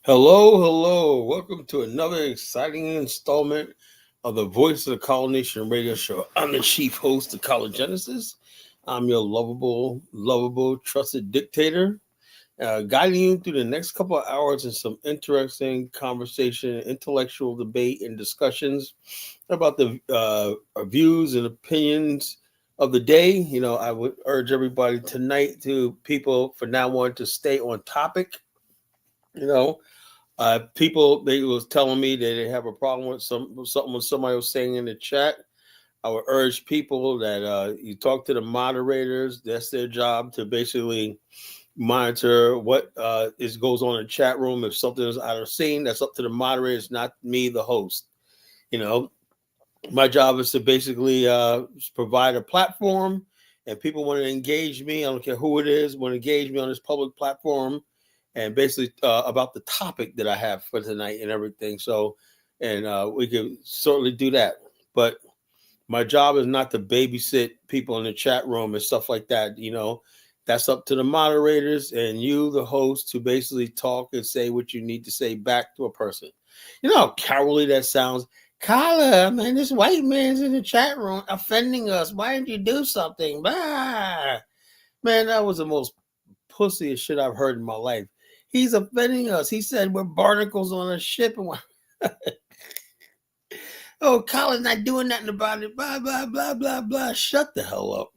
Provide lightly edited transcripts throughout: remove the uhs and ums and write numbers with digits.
Hello, hello. Welcome to another exciting installment of the Voice of the College Nation radio show. I'm the chief host of College Genesis. I'm your lovable, trusted dictator, guiding you through the next couple of hours in some interesting conversation, intellectual debate, and discussions about the views and opinions of the day. I would urge everybody tonight to people for now on to stay on topic. You know, People they was telling me that they have a problem with something somebody was saying in the chat. I would urge people that you talk to the moderators. That's their job to basically monitor what is goes on in the chat room. If something is out of scene, that's up to the moderators, not me, the host. You know, my job is to basically provide a platform, and people want to engage me. I don't care who it is, want to engage me on this public platform and basically about the topic that I have for tonight and everything. So, and we can certainly do that. But my job is not to babysit people in the chat room and stuff like that. That's up to the moderators and you, the host, to basically talk and say what you need to say back to a person. You know how cowardly that sounds? Carla, man, this white man's in the chat room offending us. Why didn't you do something? Bah! Man, that was the most pussiest shit I've heard in my life. He's offending us. He said we're barnacles on a ship. And oh, Colin's not doing nothing about it. Blah, blah, blah, blah, blah. Shut the hell up.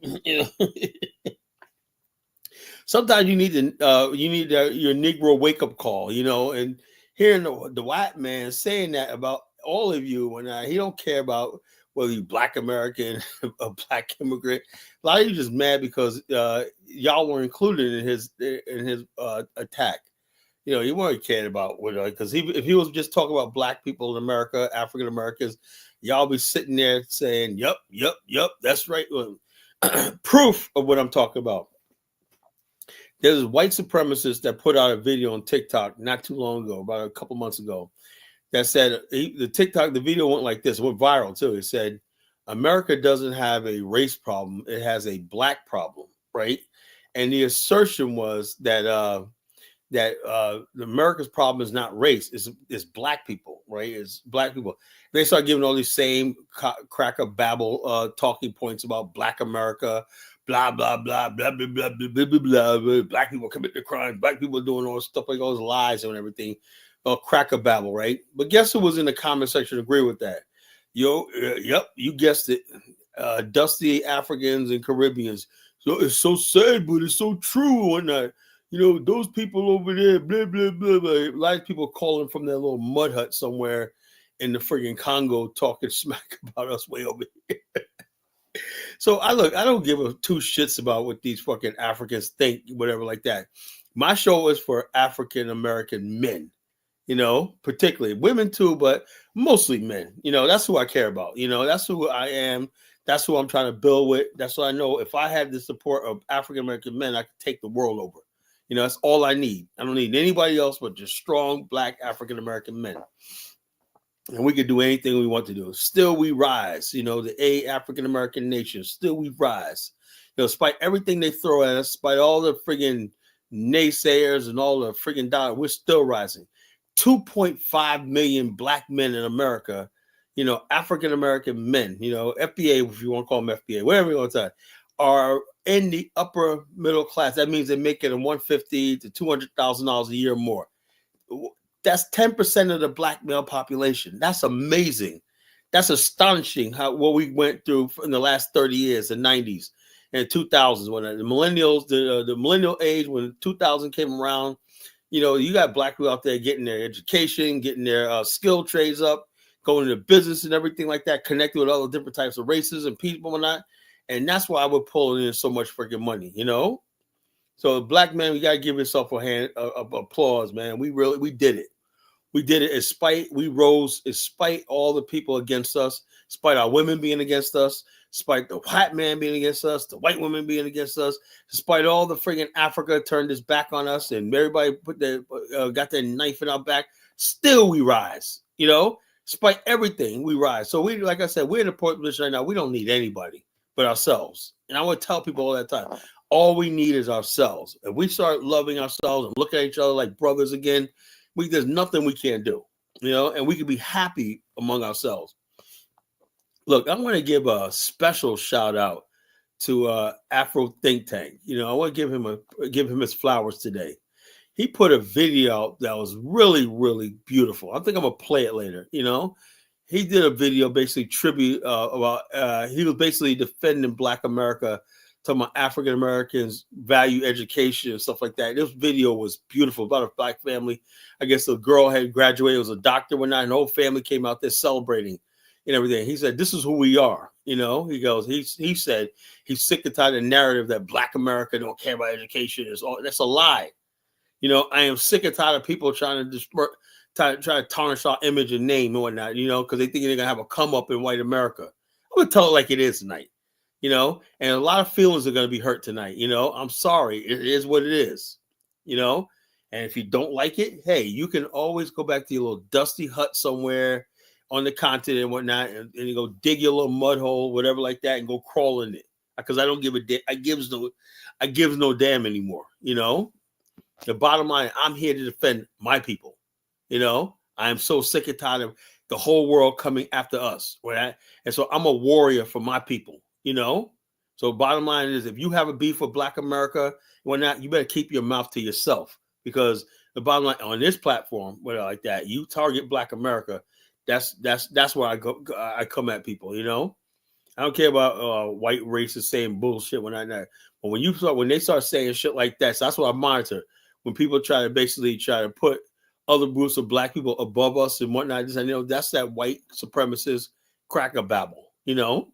Sometimes you need your Negro wake up call, and hearing the white man saying that about all of you when he don't care about whether you Black American, a Black immigrant. A lot of you just mad because y'all were included in his attack. He weren't cared about because if he was just talking about Black people in America, African Americans, y'all be sitting there saying, "Yup, yup, yup, that's right." Proof of what I'm talking about. There's white supremacists that put out a video on TikTok not too long ago, about a couple months ago, that said the video went like this. It went viral too. It said, "America doesn't have a race problem; it has a Black problem." Right, and the assertion was that America's problem is not race; it's Black people. Right, it's Black people. They start giving all these same cracker babble talking points about Black America. Blah blah blah blah blah blah blah blah blah. Black people commit the crime. Black people doing all stuff like all those lies and everything. Cracker babble, right? But guess who was in the comment section agree with that? Yep, you guessed it. Dusty Africans and Caribbeans. So it's so sad, but it's so true. And those people over there, blah blah blah blah. A lot of people calling from their little mud hut somewhere in the friggin' Congo, talking smack about us way over here. So I don't give a two shits about what these fucking Africans think, whatever like that. My show is for African American men, particularly women too, but mostly men. That's who I care about. That's who I am. That's who I'm trying to build with. That's what I know. If I had the support of African American men, I could take the world over. That's all I need. I don't need anybody else but just strong Black African American men. And we could do anything we want to do. Still we rise, the African American nation. Still we rise. Despite everything they throw at us, despite all the friggin' naysayers and all the friggin' dollars, we're still rising. 2.5 million Black men in America, African American men, FBA, if you want to call them FBA, whatever you want to say, are in the upper middle class. That means they're making $150,000 to $200,000 a year more. That's 10% of the Black male population. That's amazing. That's astonishing what we went through in the last 30 years, the 90s and 2000s, when the millennials, the millennial age, when 2000 came around. You got Black people out there getting their education, getting their skill trades up, going into business and everything like that, connecting with other different types of races and people and that. And that's why we're pulling in so much freaking money, So Black man, we got to give yourself a hand of applause, man. We did it. We did it we rose despite all the people against us, despite our women being against us, despite the white man being against us, the white women being against us, despite all the friggin' Africa turned its back on us and everybody got their knife in our back. Still we rise, despite everything we rise. So we, like I said, we're in a position right now. We don't need anybody but ourselves. And I want to tell people all that time, all we need is ourselves. If we start loving ourselves and look at each other like brothers again, There's nothing we can't do, and we can be happy among ourselves. Look, I want to give a special shout out to Afro Think Tank. I want to give him his flowers today. He put a video out that was really, really beautiful. I think I'm gonna play it later. He did a video basically tribute about. He was basically defending Black America, talking about African Americans value education and stuff like that. This video was beautiful about a Black family. I guess the girl had graduated, was a doctor one night, and the whole family came out there celebrating and everything. He said, "This is who we are." He goes. He said he's sick and tired of the narrative that Black America don't care about education. That's a lie. I am sick and tired of people trying to try to tarnish our image and name and whatnot, because they think they're gonna have a come up in white America. I'm gonna tell it like it is tonight, and a lot of feelings are gonna be hurt tonight. I'm sorry, it is what it is, and if you don't like it, hey, you can always go back to your little dusty hut somewhere on the continent and whatnot, and you go dig your little mud hole, whatever like that, and go crawl in it. Because I don't give a damn. I gives no damn anymore. The bottom line, I'm here to defend my people. I am so sick and tired of the whole world coming after us. Right? And so I'm a warrior for my people. So bottom line is, if you have a beef with Black America, whatnot, you better keep your mouth to yourself. Because the bottom line on this platform, whatever like that, you target Black America. That's where I come at people. I don't care about white racists saying bullshit when but when they start saying shit like that, so that's what I monitor. When people try to put other groups of Black people above us and whatnot, that's that white supremacist cracker babble. They know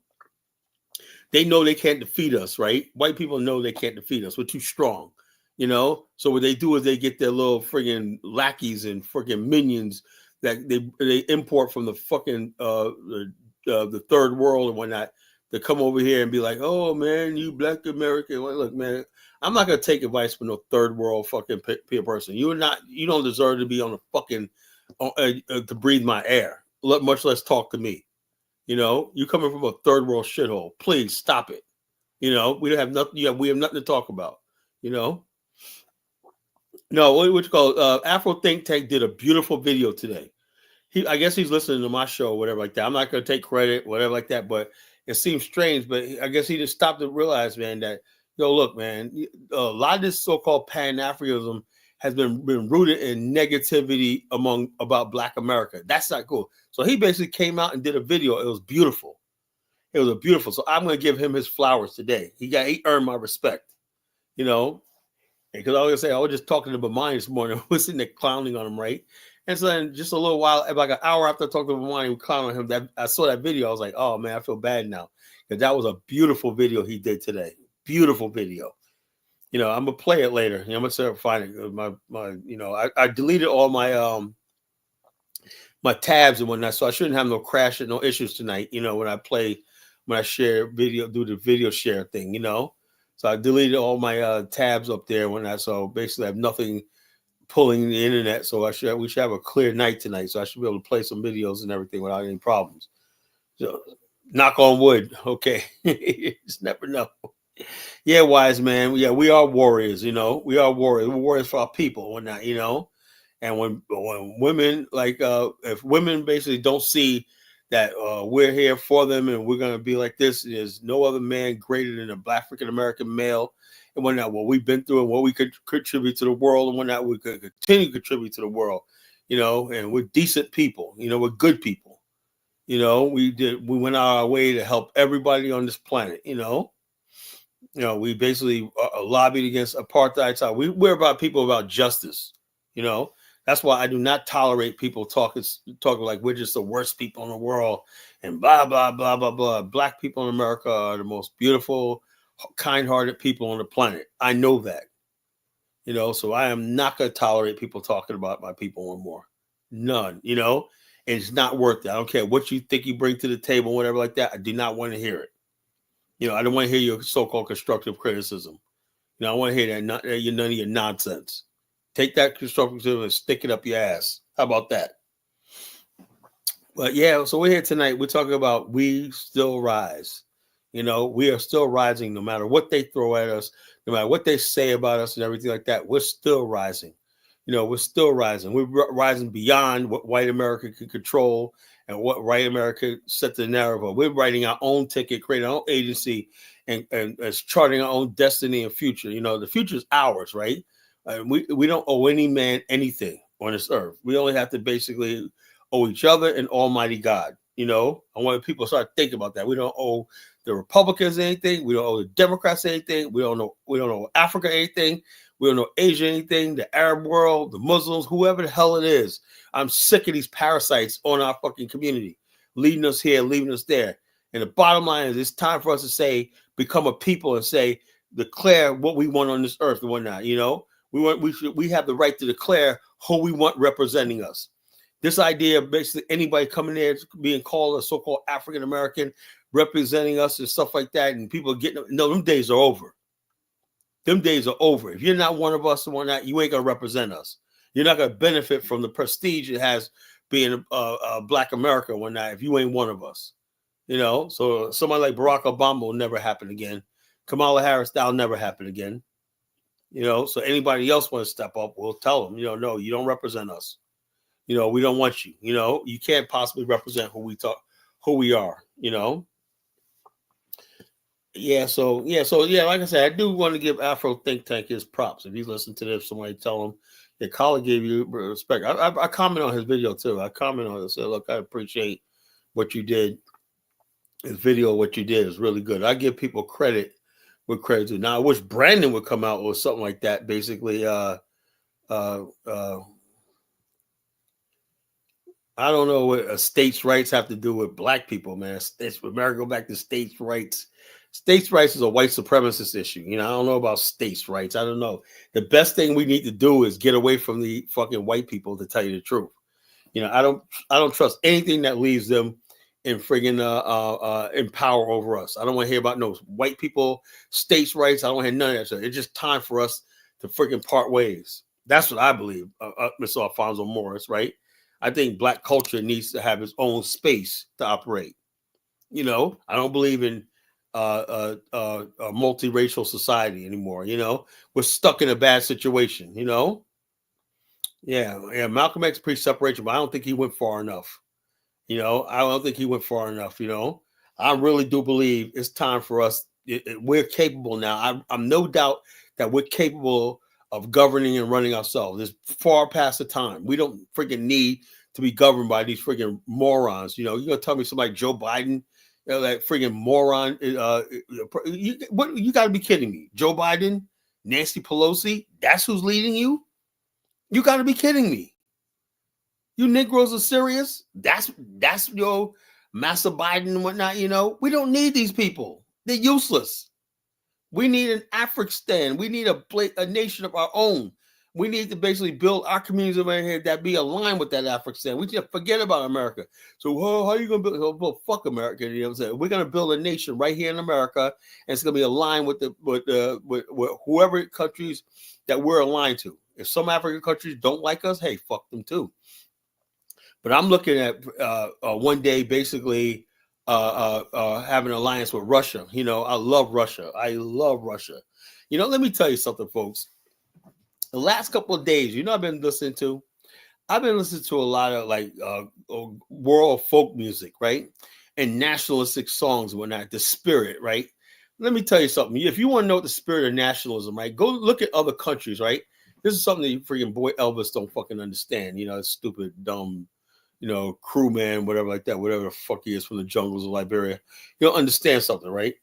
they can't defeat us, right? White people know they can't defeat us. We're too strong, So what they do is they get their little friggin' lackeys and friggin' minions that they import from the fucking the third world and whatnot, to come over here and be like, "Oh man, you Black American." Well, look, man, I'm not gonna take advice from no third world fucking peer person. You don't deserve to be on the fucking to breathe my air, much less talk to me. You coming from a third world shithole. Please stop it. We don't have nothing. Yeah, we have nothing to talk about. No, what you call Afro Think Tank did a beautiful video today. I guess he's listening to my show or whatever like that. I'm not going to take credit, whatever like that, but it seems strange. But I guess he just stopped to realize, man, that, look, man, a lot of this so-called Pan-Africanism has been rooted in negativity about Black America. That's not cool. So he basically came out and did a video. It was beautiful. So I'm going to give him his flowers today. He earned my respect, because I was going to say, I was just talking to Bamani this morning. I was sitting there clowning on him, right? And so then just a little while, like an hour after I talked to Bamani, we clowned on him. That I saw that video. I was like, oh man, I feel bad now. Because that was a beautiful video he did today. Beautiful video. I'm gonna play it later. I'm gonna start finding it. I deleted all my my tabs and whatnot, so I shouldn't have no crash and no issues tonight. When I share video, do the video share thing. So I deleted all my tabs up there and whatnot. So basically, I have nothing pulling the internet, so we should have a clear night tonight. So I should be able to play some videos and everything without any problems. So knock on wood. Okay. Just never know. Yeah, wise man. Yeah, we are warriors, we are warriors. We're warriors for our people and whatnot, and when women if women basically don't see that we're here for them and we're going to be like this, there's no other man greater than a Black African American male and whatnot, what we've been through and what we could contribute to the world and whatnot, we could continue to contribute to the world, and we're decent people, we're good people, we went our way to help everybody on this planet, we basically lobbied against apartheid. So we're about people about justice, that's why I do not tolerate people talking like we're just the worst people in the world and blah, blah, blah, blah, blah. Black people in America are the most beautiful, kind-hearted people on the planet. I know that, so I am not going to tolerate people talking about my people anymore. None, and it's not worth it. I don't care what you think you bring to the table, whatever like that. I do not want to hear it. I don't want to hear your so-called constructive criticism. I want to hear that none of your nonsense. Take that constructive criticism and stick it up your ass. How about that? But yeah, so we're here tonight. We're talking about we still rise. We are still rising no matter what they throw at us, no matter what they say about us and everything like that. We're still rising. We're still rising. We're rising beyond what white America can control and what white America set the narrative of. We're writing our own ticket, creating our own agency, and charting our own destiny and future. The future is ours, right? We don't owe any man anything on this earth. We only have to basically owe each other and Almighty God. I want people to start thinking about that. We don't owe the Republicans anything. We don't owe the Democrats anything. We don't know Africa anything. We don't know Asia anything, the Arab world, the Muslims, whoever the hell it is. I'm sick of these parasites on our fucking community, leading us here, leaving us there. And the bottom line is, it's time for us to say, become a people and say, declare what we want on this earth and whatnot. We have the right to declare who we want representing us. This idea of basically anybody coming there being called a so-called African American representing us and stuff like that, and people getting, no, them days are over. Them days are over. If you're not one of us and whatnot, you ain't gonna represent us. You're not gonna benefit from the prestige it has being a Black America and whatnot if you ain't one of us. So somebody like Barack Obama will never happen again. Kamala Harris, that'll never happen again. So anybody else want to step up, we'll tell them, no, you don't represent us. We don't want you. You can't possibly represent who we are. So like I said, I do want to give Afro Think Tank his props. If you listen to this, somebody tell him your colleague gave you respect. I comment on his video too. I comment on it and say, look, I appreciate what you did. His video, what you did is really good. I give people credit with credit to. Now I wish Brandon would come out with something like that. Basically, I don't know what states' rights have to do with Black people, man. America, go back to states' rights. States' rights is a white supremacist issue. I don't know about states' rights. I don't know. The best thing we need to do is get away from the fucking white people, to tell you the truth. I don't trust anything that leaves them in friggin' in power over us. I don't want to hear about no white people, states' rights. I don't want to hear none of that shit. It's just time for us to friggin' part ways. That's what I believe, Mr. Alfonso Morris, right? I think Black culture needs to have its own space to operate. I don't believe in a multiracial society anymore. We're stuck in a bad situation. Malcolm X preached separation, but I don't think he went far enough. I don't think he went far enough. I really do believe it's time for us. We're capable now. I'm no doubt that we're capable of governing and running ourselves. It's far past the time. We don't freaking need to be governed by these freaking morons. You're gonna tell me somebody Joe Biden, that freaking moron? You got to be kidding me. Joe Biden, Nancy Pelosi, that's who's leading you? You got to be kidding me. You Negroes are serious? That's your Massa Biden and whatnot. We don't need these people. They're useless. We need an African. We need a nation of our own. We need to basically build our communities over here that be aligned with that African. We just forget about America. So, how are you going to build? Well, fuck America. You know what I'm saying? We're going to build a nation right here in America, and it's going to be aligned with whoever countries that we're aligned to. If some African countries don't like us, hey, fuck them too. But I'm looking at one day basically having an alliance with Russia. I love Russia. Let me tell you something, folks. The last couple of days, I've been listening to a lot of world folk music, right? And nationalistic songs and whatnot, the spirit, right? Let me tell you something. If you want to know what the spirit of nationalism, right, go look at other countries, right? This is something that freaking boy Elvis don't fucking understand. Stupid, dumb, crewman, whatever like that, whatever the fuck he is from the jungles of Liberia. You'll understand something, right?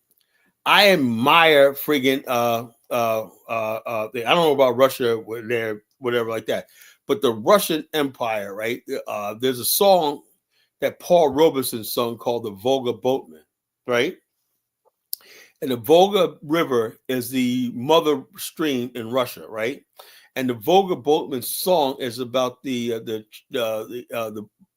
I admire friggin' I don't know about Russia, whatever like that, but the Russian Empire, right? There's a song that Paul Robeson sung called "The Volga Boatman," right? And the Volga River is the mother stream in Russia, right? And the Volga Boatman song is about the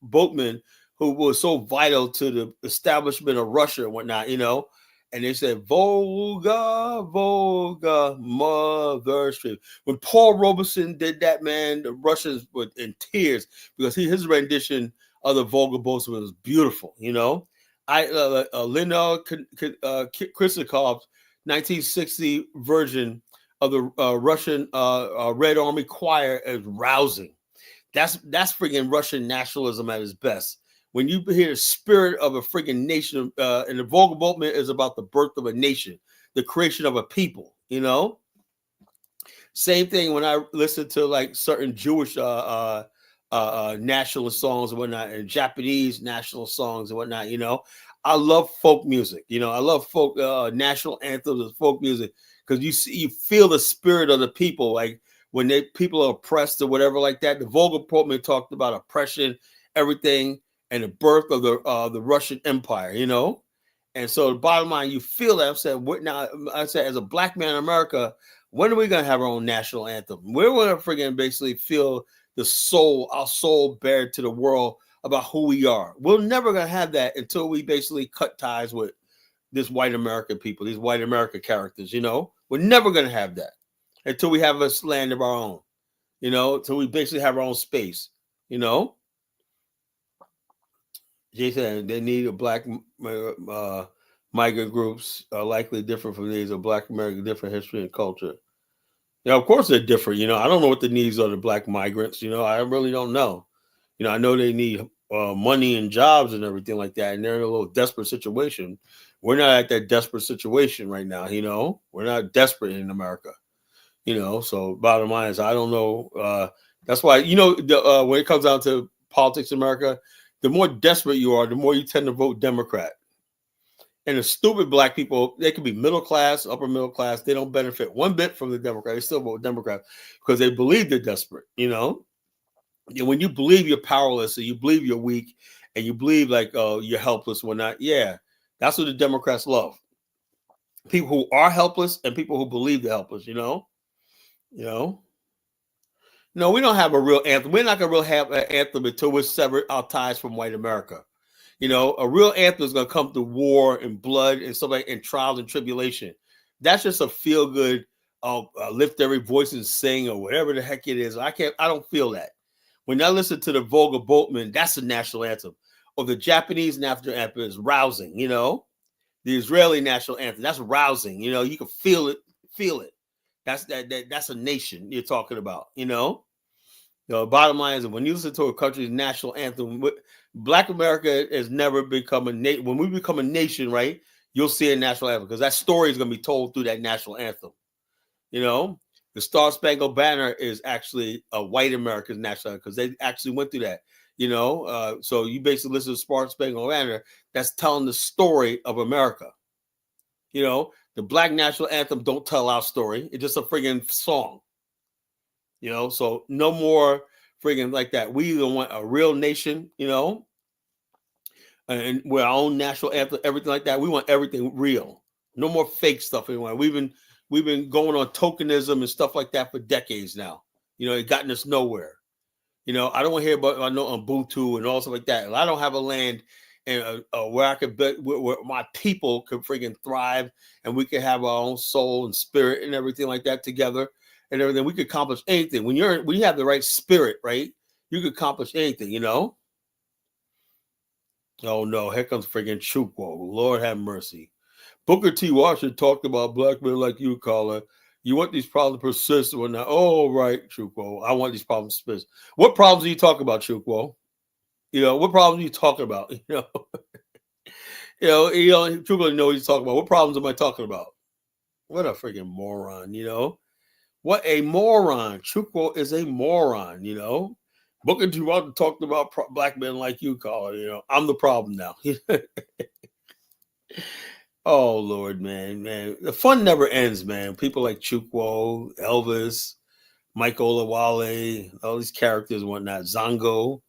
boatman who was so vital to the establishment of Russia and whatnot, And they said, Volga, Volga, mother stream. When Paul Robeson did that, man, the Russians were in tears because his rendition of the Volga Boatman was beautiful, Lena Kristikov's 1960 version of the Russian Red Army choir is rousing. That's freaking Russian nationalism at its best. When you hear the spirit of a freaking nation, and the Volga Boatman is about the birth of a nation, the creation of a people, you know? Same thing when I listen to like certain Jewish national songs and whatnot, and Japanese national songs and whatnot, you know? I love folk music, you know? I love folk national anthems and folk music because you feel the spirit of the people, like when people are oppressed or whatever like that. The Volga Boatman talked about oppression, everything, and the birth of the Russian Empire, you know? And so the bottom line, you feel that. I said, as a black man in America, when are we going to have our own national anthem? We're going to freaking basically feel our soul bared to the world about who we are. We're never going to have that until we basically cut ties with this white American people, these white American characters, you know? We're never going to have that until we have a land of our own, you know, until we basically have our own space, you know? Jason, they need a black migrant groups are likely different from these of black American, different history and culture. Yeah, of course they're different. You know, I don't know what the needs are of the black migrants. You know, I really don't know. You know, I know they need money and jobs and everything like that, and they're in a little desperate situation. We're not at that desperate situation right now. You know, we're not desperate in America. You know, so bottom line is I don't know. That's why, you know, when it comes down to politics in America, the more desperate you are, the more you tend to vote Democrat. And the stupid black people, they can be middle class, upper middle class. They don't benefit one bit from the Democrat. They still vote Democrat because they believe they're desperate. You know, and when you believe you're powerless and you believe you're weak and you believe like you're helpless, whatnot. Yeah, that's what the Democrats love. People who are helpless and people who believe they're helpless. You know. No, we don't have a real anthem. We're not gonna really have an anthem until we sever our ties from white America. You know, a real anthem is going to come through war and blood and stuff like, and trials and tribulation. That's just a feel good, lift every voice and sing or whatever the heck it is. I don't feel that. When I listen to the Volga Boatman, that's the national anthem. Or the Japanese national anthem is rousing, you know. The Israeli national anthem, that's rousing. You know, you can feel it. That's a nation you're talking about, you know. The bottom line is when you listen to a country's national anthem, Black America has never become a nation. When we become a nation, right, you'll see a national anthem because that story is going to be told through that national anthem. You know, the Star Spangled Banner is actually a white America's national anthem because they actually went through that. You know, so you basically listen to Star Spangled Banner, that's telling the story of America. You know, the Black national anthem don't tell our story. It's just a friggin' song. You know, so no more friggin' like that. We either want a real nation, you know, and with our own national anthem, everything like that. We want everything real. No more fake stuff anymore. We've been going on tokenism and stuff like that for decades now. You know, it gotten us nowhere. You know, I don't want to hear about Ubuntu and all stuff like that. I don't have a land and where I could where my people could friggin' thrive and we could have our own soul and spirit and everything like that together. And everything, we could accomplish anything. When you have the right spirit, right? You could accomplish anything, you know. Oh no, here comes freaking Chukwo. Lord have mercy. Booker T. Washington talked about black men like you, caller. You want these problems to persist or not? Oh, right, Chukwo. I want these problems to persist. What problems are you talking about, Chukwo? You know, what problems are you talking about? Chukwo know what he's talking about. What problems am I talking about? What a freaking moron, you know. What a moron. Chukwo is a moron, you know. Booker T. Washington talked about black men like you, caller. You know, I'm the problem now. Oh, Lord, man. The fun never ends, man. People like Chukwo, Elvis, Mike Olawale, all these characters and whatnot, Zongo.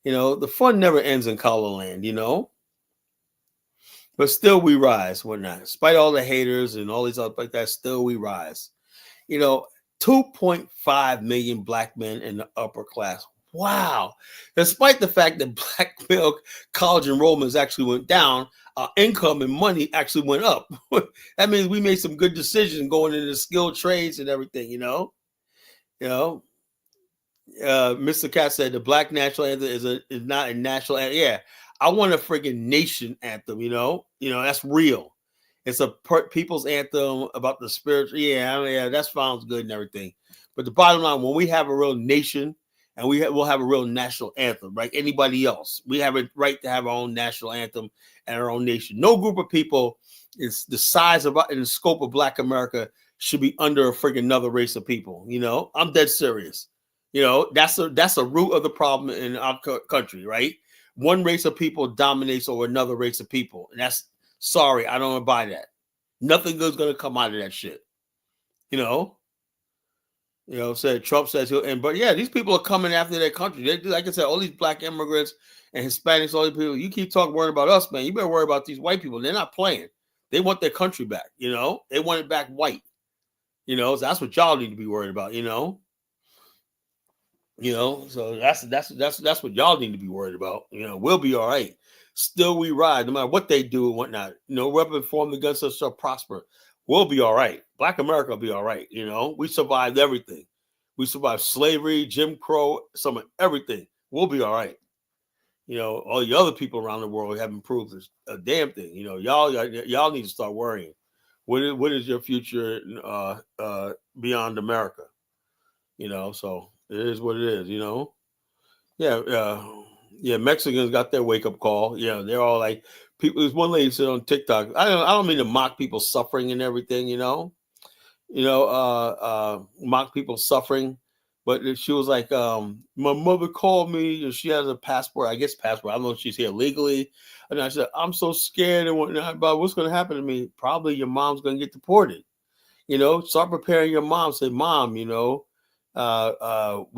You know, the fun never ends in Colorland, you know. But still we rise, whatnot. Despite all the haters and all these other like that, still we rise. You know, 2.5 million black men in the upper class. Wow. Despite the fact that black male college enrollments actually went down, our income and money actually went up. That means we made some good decisions going into skilled trades and everything, you know. Mr. Cat said the black national anthem is not a national anthem. Yeah, I want a freaking nation anthem, you know. That's real. It's a people's anthem about the spiritual. Yeah, that sounds good and everything. But the bottom line, when we have a real nation and we'll have a real national anthem, like anybody else, we have a right to have our own national anthem and our own nation. No group of people is the size of and the scope of Black America should be under a friggin' another race of people. I'm dead serious. That's a root of the problem in our country, right? One race of people dominates over another race of people, and that's sorry, I don't buy that. Nothing good's gonna come out of that shit. Said Trump says but yeah, these people are coming after their country. They do, like I said, all these Black immigrants and Hispanics, all these people. You keep worrying about us, man. You better worry about these white people. They're not playing. They want their country back. They want it back white. So that's what y'all need to be worried about. So that's what y'all need to be worried about. We'll be all right. Still we ride, no matter what they do and whatnot. Weapon formed against us shall prosper. We'll be all right. Black America will be all right. We survived everything. We survived slavery, Jim Crow, some of everything. We'll be all right. All the other people around the world haven't proved a damn thing. Y'all need to start worrying. What is your future beyond America? So it is what it is. Yeah, Mexicans got their wake up call. Yeah, they're all like people. There's one lady said on TikTok. I don't mean to mock people's suffering and everything. Mock people's suffering. But she was like, my mother called me and she has a passport. I guess passport. I don't know if she's here legally. And I said, I'm so scared and whatnot about what's going to happen to me. Probably your mom's going to get deported. Start preparing your mom. Say, Mom, we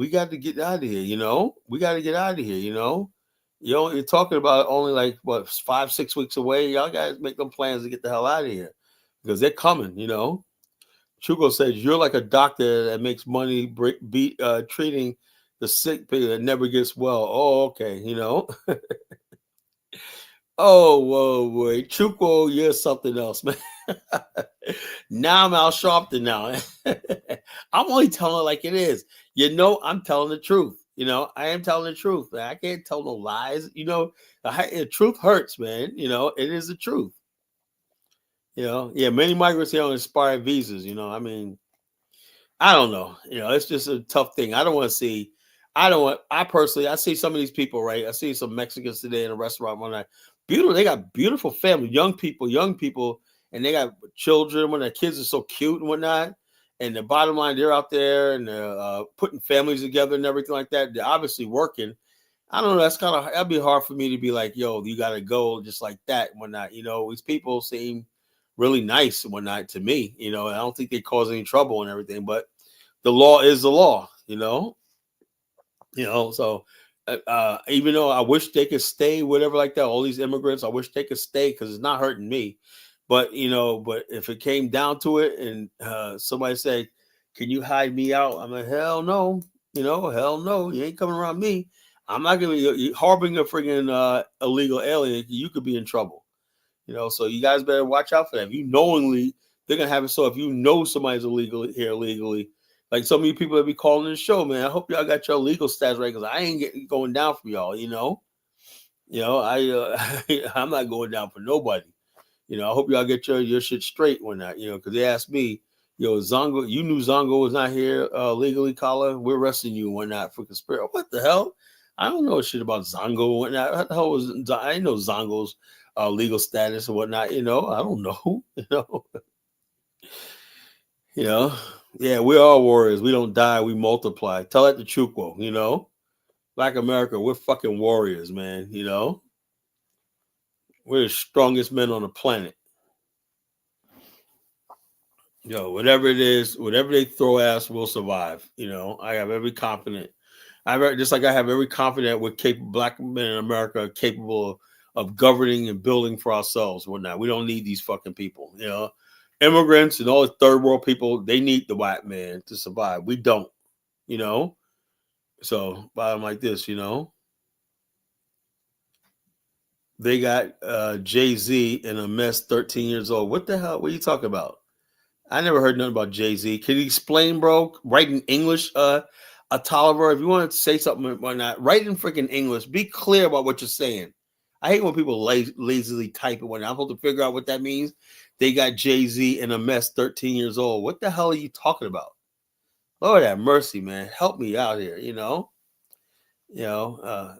got to get out of here. We got to get out of here. You're talking about only like 5-6 weeks away. Y'all guys make them plans to get the hell out of here because they're coming. Chugo says you're like a doctor that makes money treating the sick people that never gets well. Oh, okay. Oh, whoa, boy. Chugo, you're something else, man. Now I'm Al Sharpton now. I'm only telling it like it is. I'm telling the truth. I am telling the truth. Man. I can't tell no lies. The truth hurts, man. It is the truth. Many migrants here on expired visas. I don't know. It's just a tough thing. I don't want to see. I personally, I see some of these people, right? I see some Mexicans today in a restaurant one night. Beautiful. They got beautiful family, young people, and they got children when their kids are so cute and whatnot. And the bottom line, they're out there and they're putting families together and everything like that. They're obviously working. I don't know. That'd be hard for me to be like, yo, you got to go just like that and whatnot. These people seem really nice and whatnot to me. I don't think they cause any trouble and everything, but the law is the law, so even though I wish they could stay, whatever like that, all these immigrants, I wish they could stay because it's not hurting me. But, but if it came down to it and somebody said, can you hide me out? I'm like, hell no, hell no. You ain't coming around me. I'm not going to be harboring a friggin' illegal alien. You could be in trouble. So you guys better watch out for that. If you knowingly, they're going to have it. So if you know somebody's illegal here illegally, like so many people that be calling the show, man, I hope y'all got your legal stats right because I ain't going down for y'all, I'm not going down for nobody. I hope y'all get your shit straight when that, because they asked me, Zongo, you knew Zongo was not here legally, Kala. We're arresting you and whatnot for conspiracy. What the hell? I don't know shit about Zongo and whatnot. What the hell was I didn't know Zongo's legal status and whatnot. I don't know. Yeah, we're all warriors. We don't die. We multiply. Tell that to Chukwu. Black America, we're fucking warriors, man. We're the strongest men on the planet. Whatever it is, whatever they throw at us, we'll survive. I have every confidence. Just like I have every confidence we're capable. Black men in America are capable of governing and building for ourselves. Whatnot. We don't need these fucking people. Immigrants and all the third world people, they need the white man to survive. We don't. So bottom like this. They got Jay-Z in a mess, 13 years old. What the hell? What are you talking about? I never heard nothing about Jay-Z. Can you explain, bro? Write in English, Tolliver. If you want to say something or not, write in freaking English. Be clear about what you're saying. I hate when people lazily type it when I'm supposed to figure out what that means. they got Jay-Z in a mess 13 years old. What the hell are you talking about? Lord have mercy, man. Help me out here, you know? You know,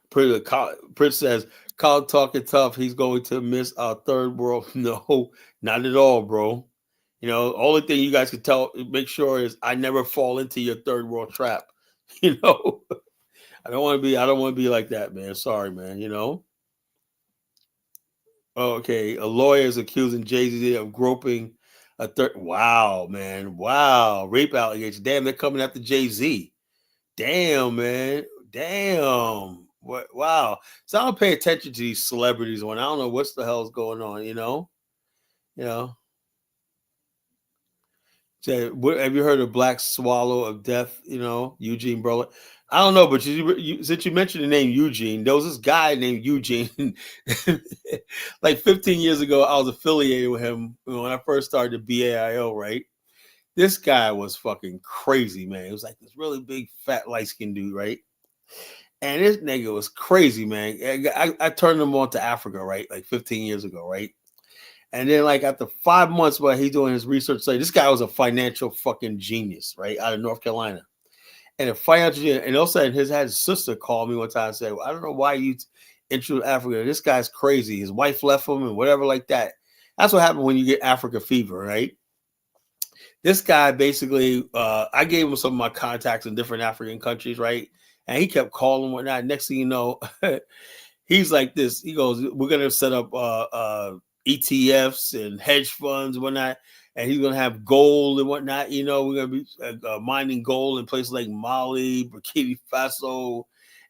Prince says, Kyle talking tough. He's going to miss our third world. No, not at all, bro. You know, only thing you guys can make sure is I never fall into your third world trap. You know, I don't want to be like that, man. Sorry, man. You know. Okay, a lawyer is accusing Jay-Z of groping a third. Wow, man. Wow, rape allegations. Damn, they're coming after Jay-Z. Damn, man. Damn. What? Wow. So I don't pay attention to these celebrities when I don't know what the hell's going on. You know. You know. Have you heard of Black Swallow of Death? You know, Eugene Burley. I don't know, but since you mentioned the name Eugene, there was this guy named Eugene. Like 15 years ago, I was affiliated with him when I first started the BAIO, right? This guy was fucking crazy, man. It was like this really big, fat, light-skinned dude, right? And this nigga was crazy, man. I turned him on to Africa, right? Like 15 years ago, right? And then, like, after 5 months while he's doing his research, like, this guy was a financial fucking genius, right? Out of North Carolina. And a financial genius. And all of a sudden, his sister called me one time and said, well, I don't know why you into Africa. This guy's crazy. His wife left him and whatever like that. That's what happened when you get Africa fever, right? This guy basically, I gave him some of my contacts in different African countries, right? And he kept calling and whatnot. Next thing you know, he's like this. He goes, we're going to set up ETFs and hedge funds and whatnot. And he's going to have gold and whatnot. You know, we're going to be mining gold in places like Mali, Burkina Faso,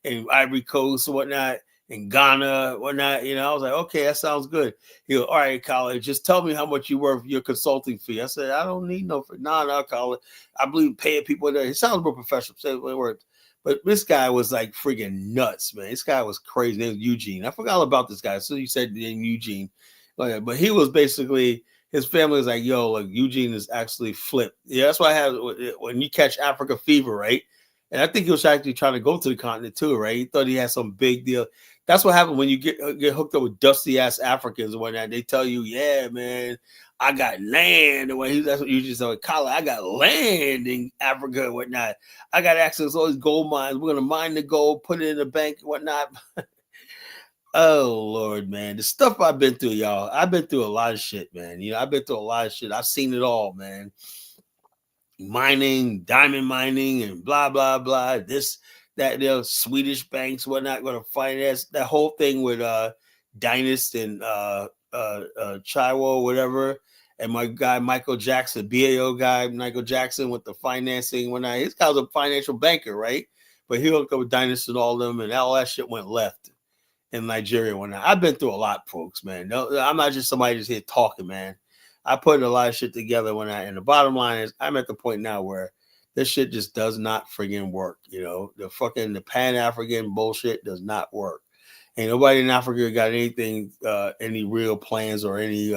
and Ivory Coast and whatnot, and Ghana, whatnot. You know, I was like, okay, that sounds good. He goes, all right, Colin, just tell me how much you worth your consulting fee. I said, I don't need no, Colin. I believe paying people there. It sounds more professional. Say what words. But this guy was like freaking nuts, man. This guy was crazy. His name was Eugene. I forgot all about this guy. So you said the name Eugene. But he was basically, his family was like, yo, like Eugene is actually flipped. Yeah, that's why I had when you catch Africa fever, right? And I think he was actually trying to go to the continent too, right? He thought he had some big deal. That's what happened when you get hooked up with dusty ass Africans and whatnot. They tell you, yeah, man, I got land. That's what you just said, Colin, I got land in Africa and whatnot. I got access to all these gold mines. We're gonna mine the gold, put it in the bank and whatnot. Oh Lord, man, the stuff I've been through, y'all. I've been through a lot of shit, man. You know, I've been through a lot of shit. I've seen it all, man. Mining, diamond mining, and blah blah blah. This, that, Swedish banks, whatnot, going to finance that whole thing with Dynast and Chiwo, whatever. And my guy Michael Jackson, BAO guy Michael Jackson, with the financing. When this guy was a financial banker, right? But he hooked up with Dynast and all of them, and all that shit went left in Nigeria. I've been through a lot, folks, man. No, I'm not just somebody just here talking, man. I put a lot of shit together and the bottom line is I'm at the point now where this shit just does not friggin' work. You know, the Pan-African bullshit does not work. Ain't nobody in Africa got anything, any real plans or any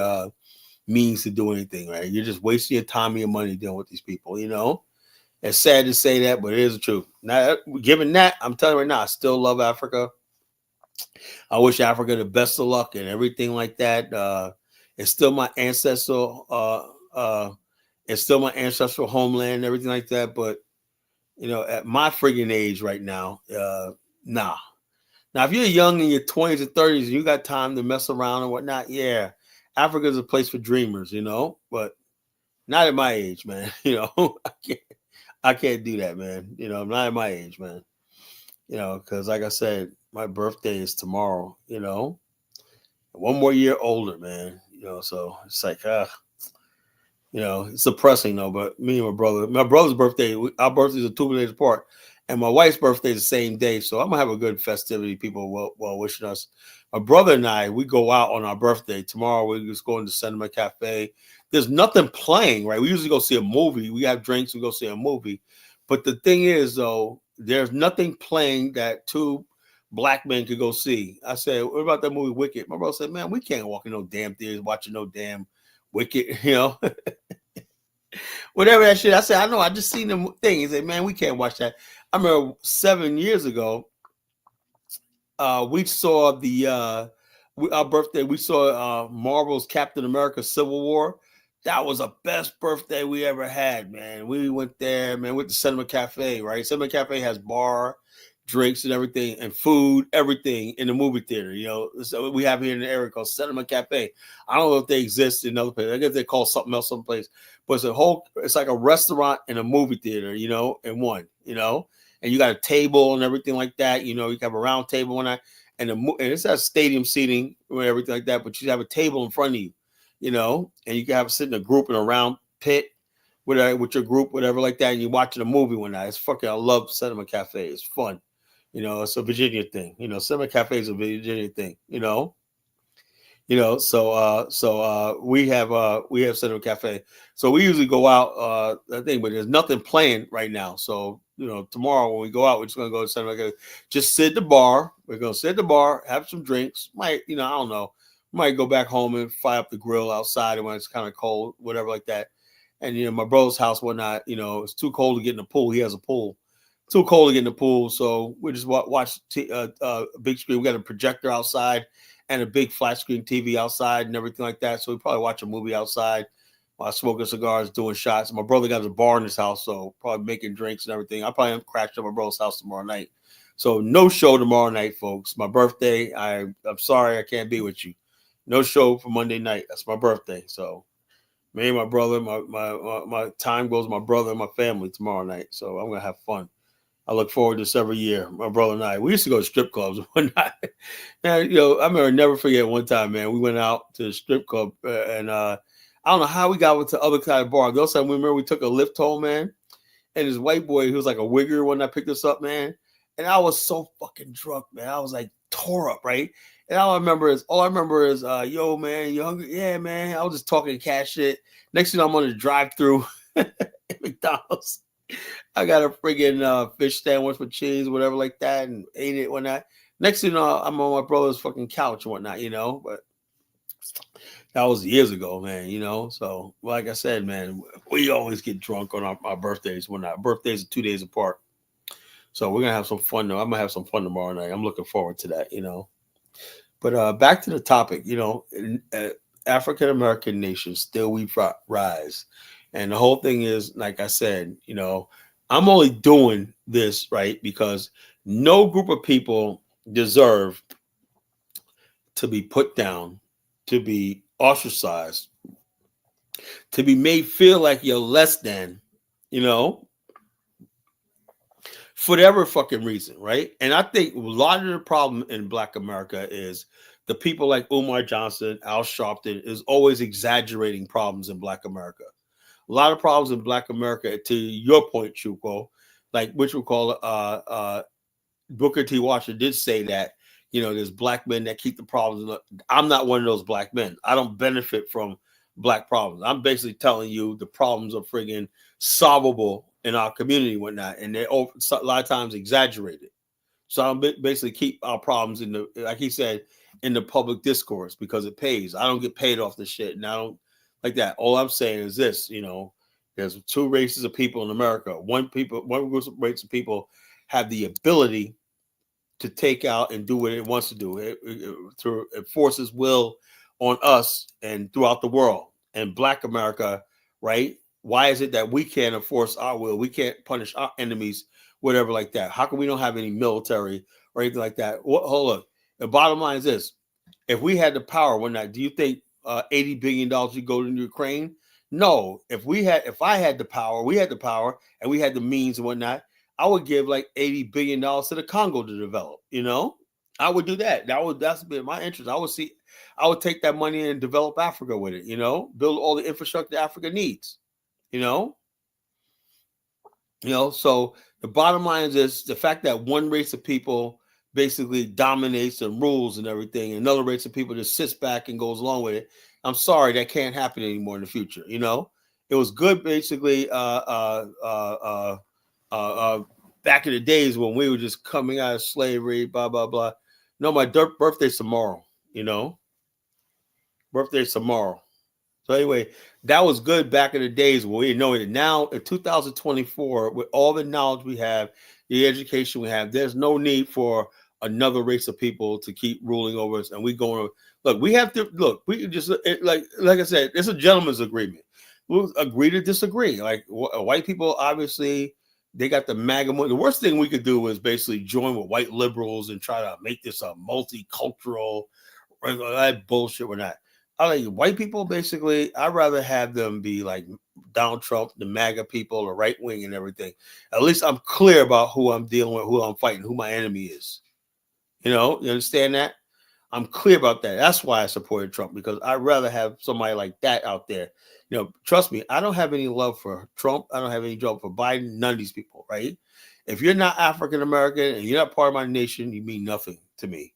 means to do anything, right? You're just wasting your time and your money dealing with these people, you know? It's sad to say that, but it is the truth. Now, given that, I'm telling you right now, I still love Africa. I wish Africa the best of luck and everything like that. It's still my ancestral homeland and everything like that. But you know, at my friggin' age right now, nah. Now, if you're young in your 20s and 30s and you got time to mess around and whatnot, yeah, Africa is a place for dreamers, you know, but not at my age, man. You know, I can't do that, man. You know, I'm not at my age, man. You know, because like I said, my birthday is tomorrow, you know. One more year older, man. You know, so it's like, you know, it's depressing though. But me and my brother's birthday, our birthdays are 2 days apart, and my wife's birthday is the same day. So I'm gonna have a good festivity. People well wishing us. My brother and I, we go out on our birthday tomorrow. We're just going to Cinema Cafe. There's nothing playing, right? We usually go see a movie. We have drinks. We go see a movie. But the thing is, though, there's nothing playing that two black men could go see. I said, what about that movie Wicked? My brother said, man, we can't walk in no damn theaters watching no damn Wicked, you know. Whatever that shit. I said, I know, I just seen the thing. He said, man, we can't watch that. I remember 7 years ago, we saw our birthday, we saw Marvel's Captain America Civil War. That was the best birthday we ever had, man. We went there, man, went to Cinema Cafe, right? Cinema Cafe has bar, drinks and everything, and food, everything in the movie theater. So we have here in the area called Cinema Cafe. I don't know if they exist in other places. I guess they call something else someplace. But it's like a restaurant and a movie theater, in one, and you got a table and everything like that. You can have a round table and and it's that stadium seating and everything like that. But you have a table in front of you, and you can have sit in a group in a round pit with your group, whatever like that, and you're watching a movie one night. It's fucking. I love Cinema Cafe. It's fun. It's a Virginia thing. Cinema Cafe is a Virginia thing. So we have Cinema Cafe. So we usually go out, I think, but there's nothing planned right now. So tomorrow when we go out, we're just gonna go to Cinema Cafe. Just sit at the bar. We're gonna sit at the bar, have some drinks. Might, I don't know. Might go back home and fire up the grill outside when it's kind of cold, whatever like that. And my brother's house, whatnot. It's too cold to get in the pool. He has a pool. Too cold to get in the pool, so we just watch a big screen. We got a projector outside and a big flat screen TV outside and everything like that. So we probably watch a movie outside while smoking cigars, doing shots. My brother got a bar in his house, so probably making drinks and everything. I'll probably crash at my brother's house tomorrow night. So no show tomorrow night, folks. My birthday. I'm sorry I can't be with you. No show for Monday night. That's my birthday. So me and my brother, my time goes with my brother and my family tomorrow night. So I'm gonna have fun. I look forward to this every year. My brother and I, we used to go to strip clubs one night. Man, I remember never forget one time, man. We went out to the strip club and I don't know how we got to the other side of the bar. Those time we remember we took a lift home, man. And this white boy who was like a wigger when I picked us up, man. And I was so fucking drunk, man. I was like tore up, right? And all I remember is, yo, man, you hungry? Yeah, man. I was just talking cash shit. Next thing I'm on the drive-through at McDonald's. I got a friggin' fish sandwich with cheese, whatever like that, and ate it one night. Next thing you know, I'm on my brother's fucking couch and whatnot, but that was years ago, man, So, like I said, man, we always get drunk on our birthdays when our birthdays are 2 days apart. So we're gonna have some fun though. I'm gonna have some fun tomorrow night. I'm looking forward to that, But back to the topic, African American nations still we rise. And the whole thing is, like I said, I'm only doing this, right, because no group of people deserve to be put down, to be ostracized, to be made feel like you're less than, for whatever fucking reason, right? And I think a lot of the problem in Black America is the people like Umar Johnson, Al Sharpton is always exaggerating problems in Black America. A lot of problems in Black America, to your point, Chuko, like which we call Booker T. Washington did say that, there's black men that keep the problems. I'm not one of those black men. I don't benefit from black problems. I'm basically telling you the problems are friggin' solvable in our community and whatnot, and they're a lot of times exaggerated. So I basically keep our problems in the, like he said, in the public discourse because it pays. I don't get paid off the shit, and I don't like that. All I'm saying is this, there's two races of people in America. One group of race of people have the ability to take out and do what it wants to do. It forces will on us and throughout the world. And Black America, right? Why is it that we can't enforce our will? We can't punish our enemies, whatever like that. How come we don't have any military or anything like that? Hold on. The bottom line is this. If we had the power one night, do you think $80 billion would go to Ukraine? No. If I had the power, we had the power and we had the means and whatnot, I would give like $80 billion to the Congo to develop, I would do that. That's been my interest. I would take that money and develop Africa with it, build all the infrastructure Africa needs, so the bottom line is this: the fact that one race of people basically dominates and rules and everything, and another race of people just sits back and goes along with it. I'm sorry, that can't happen anymore in the future. It was good basically back in the days when we were just coming out of slavery, blah blah blah. No, my birthday's tomorrow. Birthday's tomorrow. So anyway, that was good back in the days when we didn't know it. Now in 2024, with all the knowledge we have, the education we have, there's no need for another race of people to keep ruling over us. And we're going to Look, we have to look. We can just like I said, it's a gentleman's agreement. We'll agree to disagree. Like white people, obviously, they got the MAGA. The worst thing we could do is basically join with white liberals and try to make this a multicultural. That bullshit. We're not. I like white people. Basically, I'd rather have them be like Donald Trump, the MAGA people, the right wing, and everything. At least I'm clear about who I'm dealing with, who I'm fighting, who my enemy is. You understand that? I'm clear about that. That's why I supported Trump, because I'd rather have somebody like that out there. Trust me, I don't have any love for Trump. I don't have any love for Biden. None of these people, right? If you're not African American and you're not part of my nation, you mean nothing to me,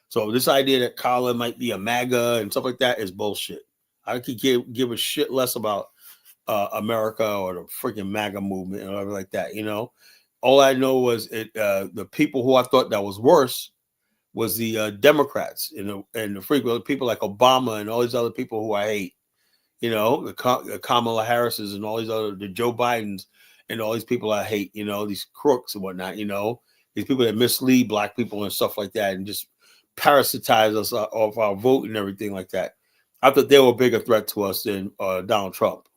So this idea that Colin might be a MAGA and stuff like that is bullshit. I could give a shit less about America or the freaking MAGA movement and whatever like that, All I know was the people who I thought that was worse was the Democrats and the frequent people like Obama and all these other people who I hate, the Kamala Harris's and all these the Joe Bidens and all these people I hate, these crooks and whatnot, these people that mislead black people and stuff like that and just parasitize us off our vote and everything like that. I thought they were a bigger threat to us than Donald Trump.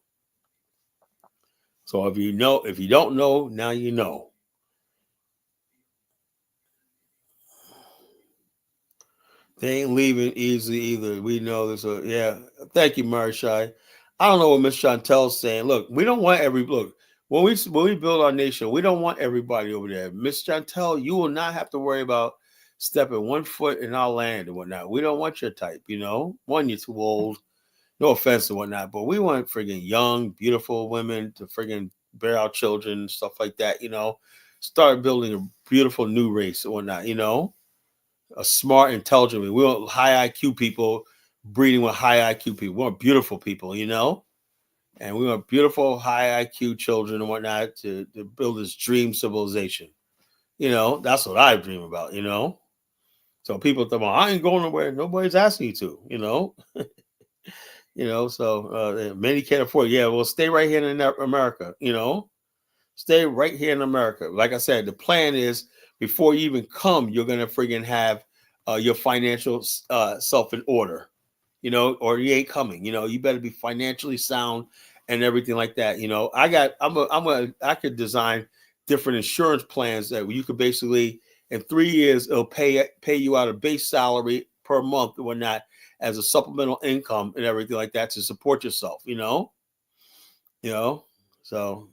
So if you don't know, now you know. They ain't leaving easily either. We know this. Yeah. Thank you, Marshai. I don't know what Miss Chantel's saying. Look, we don't want when we build our nation, we don't want everybody over there. Miss Chantel, you will not have to worry about stepping 1 foot in our land and whatnot. We don't want your type, One, you're too old. No offense and whatnot, but we want friggin' young, beautiful women to friggin' bear our children, stuff like that, Start building a beautiful new race and whatnot, A smart, intelligent. We want high IQ people breeding with high IQ people. We want beautiful people, and we want beautiful, high IQ children and whatnot to build this dream civilization. That's what I dream about, So people think, well, I ain't going nowhere. Nobody's asking you to, So many can't afford it. Yeah, well, stay right here in America, Stay right here in America. Like I said, the plan is before you even come, you're going to friggin' have your financial self in order, or you ain't coming, you better be financially sound and everything like that. I could design different insurance plans that you could basically in 3 years, it'll pay you out a base salary per month or whatnot as a supplemental income and everything like that to support yourself, so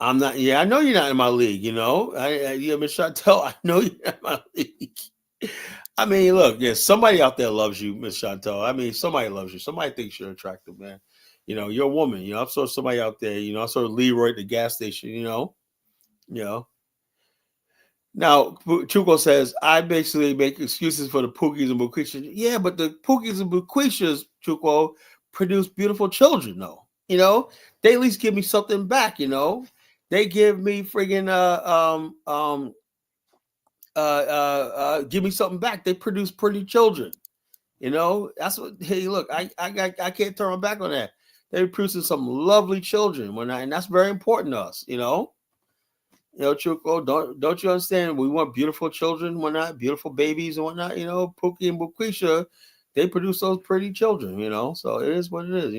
I'm not. Yeah, I know you're not in my league. Miss Chantel, I know you're not in my league. I mean, look, somebody out there loves you, Miss Chantel. I mean, somebody loves you. Somebody thinks you're attractive, man. You're a woman. I saw somebody out there. I saw Leroy at the gas station. Now, Chuko says, I basically make excuses for the Pookies and Buquishas. Yeah, but the Pookies and Buquishas, Chuko, produce beautiful children, though. They at least give me something back, They give me friggin' give me something back. They produce pretty children. That's what. Hey, look, I can't turn my back on that. They're producing some lovely children, and that's very important to us. Chuko, don't you understand? We want beautiful children, whatnot, beautiful babies and whatnot. Pookie and Buquisha, they produce those pretty children. So it is what it is.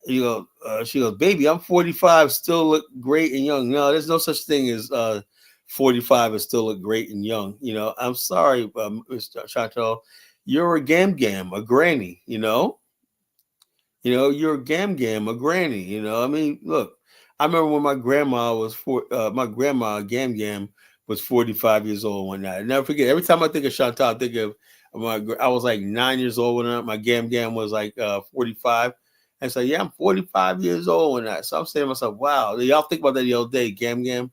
She goes, baby, I'm 45, still look great and young. No, there's no such thing as 45 and still look great and young. I'm sorry, Mr. Chantal, you're a gam, a granny. You're a gam, a granny. I mean, look, I remember when my grandma Gam was 45 years old one night. I never forget. Every time I think of Chantal, I think of I was like 9 years old when my Gam was like 45. And so, yeah, I'm 45 years old when that. So I'm saying to myself, wow, y'all think about that the other day, Gam. When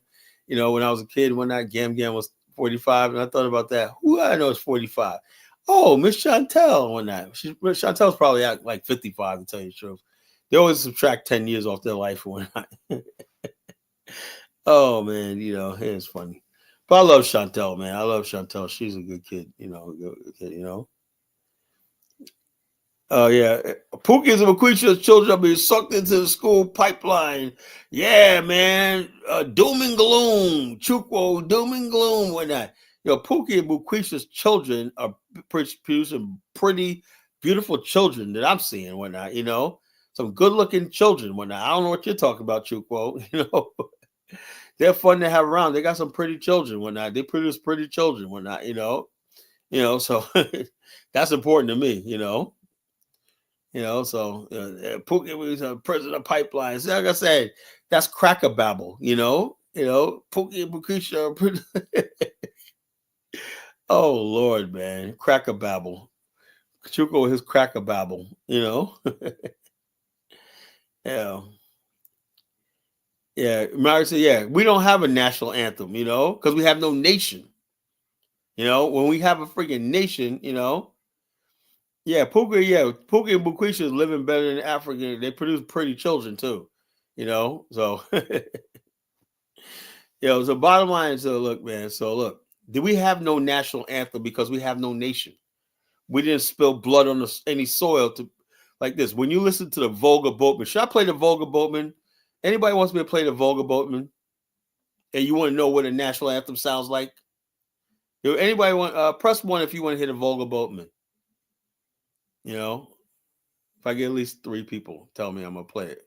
I was a kid, when that Gam was 45, and I thought about that. Who I know is 45? Oh, Miss Chantel when that. Chantel's probably at like 55 to tell you the truth. They always subtract 10 years off their life or whatnot. Oh man, it's funny. But I love Chantel, man. I love Chantel. She's a good kid, good kid, yeah. Pookies and Maquisha's children are being sucked into the school pipeline. Yeah, man. Doom and gloom. Chukwo, doom and gloom, whatnot. Pookie and Maquisha's children are producing pretty, beautiful children that I'm seeing and whatnot. Some good-looking children and whatnot. I don't know what you're talking about, Chukwo. They're fun to have around. They got some pretty children and whatnot. They produce pretty children and whatnot. So that's important to me. So Pookie was a president of pipelines. Like I said, that's cracker babble. Pookie and Bukisha. Oh Lord, man, cracker babble. Chuko with his cracker babble. Yeah. Mary said, yeah, we don't have a national anthem, because we have no nation. When we have a freaking nation, Pookie and Bukisha is living better than Africa. They produce pretty children too, so so bottom line is, look, man, do we have no national anthem because we have no nation? We didn't spill blood on any soil to like this. When you listen to the Volga Boatman, should I play the Volga Boatman? Anybody wants me to play the Volga Boatman? And you want to know what a national anthem sounds like? Anybody want press 1 if you want to hear the Volga Boatman? If I get at least 3 people, tell me I'm gonna play it.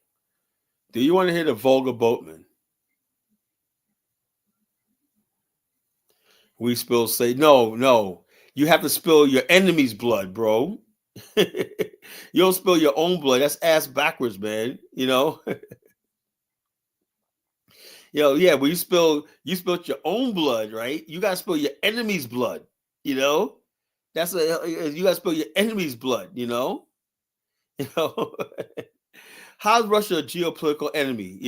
Do you want to hear the Volga Boatman? We spill say no. You have to spill your enemy's blood, bro. You don't spill your own blood. That's ass backwards, man. Yeah, when you spilled your own blood, right? You gotta spill your enemy's blood. You gotta spill your enemy's blood. How's Russia a geopolitical enemy?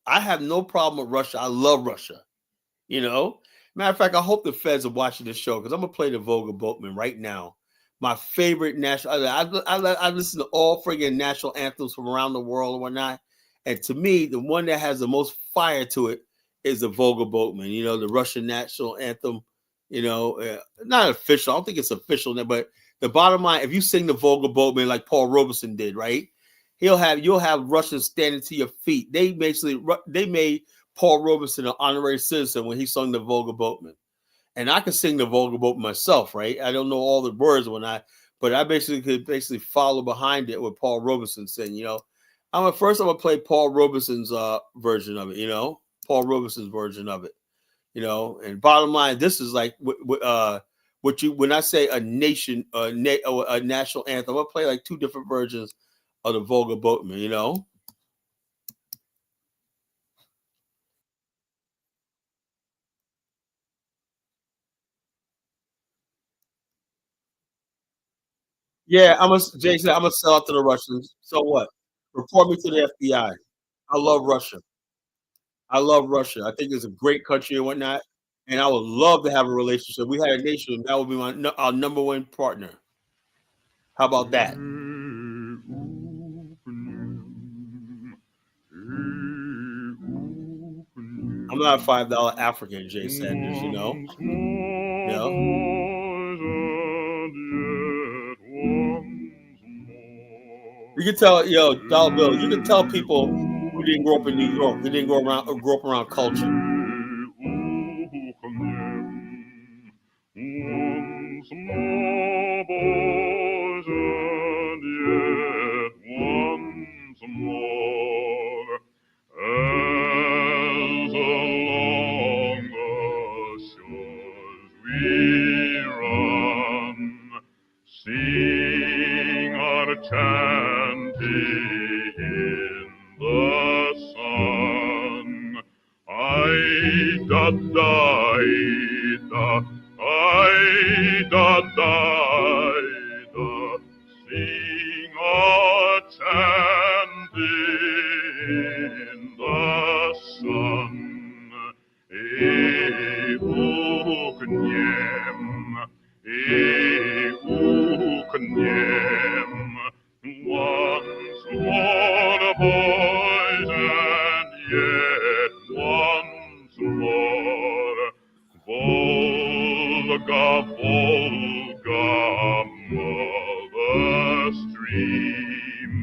I have no problem with Russia. I love Russia. Matter of fact, I hope the feds are watching this show because I'm gonna play the Volga Boatman right now. My favorite national. I listen to all friggin' national anthems from around the world and whatnot. And to me, the one that has the most fire to it is the Volga Boatman. The Russian national anthem. Not official. I don't think it's official, but the bottom line, if you sing the Volga Boatman like Paul Robeson did, right? You'll have Russians standing to your feet. They made Paul Robeson an honorary citizen when he sung the Volga Boatman. And I could sing the Volga Boatman myself, right? I don't know all the words but I could follow behind it with Paul Robeson saying, I'm gonna play Paul Robeson's version of it, Paul Robeson's version of it, and bottom line, this is like when I say a nation, a national anthem, I'll play like 2 different versions of the Volga Boatman, Yeah, Jason, I'm gonna sell out to the Russians. So what? Report me to the FBI. I love Russia. I love Russia. I think it's a great country and whatnot. And I would love to have a relationship. We had a nation, that would be our number 1 partner. How about that? I'm not a $5 African, Jay Sanders, You can tell, Dollar Bill, you can tell people who didn't grow up in New York, who didn't grow up around culture. Once more, boys, and yet once more, as along the shores we run, sing our chanting in the sun. Da da da, sing our chant in the sun. Once more, boys, and yet once more. Volga, Volga, mother stream,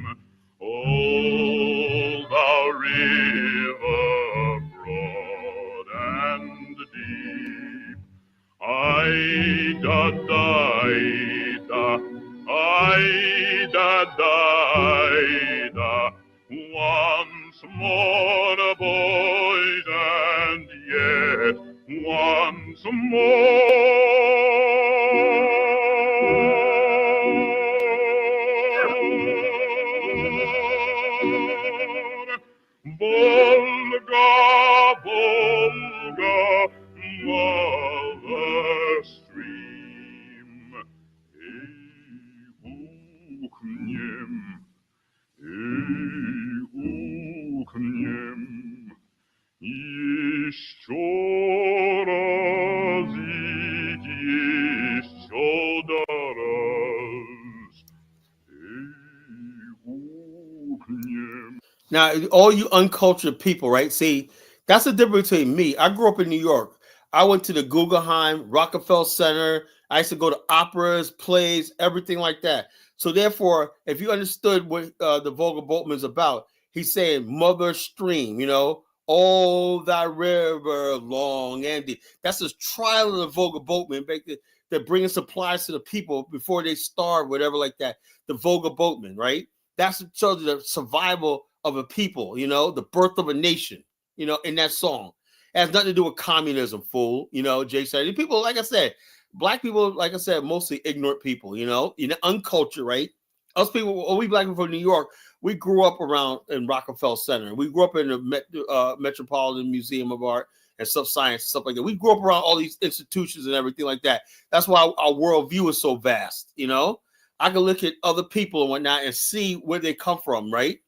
oh, thou river broad and deep, da Ida, once more a boy, and yet once more. Volga, Volga, mother stream, uchniem, еще раз, еще раз, uchniem. Now, all you uncultured people, right? See, that's the difference between me. I grew up in New York. I went to the Guggenheim, Rockefeller Center. I used to go to operas, plays, everything like that. So therefore, if you understood what the Volga Boatman is about, he's saying mother stream, you know, oh, that river long and deep. That's his trial of the Volga Boatman. They're bringing supplies to the people before they starve, whatever like that. The Volga Boatman, right? That's the survival of a people, you know, the birth of a nation, you know, in that song. It has nothing to do with communism, fool. You know, Jay said, people, like I said, black people, like I said, mostly ignorant people, you know, uncultured, right? Us people, we black people from New York, we grew up around in Rockefeller Center. We grew up in the Metropolitan Museum of Art and science, stuff like that. We grew up around all these institutions and everything like that. That's why our worldview is so vast, you know? I can look at other people and whatnot and see where they come from, right?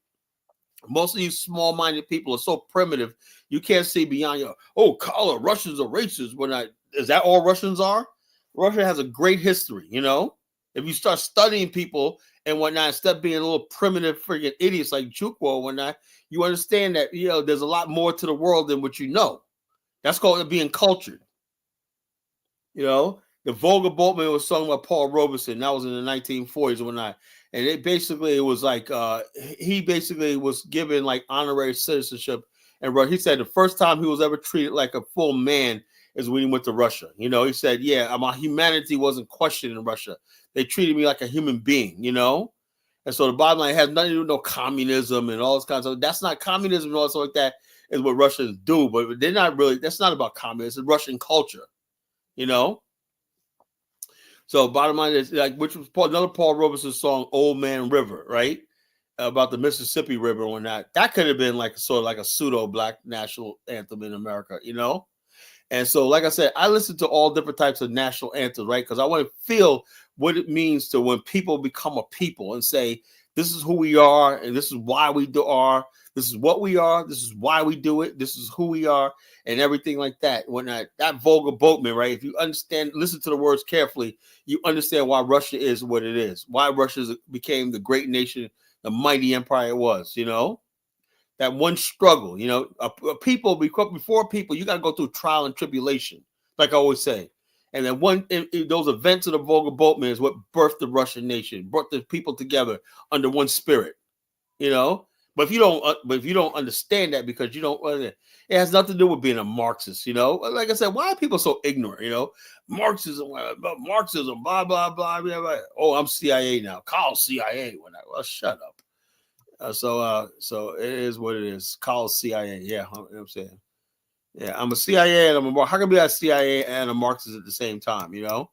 Most of these small-minded people are so primitive, you can't see beyond your, oh, color, Russians are racist. Is that all Russians are? Russia has a great history, you know? If you start studying people and whatnot, instead of being a little primitive freaking idiots like Chukwu and whatnot, you understand that, you know, there's a lot more to the world than what you know. That's called being cultured. You know? The Volga Boatman was sung by Paul Robeson. That was in the 1940s and whatnot. And it was like he basically was given like honorary citizenship. And he said the first time he was ever treated like a full man is when he went to Russia. You know, he said, yeah, my humanity wasn't questioned in Russia. They treated me like a human being, you know? And so the bottom line has nothing to do with no communism and all this kind of stuff. That's not communism and all stuff like that is what Russians do. But they're not really, that's not about communism. It's Russian culture, you know? So bottom line is like, which was another Paul Robeson song, "Old Man River," right? About the Mississippi River and whatnot. That could have been like sort of like a pseudo black national anthem in America, you know? And so, like I said, I listen to all different types of national anthems, right? Because I want to feel what it means to when people become a people and say, this is who we are, and this is why we this is what we are, this is why we do it, this is who we are, and everything like that. When that Volga Boatman, right? If you understand, listen to the words carefully, you understand why Russia is what it is, why Russia became the great nation, the mighty empire it was, you know? That one struggle, you know, a people, before people, you got to go through trial and tribulation, like I always say. And then those events of the Volga Boatman is what birthed the Russian nation, brought the people together under one spirit, you know. But if you don't understand that, because you don't, it has nothing to do with being a Marxist, you know. Like I said, why are people so ignorant, you know? Marxism, blah, blah, blah, blah, blah. Oh, I'm CIA now. Call CIA. Well, shut up. So it is what it is. Call CIA. Yeah, you know what I'm saying. Yeah, I'm a CIA and I'm a Marxist. How can I be a CIA and a Marxist at the same time? You know,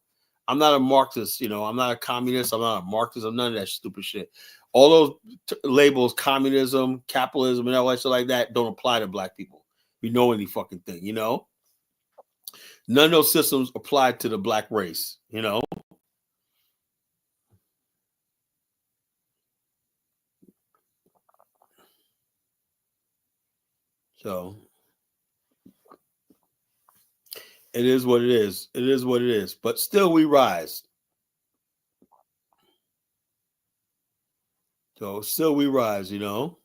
I'm not a Marxist. You know, I'm not a communist. I'm not a Marxist. I'm none of that stupid shit. All those labels, communism, capitalism, and all that shit like that, don't apply to black people. You know any fucking thing. You know, none of those systems apply to the black race. You know. So it is what it is. It is what it is. But still we rise. So still we rise, you know.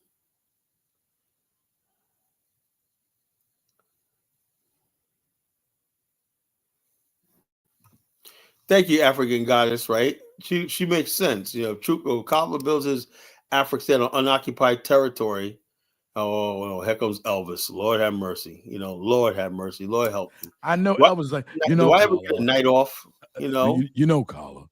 Thank you, African goddess, right? She makes sense. You know, Kafka builds his African on unoccupied territory. Oh, here comes Elvis. Lord have mercy. You know, Lord have mercy. Lord help me. I know What? I was like, Do I ever get a night off? You know, caller.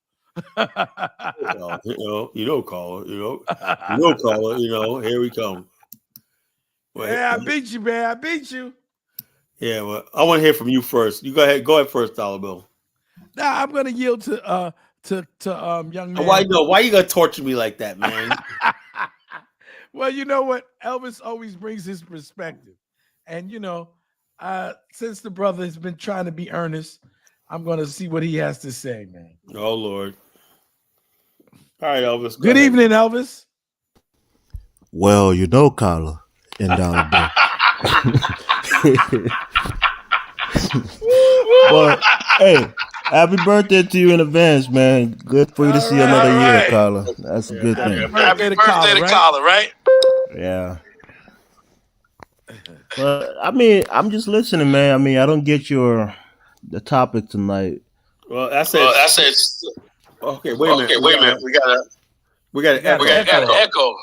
caller. Here we come. Yeah, I beat you, man. I beat you. Yeah, well, I want to hear from you first. You go ahead. Go ahead first, Dollar Bill. Nah, I'm gonna yield to young man. Why you gonna torture me like that, man? Well, you know what? Elvis always brings his perspective. And since the brother has been trying to be earnest, I'm gonna see what he has to say, man. Oh Lord. All right, Elvis. Good evening, Elvis. Well, Carla and Dollar Bill. Well, hey, happy birthday to you in advance, man. Good for you to see another year, Carla. That's a good thing. Happy birthday to Carla, right? Yeah. But I mean, I'm just listening, man. I mean, I don't get the topic tonight. Well, that's it. Okay, wait a minute. We got an echo.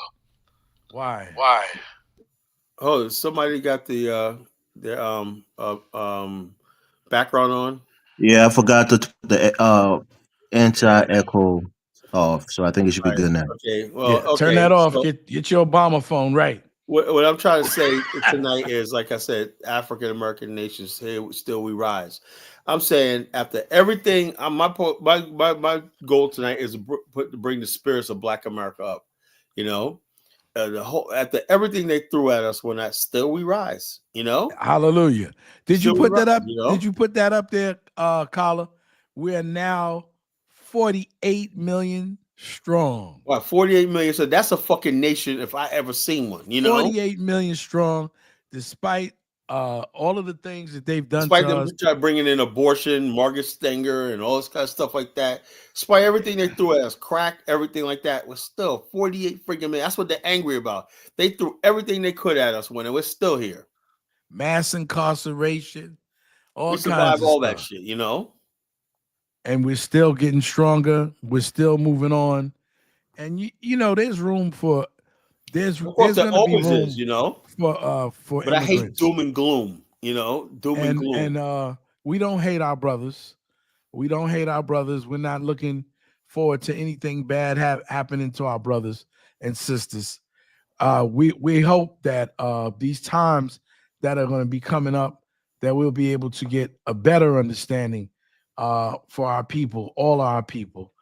Why? Oh, somebody got the background on. Yeah, I forgot to put the anti-echo off, so I think it should be good now. Okay, well, turn that off. So, get your Obama phone right. What I'm trying to say tonight is, like I said, African American nations, still we rise. I'm saying after everything, my goal tonight is to bring the spirits of Black America up. After everything they threw at us, when that still we rise. Hallelujah. Did you put that up? Did you put that up there, Carla? We are now 48 million strong. What, 48 million? So that's a fucking nation if I ever seen one. 48 million strong, despite all of the things that they've done. Despite them bringing in abortion, Margaret Stenger, and all this kind of stuff like that. Despite everything they threw at us, crack, everything like that, was still 48 freaking million. That's what they're angry about. They threw everything they could at us when it was still here. Mass incarceration, all kinds of survived all stuff. that shit, And we're still getting stronger. We're still moving on. And there's room for there's going to be room for but immigrants. I hate doom and gloom, doom and gloom. And we don't hate our brothers. We don't hate our brothers. We're not looking forward to anything bad happening to our brothers and sisters. We hope that these times that are going to be coming up, that we'll be able to get a better understanding for our people, all our people.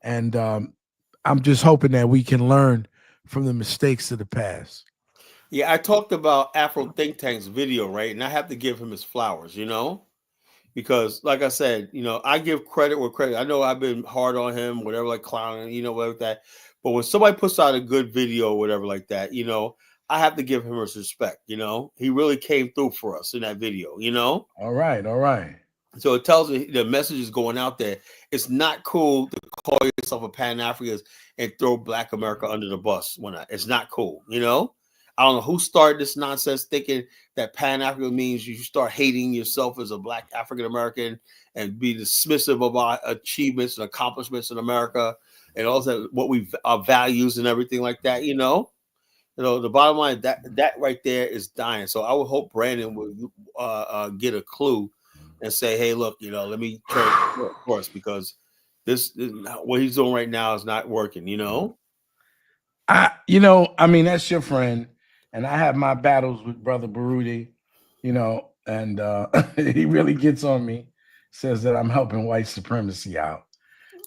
And I'm just hoping that we can learn from the mistakes of the past. Yeah, I talked about Afro Think Tank's video, right? And I have to give him his flowers, because like I said, I give credit where credit. I know I've been hard on him, whatever, like clowning, whatever that. But when somebody puts out a good video or whatever like that, I have to give him his respect. He really came through for us in that video, All right. So it tells me the message is going out there. It's not cool to call yourself a Pan-Africanist and throw Black America under the bus. It's not cool, I don't know who started this nonsense thinking that Pan-African means you start hating yourself as a Black African American and be dismissive of our achievements and accomplishments in America and also what our values and everything like that, the bottom line, that right there is dying. So I would hope Brandon would get a clue and say, hey, look, let me turn course, because this what he's doing right now is not working, I mean, that's your friend. And I have my battles with Brother Baruti, and he really gets on me, says that I'm helping white supremacy out.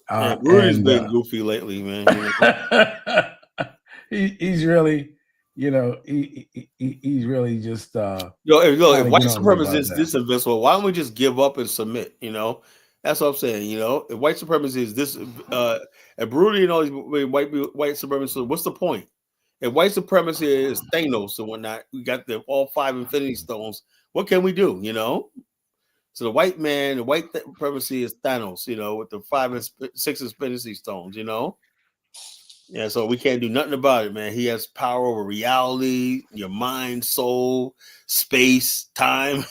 Barudi's been goofy lately, man. He's really, he's really just. If white supremacy is this invincible, why don't we just give up and submit? That's what I'm saying. If white supremacy is this, and Baruti and all these white supremacists, what's the point? If white supremacy is Thanos and whatnot, we got all 5 Infinity Stones. What can we do? So the white supremacy is Thanos. With the 5 and 6 Infinity Stones. Yeah, so we can't do nothing about it, man. He has power over reality, your mind, soul, space, time.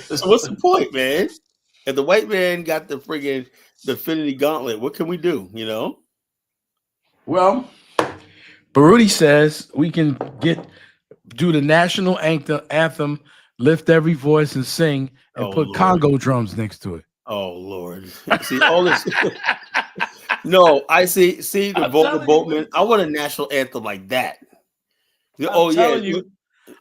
So what's the point, man? If the white man got the friggin' Infinity Gauntlet, what can we do? Well, Baruti says we can do the national anthem, lift every voice and sing, and put Congo drums next to it. Oh Lord. See all this. No, I see the I'm Volga telling you what Boatman. he I want a told me. national anthem like that. I'm Oh yeah, telling you. check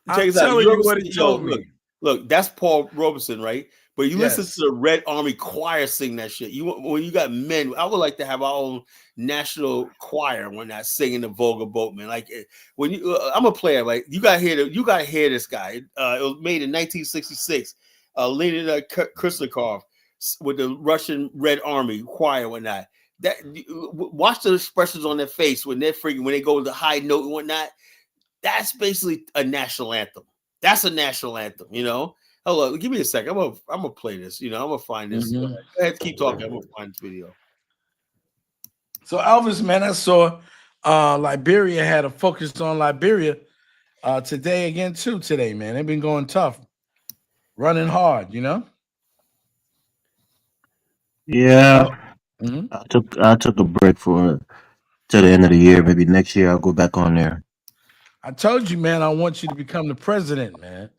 I'm this out. telling You you ever what see? he Yo, told me. look. That's Paul Robeson, right? But you listen to Yes. the Red Army Choir sing that shit. When you got men, I would like to have our own national choir when I singing the Volga Boatman. Like when you, I'm a player. Like you got to hear this guy. It was made in 1966. Leonid Krasnikov with the Russian Red Army Choir and whatnot. That watch the expressions on their face when they're freaking when they go to the high note and whatnot. That's basically a national anthem. That's a national anthem, you know. Hello, give me a second. I'm gonna play this. You know, I'm gonna find this. Mhm. Go ahead, keep talking. I'm gonna find this video. So Elvis, man, I saw Liberia had a focus on Liberia today again too. Today, man, they've been going tough, running hard. You know. Yeah, Mhm. I took a break for till the end of the year. Maybe next year I'll go back on there. I told you, man. I want you to become the president, man.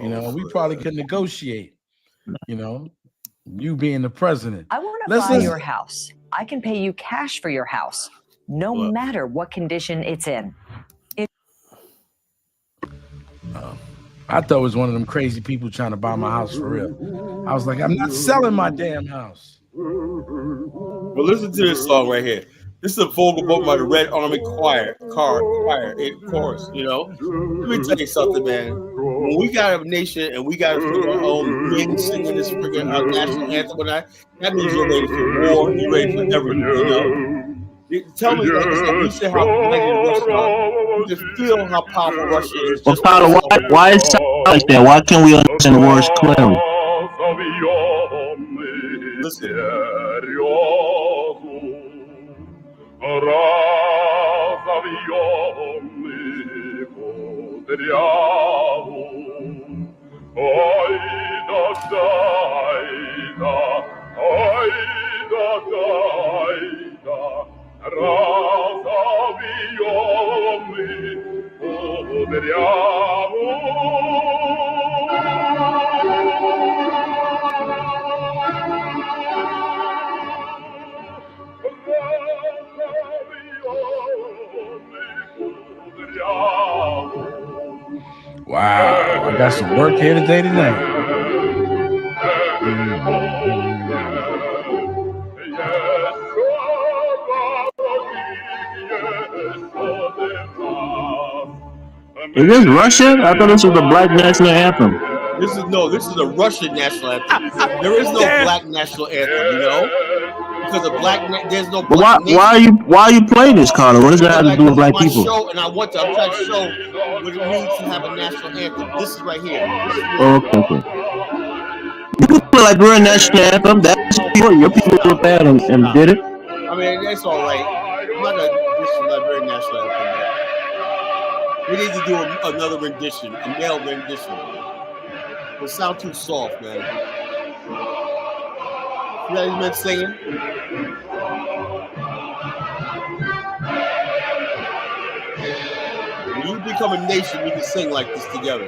You Oh, know, we probably could negotiate. You know, you being the president. I want to Let's buy listen. your house. I can pay you cash for your house, no Look. matter what condition it's in. I thought it was one of them crazy people trying to buy my house for real. I was like, I'm not selling my damn house. Well, listen to this song right here. This is a vocal book by the Red Army Choir, chorus. You know, let me tell you something, man. When we got a nation and we got a friggin' our own men singing this friggin' national anthem, that means you're ready for war. You're ready for everything. You know. Tell me, like I said, when you say how mighty Russia are, you can feel how powerful Russia is Well, just by the Carla, song. why it sound like that? Why can't we understand the words clearly? Listen. Wow, I got some work here today tonight. Is this Russian? I thought this was the Black National Anthem. This is a Russian national anthem. There is no black national anthem, you know, because there's no But black nation. why are you playing this, Carla? What does that have to do with This is black my people? show, and I'm trying to show what it means to have a national anthem. This is right here. This is Oh, okay. You can play Liberian National Anthem. That's your people wrote that and did it. I mean, that's all right. I'm not gonna dish the Liberian national anthem, but we need to do another rendition, a male rendition. It sounds too soft, man. You know these men singing? When you become a nation, we can sing like this together.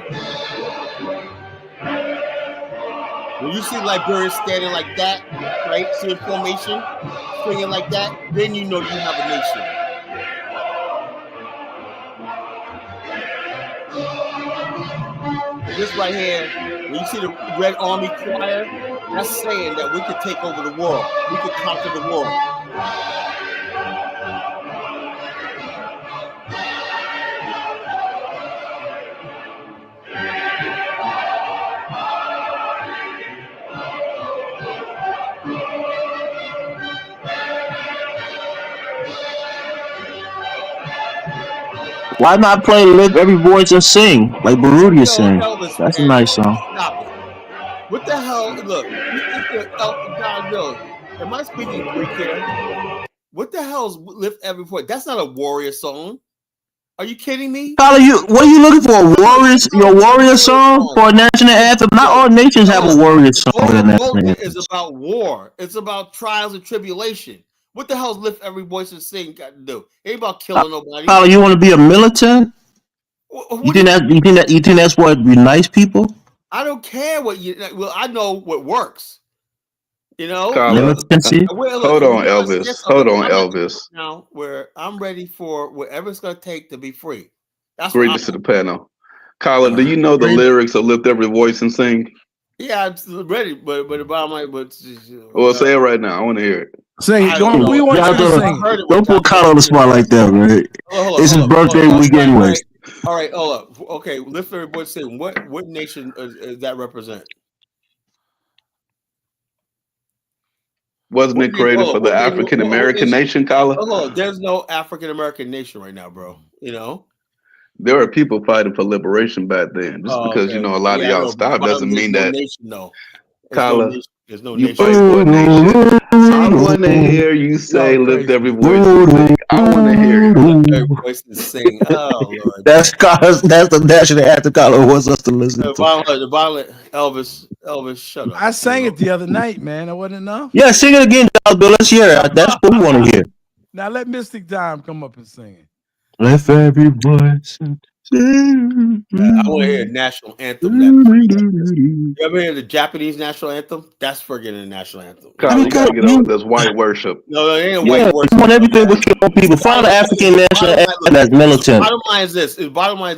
When you see Liberians standing like that, right? See in formation, singing like that, then you know you have a nation. This right here, when you see the Red Army Choir, that's saying that we could take over the world. We could conquer the world. Why not play "Lift Every Voice and Sing" like Barudia sing? Elvis, That's a man, nice song. stop it. What the hell? Look, God, no. Am I speaking Greek here? What the hell is "Lift Every Voice"? That's not a warrior song. Are you kidding me? Carla, what are you looking for? Your warrior song for a national anthem? Not all nations have a warrior song for a national anthem. Is about war. It's about trials and tribulation. What the hell's "Lift Every Voice and Sing" got to do? It ain't about killing nobody. Carla, you want to be a militant? You think that's what unites people? I don't care what you. Well, I know what works. You know, Carla, Militancy. hold on, Elvis. Hold on, Elvis. Now, where I'm ready for whatever it's going to take to be free. That's what Greetings to the panel. Carla, do you know the lyrics of Lift Every Voice and Sing? Yeah, I'm ready, but the bottom line, Well, say it right now. I want to hear it. Sing it. I don't know. We want you to Y'all sing it. don't put Kyle on the spot like that, right? It's his birthday week anyways. All right, hold up. Okay, lift every voice. Say what nation does that represent? Wasn't it created for the African American nation, Carla? Oh, there's no African American nation right now, bro. You know, there are people fighting for liberation back then. Just because you know a lot of y'all stopped doesn't mean that. Nation, no. Carla, there's no you nation. fight for a nation. I want to hear you say, "Lift every voice and sing." I want to hear it. Lift every voice and sing. Oh Lord, that's the national anthem Carla wants us to listen to. The violent Elvis, shut up. I sang it the other night, man. It wasn't enough. Yeah, sing it again, Bill. Let's hear it. That's what we want to hear. Now let Mystic Dime come up and sing it. Lift every voice. I want to hear a national anthem. You ever hear the Japanese national anthem? That's friggin' a national anthem. Carla, you gotta get over this white worship. No, it ain't white worship. You want everything with your people. Find an African national anthem that's militant. Bottom line is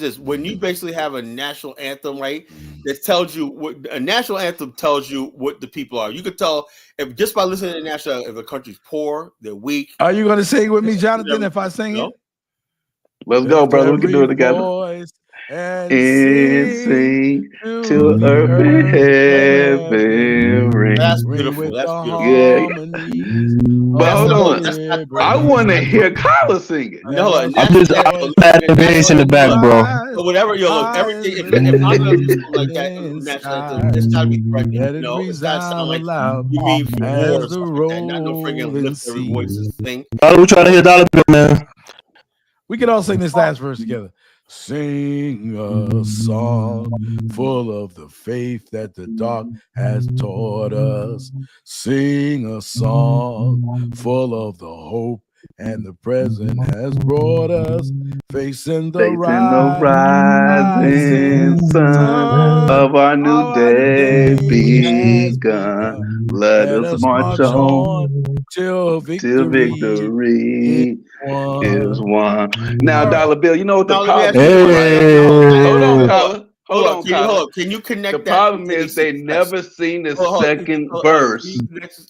this: when you basically have a national anthem, right, that tells you what a national anthem tells you what the people are. You could tell if just by listening to the national, if a country's poor, they're weak. Are you going to sing with me, Jonathan? If I sing it, let's go, brother. We can do it together. And sing to earth and heaven ring. That's beautiful. That's beautiful. Yeah. But hold on. I want to hear Carla sing it. No, I'm just adding the bass in the back, bro. Whatever you look, everything. If I'm gonna do something like that, national anthem, it's gotta be correct. No, it's gotta sound like you mean for war or something like that. Not no friggin' lift every voices thing. We trying to hear Dollar Bill, man. We can all sing this last verse together. Sing a song full of the faith that the dark has taught us. Sing a song full of the hope and the present has brought us. Facing the rising sun of our new day begun. Let us march on till victory is won. Now, Dollar Bill, you know what the problem is? Hold on, Carla. Can you connect the problem is they never seen the second verse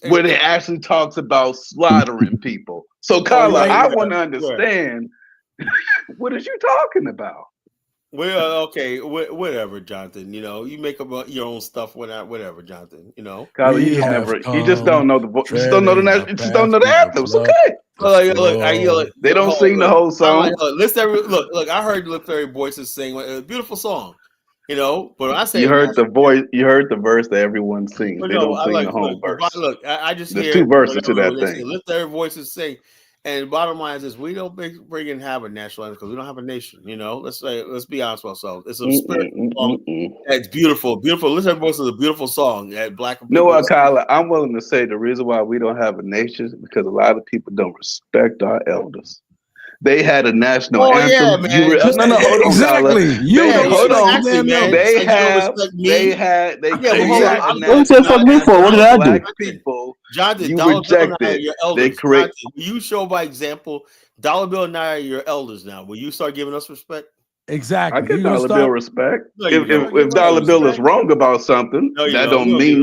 where they actually talks about slaughtering people. So, Carla, I want to understand what is you talking about? Well, okay, whatever, Jonathan. You know, you make up your own stuff, whatever, Jonathan. You know, Carla, you just don't know the book. You just don't know the anthems. Okay. They don't sing the whole song. Look, I heard Lift Every Voices sing a beautiful song. You know, but I say you heard the voice. You heard the verse that everyone sings. They don't sing the whole verse. Look, I just there's hear 2 verses to that thing. Lift Every Voices sing. And bottom line is we don't bring and have a national anthem because we don't have a nation. You know, let's be honest with ourselves. It's a spiritual song. It's beautiful. Listen, Every Voice is a beautiful song. That black people. You know what, Kyla? I'm willing to say the reason why we don't have a nation is because a lot of people don't respect our elders. They had a national anthem. Yeah, man. Hold on, exactly. Hold on. They had a national anthem. What did I do? Black people, Jonathan, you Dollar Bill rejected. and I are your elders. They correct. Will you show by example? Dollar Bill and I are your elders now. Will you start giving us respect? Exactly. I give Dollar Bill respect. No, if Dollar Bill is wrong about something, that don't mean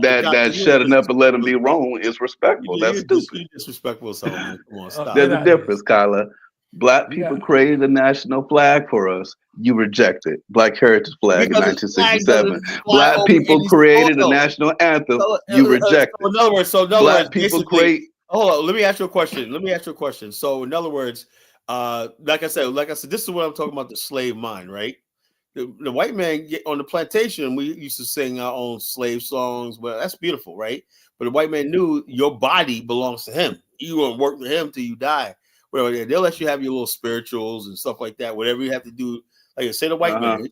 that shutting up and let him be wrong is respectful. That's stupid. You disrespectful, so come on, stop. There's a difference, Kyla. Black people created a national flag for us. You rejected Black Heritage Flag in 1967. Black people created a national anthem. You rejected. In other words, Black people create. Hold on. Let me ask you a question. So, in other words, like I said, this is what I'm talking about, the slave mind, right? The white man on the plantation, we used to sing our own slave songs, but that's beautiful, right? But the white man knew your body belongs to him. You gonna work with him till you die. Well, they'll let you have your little spirituals and stuff like that. Whatever you have to do, like I say, the white man.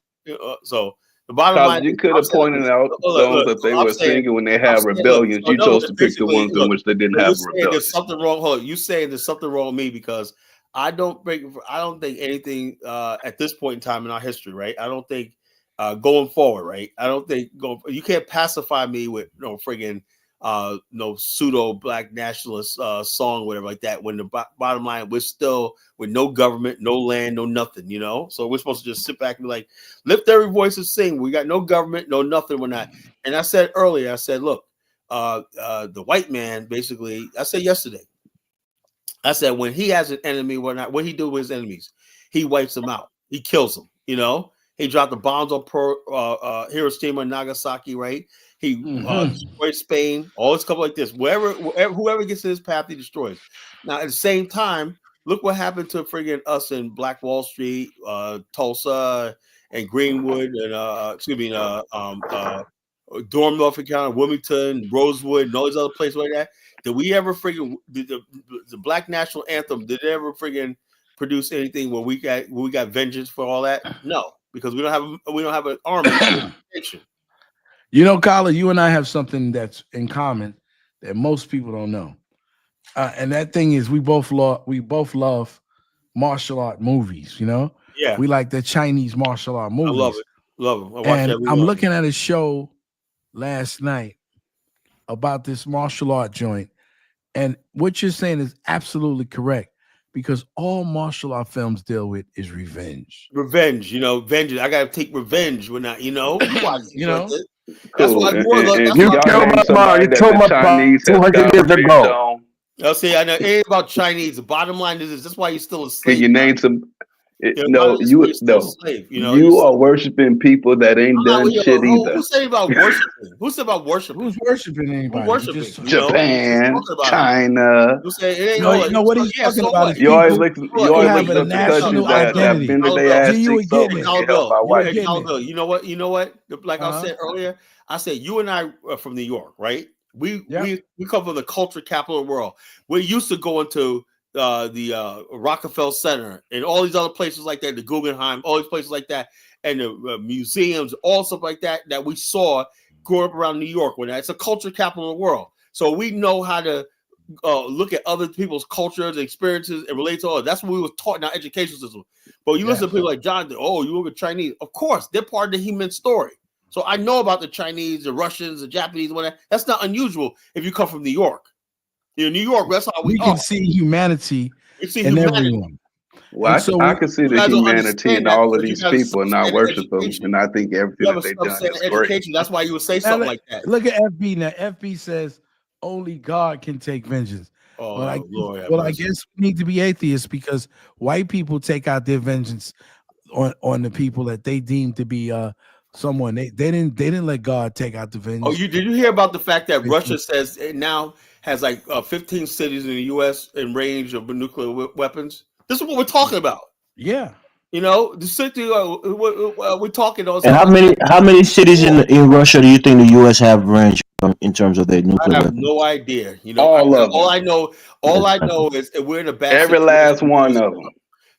So the bottom line, you could have pointed out songs that they were singing when they had rebellions. You chose to pick the ones in which they didn't have rebellions. There's something wrong. Hold on. You saying there's something wrong with me because I don't think anything at this point in time in our history, right? I don't think going forward, right? I don't think you can't pacify me with friggin' no pseudo black nationalist song, whatever like that. When the bottom line, we're still with no government, no land, no nothing, you know. So we're supposed to just sit back and be like, lift every voice and sing. We got no government, no nothing. We're not. And I said earlier, I said, look, the white man basically. I said yesterday, I said when he has an enemy, what he do with his enemies, he wipes them out. He kills them. You know, he dropped the bombs on Hiroshima and Nagasaki, right? He destroyed Spain, all this stuff like this. Whoever gets in his path, he destroys. Now, at the same time, look what happened to friggin' us in Black Wall Street, Tulsa, and Greenwood, and Durham, Norfolk County, Wilmington, Rosewood, and all these other places like that. Did we ever friggin' the Black National Anthem? Did it ever friggin' produce anything where we got vengeance for all that? No, because we don't have an army. You know, Kyla, you and I have something that's in common that most people don't know, and that thing is we both love martial art movies. You know, yeah, we like the Chinese martial art movies. I love it. Love them. And I'm looking at a show last night about this martial art joint, and what you're saying is absolutely correct, because all martial art films deal with is revenge. Revenge, you know, vengeance. I gotta take revenge when I, you know, you know. That's why you killed my mom. You killed my Chinese 200 years ago. I'll say I know it ain't about Chinese. The bottom line is that's why you're still a slave. Can you name some? Slave, you are worshiping people that ain't done shit either. Who said about worshiping? Who said about worshiping? Who's worshiping anybody? Japan, China. What he's talking about is you always look at the countries that have been to their ass. You know what? Like I said earlier, I said you and I are from New York, right? We come from the culture capital of the world. We're used to going to the Rockefeller Center and all these other places like that, the Guggenheim, all these places like that, and the museums, all stuff like that we saw growing up around New York. When it's a culture capital of the world, so we know how to look at other people's cultures and experiences and relate to all. That's what we were taught in our education system. But you listen to people like John, you look at Chinese. Of course, they're part of the human story. So I know about the Chinese, the Russians, the Japanese, whatever. That's not unusual if you come from New York. In New York, that's how we can see humanity in everyone. Well, I can see the humanity in all of these people and not worship them. And I think everything that they've done is great. That's why you would say something like that. Look at FB now. FB says only God can take vengeance. I guess we need to be atheists, because white people take out their vengeance on the people that they deem to be someone. They didn't let God take out the vengeance. Did you hear about the fact that Russia says it now has like 15 cities in the U.S. in range of nuclear weapons? This is what we're talking about. Yeah, you know, the city. We're talking. And how many cities in Russia do you think the U.S. have range in terms of their nuclear weapons? I have no idea. You know, all I know is we're in a bad. Every last one of them.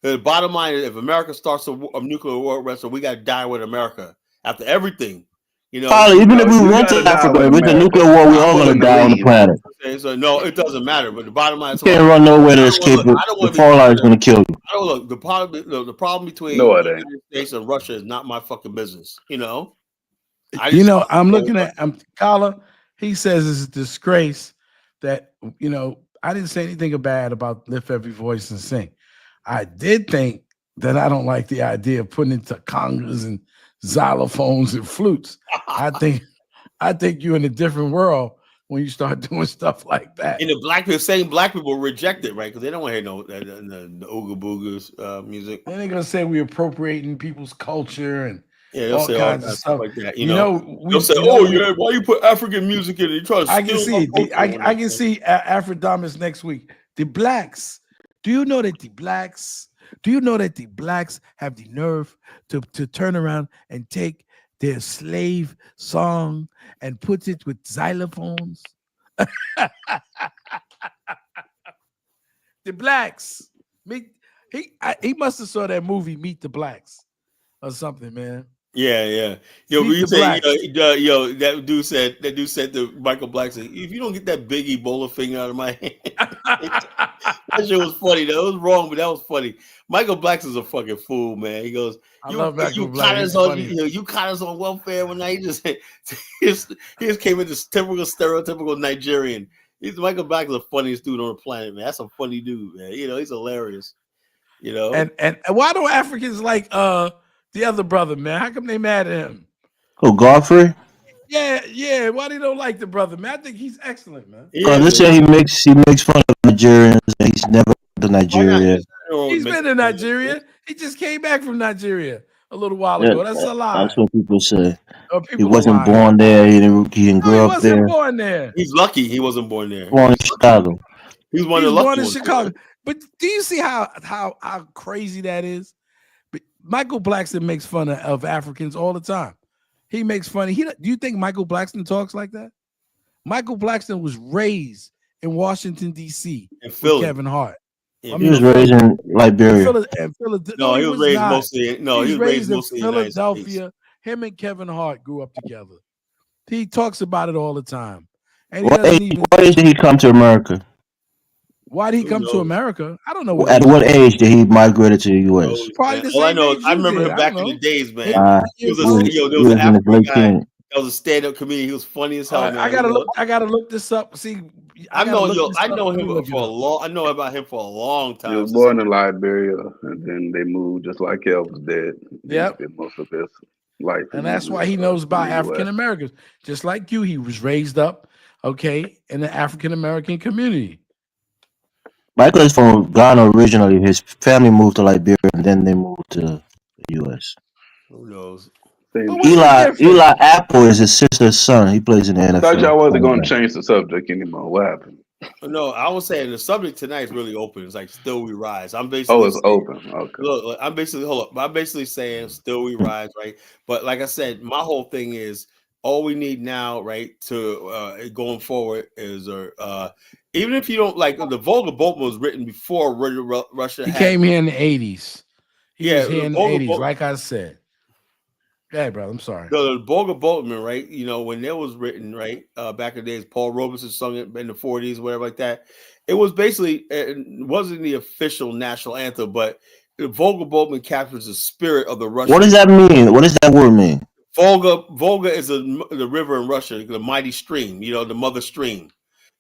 The bottom line is, if America starts a nuclear war, we got to die with America after everything. You know, even if we went to Africa with the nuclear war, we're all going to die on the planet. Okay, so no, it doesn't matter. But the bottom line is, you can't run nowhere to escape it. The fallout is going to kill you. I don't look. The problem between the United States and Russia is not my fucking business. You know. I'm looking at Kala. He says it's a disgrace that I didn't say anything bad about lift every voice and sing. I did think that I don't like the idea of putting into congas and xylophones and flutes. I think you're in a different world when you start doing stuff like that. And the same black people reject it, right? Because they don't want to hear the ooga boogas music. And they're gonna say we're appropriating people's culture and all kinds of stuff like that. They'll say, why you put African music in it? You try to I can see it. I can see Afrodamus next week. The blacks. Do you know that the blacks have the nerve to turn around and take their slave song and put it with xylophones? The blacks. He must have saw that movie Meet the Blacks or something, man. Yeah, yeah. Yo, Beat you the say, blacks. yo, that dude said to Michael Blackson, if you don't get that big Ebola finger out of my hand. That shit was funny. That was wrong, but that was funny. Michael Blackson's a fucking fool, man. He goes, I love Michael you Black. caught He's us on funny. you caught us on welfare when I just he just came in this typical stereotypical Nigerian. Michael Black is the funniest dude on the planet, man. That's a funny dude, man. He's hilarious. And why don't Africans like the other brother, man? How come they mad at him? Oh, Godfrey? Yeah. Why they don't like the brother, man? I think he's excellent, man. Because they say he makes fun of Nigerians and he's never been to Nigeria. He's been to Nigeria. He just came back from Nigeria a little while ago. That's a lie. That's what people say. People he wasn't lying. born there. He didn't grow up there. He wasn't born there. He's lucky he wasn't born there. Born in Chicago. He's one he of was the born in ones. Chicago. But do you see how crazy that is? Michael Blackson makes fun of Africans all the time. He makes fun. Do you think Michael Blackson talks like that? Michael Blackson was raised in Washington, D.C. with Kevin Hart. He was raised in Liberia. No, he was raised not. Mostly. No, he was raised in Philadelphia. Him and Kevin Hart grew up together. He talks about it all the time. And What age did he come to America? Why did he come to America? I don't know. At what age did he migrate to the U.S.? All I know is I remember him back in the days, man. There was an African guy. That was a stand-up comedian. He was funny as hell, man. I gotta look this up. See, I know him for a long. I know about him for a long time. He was born in Liberia, and then they moved just like Elvis did. Yep. Most of his life, and that's why he knows about African Americans. Just like you, he was raised up, in the African American community. Michael is from Ghana originally. His family moved to Liberia, and then they moved to the U.S. Who knows? Eli Apple is his sister's son. He plays in the NFL. I thought y'all wasn't going to change the subject anymore. What happened? No, I was saying the subject tonight is really open. It's like Still We Rise. I'm basically it's open. Okay. Look, I'm basically saying Still We Rise, right? But like I said, my whole thing is all we need now, right, to going forward is even if you don't like the Volga Boatman was written before Russia. He came here in the 80s. He was here in the 80s, like I said. Yeah, bro. I'm sorry. The Volga Boatman, right? When it was written, right, back in the days, Paul Robeson sung it in the 40s, whatever like that. It was basically, it wasn't the official national anthem, but the Volga Boatman captures the spirit of the Russian. What does that mean? What does that word mean? Volga is the river in Russia, the mighty stream, the mother stream,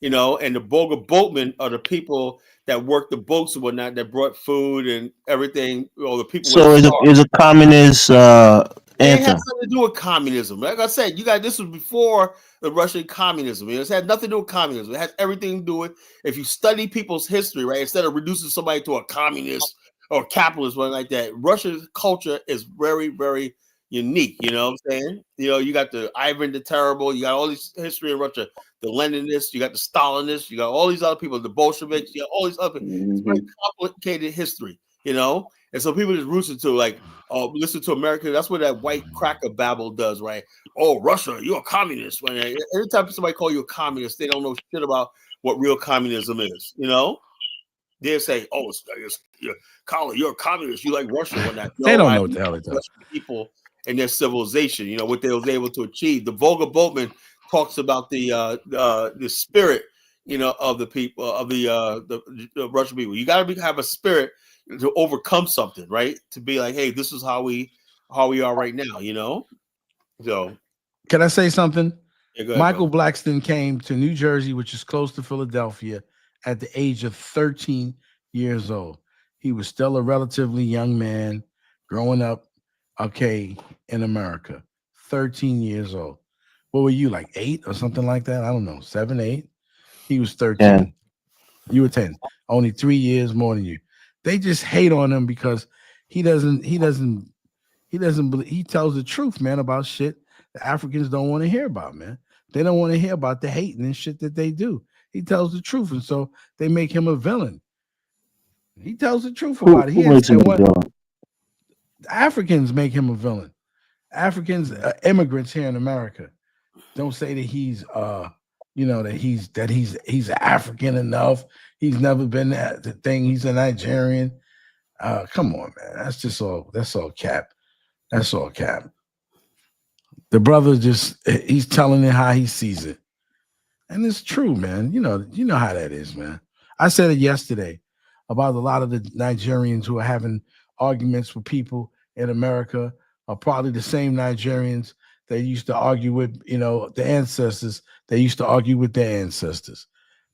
and the Volga boatmen are the people that worked the boats and whatnot, that brought food and everything. The people. So is a communist anthem. It has nothing to do with communism. Like I said, this was before the Russian communism. It had nothing to do with communism. It has everything to do with, if you study people's history, right, instead of reducing somebody to a communist or capitalist, or like that, Russia's culture is very, very unique. You know what I'm saying? You got the Ivan the Terrible, you got all this history in Russia, the Leninists, you got the Stalinists, you got all these other people, the Bolsheviks, you got all these other people. It's very complicated history, and so people just roost into listen to America. That's what that white cracker babble does, right? Oh, Russia, you're a communist. Right? Anytime somebody call you a communist, they don't know shit about what real communism is. They'll say, "Oh, Colin, you're a communist. You like Russia." When that they don't know what the hell it does. People and their civilization, what they was able to achieve. The Volga Boatman talks about the spirit, of the people of the Russian people. You got to have a spirit to overcome something, right? To be like, hey, this is how we are right now, So, can I say something? Yeah, go ahead, Michael Blackson came to New Jersey, which is close to Philadelphia, at the age of 13 years old. He was still a relatively young man growing up, in America. 13 years old. What were you, like 8 or something like that? I don't know, 7, 8. He was 13. 10. You were 10. Only 3 years more than you. They just hate on him because he tells the truth, man, about shit the Africans don't want to hear about, man. They don't want to hear about the hating and shit that they do. He tells the truth, and so they make him a villain. He tells the truth about it. Who makes him a villain? Africans make him a villain. Africans, immigrants here in America, don't say that he's he's African enough. He's never been that the thing. He's a Nigerian. Come on, man. That's all cap. That's all cap. The brother he's telling it how he sees it. And it's true, man. You know how that is, man. I said it yesterday about a lot of the Nigerians who are having arguments with people in America are probably the same Nigerians they used to argue with, the ancestors. They used to argue with their ancestors.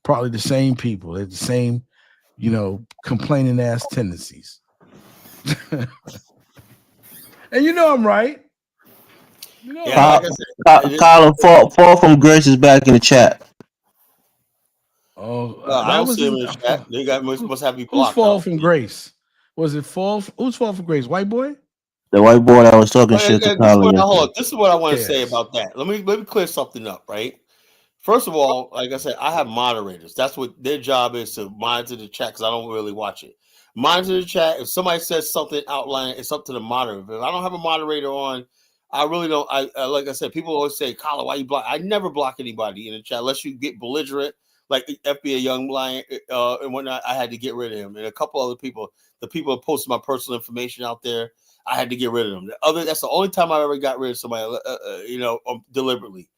Probably the same people. They're the same, complaining ass tendencies. And I'm right. Colin, fall from grace is back in the chat. Oh, I don't see him in the chat. They must have me blocked. Who's fall from grace? Was it who's fall from grace? White boy? The white boy that was talking shit to Colin. Hold on. This is what I want to say about that. Let me clear something up, right? First of all, like I said, I have moderators. That's what their job is, to monitor the chat, because I don't really watch it. Monitor the chat. If somebody says something outline, it's up to the moderator. If I don't have a moderator on, I really don't. I like I said, people always say, "Colin, why you block?" I never block anybody in the chat unless you get belligerent, like FBI Young Lion and whatnot. I had to get rid of him, and a couple other people. The people who posted my personal information out there, I had to get rid of them. That's the only time I ever got rid of somebody, deliberately.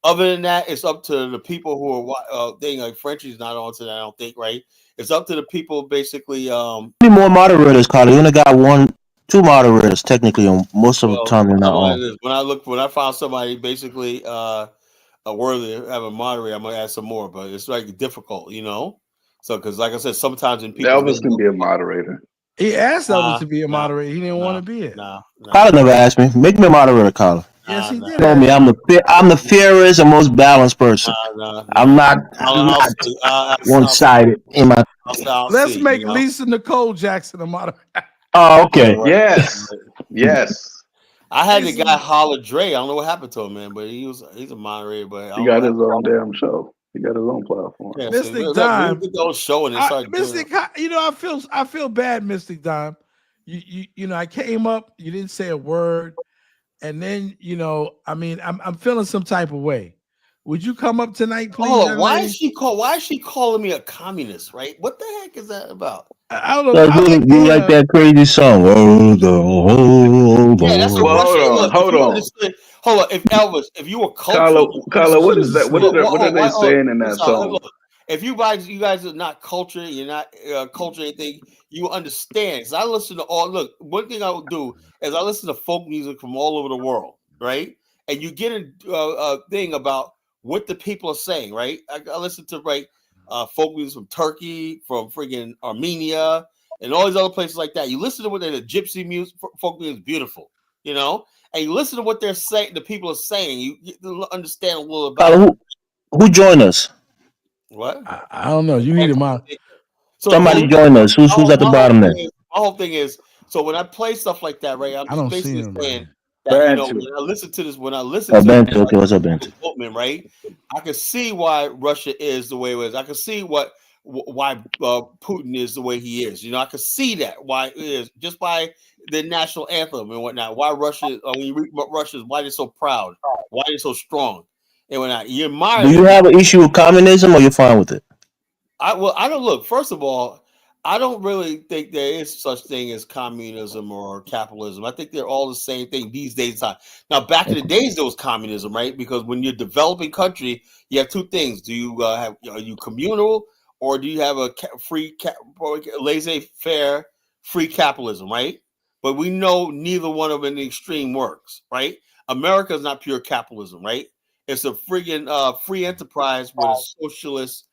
Other than that, it's up to the people who are like Frenchie's not on to that, I don't think, right? It's up to the people basically. How many more moderators, Colin? You only got two moderators technically on most of the time. They're not on. When I found somebody basically worthy of having a moderator, I'm gonna add some more, but it's like difficult, So because like I said, sometimes in people, Elvis can be a moderator. He asked Elvis to be a moderator. He didn't want to be it. Colin never asked me. Make me a moderator, Colin. Yes, he did. Tell me I'm the fairest and most balanced person. I'm not one-sided in my. Let's make Lisa Nicole Jackson a moderator. Oh, okay. Yes. I had the guy Holler Dre. I don't know what happened to him, man, but he's a moderator. But he got his own damn show. He got his own platform. Yeah, Mystic Dime. Mystic, I feel bad, Mystic Dime. I came up, you didn't say a word, and then I'm feeling some type of way. Would you come up tonight, please? Oh, why is she calling me a communist? Right? What the heck is that about? I don't know. You like that crazy song? Yeah, that's hold on. Hold on. If you were cultural, Carla, what is that? What are they saying in that song? Look, if you guys are not cultured, you're not cultured anything, you understand. So I listen to one thing I will do is I listen to folk music from all over the world, right? And you get a thing about what the people are saying, right? I listen to folk music from Turkey, from friggin' Armenia, and all these other places like that. You listen to what the gypsy music, folk music is beautiful, and you listen to what they're saying. The people are saying. You get to understand a little about who joined us. What? I don't know. You need him out. So somebody join us. Who's at the bottom there? My whole thing is, so when I play stuff like that, right? I'm just basically saying that when I listen to this, okay, what's up, Ben? Right? I can see why Russia is the way it is. I can see why Putin is the way he is. I can see that why it is just by the national anthem and whatnot. Why Russia? When you read about Russia, why they're so proud, why they're so strong. And when you admire, do you have an issue with communism, or you're fine with it? I don't look. First of all, I don't really think there is such thing as communism or capitalism. I think they're all the same thing these days. Now, back in the days, there was communism, right? Because when you're a developing country, you have two things: are you communal, or do you have a laissez-faire free capitalism, right? But we know neither one of them in the extreme works, right? America is not pure capitalism, right? It's a friggin' free enterprise with a socialist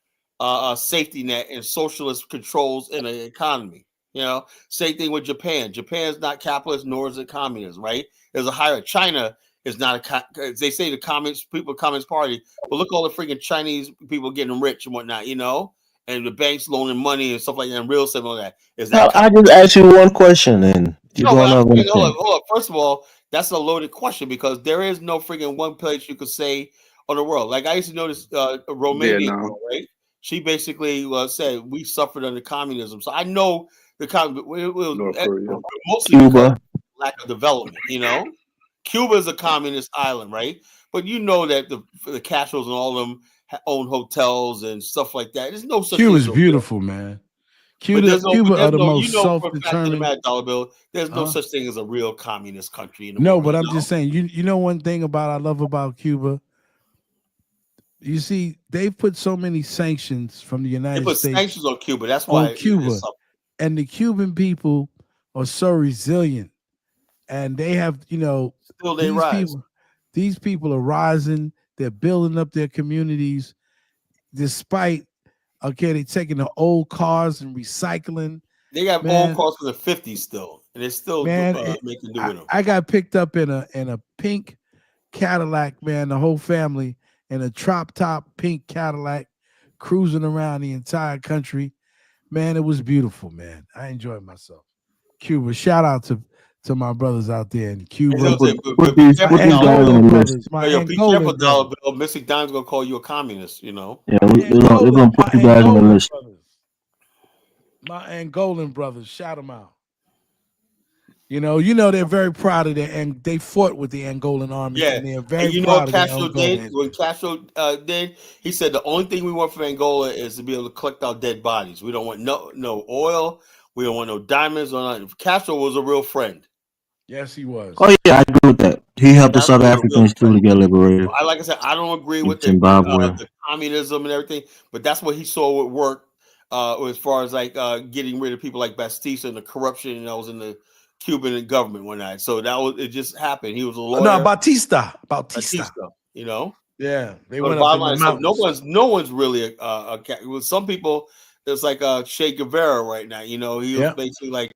safety net and socialist controls in an economy. Same thing with Japan. Japan's not capitalist, nor is it communism, right? There's a higher. China is not they say the Communist Party, but look all the freaking Chinese people getting rich and whatnot, and the banks loaning money and stuff like that, and real estate and all that. Is that? I just asked you one question, and hold up. First of all, that's a loaded question because there is no freaking one place you could say on the world. Like I used to notice Romania, right? She basically said we suffered under communism, so I know the mostly Cuba, lack of development. Cuba is a communist island, right? But that the Castros and all of them own hotels and stuff like that. There's no such. Cuba's beautiful, man. Cuba are the most for a fact of the self-determined. matter, Dollar Bill, there's no such thing as a real communist country in the No, world. but I'm just saying, you know one thing I love about Cuba. You see, they put so many sanctions from the United They put States sanctions on Cuba. That's why Cuba, and the Cuban people are so resilient, and they have, still they rise. These people are rising. They're building up their communities, despite they're taking the old cars and recycling. They got old cars from the 50s still, and they're still making do with them. I got picked up in a pink Cadillac, man. The whole family in a drop top pink Cadillac, cruising around the entire country. Man, it was beautiful, man. I enjoyed myself. Cuba, shout out to my brothers out there in Cuba. Be careful, Dollar Bill. Missy Don's gonna call you a communist. Yeah, we're gonna put you guys on the list. My Angolan brothers, shout them out. You know they're very proud of that, and they fought with the Angolan army. Yeah, and they're very proud of Castro did when Castro did. He said the only thing we want from Angola is to be able to collect our dead bodies. We don't want no oil. We don't want no diamonds or nothing. Castro was a real friend. Yes, he was. Oh yeah, I agree with that. He helped the South Africans too to get liberated. Like I said, I don't agree with the communism and everything, but that's what he saw would work as far as like getting rid of people like Batista and the corruption that was in the Cuban government one night. So it just happened. He was a lawyer. No, Batista. Yeah, they went up in the mountains. No one's really with some people. It's like Che Guevara right now. He was basically like,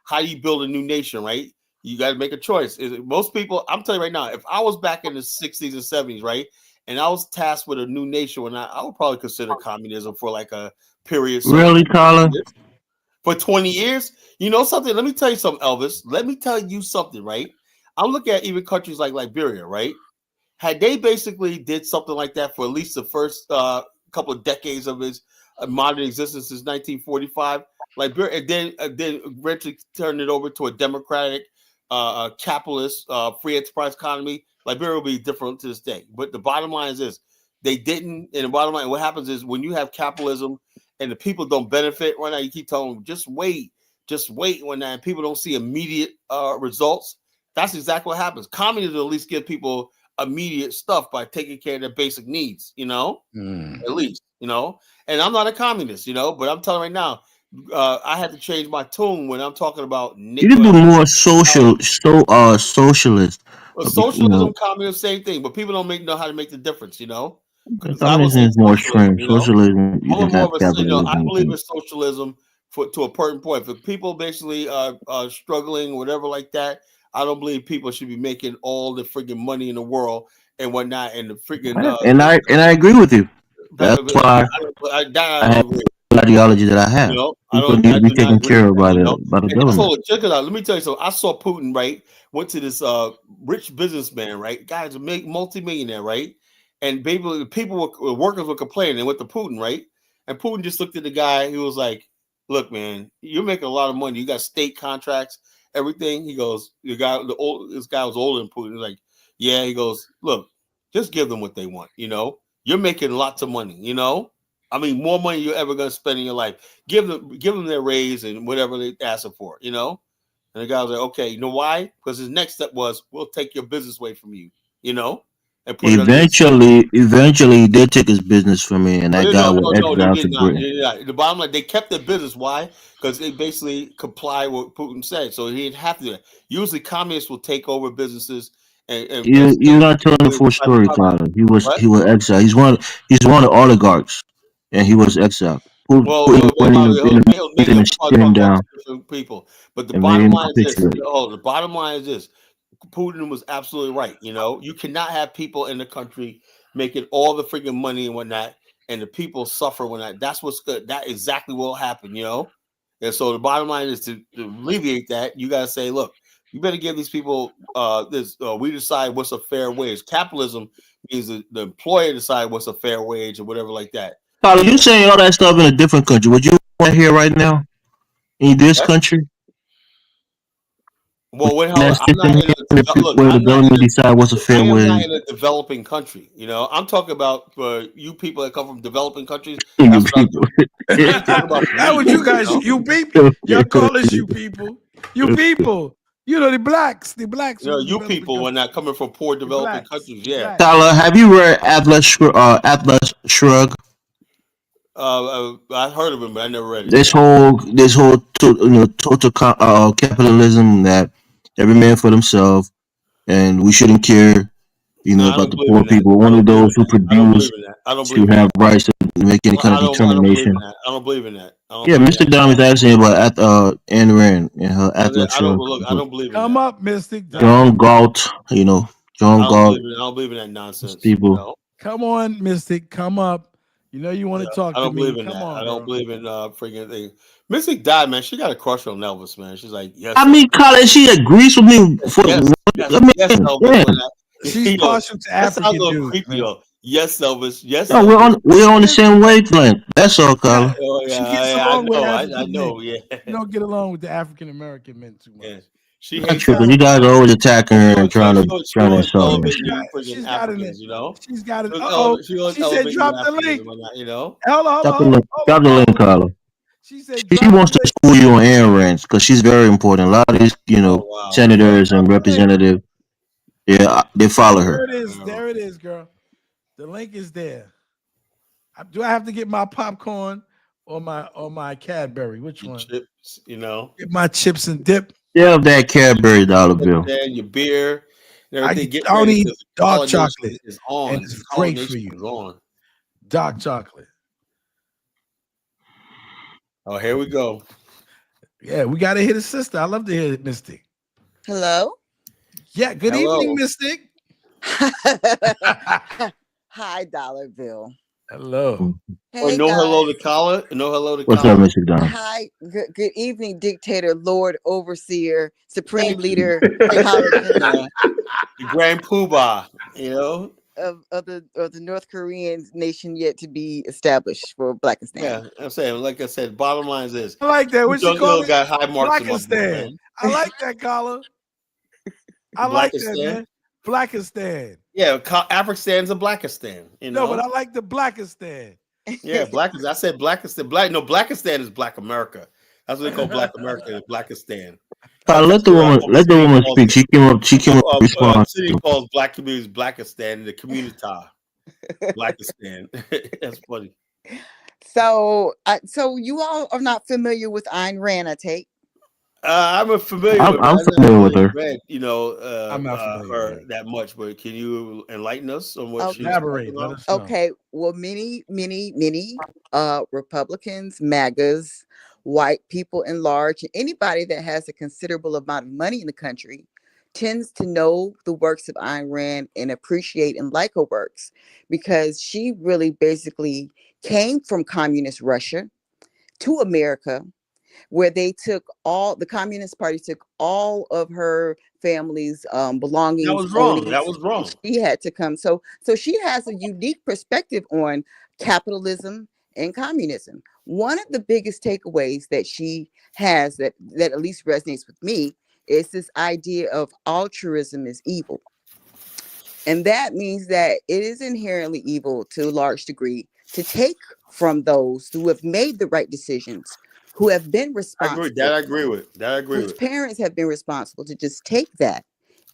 how do you build a new nation, right? You got to make a choice. Most people, I'm telling you right now, if I was back in the 60s and 70s, right, and I was tasked with a new nation, I would probably consider communism for like a period. Really, Colin? For 20 years? You know something? Let me tell you something, Elvis. Let me tell you something, right? I'm looking at even countries like Liberia, right? Had they basically did something like that for at least the first couple of decades of its modern existence since 1945, Liberia, and then eventually turned it over to a democratic, capitalist, free enterprise economy, Liberia will be different to this day. But the bottom line is this: they didn't. And the bottom line, what happens is when you have capitalism and the people don't benefit right now, you keep telling them just wait when that people don't see immediate results. That's exactly what happens. Communism at least give people immediate stuff by taking care of their basic needs, at least, and I'm not a communist, but I'm telling right now, I had to change my tune when I'm talking about you can do more socialist. Well, socialism, communism, same thing, but people don't know how to make the difference, Communism is more extreme. Socialism, you can have capitalism. I believe in socialism to a certain point. If people basically are struggling, whatever like that, I don't believe people should be making all the freaking money in the world and whatnot. And the freaking and I agree with you. That's why I have the ideology that I have. People need to be taken care of by the government. Check it out. Let me tell you something. I saw Putin, right? Went to this rich businessman, right? Guy's a multi-millionaire, right? And workers were complaining. They went to Putin, right? And Putin just looked at the guy. He was like, "Look, man, you're making a lot of money. You got state contracts, everything." He goes, this guy was older than Putin. He's like, "Yeah." He goes, "Look, just give them what they want. You're making lots of money. I mean, more money you're ever gonna spend in your life. Give them their raise and whatever they ask for. And the guy was like, "Okay, you know why? Because his next step was, we'll take your business away from you. And put eventually, he did take his business from me, and that guy was exiled to Britain. The bottom line, they kept their business. Why? Because they basically comply with what Putin said. So he didn't have to do that. Usually, communists will take over businesses. And you're not telling the full story, Carter. He was exiled. He's one of the oligarchs, and he was exiled. Putin went in and stood him down. People, but the bottom line is this. The bottom line is this. Putin was absolutely right. You cannot have people in the country making all the freaking money and whatnot, and the people suffer when that's what's good. That exactly what will happen, And so the bottom line is to alleviate that, you gotta say, look, you better give these people this. We decide what's a fair wage. Capitalism means the employer decide what's a fair wage or whatever like that. Carla, you saying all that stuff in a different country? Would you want to hear right now in this country? Well, when That I'm not system in a look. where the I'm not in government a. decide what's a fair I am way. not in a developing country. You know, I'm talking about for you people that come from developing countries. You That's what I people. do. I ain't talking about for That me. was you guys. You know? You people. Y'all call us you people. You people. You know the blacks. The blacks. You know, from you developing people when countries. not coming from poor The developing blacks. countries. The Yeah. blacks. Tyler, have you read Atlas Shrug? I heard of him, but I never read it. This whole total capitalism that every man for themselves, and we shouldn't care, No, I about don't the believe poor in that. people. I Only don't believe those in who that. I don't believe produce in that. I don't should believe in have that. rights to make any kind of I don't believe in determination. that. I don't believe in that. I don't Yeah, believe in Mr. that at Dom is all. asking about Ayn Rand and her I Atlas don't Shrug look. I book. don't believe in Come that. up, Mystic. No, John Galt, John I don't Galt, believe in. I don't believe in that nonsense. people. Come on, Mystic. Come up. You know you want to talk I to don't me. believe in Come that. I on, don't girl. believe in freaking thing. Mystic died, man. She got a crush on Elvis, man. She's like, yes, I mean, Elvis. Colin, she agrees with me for. Yes, yes, I mean, yes, Elvis. yeah. When I, She's partial to that sounds a African little dudes, creepy man. though. Yes, Elvis. Yes, No, Elvis. we're on the Yes, same wavelength. That's all, yeah. Colin. Oh She yeah, gets I along with know. I African men. know. Yeah, You don't get along with the African American men too much. yeah. She Not hates true, because African you guys are always Americans. attacking her and trying She to always insult her and elevating shit. you freaking She's got an Africans. You know, she's got an She always she said elevating you drop the Africans and link. whatnot. You know. Drop the link, Caller. Colin. She said She drop wants the to link. school you on Ayn Rand because she's very important. A lot of these, Oh wow. senators Drop and the link. representatives, yeah, they follow There her. it is. There it is, girl. The link is there. Do I have to get my popcorn or my Cadbury? Which Your one? chips. You know. Get my chips and dip. Yeah, that Cadbury dollar bill. And your beer and I everything. Get don't ready eat because the dark consolidation chocolate, is and on. The it's great for consolidation you. is on. Dark chocolate. Oh, here we go. Yeah, we got to hear the sister. I love to hear Mystic. Hello. Yeah, good evening, Mystic. Hi, Dollar Bill. Hello. Hey, no guys. hello to Kala. No hello to What's Kala. up, Mr. Don? Hi. Good evening, Dictator, Lord, Overseer, Supreme Leader, Kala The Grand Poobah, of the North Korean nation yet to be established for Blackistan. Yeah, I'm saying, like I said, bottom line is this. I like that. What you call it? Got high marks in my book, Blackistan. man. I like that, Kala. I like that, man. Blackistan. Yeah, Afristan's a Blackistan. No, but I like the Blackistan. Yeah, Blackistan. I said Blackistan. Blackistan is Black America. That's what they call Black America. Is Blackistan. Let the woman speak. She came up to respond. City calls Black communities Blackistan, the community Blackistan. That's funny. So you all are not familiar with Ayn Rand, I take. I'm familiar with her. I'm familiar with her. Read, I'm not familiar her with that much, but can you enlighten us on what she's elaborate? Let us know. Okay. Well, many Republicans, MAGAs, white people in large, anybody that has a considerable amount of money in the country tends to know the works of Ayn Rand and appreciate and like her works because she really basically came from communist Russia to America, where the Communist Party took all of her family's belongings. That was wrong. That was wrong. She had to come. So she has a unique perspective on capitalism and communism. One of the biggest takeaways that she has that at least resonates with me is this idea of altruism is evil. And that means that it is inherently evil to a large degree to take from those who have made the right decisions, who have been responsible. I agree with. Whose parents have been responsible to just take that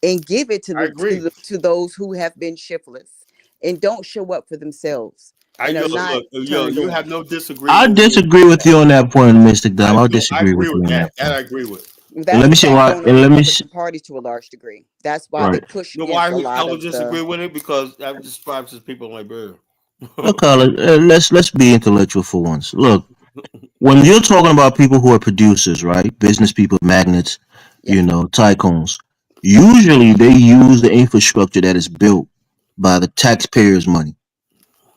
and give it to those who have been shiftless and don't show up for themselves. You have no disagreement. I disagree with you on that point, Mr. Dom. I disagree with you on that. That I agree with. Let me see why. Let me see. Party to a large degree. That's why they push. Why I would disagree with it because that describes as people like Bill. Look, let's be intellectual for once. Look, when you're talking about people who are producers, right? Business people, magnates, tycoons. Usually, they use the infrastructure that is built by the taxpayers' money.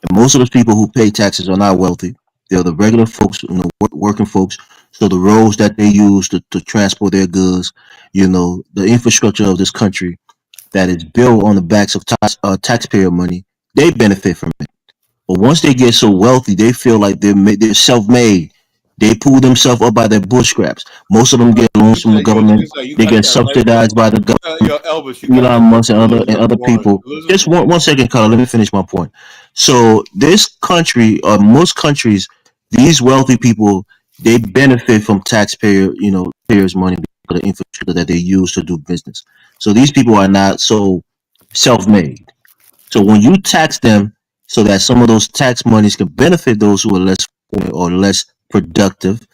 And most of those people who pay taxes are not wealthy. They're the regular folks, working folks. So the roads that they use to transport their goods, the infrastructure of this country that is built on the backs of taxpayer money, they benefit from it. But once they get so wealthy, they feel like they're self-made. They pull themselves up by their bootstraps. Most of them get loans from the government. They get subsidized by the government. Elvis, Elon Musk and other people. Just one second, Carl. Let me finish my point. So this country, or most countries, these wealthy people, they benefit from taxpayer, payers' money because of the infrastructure that they use to do business. So these people are not so self-made. So when you tax them, so that some of those tax monies can benefit those who are less or less productive,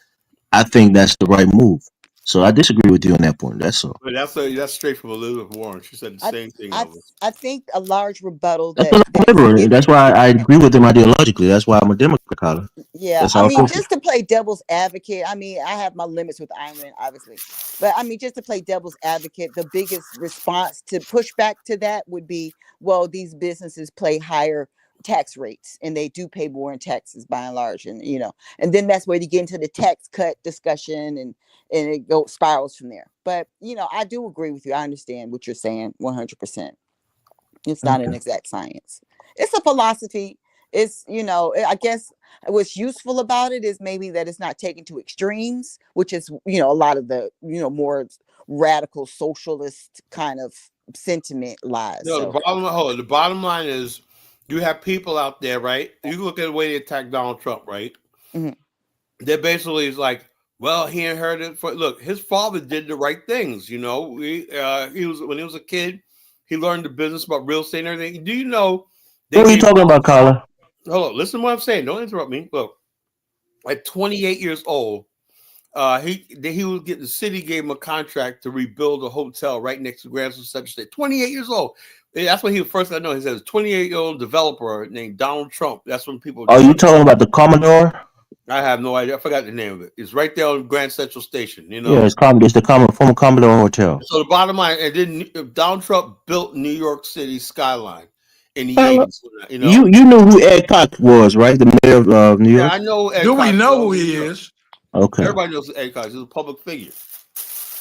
I think that's the right move. So I disagree with you on that point. That's all. But that's straight from Elizabeth Warren. She said the same thing. I think a large rebuttal That's that That's why I agree with them ideologically. That's why I'm a Democrat, Colin. Yeah, I mean, just to play devil's advocate, I mean, I have my limits with Iron Man, obviously, but I mean, just to play devil's advocate, the biggest response to push back to that would be, well, these businesses pay higher tax rates and they do pay more in taxes by and large, and and then that's where you get into the tax cut discussion, and it goes spirals from there. But I do agree with you. I understand what you're saying 100%. It's not an exact science. It's a philosophy. It's, I guess what's useful about it is maybe that it's not taken to extremes, which is, a lot of the, more radical socialist kind of sentiment lies. No, the bottom line is you have people out there, right? You look at the way they attack Donald Trump, right? Mm-hmm. They're basically like, well, he inherited. Look, his father did the right things. He was when he was a kid, he learned the business about real estate and everything. Do you know? What are you talking about, Carla? Hold on, listen to what I'm saying. Don't interrupt me. Look, at 28 years old, the city gave him a contract to rebuild a hotel right next to Grand Central State. 28 years old. That's when he first I know. He says 28-year-old developer named Donald Trump. That's when people. Are you talking about the Commodore? I have no idea. I forgot the name of it. It's right there on Grand Central Station. Yeah, it's the former Commodore Hotel. So the bottom line, and then Donald Trump built New York City skyline in the 80s. You know who Ed Koch was, right? The mayor of New York. Yeah, I know Ed Do Koch. we know who he is? Okay. Everybody knows Ed Koch. He's a public figure.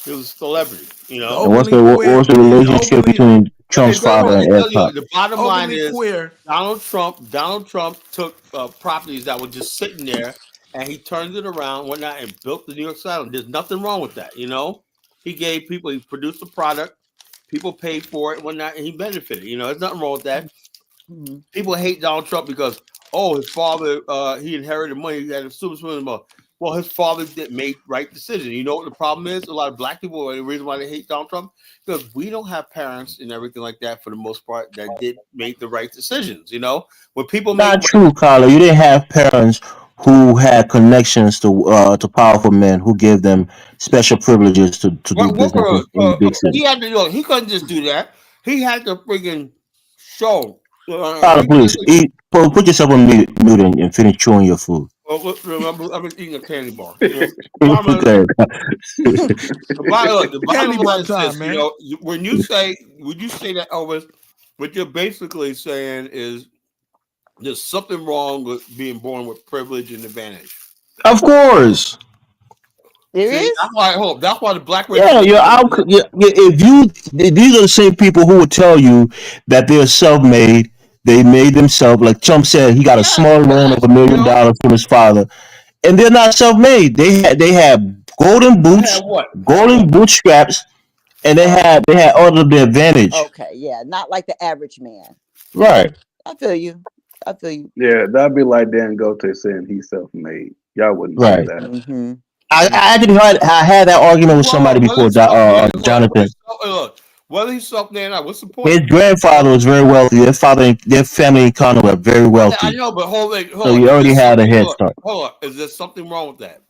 He was a celebrity. And what's the relationship between Trump's father and Ed Koch? The bottom line is Donald Trump took properties that were just sitting there, and he turned it around, whatnot, and built the New York Skyline. There's nothing wrong with that, He gave people, he produced a product, people paid for it, whatnot, and he benefited. There's nothing wrong with that. Mm-hmm. People hate Donald Trump because, his father, he inherited money, he had a super money. Well, his father made right decisions. You know what the problem is? A lot of black people, the reason why they hate Donald Trump, because we don't have parents and everything like that for the most part that did make the right decisions. When people not true, Carla. You didn't have parents who had connections to powerful men who gave them special privileges to do business in big cities. He couldn't just do that. He had to friggin' show. Carla, please put yourself on mute and finish chewing your food. Well, remember, I've been eating a candy bar. The bottom line is this, when you say that, Elvis, what you're basically saying is there's something wrong with being born with privilege and advantage. Of course. That's why the black race. These are the same people who will tell you that they're self-made. They made themselves, like Trump said, he got a small loan of $1 million from his father, and they're not self-made. They had golden boots, golden bootstraps, and they had all of the advantage. Okay, yeah, not like the average man. Right. I feel you. Yeah, that'd be like Dan Gote saying he's self-made. Y'all wouldn't say that. Mm-hmm. I had that argument with somebody before, Jonathan. Look, whether he's self-made or not, what's the point? His grandfather was very wealthy. Their family in Connor were very wealthy. I know, but hold on. So you already had a head start. Hold on. Is there something wrong with that?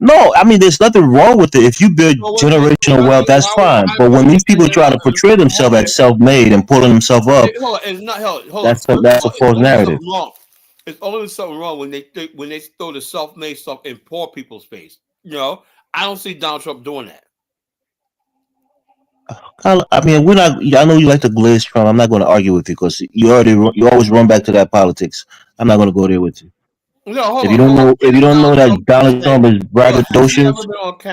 No, I mean, there's nothing wrong with it. If you build generational wealth, that's fine. But when these people try to portray themselves as self-made and pulling themselves up, that's a false narrative. It's only something wrong when they throw the self-made stuff in poor people's face. I don't see Donald Trump doing that. I mean, we're not. I know you like to glaze Trump. I'm not going to argue with you because you always run back to that politics. I'm not going to go there with you. No, if you don't know that Donald Trump is braggadocious,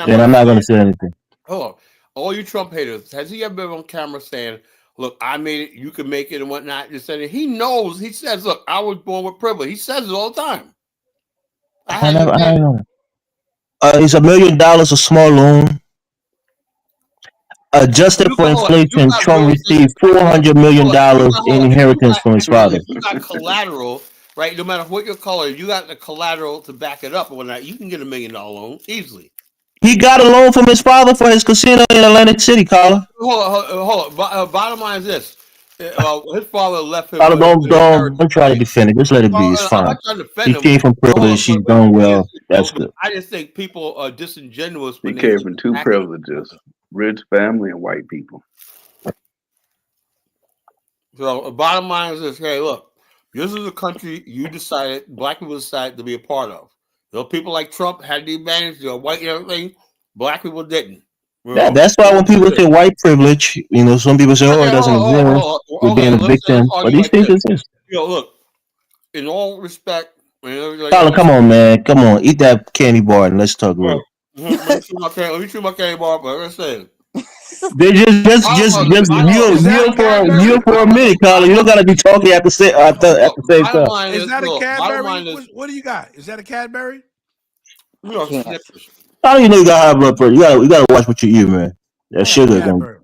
then I'm not going to say anything. Hold on, all you Trump haters, has he ever been on camera saying, "Look, I made it. You can make it," and whatnot? Just saying, he knows. He says, "Look, I was born with privilege." He says it all the time. I never. I don't know. It's $1 million a small loan. Adjusted for You inflation, got Trump real estate, received $400 million in inheritance from his father. you got collateral, right? No matter what your color, you got the collateral to back it up or whatnot. You can get $1 million loan easily. He got a loan from his father for his casino in Atlantic City, Carla. Hold on. Bottom line is this: his father left him Carla, with an inheritance. don't try to Right? defend it. Just let it be. It's I'm fine. not trying to defend She him. came from privilege. She's done well. That's good. I just think people are disingenuous He when they came from two privileges: rich family and white people. So bottom line is this: hey, look, this is a country you decided, black people decided to be a part of. People like Trump had the advantage, white and everything. Black people didn't. That's why when people say white privilege, some people say, "Oh, it doesn't exist. We're being a victim." But these things exist. Look, in all respect, Colin, come on, man, come on, eat that candy bar and let's talk real. Let me chew my candy bar, but let's say they just you for a minute, Colin. You don't gotta be talking at the same time. Is that a Cadbury? What do you got? Is that a Cadbury? Snickers. How do you know you got high blood pressure? You gotta watch what you eat, man. That sugar.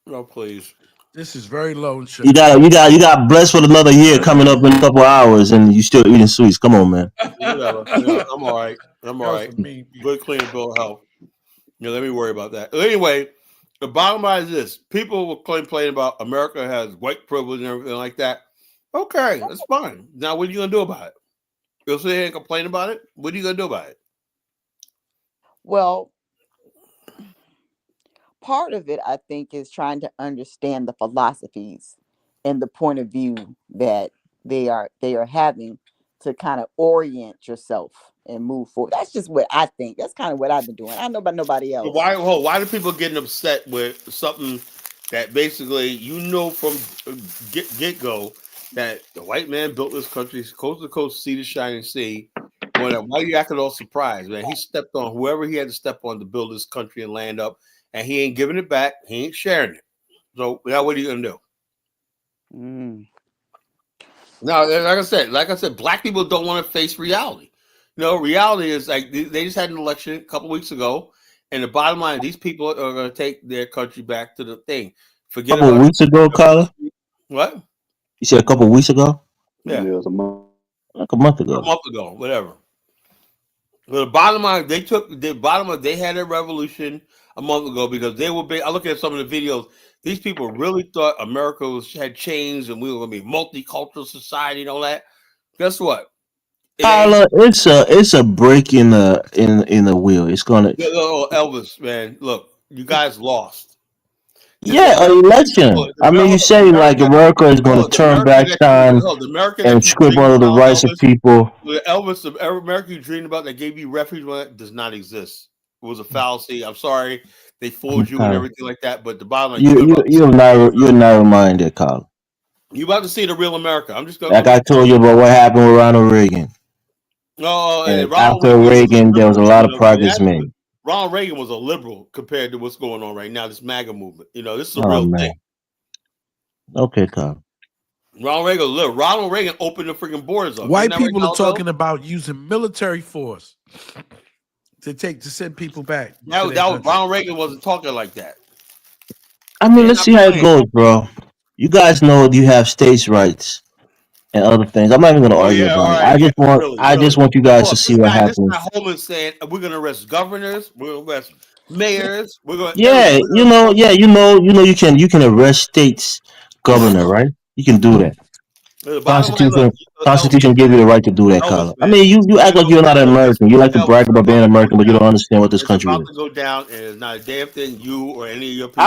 No, please. This is very low in sugar. You got blessed with another year coming up in a couple of hours, and you still eating sweets. Come on, man. Whatever. I'm all right. Good, clean bill of health. Let me worry about that. Anyway, the bottom line is this: people will complain about America has white privilege and everything like that. Okay, that's fine. Now, what are you gonna do about it? You'll sit here and complain about it. What are you gonna do about it? Well, part of it, I think, is trying to understand the philosophies and the point of view that they are having to kind of orient yourself and move forward. That's just what I think. That's kind of what I've been doing. I don't know about nobody else. Why do people getting upset with something that basically from get go that the white man built this country coast to coast, sea to shining sea? Why are you acting all surprised, man? He stepped on whoever he had to step on to build this country and land up, and he ain't giving it back. He ain't sharing it. So now, what are you gonna do? Now, like I said, black people don't want to face reality. Reality is like they just had an election a couple weeks ago, and the bottom line, these people are going to take their country back to the thing. Forget about weeks ago, Carla. What? You said a couple weeks ago? Yeah, it was a month. Like a month ago. Whatever. The bottom line, they had a revolution a month ago because they were. I look at some of the videos. These people really thought America had changed and we were going to be a multicultural society and all that. Guess what? Carla, it's a break in the wheel. It's gonna. Elvis, man, look, you guys lost. An election. I mean, you say like America is going to turn back time and script all of the rights of people. The Elvis, the America you dreamed about that gave you refuge, does not exist. It was a fallacy. I'm sorry, they fooled you and everything like that. But the bottom line, you're narrow-minded, Carl. You about to see the real America. I'm just going. Like I told you about what happened with Ronald Reagan. And after Reagan, there was a lot of progress made. Ronald Reagan was a liberal compared to what's going on right now. This MAGA movement, this is a real thing. Okay, Carl. Ronald Reagan opened the freaking borders up. White people are talking about using military force to send people back. Ronald Reagan wasn't talking like that. I mean, let's see how it goes, bro. You guys know you have states' rights and other things. I'm not even going to argue about it. I just want you guys to see what happens. This guy Holman saying we're going to arrest governors, we're going to arrest mayors, we're going. You can arrest states' governor, right? You can do that. Constitution gave you the right to do that, Carla. I mean, you act like you're not an American. You like to brag about being American, but you don't understand what this country is. It's about to go down, and it's not a damn thing you or any of your people.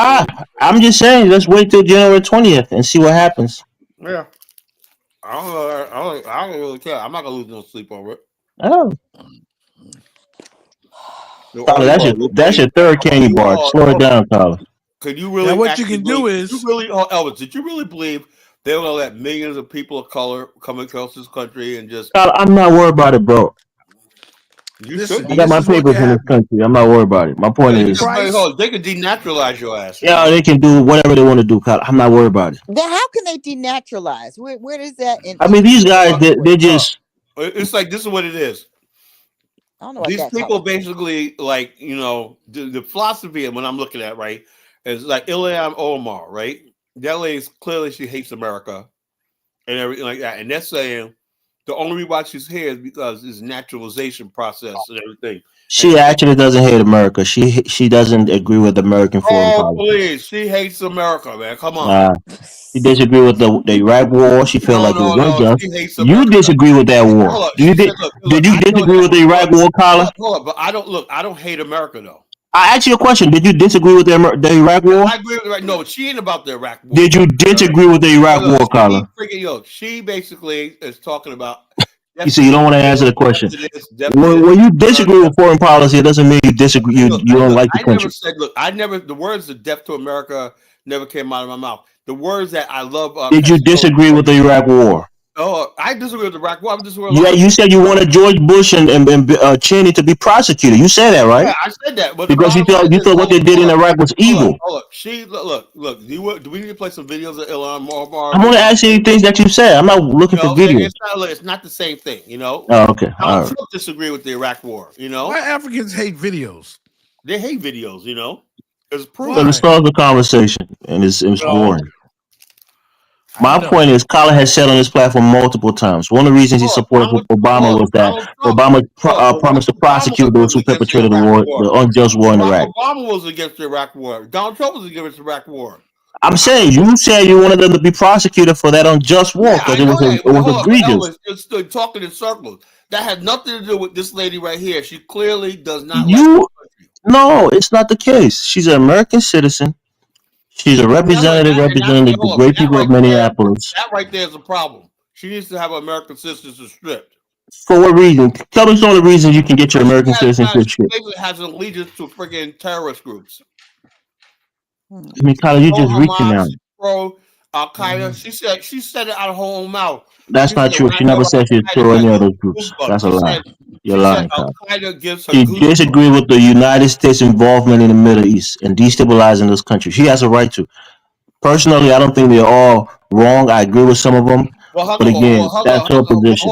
I'm just saying, let's wait till January 20th and see what happens. Yeah. I don't really care. I'm not gonna lose no sleep over it. Oh. Carla, that's your third candy bar. Slow it down, Carla. Could you really? Now what you can do is Elvis, did you really believe they were gonna let millions of people of color come across this country and just? Carla, I'm not worried about it, bro. I got my papers in this country. I'm not worried about it. My point is, they can denaturalize your ass. Yeah, they can do whatever they want to do, Carla. I'm not worried about it. Then how can they denaturalize? Where is that? I mean, these guys, they just. It's like this is what it is. I don't know about These that people color. basically, like, the philosophy of what I'm looking at, right, is like Ilham Omar, right? That lady's clearly, she hates America and everything like that. And they're saying the only reason why she's here is because it's naturalization process and everything. And She actually doesn't hate America. She doesn't agree with American foreign oh, policy. please, she hates America, man. Come on. Uh, she disagree with the Iraq War. She felt No, like it no, was no. unjust. She hates You America. disagree with that war. Hold up. Do you She said, look, did you I know disagree that. with the Iraq War, Carla? Hold up, but I don't look. I don't hate America though. I asked you a question. Did you disagree with the Iraq Yeah, War? I agree with her. No, she ain't about the Iraq War. Did you All right. disagree with the Iraq Look, War, she Carla? freaking She basically is talking about You death see, to you the don't want to answer kids, the question. death to this, death to this. When you disagree with foreign policy, it doesn't mean you disagree. You don't Look, like the I never country. said. Look, I never. The words "of death to America" never came out of my mouth. The words that I love. Did you disagree with the Iraq War? Oh, I disagree with the Iraq War. I disagree with a Yeah, lot of you things. said you wanted George Bush and Cheney to be prosecuted. You said that, right? Yeah, I said that, but the Because bottom line you is, thought what they did in Iraq was evil. hold up. Look. Do we need to play some videos of Elon I'm Musk? only asking you things that you said. I'm not looking for videos. It's not the same thing. Oh, okay. Donald All right. Trump disagreed with the Iraq War. Why Africans hate videos? They hate videos. It's proof. So Why? it starts the conversation, and it's Oh, boring. I'm My done. point is, Colin has said on this platform multiple times. One of the reasons he supported Obama was that Obama promised to prosecute those who perpetrated the war, the unjust war in Barack Iraq. Obama was against the Iraq War. Donald Trump was against the Iraq War. I'm saying you said you wanted them to be prosecuted for that unjust war Yeah, because I know that. it But was hold on, egregious. Elvis, you're still talking in circles. That had nothing to do with this lady right here. She clearly does not like the country. No, it's not the case. She's an American citizen. She's a representative representing the great people of Minneapolis. That right there is a problem. She needs to have American citizenship stripped. For what reason? Tell me some of the reasons you can get your American citizenship She stripped. basically has an allegiance to freaking terrorist groups. I mean, Tyler, you're just reaching Hamas, out. pro Al Qaeda. She said it out of her own mouth. That's not true. She never said she's pro any of those groups. That's a lie. You're lying, Tyler. Al Qaeda gives her She disagrees with the United States involvement in the Middle East and destabilizing this country. She has a right to. Personally, I don't think they're all wrong. I agree with some of them. But again, that's her position.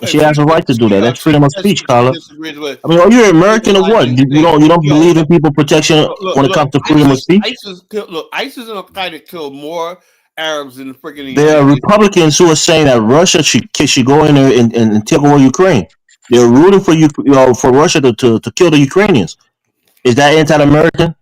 She has a right to do that. That's freedom of speech, Carla. I mean, are you American or what? You don't believe in people protection when it comes to freedom of speech? ISIS and Al Qaeda killed more Arabs than the freaking. There are Republicans who are saying that Russia should go in there and take over Ukraine. They're rooting for for Russia to kill the Ukrainians. Is that anti-American?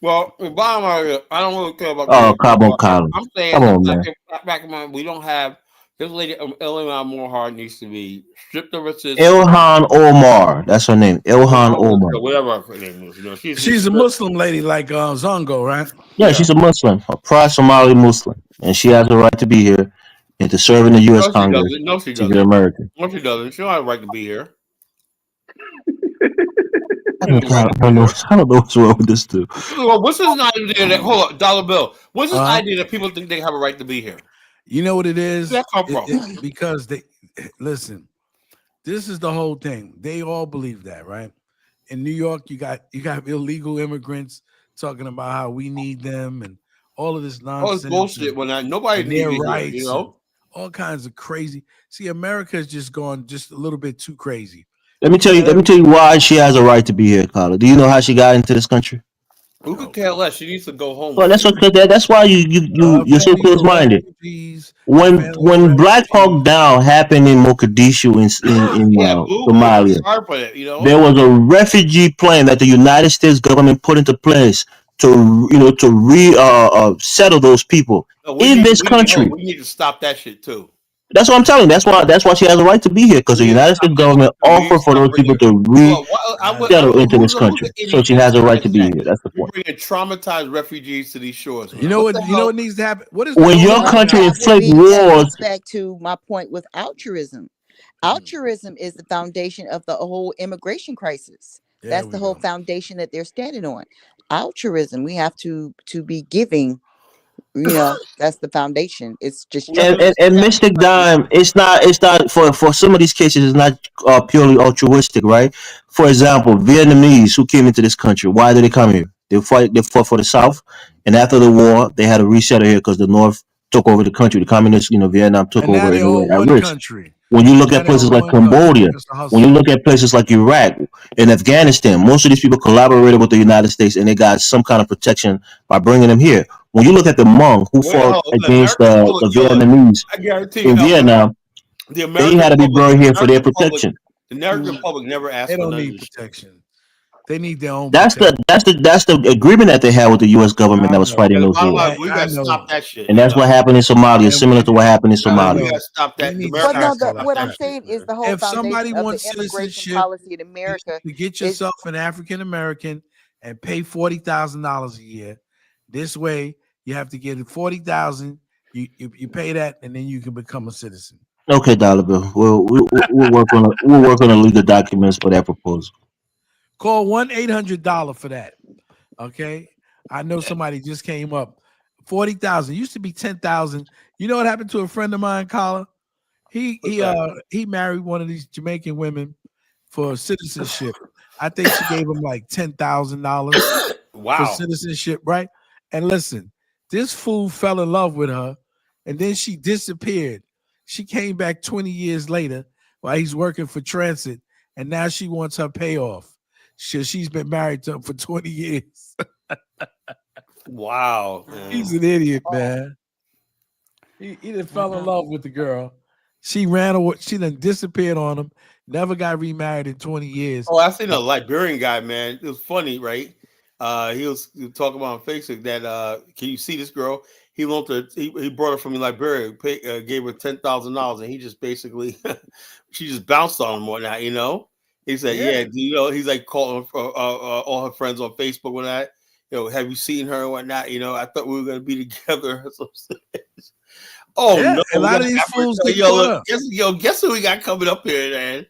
Well, Obama, I don't really care about. Oh, come on, Colin. I'm saying, come on, man. Back in mind, we don't have this lady. Ilhan Omar needs to be stripped of her citizenship. Ilhan Omar, that's her name. Ilhan Omar. Whatever her name is. She's a Muslim lady like Zongo, right? Yeah, she's a Muslim, a proud Somali Muslim, and she has the right to be here and to serve in the U.S. Congress. No, she doesn't. She's an American. No, she doesn't. She don't have a right to be here. I don't know what's wrong with this dude. What's this idea that, hold on, dollar bill? What's this idea that people think they have a right to be here? You know what it is? Where's that come from? Because they listen. This is the whole thing. They all believe that, right? In New York, you got illegal immigrants talking about how we need them and all of this nonsense. All this bullshit. When nobody needs their rights, all kinds of crazy. See, America has just gone just a little bit too crazy. Let me tell you why she has a right to be here, Carla. Do you know how she got into this country? Who could care less? She needs to go home. Well, that's why you're so close-minded. When Black Hawk Down happened in Mogadishu in Somalia, there was a refugee plan that the United States government put into place to settle those people in this country. We need to stop that shit too. That's what I'm telling you. That's why she has a right to be here, because the United States government offered for those people to resettle into this country. So she has a right to be here. That's the point. We're bringing traumatized refugees to these shores. You know what needs to happen? What is when your country inflicts wars? Back to my point with altruism. Altruism is the foundation of the whole immigration crisis. That's the whole foundation that they're standing on. Altruism. We have to be giving. That's the foundation. It's just and Mystic Dime. It's not for some of these cases. It's not purely altruistic, right? For example, Vietnamese who came into this country. Why did they come here? They fought for the South, and after the war, they had to resettle here because the North took over the country. The communists, Vietnam took And now over they and they all were at one risk. country. When you look Now at they all places like one country. Cambodia, That's the when you hustle. look at places like Iraq and Afghanistan, most of these people collaborated with the United States and they got some kind of protection by bringing them here. When you look at the Hmong who fought The against American public, the Vietnamese I guarantee you, in Vietnam, the they American had to be public, brought here for their protection. the American public never asked They for don't none of need this shit. protection. They need their own That's protection. the agreement that they had with the U.S. government I that was know. fighting The those bottom wars. line, we I gotta know. stop that shit. And that's what happened in Somalia, And similar to what happened in We Somalia. gotta stop we that. need The to But Americans no, stop gotta the, all stop that what I'm that crap. shit, saying is man. the whole If somebody foundation of the wants immigration citizenship, policy in America you get is yourself an African American and pay $40,000 a year. This way, you have to get $40,000. You pay that, and then you can become a citizen. Okay, Dollar Bill. We'll work on the legal documents for that proposal. Call 1-800-DOLLAR for that. Okay, I know somebody just came up. 40,000 used to be 10,000. You know what happened to a friend of mine, Collar? He married one of these Jamaican women for citizenship. I think she gave him like $10,000 for Wow. citizenship, right? And listen, this fool fell in love with her, and then she disappeared. She came back 20 years later while he's working for transit, and now she wants her payoff. She's been married to him for 20 years. Wow. Man. He's an idiot, man. He just fell in love with the girl. She ran away. She then disappeared on him. Never got remarried in 20 years. Oh, I seen a Liberian guy, man. It was funny, right? He was talking about on Facebook that can you see this girl? He loaned her. He brought her from Liberia, gave her $10,000, and he just basically she just bounced on him or not, you know. He said, "Yeah, he's like calling all her friends on Facebook when I, have you seen her and whatnot? I thought we were gonna be together." Oh yeah, no! a lot of these fools get caught up. Guess who we got coming up here, man?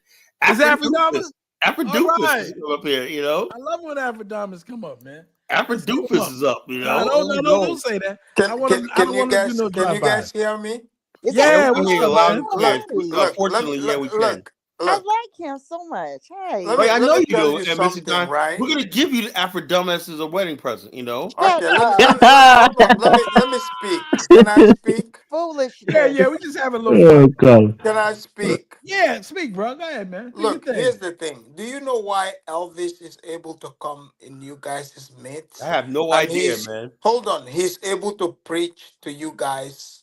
Is Afrodomus? Afrodomus Right. is coming up here, I love when Afrodomus come up, man. Afrodomus is up, No, don't say that. I want to do no Can you guys hear me? Yeah, we what's hear up, loud man? and clear. Look, Unfortunately, we can. I like him so much. Hey, I know you tell do, you Mr. something, Don. right? We're gonna give you the Afrodomus as a wedding present. Okay, up. hold on. Let me speak. Can I speak? Foolishness. Yeah, we just having a little fun. God. Can I speak? Yeah, speak, bro. Go ahead, man. Do Look, your thing. here's the thing. Do you know why Elvis is able to come in you guys' midst? I have no And idea, man. hold on, he's able to preach to you guys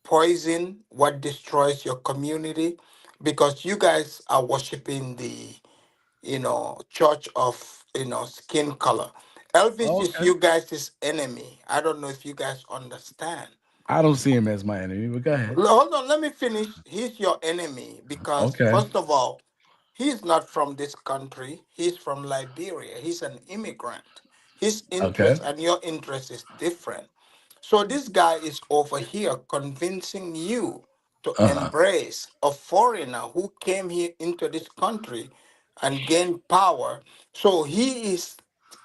poison what destroys your community because you guys are worshiping the church of skin color. Elvis is Okay. you guys' enemy. I don't know if you guys understand. I don't see him as my enemy, but go ahead. Hold on, let me finish. He's your enemy because Okay. first of all, he's not from this country. He's from Liberia. He's an immigrant. His Okay. interest and your interest is different. So this guy is over here convincing you to embrace a foreigner who came here into this country and gained power. So he is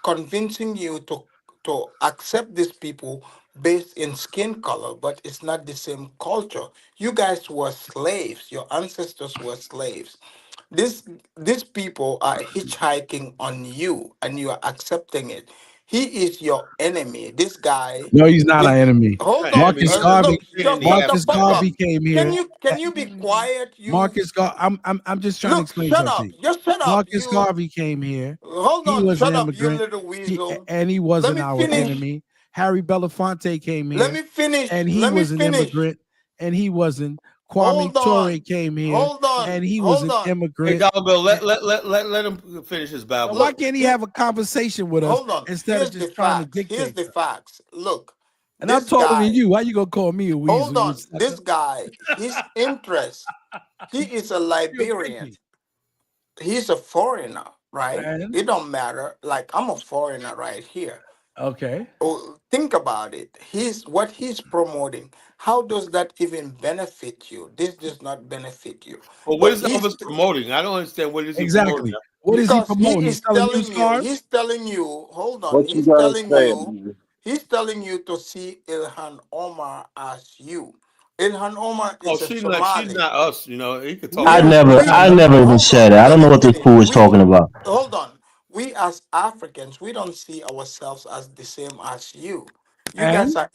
convincing you to accept these people based in skin color, but it's not the same culture. You guys were slaves. Your ancestors were slaves. This these people are hitchhiking on you, and you are accepting it. He is your enemy. This guy. No, he's not our enemy. Hold on. Marcus Garvey. Look, shut the Marcus fuck up. Garvey came here. Can you be quiet? You Marcus Garvey. I'm just trying to look. explain Shut something. up. Just shut up. Marcus You Garvey came here. hold He on. was Shut an up, you immigrant, little weasel. and he Let wasn't me our finish. enemy. Harry Belafonte came Let here, me finish. and he Let me was an finish. immigrant, and he wasn't. Kwame Hold on. Ture came here, Hold on. and he was Hold an on. Hey, immigrant. Dollar, let him finish his Now, babble. why can't he have a conversation with us Hold on. instead of Here's the just trying to facts. Here's dictate the stuff? facts. Look, And I'm this taller than guy. you. Why you gonna call me a weasel? Hold You on. This sucker? guy. His interest. He is a You a Liberian. pygmy. He's a foreigner, right? And It don't matter. Like I'm a foreigner right here. okay, Oh, think about it. What he's promoting. How does that even benefit you? This does not benefit you. But what But is Elvis promoting? I don't understand. What is he promoting? exactly. What is he because he promoting? He's is selling telling used you, cars. hold on, What you gotta say, man? he's telling you to see Ilhan Omar as you. Ilhan Omar Oh, is a she's Somali. not us. He could talk We I about are it. never, we I never even hold said on, it. I let don't know me what this finish. fool is talking about. Hold on. We as Africans, we don't see ourselves as the same as you. You guys are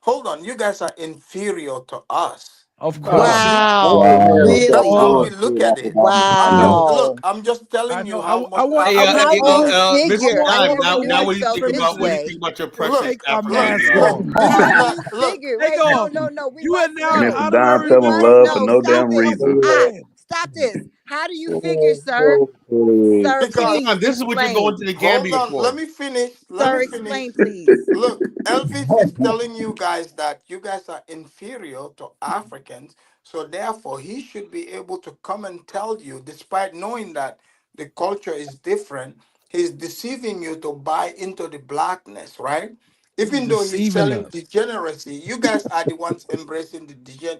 hold on, you guys are inferior to us. Of course. Wow. Wow. That's how we Really? look at it. Wow. I'm just I telling know. you how I most want. How do you Africans Mrs. figure? I Dime, never knew now he what do you felt think this about way. your oppressing Take my African mask Americans? off. this How is do not you look. figure? Take Wait, off. no. We You are must now an know. Mr. Don honorary We fell in must member. love for know. no Stop damn this. reason. Stop this. How do you figure, sir? Sir, Because please This is what you're going explain. to the hold Gambia on, let for. me finish. Let Sir, me finish. explain, please. Look, Elvis is telling you guys that you guys are inferior to Africans, so therefore he should be able to come and tell you, despite knowing that the culture is different, he's deceiving you to buy into the blackness, right? He's Even though he's deceiving selling us. degeneracy, you guys are the ones embracing the Yeah,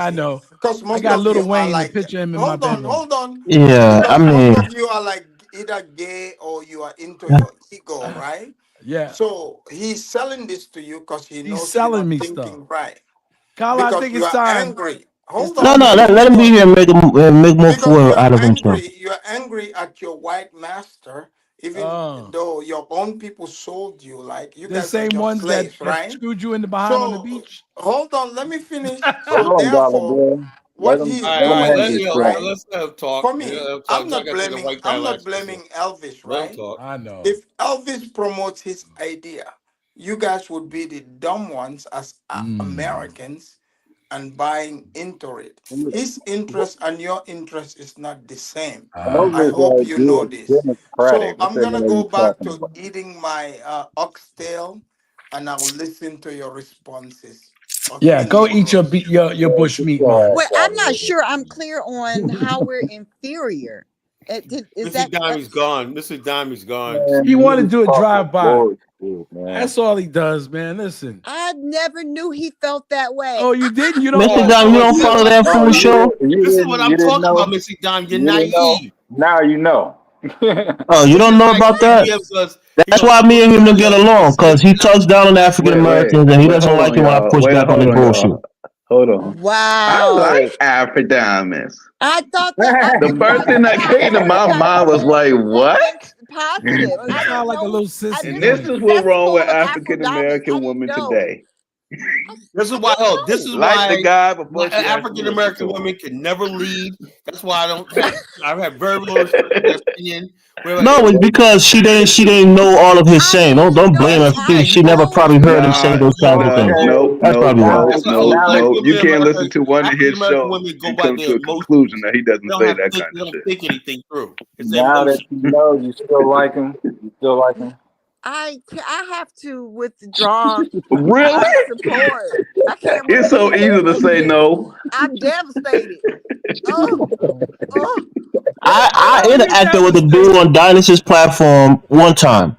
I degeneracy, know. because I most got of you Lil are Wayne to like, picture him in my bedroom. hold on, Yeah, I because most mean, of you are like either gay or you are into your ego, right? Yeah, So he's selling this to you because he he's knows you're selling not me stuff. thinking right. Carla, I Because think you it's are time. angry. It's Hold no, on, time no, to let me let him be finish. here and make more Because fool out of himself. you're angry at your white master, even uh though your own people sold you. Like you the guys are same just ones that slaves, that right? screwed you in the behind on the So beach. hold on, let me finish. Hold So on, dollar therefore, bill. what he is All right, doing is right. let's let him talk. For Let me, him talk. So I got to take a white guy I'm not last question. blaming Elvis, Let him right? talk. I know. If Elvis promotes his idea, you guys would be the dumb ones as Americans and buying into it. His interest and your interest is not the same. I Elvis hope you know idea is this. So democratic. What I'm the gonna hell are go you back talking to about? eating my oxtail, and I'll listen to your responses. Yeah, Okay, go eat your Negroes. your Man, bush get meat, your man. ass Wait, out I'm of not here. sure I'm clear on how we're inferior. Is Mr. that Dime's gone. Mr. Dime's gone. He Man, wanted to you do a talking drive by. bullshit, man. That's all he does, man. Listen. I never knew he felt that way. Oh, you didn't? You don't Mr. know? Dom, you don't See, follow what I'm that talking Oh, fool about? show? This is what I'm you didn't talking about, know? Mr. Dime. You're You didn't know? naive. Now you know. Oh, you Because don't you're know naive. about that? He That's goes, why me and him don't get he along, says because he that talks down on African Americans and he doesn't Hold like on, it when I y'all. push back on Hold his on, bullshit. y'all. Hold on. I like Wow. Afrodamus. I thought that The first thing that came to my everybody mind was said like, something what? positive. Well, he I sound didn't like a know little I sissy, And knew don't this he he? is was what's wrong with zestful of African Afrodamus. I American didn't women know. today. this is I why. Oh, didn't this know. is Like the why guy before she actually African listened American to women can never lead. That's why I have very little respect for their him. opinion. Where No, it's because she didn't know all of his I saying. didn't Don't know blame her. yeah, She you never Afro probably heard him say Nah, those kinds of things. Okay. That's probably why. that's why all Now black that You women in can't listen America, to one of African his American shows women go and by come their to a conclusion emotions. that he doesn't say that kind They of don't shit. think anything through. It's now that emotion. you know you still like him, you still like him. I have to withdraw Really? my support. I can't It's believe he so easy said to that say shit. no. I'm devastated. Oh, oh, I How are you interacted with the dude devastated? on Dynasty's platform one time.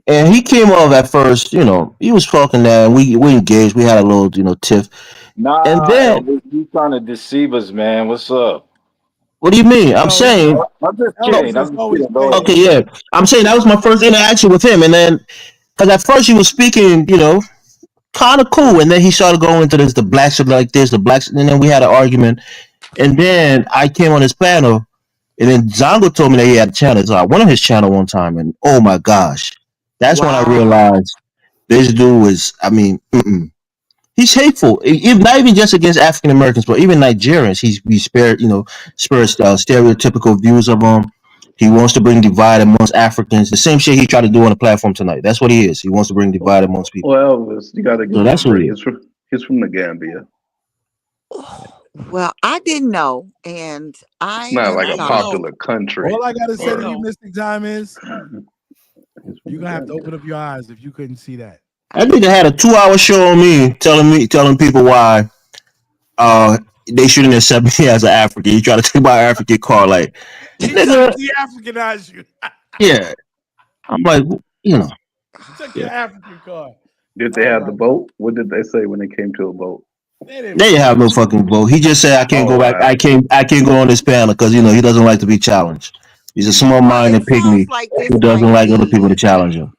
And he came off at first, he was talking that and we engaged, we had a little, tiff. And Nah, then Elvis, you trying to deceive us, man. What's up? what do you mean? I'm No, saying, I'm just no, kidding. Elvis I'm is just always kidding. Go playing ahead. okay, this yeah. shit. I'm saying that was my first interaction with him. And then, because at first he was speaking, kind of cool. And then he started going into the blacks are like this, the blacks. And then we had an argument. And then I came on his panel. And then Zongo told me that he had a channel. So I went on his channel one time. And oh my gosh. That's when I wow. realized this dude was, I mean, he's hateful. Not even just against African Americans, but even Nigerians. He spares stereotypical views of them. He wants to bring divide amongst Africans. The same shit he tried to do on the platform tonight. That's what he is. He wants to bring divide amongst people. Well, Elvis, you got to So give him that's what he free. is. He's from the Gambia. Well, I didn't know, and It's I not am like a Now you sorry. know. popular country. All I gotta say You to Or you, know. Mr. Dime, is he's from you're the gonna have to Gambia. open up your eyes if you couldn't see that. That nigga had a 2 hour show on me telling people why they shouldn't accept me as an African. He tried to take my African car, like He tried nigga, to de-Africanize you. yeah. I'm like, you know, He took yeah. your African card. Did they Oh have my the god. vote? What did they say when they came to a vote? They didn't They didn't vote. have no fucking vote. He just said I can't Oh, go back. wow. I can't go on this panel because he doesn't like to be challenged. He's a small Well, it minded sounds pygmy like this who doesn't might like other people to be. challenge him.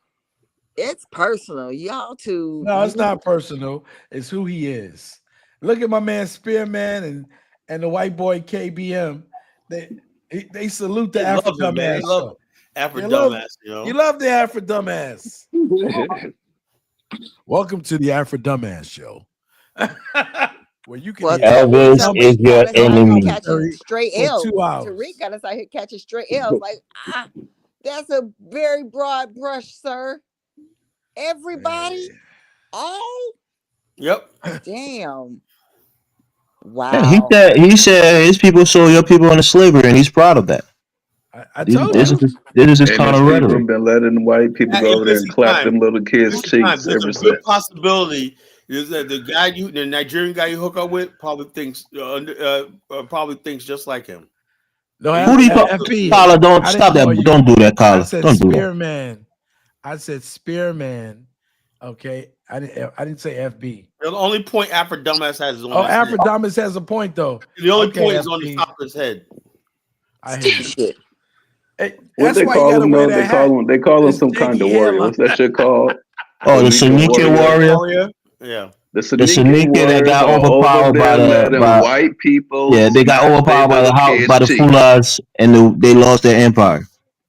It's personal. Y'all two. No, it's not personal. It's who he is. Look at my man Spearman and the white boy KBM. They salute the They Afro love him, man. They dumbass love show. Afro They love dumbass, you love the Afro dumbass. Welcome to the Afro Dumbass Show. Where you can Elvis is your enemy. Catching straight L's. 2 hours. Tariq got us out here catching straight L's. Like, that's a very broad brush, sir. Everybody, all. Yep. Damn. Wow. He said his people sold your people into slavery, and he's proud of that. I told this you. Is his kind of rhetoric. Been letting white people go over there and clap them little kids' cheeks There's ever a since. good possibility is that the Nigerian guy you hook up with probably thinks just like him. No, who do you call? Carla, don't stop that. Don't do that, Carla. I said don't do that. Spearman. I said Spearman. Okay, I didn't say FB. The only point Afro Dumbass has is on Afro Dumbass has a point though. The only point is on the top of his head. I hate it. Hey, what they call him? No, they call him some kind of warrior. What's that shit called? Oh, the Sonica warrior. Yeah. The Sonica that got overpowered by white people. Yeah, they got overpowered by the Fulahs, and they lost their empire.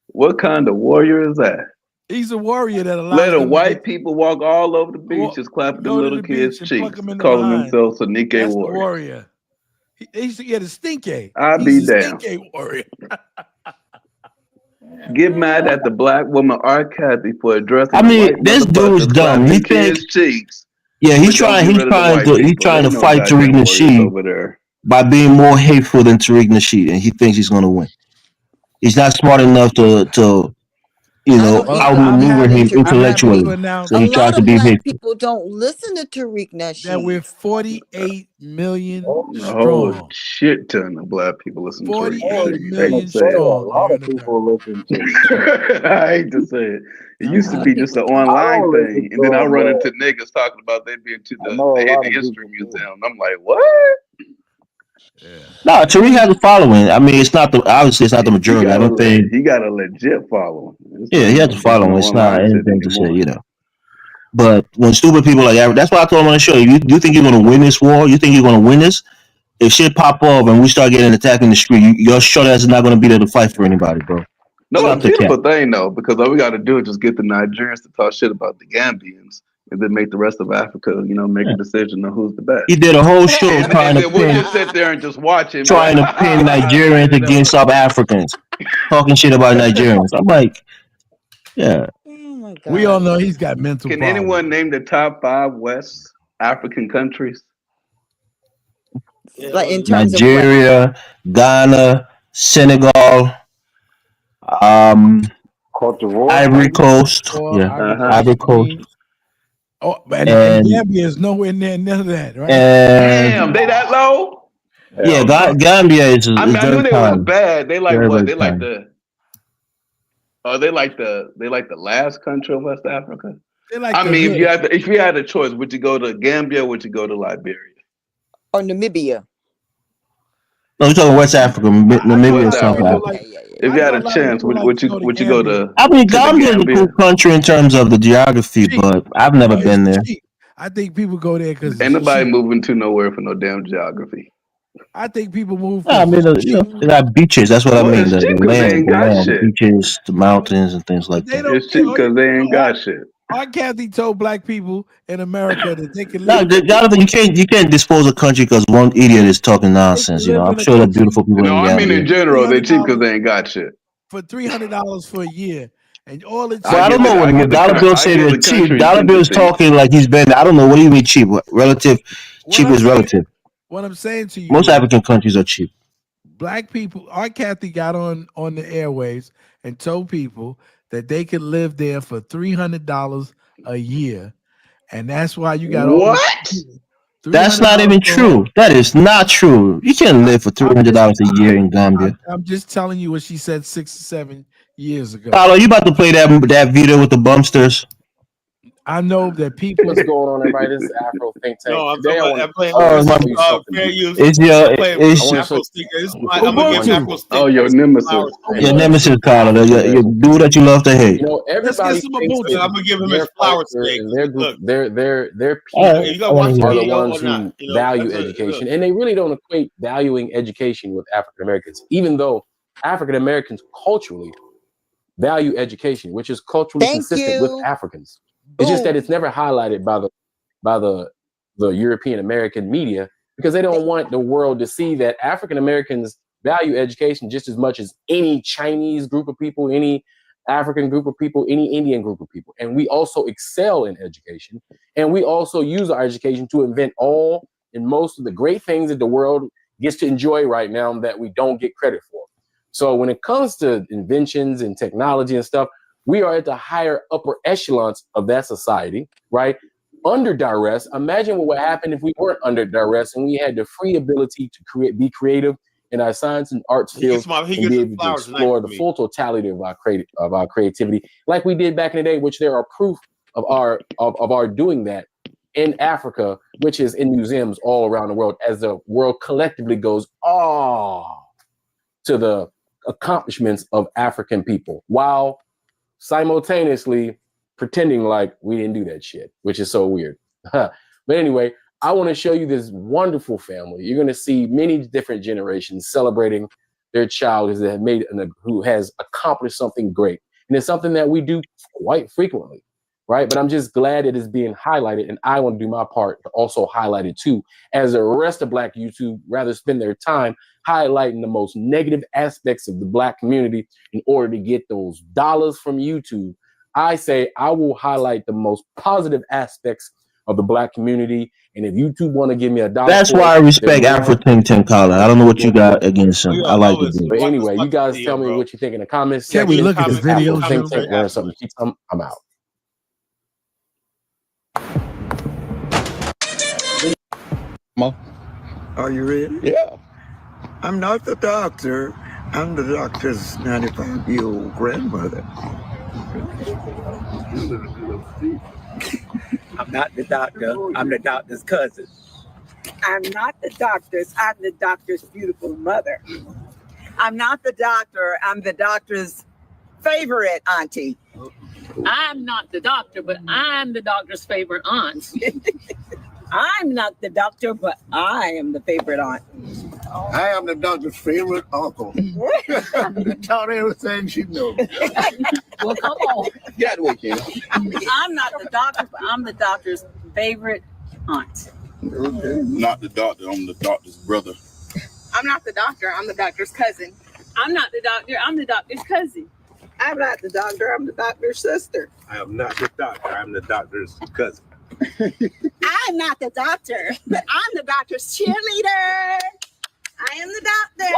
What kind of warrior is that? He's a warrior that allows letting white people walk all over the beach, just clapping them little kids' cheeks, calling themselves a Nikkei warrior. He used to get a stinky. I'll be damned. Stinky warrior. Get mad at the black woman R. Kathy for addressing. I mean, this dude's dumb. He thinks cheeks. Yeah, he's trying to fight Tariq Nasheed by being more hateful than Tariq Nasheed, and he thinks he's going to win. He's not smart enough to outmaneuver him intellectually. So he tries to be hateful. People don't listen to Tariq Nasheed. That we're 48 million strong. Shit ton of black people listen to 48 million strong. A lot of people listen to I hate to say it. It used to be just an online thing, and then I run into niggas talking about they being to the history museum. I'm like, what? Yeah. No, Tariq has a following. I mean, obviously it's not the majority. I don't think he got a legit following. Yeah, he has a following. It's not anything to say, But when stupid people like that, that's why I told him on the show. You think you're going to win this war? You think you're going to win this? If shit pop off and we start getting attacked in the street, your short ass is not going to be there to fight for anybody, bro. No, it's a beautiful thing though, because all we got to do is just get the Nigerians to talk shit about the Gambians. And then make the rest of Africa, make a decision on who's the best. He did a whole show trying to we'll just sit there and just watch him. Trying to pin Nigerians against South Africans. Talking shit about Nigerians. I'm like, yeah. Oh my God. We all know he's got mental Can problems. anyone name the top 5 West African countries? Like in terms Nigeria, Ghana, Senegal, Ivory Coast. Ivory Coast. Oh, and Gambia is nowhere near none of that, right? Damn, they that low? Yeah, Gambia is. I knew they was bad. They like what? They like the. Oh, they like the last country of West Africa. If you had a choice, would you go to Gambia? Or would you go to Liberia or Namibia? No, you're talking West Africa, Namibia, South Africa. If you had a chance, would you go to? I mean, Gambia is a cool country in terms of the geography, but I've never been there. I think people go there because ain't nobody moving to nowhere for no damn geography. I think people move. I mean, they got beaches. That's what I mean. The land, the beaches, the mountains, and things like that. It's cheap because they ain't got shit. R. Kathy told black people in America that they can live. Jonathan, you can't dispose a country because one idiot is talking nonsense. I'm sure the beautiful people. In general, they cheap because they ain't got shit. For $300 for a year, and all it's. So I don't know when Dollar Bill say they're cheap. Dollar Bill's talking like he's been. I don't know what do you mean cheap? Relative, cheap is relative. What I'm saying to you, most African countries are cheap. Black people, R. Kathy got on the airwaves and told people that they could live there for $300 a year, and that's why you got what? That's not even true. That is not true. You can't live for $300 a year in Gambia. I'm just telling you what she said 6 or 7 years ago. Paolo, you about to play that video with the bumsters? I know that people. What's going on, everybody? This is Afro Think Tank. No, I'm playing. Fair use. It's your nemesis. Your nemesis, Paolo. Your dude that you love to hate. Everybody thinks I'm gonna give him his flower stick. Their people are the ones who value education, and they really don't equate valuing education with African Americans, even though African Americans culturally value education, which is culturally consistent with Africans. It's just that it's never highlighted by the European American media because they don't want the world to see that African Americans value education just as much as any Chinese group of people, any African group of people, any Indian group of people. And we also excel in education. And we also use our education to invent all and most of the great things that the world gets to enjoy right now that we don't get credit for. So when it comes to inventions and technology and stuff, we are at the higher upper echelons of that society, right? Under duress. Imagine what would happen if we weren't under duress and we had the free ability to be creative in our science and arts fields and be able to explore the full totality of our creativity, like we did back in the day, which there are proof of our doing that in Africa, which is in museums all around the world, as the world collectively goes to the accomplishments of African people, while simultaneously pretending like we didn't do that shit, which is so weird. But anyway, I want to show you this wonderful family. You're going to see many different generations celebrating their child who has accomplished something great. And it's something that we do quite frequently, right? But I'm just glad it is being highlighted, and I want to do my part to also highlight it too, as the rest of Black YouTube rather spend their time highlighting the most negative aspects of the Black community in order to get those dollars from YouTube. I say I will highlight the most positive aspects of the Black community. And if YouTube want to give me $1, that's why I respect Afro Think Tank, Colin. I don't know what you got against him. I like it. But anyway, you guys tell me what you think in the comments section. Can we look at the videos? Think Tank, learn something. I'm out. Are you ready? Yeah. I'm not the doctor. I'm the doctor's 95-year-old grandmother. I'm not the doctor. I'm the doctor's cousin. I'm not the doctor's. I'm the doctor's beautiful mother. I'm not the doctor. I'm the doctor's favorite auntie. I'm not the doctor, but I'm the doctor's favorite aunt. I'm not the doctor, but I am the favorite aunt. I am the doctor's favorite uncle. Taught everything she knows. Well, come on. Get out of the way, Ken. I'm not the doctor, but I'm the doctor's favorite aunt. Okay. Not the doctor, I'm the doctor's brother. I'm not the doctor, I'm the doctor's cousin. I'm not the doctor, I'm the doctor's cousin. I'm not the doctor, I'm the doctor's sister. I am not the doctor. I'm the doctor's cousin. I'm not the doctor, but I'm the doctor's cheerleader. I am the doctor.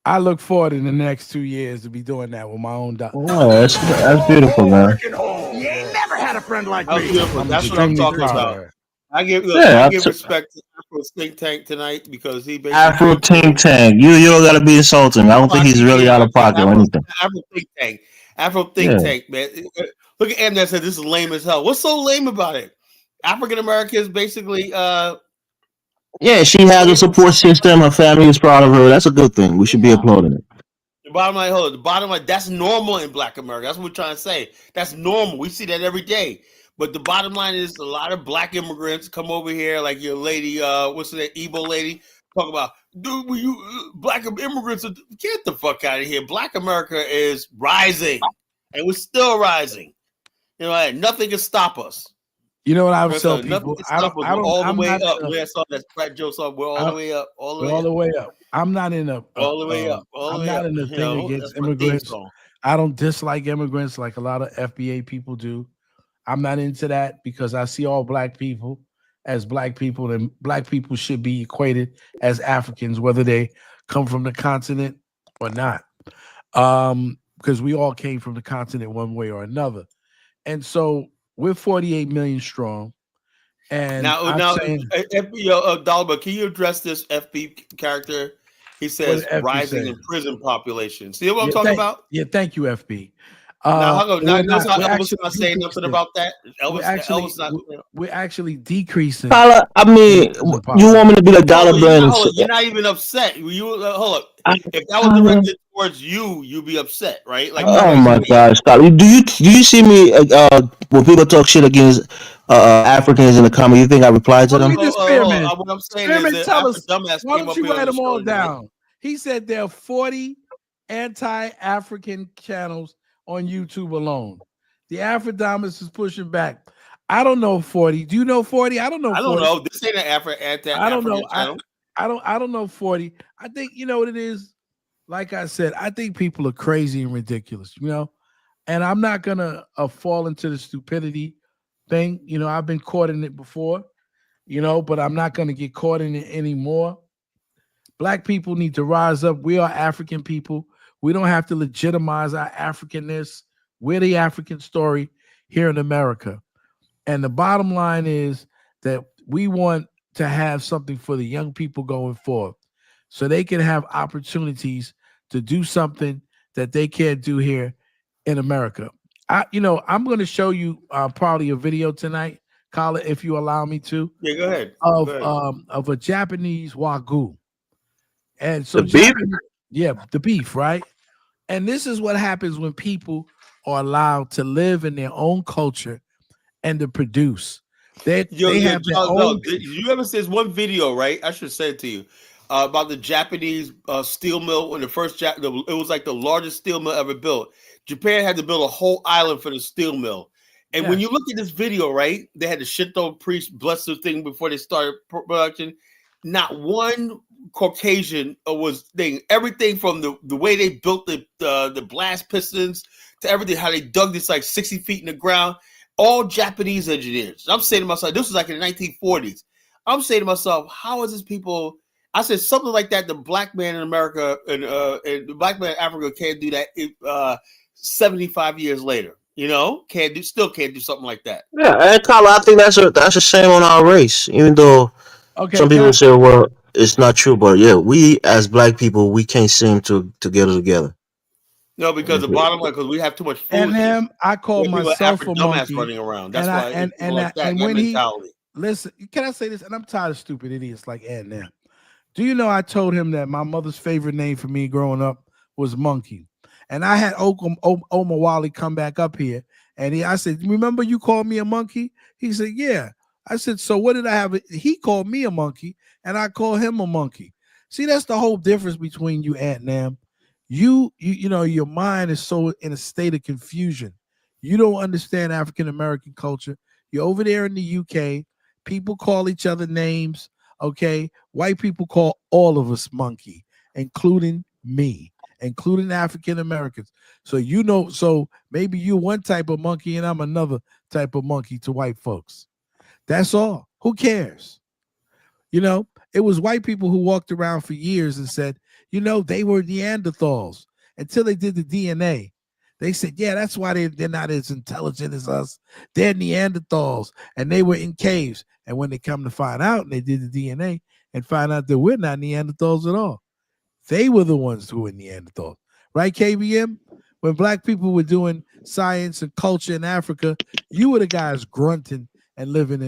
I look forward in the next 2 years to be doing that with my own doctor. Oh, that's beautiful, man. You ain't never had a friend like me. That's what I'm talking about. I give respect to Afro Think Tank tonight because he basically Afro Think Tank. You don't gotta be insulting. I don't think he's really out of pocket or anything. Afro Think Tank, man. Look at Em that said this is lame as hell. What's so lame about it? African Americans basically yeah, she has a support system. Her family is proud of her. That's a good thing. We should be applauding it. The bottom line, that's normal in Black America. That's what we're trying to say. That's normal. We see that every day. But the bottom line is a lot of Black immigrants come over here, like your lady, what's that Igbo lady, talk about, dude, Black immigrants, get the fuck out of here. Black America is rising, and we're still rising. You know, nothing can stop us. You know what I was telling people? We're all the way up. I saw that Fat Joe song. We're all the way up. All the way up. I'm not in a all the way up. I'm not in a thing against immigrants. I don't dislike immigrants like a lot of FBA people do. I'm not into that because I see all Black people as Black people, and Black people should be equated as Africans, whether they come from the continent or not. Because we all came from the continent one way or another. And so we're 48 million strong. And now, Dalba, can you address this FB character? He says rising in prison population. See what I'm talking about? Yeah, thank you, FB. Elvis not saying nothing about that. We're actually decreasing. I mean, you want me to be like Dollar Bill? You're not even upset. Hold up. If that was directed towards you, you'd be upset, right? Like, oh my gosh, stop! Do you see me when people talk shit against Africans in the comment? You think I replied to them? What I'm saying is that tell us. Why don't you write them all down? He said there are 40 anti-African channels on YouTube alone. The Afrodamus is pushing back. I don't know 40. Do you know 40? I don't know 40. I don't know. This ain't an I don't know. channel. I don't know 40. I think you know what it is. Like I said, I think people are crazy and ridiculous, you know. And I'm not gonna fall into the stupidity thing. You know, I've been caught in it before, you know, but I'm not gonna get caught in it anymore. Black people need to rise up. We are African people. We don't have to legitimize our Africanness. We're the African story here in America. And the bottom line is that we want to have something for the young people going forward so they can have opportunities to do something that they can't do here in America. I'm going to show you probably a video tonight, Colin, if you allow me to. Yeah, go ahead. Of a Japanese wagyu. And so the beef, right? And this is what happens when people are allowed to live in their own culture and to produce. They have their own. You ever see this one video, right? I should say it to you about the Japanese steel mill when the first it was like the largest steel mill ever built. Japan had to build a whole island for the steel mill. And when you look at this video, right, they had the Shinto priest bless the thing before they started production. Not one Caucasian was thing. Everything from the way they built the blast pistons to everything, how they dug this like 60 feet in the ground. All Japanese engineers. I'm saying to myself, this was like in the 1940s. I'm saying to myself, how is this people? I said something like that. The black man in America and the black man in Africa can't do that 75 years later. You know, still can't do something like that. Yeah, and Kyle, I think that's a shame on our race. Even though some people say, well, it's not true, but yeah, we as black people, we can't seem to get it together. No, because the bottom line, because we have too much food. And I call myself a monkey. Running around. That's why. And when listen, can I say this? And I'm tired of stupid idiots like Ed now. Do you know I told him that my mother's favorite name for me growing up was Monkey, and I had Omar Wally come back up here, and I said, "Remember you called me a monkey?" He said, "Yeah." I said, "So what did I have?" He called me a monkey, and I called him a monkey. See, that's the whole difference between you, Ant Nam. You know, your mind is so in a state of confusion. You don't understand African American culture. You're over there in the UK. People call each other names. Okay, white people call all of us monkey, including me, including African Americans. So so maybe you're one type of monkey and I'm another type of monkey to white folks. That's all. Who cares? You know, it was white people who walked around for years and said, you know, they were Neanderthals until they did the DNA. They said, yeah, that's why they're not as intelligent as us. They're Neanderthals and they were in caves. And when they come to find out and they did the DNA and find out that we're not Neanderthals at all, they were the ones who were Neanderthals. Right, KBM? When black people were doing science and culture in Africa, you were the guys grunting and living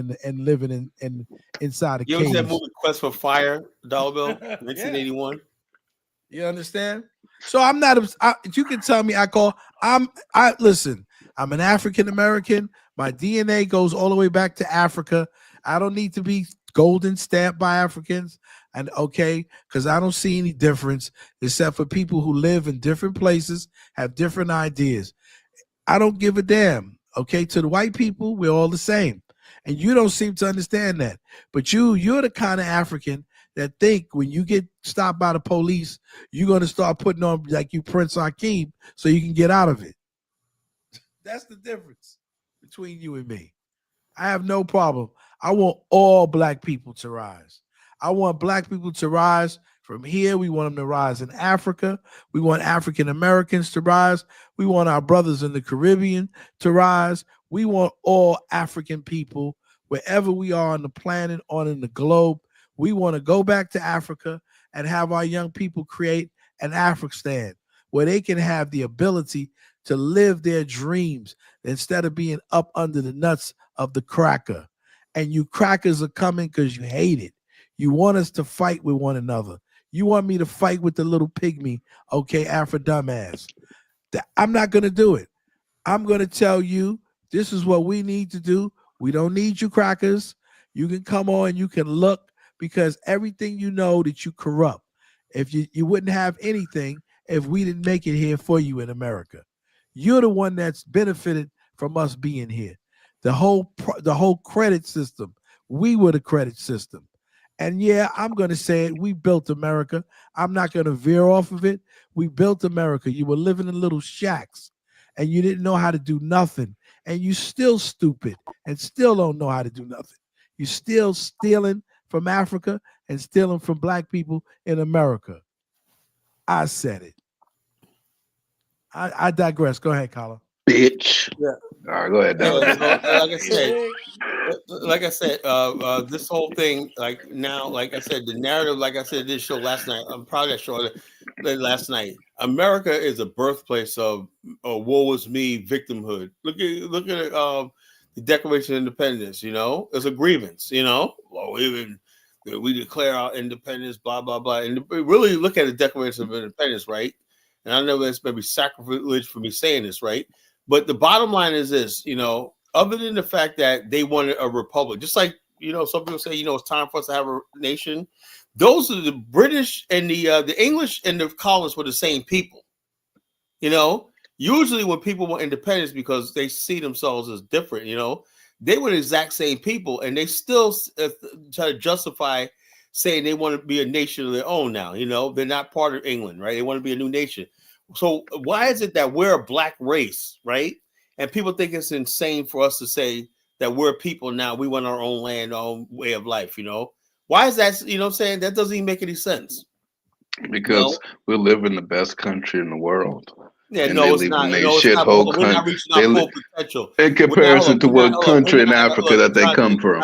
inside a cave. You ever see that movie Quest for Fire, Dollar Bill, 1981? You understand? So I'm not. You can tell me. Listen. I'm an African American. My DNA goes all the way back to Africa. I don't need to be golden stamped by Africans, and because I don't see any difference except for people who live in different places, have different ideas. I don't give a damn. Okay, to the white people, we're all the same, and you don't seem to understand that. But you're the kind of African that think when you get stopped by the police, you're going to start putting on like you Prince Akeem so you can get out of it. That's the difference between you and me. I have no problem. I want all black people to rise. I want black people to rise from here. We want them to rise in Africa. We want African Americans to rise. We want our brothers in the Caribbean to rise. We want all African people, wherever we are on the planet, on in the globe. We want to go back to Africa and have our young people create an Afristan where they can have the ability to live their dreams instead of being up under the nuts of the cracker. And you crackers are coming because you hate it. You want us to fight with one another. You want me to fight with the little pygmy, Afro dumbass. I'm not going to do it. I'm going to tell you this is what we need to do. We don't need you crackers. You can come on, you can look, because everything you know that you corrupt. If you wouldn't have anything if we didn't make it here for you in America. You're the one that's benefited from us being here. The whole credit system. We were the credit system. And yeah, I'm going to say it. We built America. I'm not going to veer off of it. We built America. You were living in little shacks and you didn't know how to do nothing. And you still stupid and still don't know how to do nothing. You still stealing from Africa and stealing from black people in America. I said it. I digress. Go ahead, Colin. Bitch. Yeah. All right, go ahead, Dad. Like I said, this whole thing, like I said, the narrative, like I said, this show last night, I'm proud of that show last night. America is a birthplace of woe is me victimhood. Look at the Declaration of Independence. It's a grievance. Well, we declare our independence, blah blah blah, and really look at the Declaration of Independence, right? And I know that's maybe sacrilege for me saying this, right? But the bottom line is this, other than the fact that they wanted a republic, just like, some people say, it's time for us to have a nation. Those are the British and the English and the colonists were the same people. Usually when people want independence because they see themselves as different, they were the exact same people and they still try to justify saying they want to be a nation of their own now. They're not part of England, right? They want to be a new nation. So why is it that we're a black race, right? And people think it's insane for us to say that we're people now. We want our own land, our own way of life, Why is that? What I'm saying? That doesn't even make any sense. Because we live in the best country in the world. Yeah, no, it's not. We're not reaching our full potential. In comparison to what country in Africa that they come from.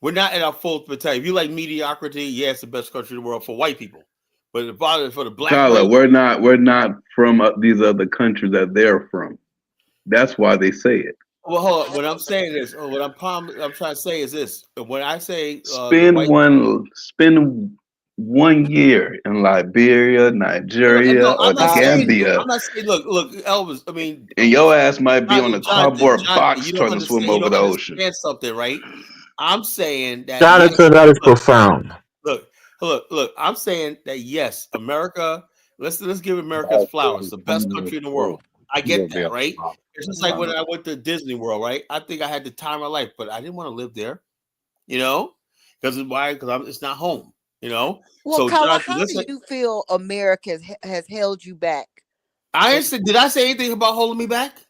We're not at our full potential. If you like mediocrity, yeah, it's the best country in the world for white people. But for the black, Tyler, we're not from these other countries that they're from. That's why they say it. Well, hold on. What I'm saying is, what I'm trying to say is this: when I say spend one year in Liberia, Nigeria, or the Gambia. I'm not saying. Look, Elvis. I mean, and your ass might be on a cardboard box trying to swim over the ocean. Something, right? I'm saying that. That is profound. Look. I'm saying that yes, America. Let's give America its flowers. The best country in the world. I get that, right? It's just like when I went to Disney World, right? I think I had the time of my life, but I didn't want to live there, because why? Because it's not home, Well, so Colin, how do you feel America has held you back? Did I say anything about holding me back?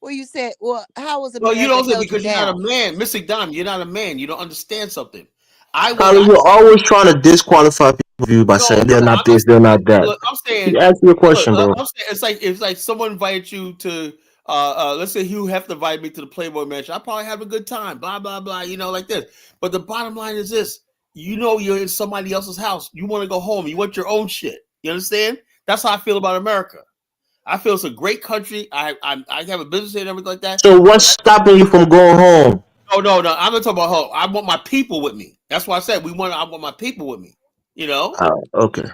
Well, you said, how was America? Well, you don't say because you're not a man, Mr. Dom. You're not a man. You don't understand something. You're always trying to disqualify people by saying they're not this, they're not that. Look, I'm saying. Ask me a question, bro. I'm saying it's like someone invited you to. Let's say Hugh Hefner invited me to the Playboy Mansion. I probably have a good time. Blah blah blah. Like this. But the bottom line is this: you're in somebody else's house. You want to go home. You want your own shit. You understand? That's how I feel about America. I feel it's a great country. I have a business and everything like that. So what's stopping you from going home? No. I'm not talking about home. I want my people with me. That's why I said I want my people with me. Oh, okay.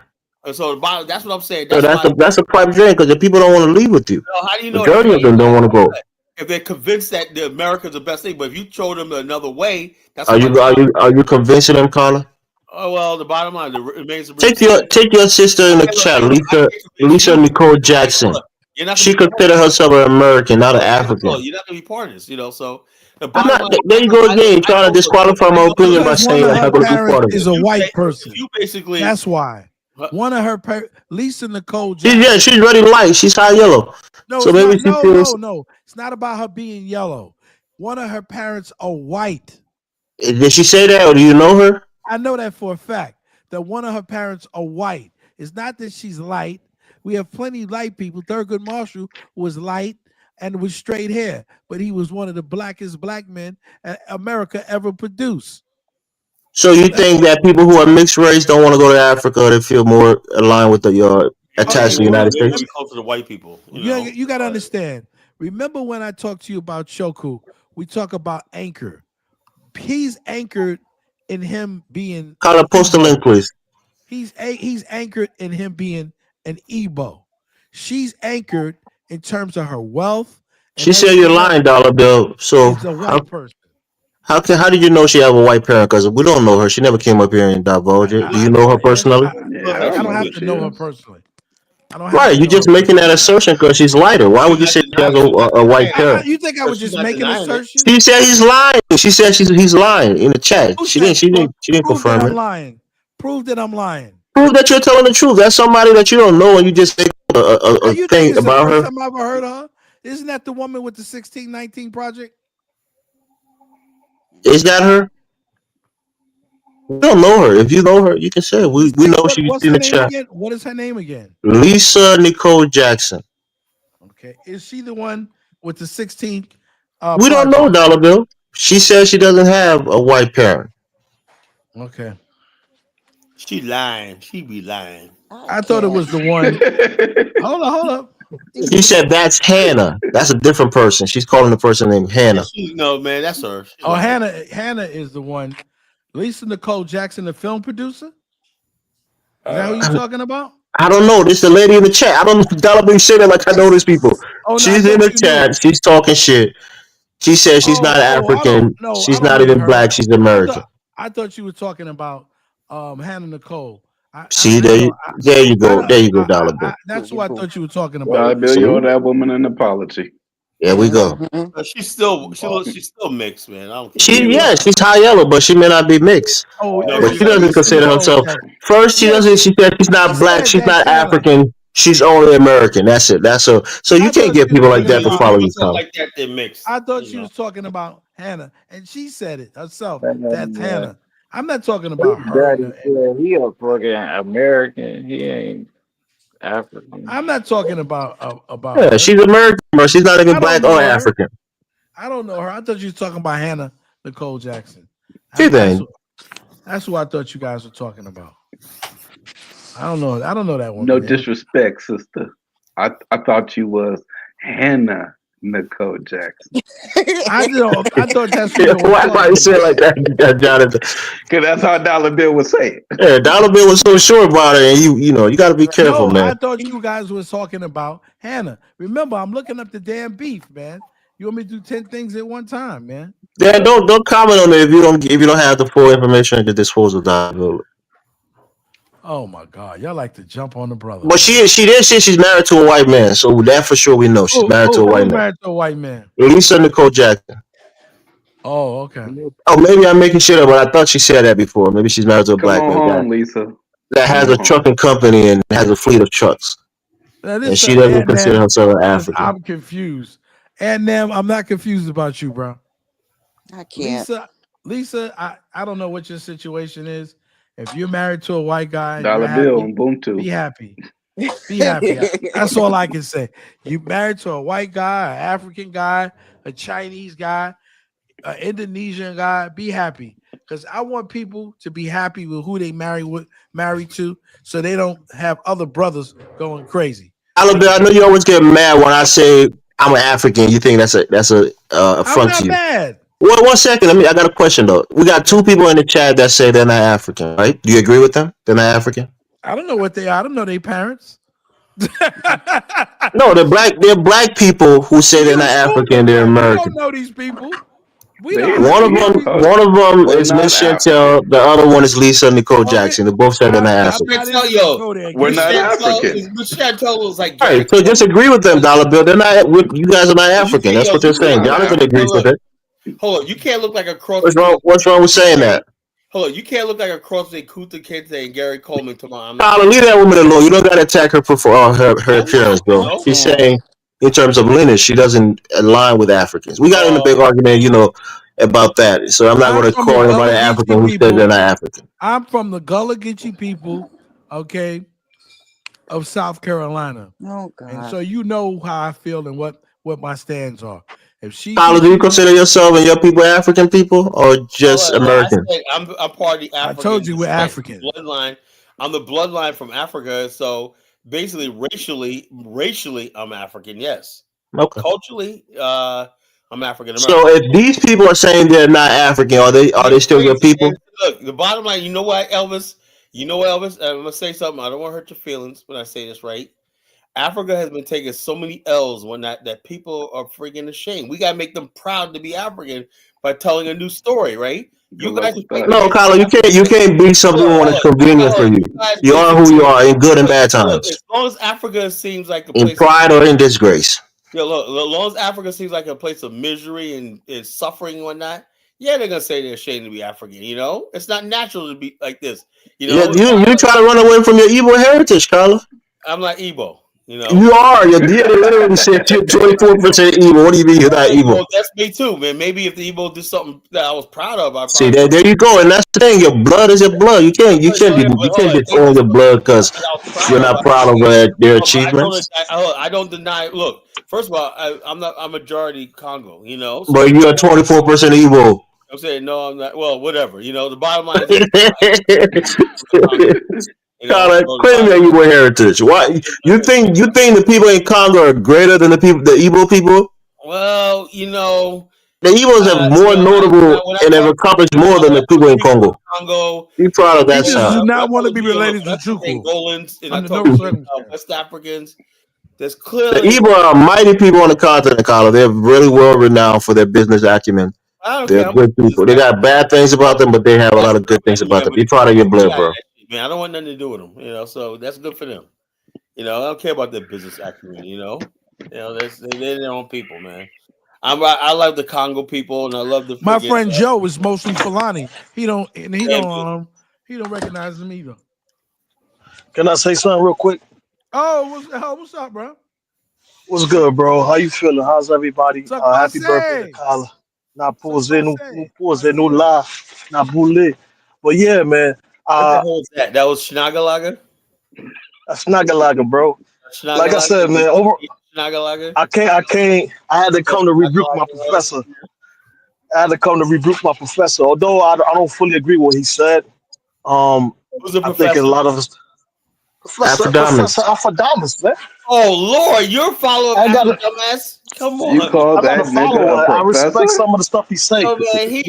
And so that's what I'm saying. That's a private dream because the people don't want to leave with you. How do you know? Majority of them don't want to go. If they're convinced that America's the best thing, but if you showed them another way, that's are you convincing them, Carla? Oh well, the bottom line remains. Take your sister in the chat, Lisa Nicole Jackson. She consider herself an American, not an African. You're not gonna be part of this, So there you go again, trying to disqualify my opinion by saying I have to be part of it. Is a white person. You basically. That's why. One of her Lisa Nicole Jackson. She's really light. She's high yellow. No, it's not about her being yellow. One of her parents are white. Did she say that, or do you know her? I know that for a fact. That one of her parents are white. It's not that she's light. We have plenty of light people. Thurgood Marshall was light and with straight hair, but he was one of the blackest black men America ever produced. So you think that people who are mixed race don't want to go to Africa? They feel more aligned with attached to the United States. Be close to the white people. You got to understand. Remember when I talked to you about Choku? We talk about anchor. He's anchored in him being. Carla, post the link, please. He's anchored in him being an Igbo. She's anchored in terms of her wealth. She said you're lying, dollar bill. So she's a white person. How did you know she have a white parent? Because we don't know her. She never came up here and divulged it. Do you know her personally? I don't have to know her personally. I don't have Right, to you're know just her making that personally. assertion because she's lighter. Why would you say she has a white parent? You think I would just make an assertion? She said he's lying. She said he's lying in the chat. Who She said? didn't Prove that confirm I'm it. lying. Prove that I'm lying. Prove that you're telling the truth. That's somebody that you don't know, and you just make a You think thing it's the about first her. time I ever heard of her? Isn't that the woman with the 1619 project? Is that her? We don't know her. If you know her, you can say it. We know she's What's in her the name chat. again? What is her name again? Lisa Nicole Jackson. Okay, is she the one with the 16th? We don't know, Dollar Bill. She says she doesn't have a white parent. Okay. She lying. She be lying. I thought it was the one. Hold up. She said that's Hannah. That's a different person. She's calling the person named Hannah. No, man, that's her. She's Oh, lying. Hannah is the one. Lisa Nicole Jackson, the film producer. Is that who you talking about? I don't know. This is the lady in the chat. I don't Dollar Bill say that like I know these people. Oh, no, She's in the chat. She's talking shit. She says she's not African. She's I don't not mean even her. black. She's American. I thought you were talking about Hannah Nicole. See, there you go. There you go, Dollar Bill. That's who I thought you were talking about. I bill you owe that woman an apology. There we go. She's still mixed, man. I don't care. She's high yellow, but she may not be mixed. But she doesn't consider herself. First, she doesn't. She said she's not black. She's not African. She's only American. That's it. That's so. So you can't get people like that to follow you, Tom. Like that, they're mixed. I thought she was talking about Hannah, and she said it herself. That's Hannah. I'm not talking about her. Daddy said he a fucking American. He ain't African. I'm not talking about Yeah, her. she's American, but she's not even black or African. I don't know her. I thought you was talking about Hannah Nicole Jackson. That's who I thought you guys were talking about. I don't know that one. No disrespect, sister. I thought you was Hannah Nicole Jackson. I thought that's why you say it like that, Jonathan? Because that's how Dollar Bill would say it. Yeah, Dollar Bill was so sure about it, and you got to be careful, man. I thought you guys was talking about Hannah. Remember, I'm looking up the damn beef, man. You want me to do 10 things at one time, man? Yeah, don't comment on it if you don't have the full information at the disposal, Dollar Bill. Oh my God, y'all like to jump on the brother. But she did say she's married to a white man, so that for sure we know she's married to a white man. Married to a white man. Lisa Nicole Jackson. Oh, okay. Oh, maybe I'm making shit up, but I thought she said that before. Maybe she's married to a black man. Lisa. That has a trucking company and has a fleet of trucks. And she doesn't consider herself an African. I'm confused. And then I'm not confused about you, bro. I can't. Lisa, I don't know what your situation is. If you're married to a white guy, Dollar Bill, Ubuntu. Be happy. Be happy. That's all I can say. You married to a white guy, an African guy, a Chinese guy, an Indonesian guy. Be happy, because I want people to be happy with who they married to, so they don't have other brothers going crazy. Dollar Bill, I know you always get mad when I say I'm an African. You think that's a affront to you? Mad. Well, 1 second. I got a question though. We got 2 people in the chat that say they're not African, right? Do you agree with them? They're not African? I don't know what they are. I don't know their parents. No, they're black. They're black people who say they're not African. They're American. We don't know these people. One of them is Miss Chantel. The other one is Lisa Nicole Jackson. They both said they're not African. We're not African. Miss Chantel was like, all right, so just agree with them, Dollar Bill. They're not. You guys are not African. That's what they're saying. Jonathan agrees with it. Hold on, you can't look like a cross. What's wrong with saying that? Hold on, you can't look like a cross between Kunta Kinte and Gary Coleman tomorrow. Tyler, leave that woman alone. You don't got to attack her for her appearance, Bill. She's saying, in terms of lineage, she doesn't align with Africans. We got in a big argument, about that. So I'm not going to call anybody African who says they're not African. I'm from the Gullah Geechee people, okay, of South Carolina. Oh God! And so you know how I feel and what my stands are. If she, Tyler, do you consider yourself and your people African people or just American? I'm part of the African. I told you we're African bloodline. I'm the bloodline from Africa, so basically, racially, I'm African. Yes. Okay. Culturally, I'm African American. So if these people are saying they're not African, are they still your people? Look, the bottom line. You know what, Elvis? I'm gonna say something. I don't want to hurt your feelings when I say this, right? Africa has been taking so many L's that people are freaking ashamed. We gotta make them proud to be African by telling a new story, right? You guys no, Kyler, you can't be something when it's convenient for you. You are who you are in good and bad times. As long as Africa seems like a in place pride or in disgrace. Yeah, look, as long as Africa seems like a place of misery and suffering and whatnot, yeah, they're gonna say they're ashamed to be African. You know, it's not natural to be like this. You know, you try to run away from your Igbo heritage, Kyler. I'm not Igbo. You know, you are. Your DNA literally said you're 24% Igbo. What do you mean you're not Igbo? Well, that's me too, man. Maybe if the Igbo did something that I was proud of, I see there you go, and that's the thing. Your blood is your blood. You can't disown your blood because you're not proud of their achievements. I don't deny. Look, first of all, I'm majority Congo. You know, so but you're 24% Igbo. I'm saying no, I'm not. Well, whatever. You know, the bottom line is. Claim your Igbo heritage. Why you think the people in Congo are greater than the Igbo people? Well, you know, the Igbos have more notable and have accomplished more than the people in Congo. Be proud of that. We just do not want to be related to Chuku. Angolans, and I talk West Africans. There's The clearly Igbo are mighty people on the continent, Carlo. They're really well renowned for their business acumen. They're good people. They got bad things about them, but they have a lot of good things about them. Be proud of your blood, bro. Man, I don't want nothing to do with them. You know, so that's good for them. You know, I don't care about their business acumen. They're their own people, man. I love the Congo people, and I love the. My friend Joe is mostly Fulani. He don't recognize them either. Can I say something real quick? Oh, what's up, bro? What's good, bro? How you feeling? How's everybody? Happy birthday to Kala. Na pose no la na bule. But yeah, man. What the hell was that? That was Shnagalaga? That's Shnagalaga, bro. Like I said, man, I had to come to rebuke my professor. Although I don't fully agree with what he said. Who's the professor? I think a lot of us. Professor Alphadamus, man. Oh Lord, you're following dumbass. Come on. You call that nigga a professor? I respect some of the stuff he's saying. Oh, man, he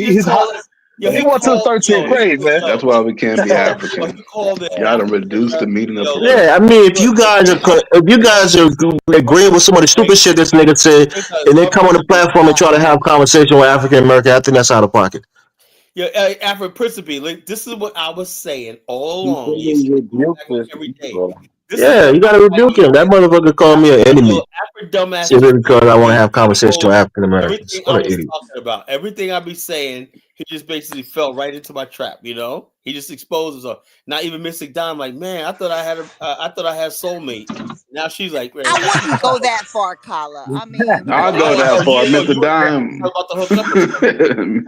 went to the 13th grade, man. That's why we can't be African. Y'all done reduced the meaning of professor. Yeah, I mean, if you guys are agreeing with some of the stupid shit this nigga said, and they come on the platform and try to have conversation with African American, I think that's out of pocket. Yeah, Afro Principe, like, this is what I was saying all along. Every day. You gotta rebuke him. That motherfucker called me an enemy. Simply because I want to have conversation with African Americans. What an idiot. Everything I be saying, he just basically fell right into my trap. You know, he just exposed himself. Not even Mystic Dime, like, man, I thought I had soulmate. Now she's like, man, I wouldn't go that far, Kala. I mean, I'll go that far, Mr. Dime. Mr.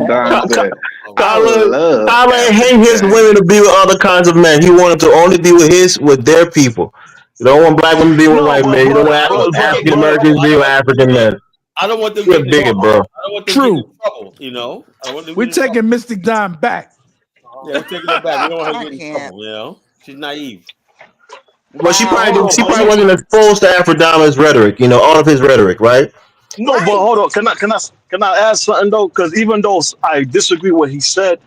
Dime said, Kala hate his women to be with other kinds of men. He wanted to only be with their people. You don't want black women to be with white men. You don't want African Americans to be with African men. I don't want them to get in trouble. Trouble, you know. We're taking Mystic Dime back. Yeah, we're taking her back. We don't want her to get in trouble, you know. She's naive. Well, she probably wasn't exposed to Aphrodite's rhetoric, you know, all of his rhetoric, right? No, but hold on. Can I add something though? Because even though I disagree with what he said,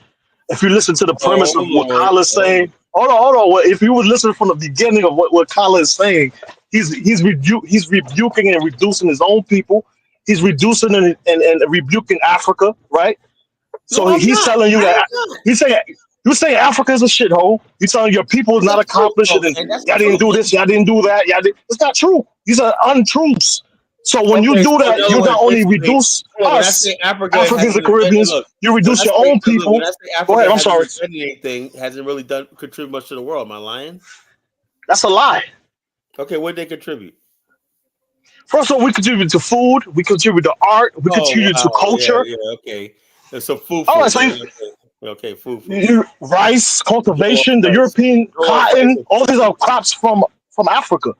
if you listen to the premise of what Kala's saying, hold on. If you would listen from the beginning of what Kala is saying, he's rebuking and reducing his own people. He's reducing and rebuking Africa, right? So he's telling you that you're saying Africa is a shithole. You're telling your people is not accomplished, and y'all didn't do this, y'all didn't do that. It's not true. These are untruths. So when you do that, you not only reduce us, Africans and Caribbeans, you reduce your own people. Go ahead, I'm sorry. Anything hasn't really contributed much to the world. Am I lying? That's a lie. Okay, what did they contribute? First of all, we contribute to food, we contribute to art, we contribute to culture. Yeah, okay. There's some food. Okay, food. Rice, cultivation, the European cotton, all these are crops from Africa,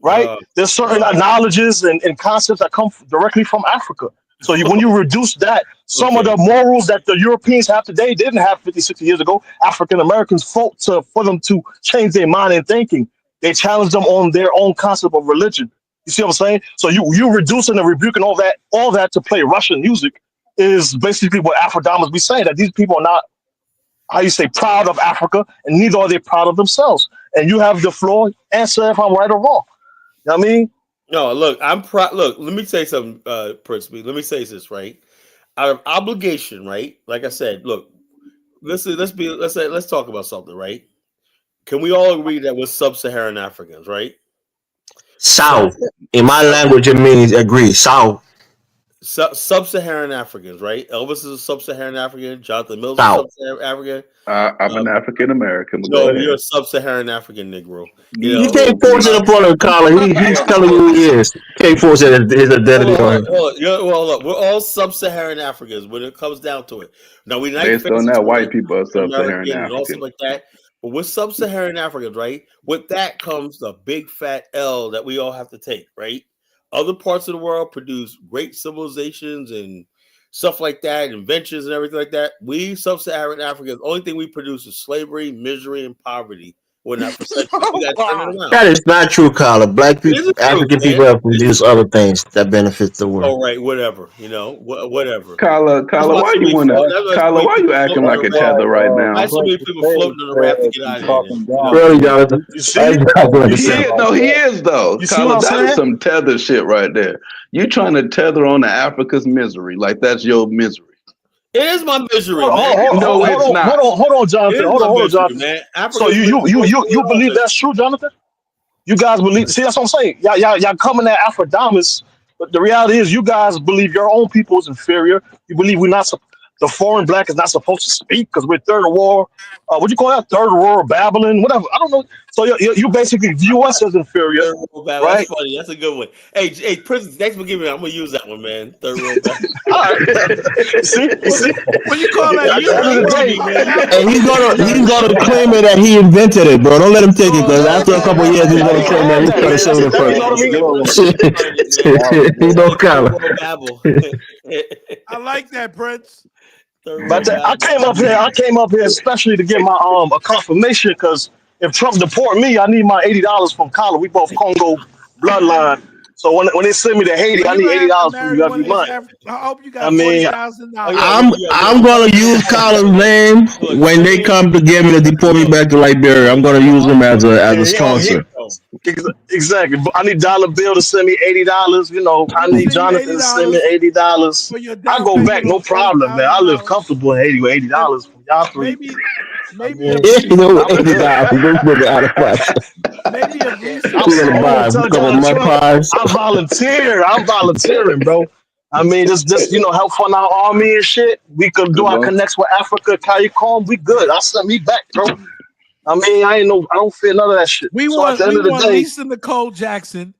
right? There's certain knowledges and concepts that come directly from Africa. So when you reduce that, some of the morals that the Europeans have today didn't have 50, 60 years ago. African Americans fought for them to change their mind and thinking. They challenged them on their own concept of religion. You see what I'm saying? So you reducing and rebuking all that to play Russian music is basically what Aphrodite be saying, that these people are not, how you say, proud of Africa, and neither are they proud of themselves. And you have the floor, answer if I'm right or wrong. You know what I mean? No, look, I'm proud. Look, let me say something, Prince B. Let me say this, right? out of obligation, right? Like I said, look, let's talk about something, right? Can we all agree that we're sub-Saharan Africans, right? South. In my language, it means agree. South. Sub-Saharan Africans, right? Elvis is a sub-Saharan African. Jonathan Mills is a South. sub-Saharan African. I'm an African American. No, you're a sub-Saharan African Negro. You You know, can't force it upon him, Colin. He's telling you who he is. Can't force his identity on him. Look, we're all sub-Saharan Africans when it comes down to it. Now we based on that, white people are sub-Saharan American and all stuff African. like that. But we're sub-Saharan Africans, right? With that comes the big fat L that we all have to take, right? Other parts of the world produce great civilizations and stuff like that, inventions and everything like that. We sub-Saharan Africans, the only thing we produce is slavery, misery, and poverty. We're not for centuries. We gotta turn it around. That is not true, Colin. Black people, African people have produced other things that benefit the world. All right, whatever. You know, whatever. Kyla, why you acting like a tether right now? Why so many people floating on the raft to get out of here? Really, Jonathan. You see? He is though. Kyla, that is some tether shit right there. You trying to tether on the Africa's misery, like that's your misery. It is my misery, man. No, it's not. Hold on, Jonathan. Hold on, Jonathan. Man. So you believe that's true, Jonathan? You guys believe? See, that's what I'm saying. Y'all coming at Afrodamus, but the reality is, you guys believe your own people is inferior. You believe the foreign black is not supposed to speak because we're third world. What you call that? Third world Babylon, whatever. I don't know. So you basically view us as inferior, right? That's funny. That's a good one. Hey, Prince, next one, give me. I'm gonna use that one, man. Third world Babylon. All right. See? What you call that? And he's gonna claim it that he invented it, bro. Don't let him take it, because after a couple of years, he's gonna claim that he's gonna say it first. He don't count. I like that, Prince. But I came up here especially to get my a confirmation, because if Trump deport me, I need my $80 from Colin. We both Congo bloodline. So when they send me to Haiti, I need $80 from you every month. I hope you got $40,000. I'm gonna use Colin's name when they come to get me to deport me back to Liberia. I'm gonna use him as a sponsor. Exactly. I need dollar bill to send me $80. You know, I need Jonathan to send me $80. I go back, no problem, man. I live comfortable in Haiti with $80 from y'all three. Maybe $80. Out of pocket. Maybe I'm volunteering, bro. I mean, just help fund our army and shit. We could do our connects with Africa, CARICOM. We good. I'll send me back, bro. I mean, I don't feel none of that shit. We want Lisa Nicole Jackson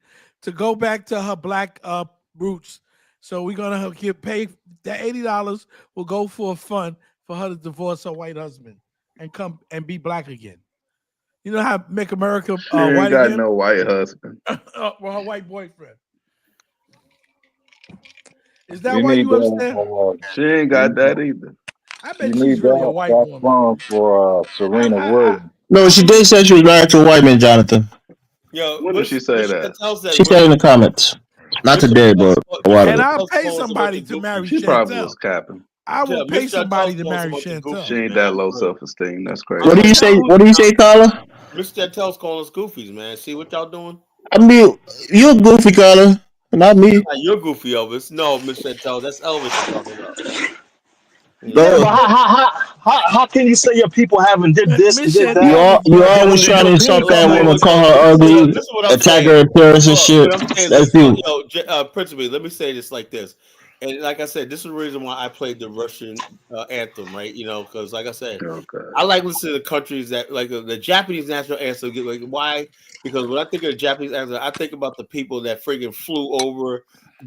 to go back to her black roots. So we're gonna pay that $80 will go for a fund for her to divorce her white husband and come and be black again. You know how make America white ain't got again? no white husband. Well, her white boyfriend. Is that why you upset? She ain't got that either. I bet she's really a white woman. For Serena Williams. No, she did say she was married to a white man, Jonathan. Yo, when did she say that? She said in the comments. Not today, but a while ago. And I'll pay somebody to marry Chantel. She probably was capping. I will pay somebody to marry Chantel. She ain't that low self-esteem. That's crazy. What do you say? What do you say, Carla? Mr. Chantel's calling us goofies, man. See what y'all doing? I mean, you're goofy, Carla. Not me. You're goofy, Elvis. No, Mr. Chantel, that's Elvis you're talking about. Yeah, but how can you say your people haven't did this and did that? You always trying to insult that woman, call her ugly, attack her appearance and shit. That's you. Principally, let me say this like this. And like I said, this is the reason why I played the Russian anthem, right? You know, because like I said, I like listening to countries that like the Japanese national anthem. Like, why? Because when I think of the Japanese anthem, I think about the people that friggin' flew over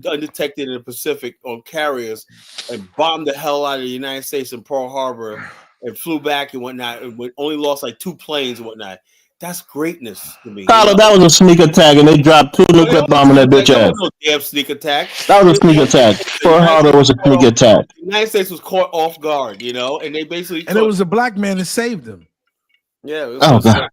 undetected in the Pacific on carriers and bombed the hell out of the United States in Pearl Harbor and flew back and whatnot, and only lost like 2 planes and whatnot. That's greatness to me. Carla, that was a sneak attack, and they dropped 2 nuclear bombs on that bitch ass. No damn sneak attack. That was a sneak attack. Pearl Harbor was a sneak attack. The United States was caught off guard, you know, and they basically. And it was a black man that saved them. Yeah. God.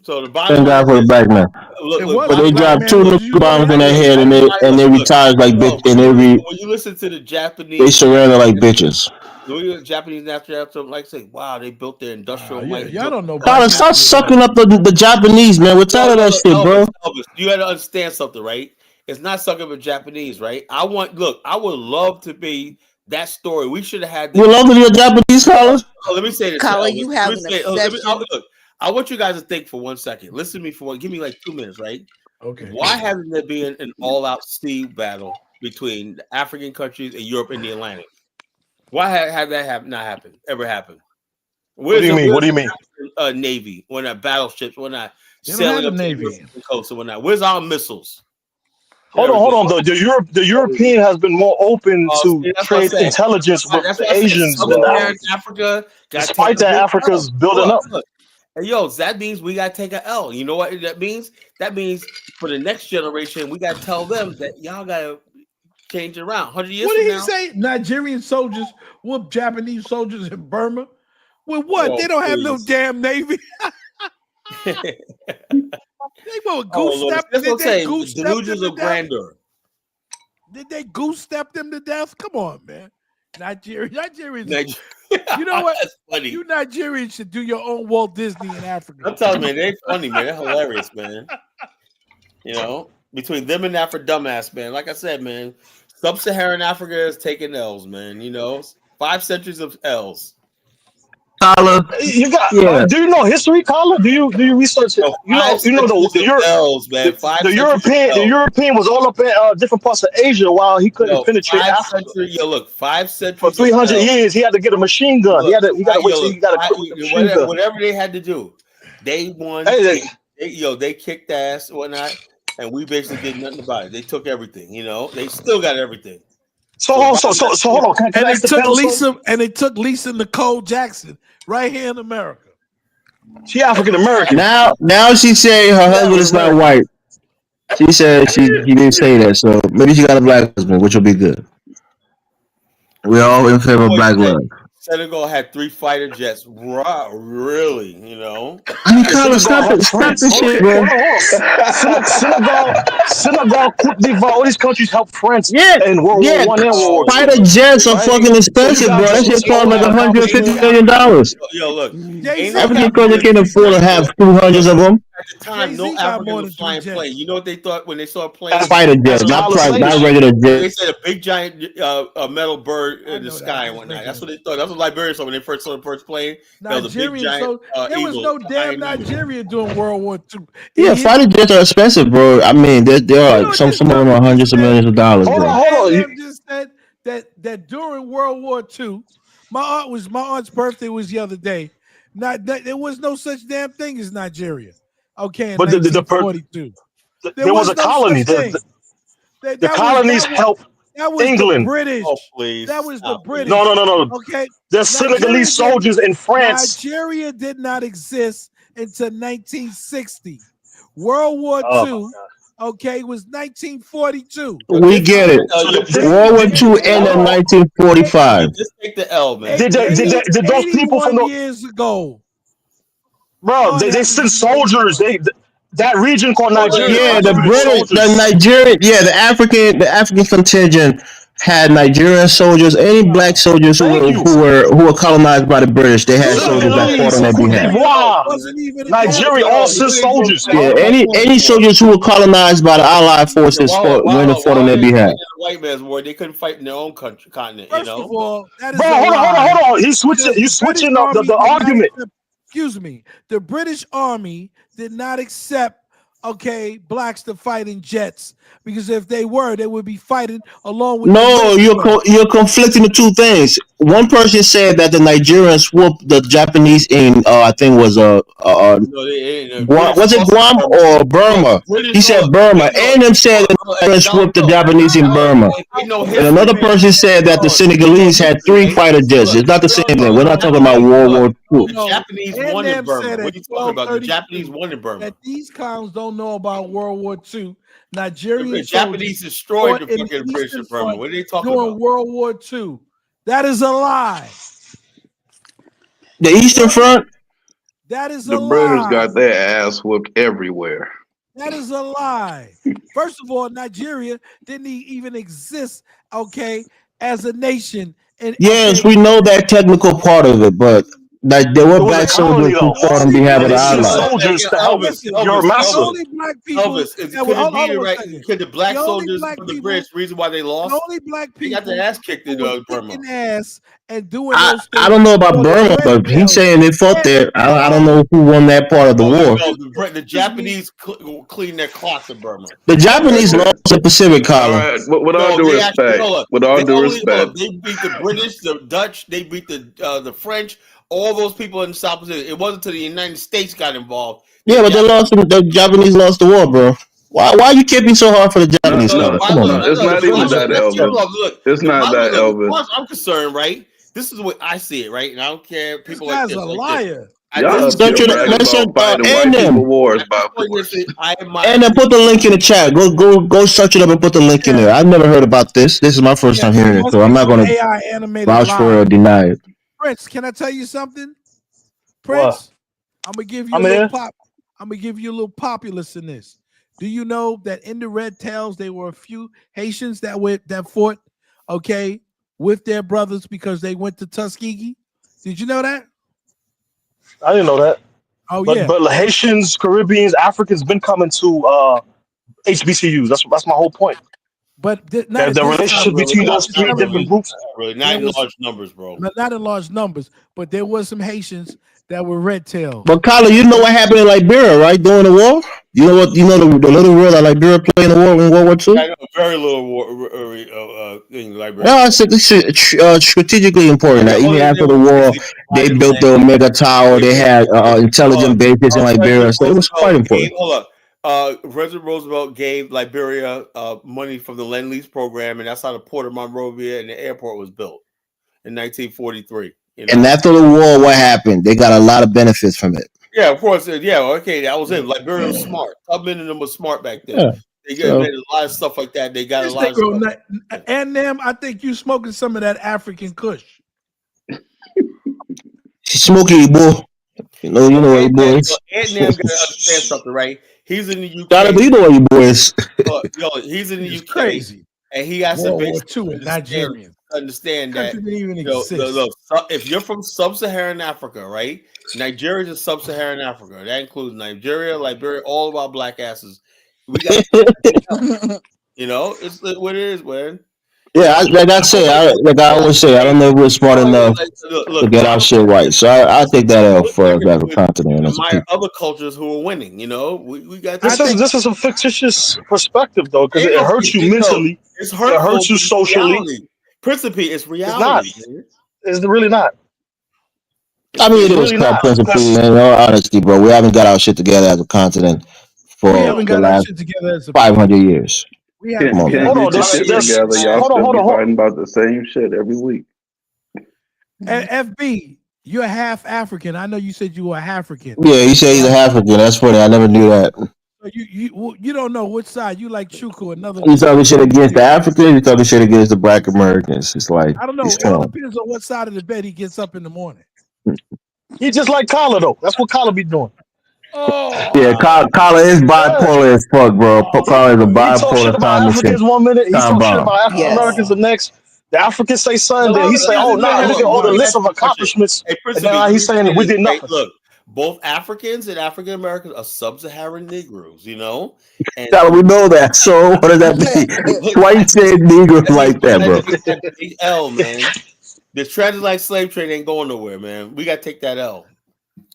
So the bottom. Thank God for the black man. But they dropped 2 nuclear bombs in their head, and they retired like bitch. And when you listen to the Japanese, they surrender like bitches. The Japanese national anthem, like say, wow, they built their industrial might. Y'all don't know. Carla, stop sucking up the Japanese, man. We're tired of that shit, bro. Elvis, you got to understand something, right? It's not sucking up the Japanese, right? I would love to be That story, we should have had. You love your Japanese scholars? Let me say this. Kala, you have an obsession. Look, I want you guys to think for 1 second. Listen to me for give me like 2 minutes, right? Okay. Why hasn't there been an all-out sea battle between the African countries and Europe and the Atlantic? Why had that not happened? Ever happened? What do you mean? What do you mean? Navy, when our battleships, when I sailing up the Navy coast, and whatnot. Where's our missiles? Hold on. The European has been more open to trade intelligence with the Asians than Africa. Despite that, Africa's building up. Hey, yo, that means we got to take an L. You know what that means? That means for the next generation, we got to tell them that y'all got to change it around. 100 years What did he now, say? Nigerian soldiers whoop Japanese soldiers in Burma? With what? They don't have no damn navy. They will goose step. Did they goose step them to grandeur. Did they goose step them to death? Come on, man. Nigerians. You know what? That's funny. You Nigerians should do your own Walt Disney in Africa. I'm telling you, man, they funny, man. They're hilarious, man. You know, between them and Afro dumbass, man. Like I said, man, sub-Saharan Africa is taking L's, man. You know, 5 centuries of L's. Kala, you got. Do you know history, Kala? Do you research it? You know the L's, man. The European was all up in different parts of Asia while he couldn't penetrate Africa. 5 centuries for 300 years. He had to get a machine gun. He got to wait till he got a machine gun. Whatever they had to do, they won. They kicked ass and whatnot, and we basically did nothing about it. They took everything. You know, they still got everything. So hold on. And they took Lisa Nicole Jackson right here in America. She African American. Now she say her husband is not white. She said she didn't say that, so maybe she got a black husband, which will be good. We're all in favor of black love. Senegal had 3 fighter jets. Really, you know? I mean, Kala, stop this shit, bro. Senegal, Cote d'Ivoire, all these countries helped France in World War I and World War II. Fighter jets are fucking expensive, bro. That shit cost like $150 million. Yo, look. African country can't afford to have 200 of them. At the time, no African was flying plane. You know what they thought when they saw a plane? Fighter jets, not regular jets. They said a big giant metal bird in the sky and whatnot. That's what they thought. That's what Liberia saw when they first saw the first plane. There was a big giant there was no damn Nigeria during World War II. Yeah, fighter jets are expensive, bro. I mean, there are some of them are hundreds of millions of dollars, bro. Hold on. Just said that during World War II, my aunt's birthday was the other day. There was no such damn thing as Nigeria. Okay, in 1942. There was a colony. The colonies helped England. The British. Oh, please. That was the British. No. Okay. There's Senegalese soldiers in France. Nigeria did not exist until 1960. World War II, was 1942. We get it. World War II ended in 1945. Just take the L, man. Did those people from years ago? Bro, they sent soldiers. That region called Nigeria. Yeah, the British, the Nigerian, the African contingent had Nigerian soldiers, any black soldiers who were colonized by the British. They had soldiers that fought on their behalf. Wow. Nigeria all sent soldiers. Yeah, any soldiers who were colonized by the Allied forces fought on their behalf. The white man's war, they couldn't fight in their own continent. First of all, that is hold on. You switching up the argument. Excuse me. The British Army did not accept blacks to fight in jets, because if they were, they would be fighting along with. No, you're conflicting the two things. One person said that the Nigerians whooped the Japanese in I think was was it Guam or Burma? He said Burma, and them said the Nigerians whooped the Japanese in Burma. And another person said that the Senegalese had 3 fighter jets. It's not the same thing. We're not talking about World War II. The Japanese won in Burma. What are you talking about? The Japanese won in Burma. That these clowns don't know about World War II. Nigerian Japanese destroyed the fucking British in Burma. What are they talking about? During World War II. That is a lie. The Eastern Front? That is a lie. The British got their ass whooped everywhere. That is a lie. First of all, Nigeria didn't even exist, as a nation. Yes, we know that technical part of it, but Like there It were was a black colony soldiers who though. fought on Only behalf And of they the black sent people. Allies. soldiers to help your The master. only black people that were, Could it hold be on a right? second. Could the black The only soldiers black for the people, British reason why they the lost? only black They got their people ass kicked who in were Burma. kicking ass and doing I, those I things don't know about were the Burma, red but he's tails. saying they fought And there. hold I don't on. know who won that part of the war. No, the Japanese cleaned their clocks in Burma. The Japanese lost the Pacific All column. right, with all No, due they actually respect, hold up. with all They due only respect, they beat the British, the Dutch, they beat the French, all those people in the South Pacific. It wasn't until the United States got involved. Yeah, but they lost. The Japanese lost the war, bro. Why are you kidding so hard for the no, Japanese no, column? Come on, no, man. it's not even that, Elvis. Look, It's not that, as Elvis. far as I'm concerned, right? This is what I see it, right? And I don't care if people This like guy's this. a Like liar. Y'all this. still bragging about fighting white people wars, by force. And then put the link in the chat. Go search it up and put the link in there. I've never heard about this. This is my first time hearing it, so I'm not going to AI animated vouch for it or live. deny it. Prince, can I tell you something? What? Prince, I'm gonna give you I'm a little here. pop. I'm gonna give you a little populace in this. Do you know that in the Red Tails there were a few Haitians that fought, okay, with their brothers because they went to Tuskegee? Did you know that? I didn't know that. Oh but, yeah. But Haitians, Caribbeans, Africans been coming to HBCUs. That's my whole point. But not the relationship between those three different groups. Really, not in large numbers, bro. Not in large numbers, but there was some Haitians that were red tails. But Kyler, you know what happened in Liberia, right? During the war, you know what? You know the little role that Liberia played in the war in World War II. I know very little war in Liberia. No, it's strategically important. That even after the war, they built the Omega Tower. They had intelligent bases in Liberia, so it was quite important. Hold up. President Roosevelt gave Liberia money from the Lend-Lease program, and that's how the Port of Monrovia and the airport was built in 1943. You know? And after the war, what happened? They got a lot of benefits from it. Yeah, of course. Yeah, okay, that was it. Liberia was smart. Tubman and them was smart back then. Yeah. They got a lot of stuff like that. They got a lot of stuff. And them, I think you smoking some of that African Kush. Smoky boy. You know what boy is. And them gotta understand something, right? He's in the UK. You know what you boys. He's in the UK, crazy, and he has to basically understand that even if you're from sub-Saharan Africa, right? Nigeria is sub-Saharan Africa. That includes Nigeria, Liberia, all of our black asses. We got, it's what it is, man. Yeah, like I always say, I don't know if we're smart enough to get our shit right. So I take that L for as a continent. Admire other cultures who are winning. We got this is a fictitious perspective though, because it hurts you mentally. It's hurtful. It hurts you socially. Principally, it's reality. It's not. It's really not. I mean, it is called principally. In all honesty, bro, we haven't got our shit together as a continent for the last 500 years. Can't get your shit together. Y'all still be fighting about the same shit every week. FB, you're half African. I know you said you were African. Yeah, you say he's a African. That's funny. I never knew that. You don't know which side you like. Chuku, another. You talking shit against the Africans? You talking shit against the Black Americans? It's like I don't know. It all depends on what side of the bed he gets up in the morning. He just like Kala though. That's what Kala be doing. Yeah, Kala is bipolar as fuck, bro. Kala is a bipolar. He talk shit about Africans 1 minute. He talk shit about African Americans the next. The Africans say something, then he say, "Oh nah, look at all the list of accomplishments." And then he's saying we did nothing. Look, both Africans and African Americans are sub-Saharan Negroes. And we know that. So what does that mean? Why you saying Negroes like that, bro? L, man. This transatlantic slave trade ain't going nowhere, man. We got to take that L.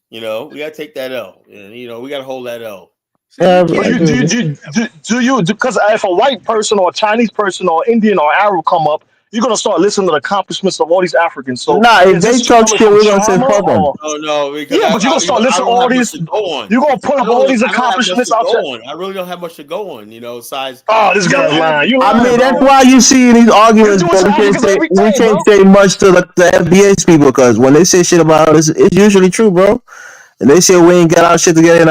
We got to take that L. And, we got to hold that L. Do you? Because if a white person or a Chinese person or Indian or Arab come up, you're going to start listening to the accomplishments of all these Africans. So if they talk shit, we're going to say fuck them. No. Yeah, but you're going to start listening to all these. You're going to put up all these accomplishments out there. I really don't have much to go on, size. Oh, this guy's lying. I mean, that's why you see in these arguments that we can't say much to the FBH people, because when they say shit about us, it's usually true, bro. And they say we ain't got our shit together in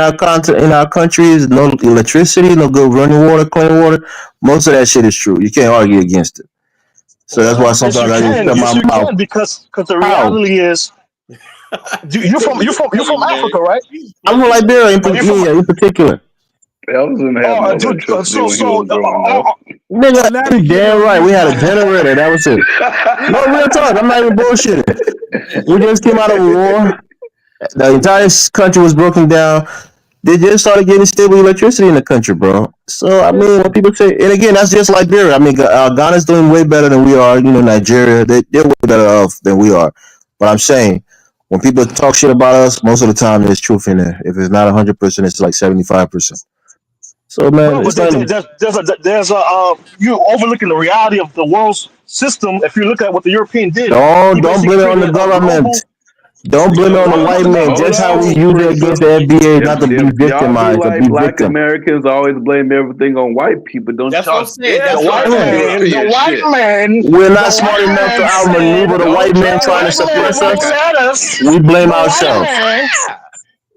our countries, no electricity, no good running water, clean water. Most of that shit is true. You can't argue against it. So that's why sometimes I just shut my mouth. Because the reality is, you're from Africa, right? I'm from Liberia in particular. Nigga, you damn right. We had a generator. That was it. No real talk. I'm not even bullshitting. We just came out of a war. The entire country was broken down. They just started getting stable electricity in the country, bro. So I mean, when people say, and again, that's just Liberia. I mean, Ghana's doing way better than we are. You know, Nigeria, they're way better off than we are. But I'm saying, when people talk shit about us, most of the time there's truth in there. If it's not 100%, it's like 75%. So man, Bro, but it's not. there's a you overlooking the reality of the world's system. If you look at what the European did, he Don't basically blame it on created the a global. government. Don't blame it on the No, white the man. government. Hold Just how we on, use it against the Prince. FBA, If not to be if y'all be victimized or like be black victim. Americans always blame everything on white people, don't That's what I'm y'all saying. dare The That's what start white I'm some saying. man, the European white shit. man, We're the not smart white enough to man outmaneuver said, the white Don't man the try trying to white that man shit. suppress won't us. let us. We blame The white ourselves. man.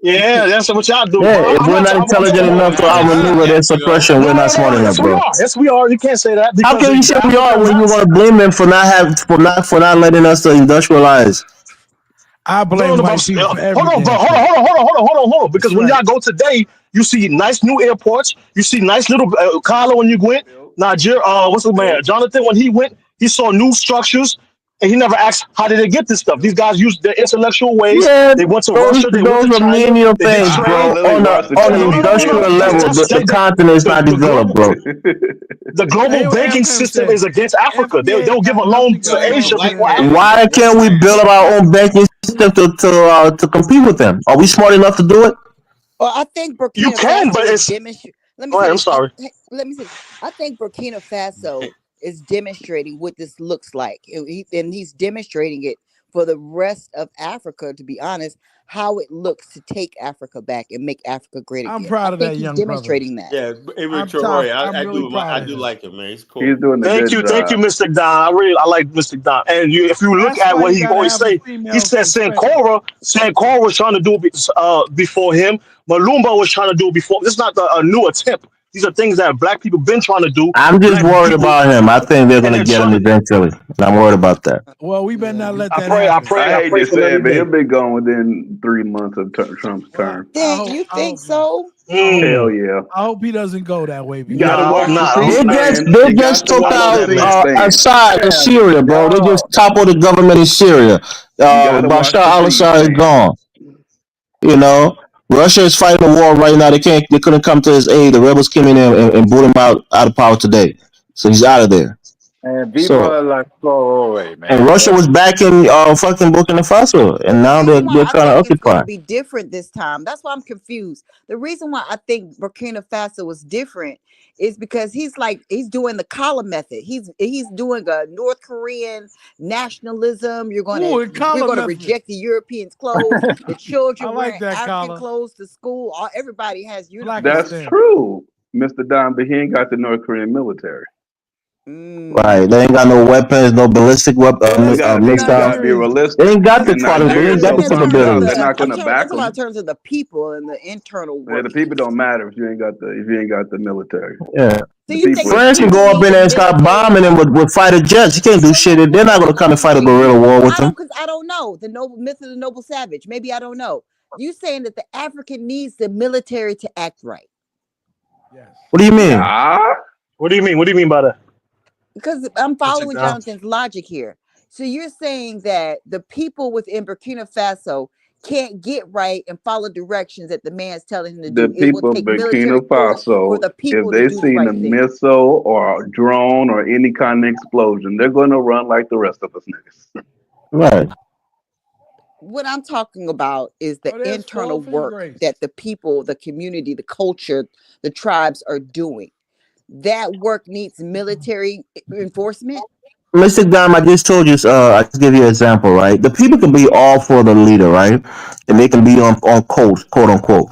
Yeah, that's what y'all do, Yeah, bro. if we're not I'm intelligent talking enough about. to Nah, it's outmaneuver their not. You know. suppression, we're not smart No, enough, yes we bro. are. Yes we are. You can't say that How because can you the say we are African when you blacks. want to blame them for not letting us to industrialize? I No, blame no, but white people for hold every on, bro. damn Hold on, thing. hold on, hold on, hold on, hold on, hold on. Because That's when right. y'all go today, you see nice new airports. You see nice little Carlo when you went. Nigeria, what's the man? Jonathan, when he went, he saw new structures, and he never asked how did they get this stuff. These guys used their intellectual ways. Yeah, They went to those Russia. They went to those are China. menial They did things, I bro. trade. literally On the watched the on the No, no, no, no, no. industrial Confrontation. level, the continent is not The developed, global bro. the global banking Abraham system said is against Africa. FBA They'll ain't give a got loan nothing to Nah, going it's a on Asia with black before it. man. Africa. It's a Why black can't we man. build up our own banking system to compete with them? Are we smart enough to do it? Well, I think You Burkina can, but Faso is it's. demonstrating. Let me Go say ahead. I'm this. sorry. Let me say this. I think Burkina Faso is demonstrating what this looks like, and he's demonstrating it for the rest of Africa. To be honest, how it looks to take Africa back and make Africa great I'm again. I proud of think that he's young brother. demonstrating that. Yeah, I'm Victor top. Roy. I'm I really do. proud I of do him. like him, man. He's He's cool. doing a good Thank you, job. Mr. Don. I like Mr. Don. And if you look That's at why what you he gotta always have a say, he female said perspective. Sankora was trying to do it before him. Malumba was trying to do it before. This is not a new attempt. These are things that black people been trying to do. I'm just Black worried people, about him. I think they're and gonna they're get him trying. eventually, and I'm worried about that. Well, we better Yeah. not let I that pray, I happen. pray, I I hate pray to for him say every it, but day. he'll be gone within 3 months of Trump's Well, term. You I think hope not. so? I hope Hell not. Mm, yeah. I hope he doesn't go that way You got because to nah, I watch hope the not. I They hope not. just C-SPAN. they You got just to took watch Follow out that man. C-SPAN. Assad in Syria, bro. They just toppled the government in Syria. You got to watch Bashar the al-Assad is C-SPAN. gone. You know, Russia is fighting a war right now. They couldn't come to his aid. The rebels came in and booted him out of power today. So he's out of there. And So Viva la Flore, and man. Russia was back in fucking Burkina Faso, The and now they're reason why they're I kind of think it's going to occupied. be different this time, that's why I'm confused. The reason why I think Burkina Faso was different is because he's doing the collar method. He's doing a North Korean nationalism. ooh, the We're collar gonna method. reject the Europeans' clothes. The I children like wearing that African collar. clothes to school. Everybody has That's uniforms. Blackistan. true, Mr. Don, but he ain't got the North Korean military. Right? Mm. They ain't got no weapons, no ballistic Well, You let's gotta keep be, it you missiles. gotta be serious. They realistic. ain't got the And Let's quality. keep They it ain't I'm got talking the in serious. terms of capabilities. they're not gonna I'm back talking about them. in terms of the people and the internal Yeah, the people don't workings. matter if you ain't got the military. Yeah. So The you people think is we France can really key. go up need in the there and start military bombing them back? with fighter jets. You can't do Well, shit. They're not gonna come and fight a guerrilla war with them. I don't know. The noble myth of the noble savage. Maybe I don't know. You saying that the African needs the military to act right? Yes. What do you mean? Yeah. What do you mean? What do you mean by that, Because I'm Mr. following Don? Jonathan's logic here. So you're saying that the people within Burkina Faso can't get right and follow directions that the man's telling him to The do. It will people of take military Burkina force for Faso, the if people to they do the seen a right thing. missile or a drone or any kind of explosion, they're gonna run like the rest of us niggas. Right. What I'm talking about is the Oh, there's internal Fulton work Grace. that the people, the community, the culture, the tribes are doing. That work needs military enforcement. Mr. Dom, I just told you, I just give you an example, right? The people can be all for the leader, right? And they can be on quote unquote.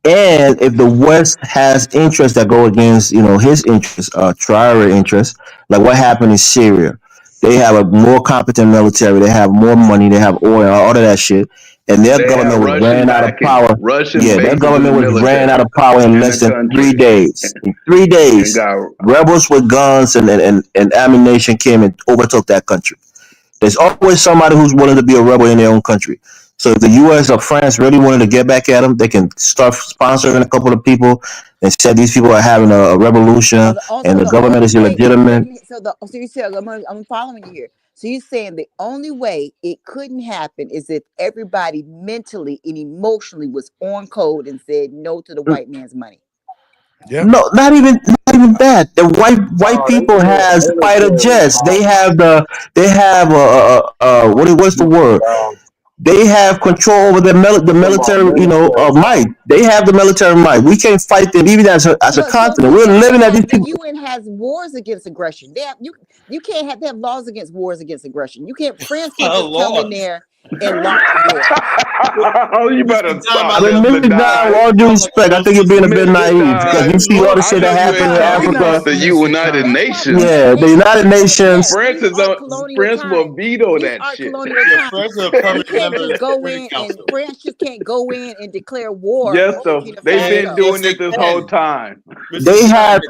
And if the West has interests that go against, his interests, Traore interests, like what happened in Syria, they have a more competent military, they have more money, they have oil, all of that shit, and their They had government was Russian ran out of backing, power. Russian Yeah, their bases in government the was ran out military of power in in the less than three country, days. In 3 days, and got rebels with guns and ammunition came and overtook that country. There's always somebody who's willing to be a rebel in their own country. So if the U.S. or France really wanted to get back at them, they can start sponsoring a couple of people and say these people are having a revolution and the government is illegitimate. So you said I'm following you here. So you're saying the only way it couldn't happen is if everybody mentally and emotionally was on code and said no to the white man's money. Yep. No, not even that. The white people has fighter jets. They have what's the word? They have control over the military, might. They have the military might. We can't fight them even as a continent. We're living at these The people. UN has wars against aggression. They have, you can't have, they have laws against wars against aggression. You can't, France can't just come in there and launch war. Oh, you better stop But this, Mr. Don, with all due respect, I think you're being a bit naive because you see all the shit that happened in Africa. The United Nations. Yeah, the United Nations. France will veto that shit. You can't just go in and France just can't go in and declare war. Yes, though. They've been doing it this whole time. They have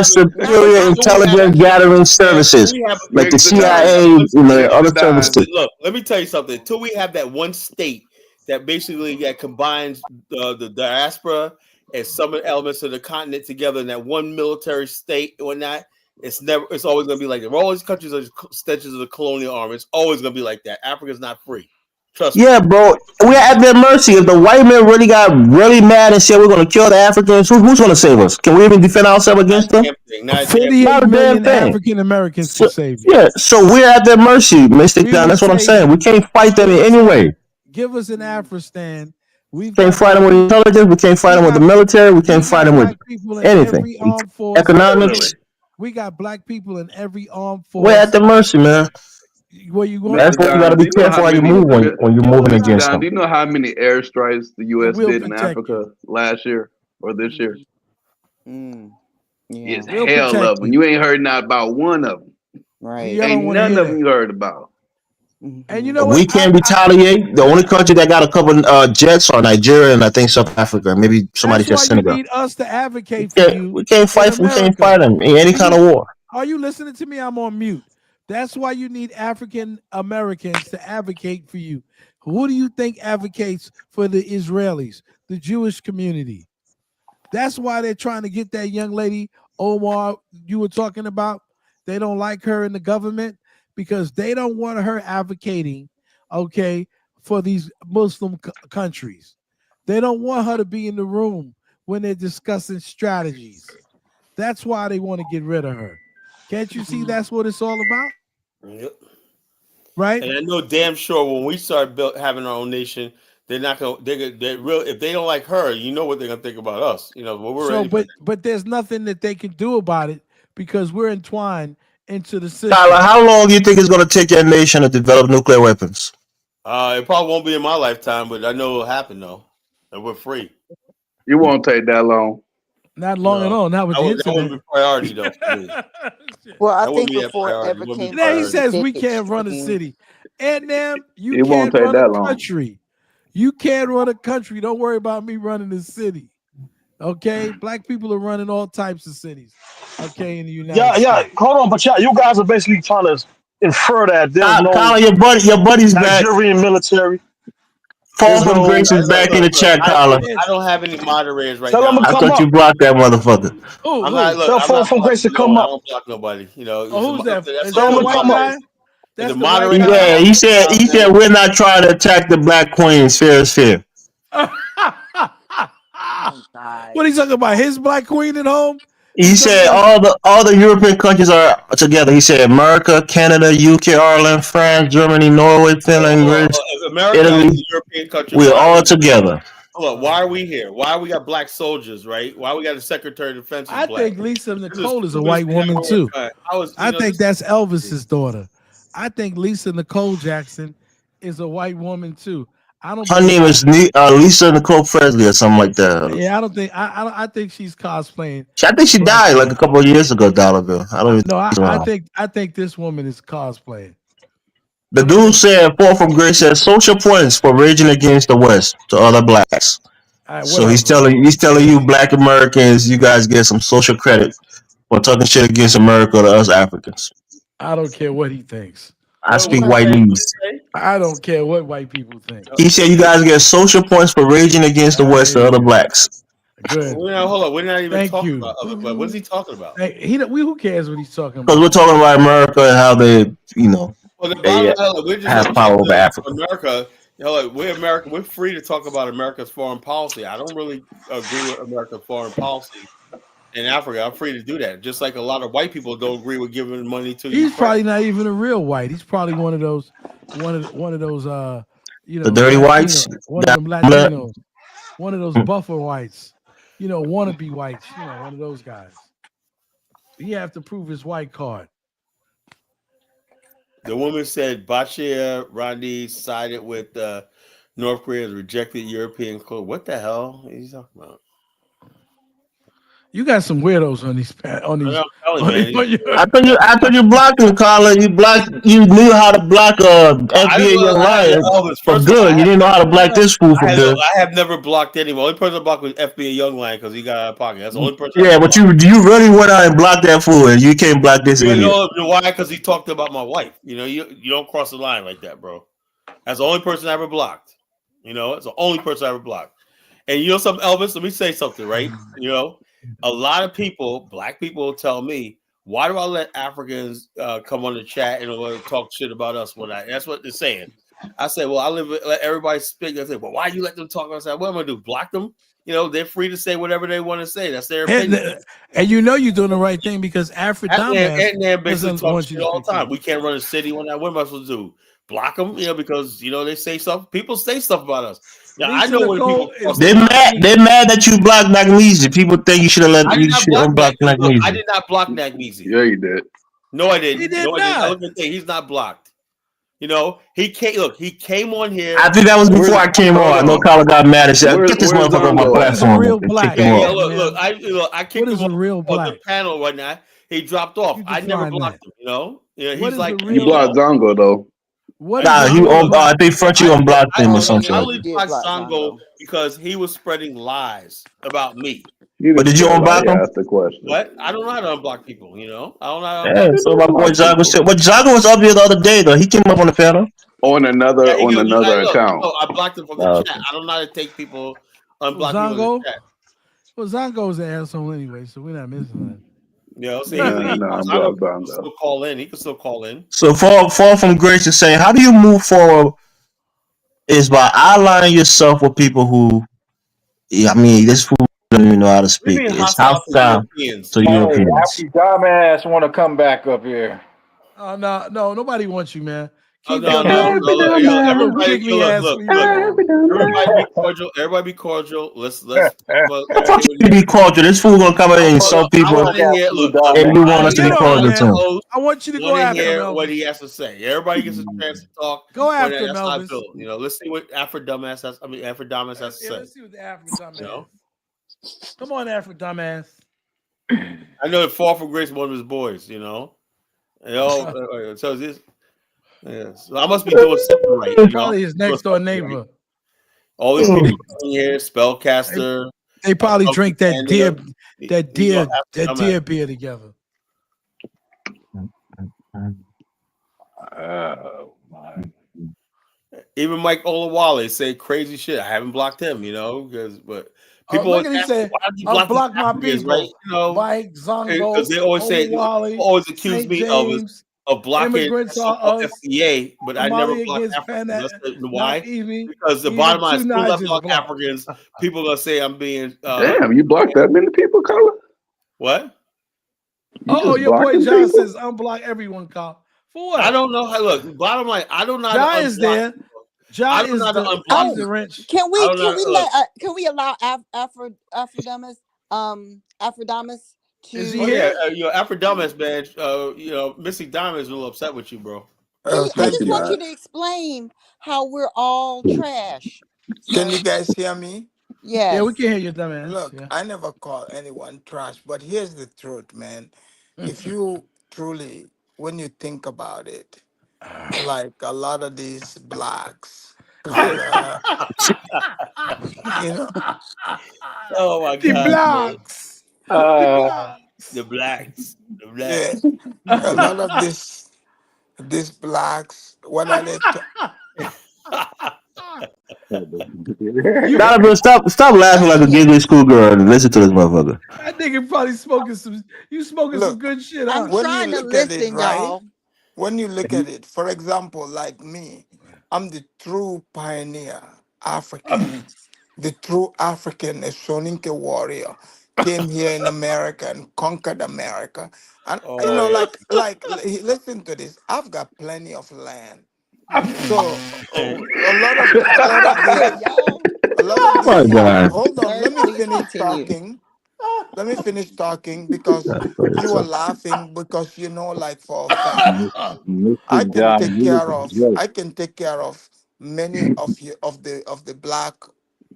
superior intelligence gathering services like the CIA and the other services. Look, let me tell you something. Until we have that one state that basically combines the diaspora and some elements of the continent together in that one military state or not, it's always going to be like that. All these countries are extensions of the colonial arm. It's always going to be like that. Africa's not free. Trust me. Yeah, bro. We're at their mercy. If the white man really got really mad and said we're going to kill the Africans, who's going to save us? Can we even defend ourselves against them? 48 million African Americans to save you. Yeah, so we're at their mercy, Mr. Don. That's what I'm saying. We can't fight them in any way. Give us an Afghanistan. We can't fight them with intelligence. We can't fight them with the military. We can't fight them with anything. Economics. We got black people in every armed force. We're at their mercy, man. Where you going? That's why you got to be careful how you move when you're moving against them. Do you know how many airstrikes the U.S. did in Africa last year or this year? It's hell of them. You ain't heard not about one of them. Right. Ain't none of them you heard about. And you know what? We can't retaliate. The only country that got a couple jets are Nigeria and I think South Africa. Maybe somebody said Senegal. You need us to advocate for you. We can't fight. We can't fight them in any kind of war. Are you listening to me? I'm on mute. That's why you need African Americans to advocate for you. Who do you think advocates for the Israelis, the Jewish community? That's why they're trying to get that young lady, Omar, you were talking about. They don't like her in the government because they don't want her advocating, for these Muslim countries. They don't want her to be in the room when they're discussing strategies. That's why they want to get rid of her. Can't you see that's what it's all about? Yep. Right. And I know damn sure when we start having our own nation, they're not going. They're real. If they don't like her, you know what they're gonna think about us. But there's nothing that they can do about it because we're entwined into the system. Tyler, how long do you think it's gonna take your nation to develop nuclear weapons? It probably won't be in my lifetime, but I know it'll happen though, and we're free. It won't take that long. Not long at all. Not with the that wouldn't be priority though. Well, I think before it ever came. Now he says we can't run a city, and then you can't run a country. You can't run a country. Don't worry about me running the city. Okay, black people are running all types of cities. Okay, in the United States. Yeah. Hold on, but you guys are basically trying to infer that there's no Colin, your buddy's Nigerian military. Fall from Grace is back in the chat, Colin. I don't have any moderators right Tell now. him to I come thought up. you blocked that motherfucker. Tell Fall from Grace to come up. I don't block nobody. You know. Who's that? That's Tell him to come up. That's the moderator. Yeah, he said we're not trying to attack the black queens. Fair is fair. What are you talking about? His black queen at home? He said all the European countries are together. He said America, Canada, UK, Ireland, France, Germany, Norway, Finland, Greece, Italy. European countries. We're all together. Look, why are we here? Why we got black soldiers, right? Why we got the Secretary of Defense? I think Lisa Nicole is a white woman too. I think that's Elvis's daughter. I think Lisa Nicole Jackson is a white woman too. Her name is Lisa Nicole Presley or something like that. Yeah, I don't think. I think she's cosplaying. I think she died like a couple of years ago, Dollarville. I don't even. No, I think this woman is cosplaying. The dude said, Fall from Grace said social points for raging against the West to other blacks. Right, so he's telling you black Americans, you guys get some social credit for talking shit against America to us Africans. I don't care what he thinks. I speak white news. I don't care what white people think. He said you guys get social points for raging against the West to other blacks. Good. Hold on. We're not even talking about other blacks. What is he talking about? Who cares what he's talking about? Because we're talking about America and how they, Well, the bottom line, we're just power over Africa. America. We're America. We're free to talk about America's foreign policy. I don't really agree with America's foreign policy in Africa. I'm free to do that. Just like a lot of white people don't agree with giving money to He's Ukraine. probably not even a real white. He's probably one of those the dirty whites, one of them Latinos, one of those buffer whites, wannabe whites, one of those guys. He have to prove his white card. The woman said Bashir Randi sided with North Korea's rejected European code. What the hell are you talking about? You got some weirdos on these. I thought you blocked him, Carla. You knew how to block FBA Young Lion for good. You didn't know how to block this fool for good. I have never blocked anyone. The only person I blocked was FBA Young Lion because he got out of pocket. That's the only person. Yeah, but you really went out and blocked that fool, and you can't block this idiot. You know why? Because he talked about my wife. You don't cross the line like that, bro. That's the only person I ever blocked. It's the only person I ever blocked. And something, Elvis? Let me say something, right? A lot of people, black people, tell me, why do I let Africans come on the chat and talk shit about us? That's what they're saying. I say, well, let everybody speak. I say, well, why you let them talk? I say, what am I gonna do? Block them? They're free to say whatever they want to say. That's their opinion. And you're doing the right thing because African basically talk shit all the time. We can't run a city on that. What am I supposed to do? Block them? Because they say stuff. People say stuff about us. Yeah, I know when people. They're mad that you blocked Nagmeezy. People think you should have unblocked Nagmeezy. I did not block Nagmeezy. Yeah, you did. No, I didn't. He did not. He's not blocked. He came. Look, he came on here. I think that was before I came on. I know Carla got mad and said, "Get this motherfucker on my platform." Real black. I kicked him off the panel right now. He dropped off. I never blocked him. He's like you blocked Zongo though. I think Frenchie unblocked him or something. I only blocked Zongo because he was spreading lies about me. But did you unblock him? Ask the question. What? I don't know how to unblock people. I don't know how to unblock so my boy Zongo said. But Zongo was up here the other day though. He came up on the panel on another account. No, I blocked him from the chat. I don't know how to take people unblock people in the chat. Well, Zongo's an asshole anyway, so we're not missing that. He can still call in. He can still call in. So far from grace is saying, how do you move forward? Is by allying yourself with people who, this fool don't even know how to speak. It's hostile to Europeans. Happy dumbass want to come back up here. Oh no, nobody wants you, man. Everybody be cordial. Everybody be cordial. Let's be cordial. This fool gonna come in and insult people, and you want us to be cordial too. I want you to go after him. What he has to say. Everybody gets a chance to talk. Go after him, Elvis. Let's see what Afro Dumbass has. Afro Dumbass has to say. Let's see what the Afro Dumbass. Come on, Afro Dumbass. I know that Fall from Grace one of his boys. So this. Yeah, so I must be doing something right. Probably his next door neighbor. All these people in here, spellcaster. They probably drink that deer beer together. Even Mike Olawale say crazy shit. I haven't blocked him, but people unblock my people. Right? Mike Zongo, because they always always accuse me of blocking FCA, but I never blocked Africans. Why? Because the bottom line is, as soon as I block Africans, people are gonna say I'm being. Damn, you blocked that many people, Carla? What? Your boy John says unblock everyone, Carl. For what? I don't know how. Look, bottom line, I don't know. John is there. John is the wrench. Can we allow Afrodamus to? Is he here? Afrodamus, man. Missy Diamond is a little upset with you, bro. I just want you to explain how we're all trash. Can you guys hear me? Yes. Yeah, we can hear you, dumbass. Look, I never call anyone trash, but here's the truth, man. If you truly, when you think about it, like a lot of these blacks, oh my God, the blacks. The blacks. Yeah. A lot of these blacks, what are they? Stop laughing like a giggly schoolgirl and listen to this motherfucker. I think you're probably smoking some. You smoking some good shit. I'm trying to listen, y'all. when you look at it, for example, like me, I'm the true pioneer African, the true African, a Soninke warrior, came here in America and conquered America. And you know, listen to this. I've got plenty of land. So a lot of Sir, these y'all, a lot of My these God. hold on, sir, let me please finish continue. talking. Let me finish talking because That's crazy. you are laughing because you know, like for a fact. Mr. John, you was a joke. I can take care of many of you of the black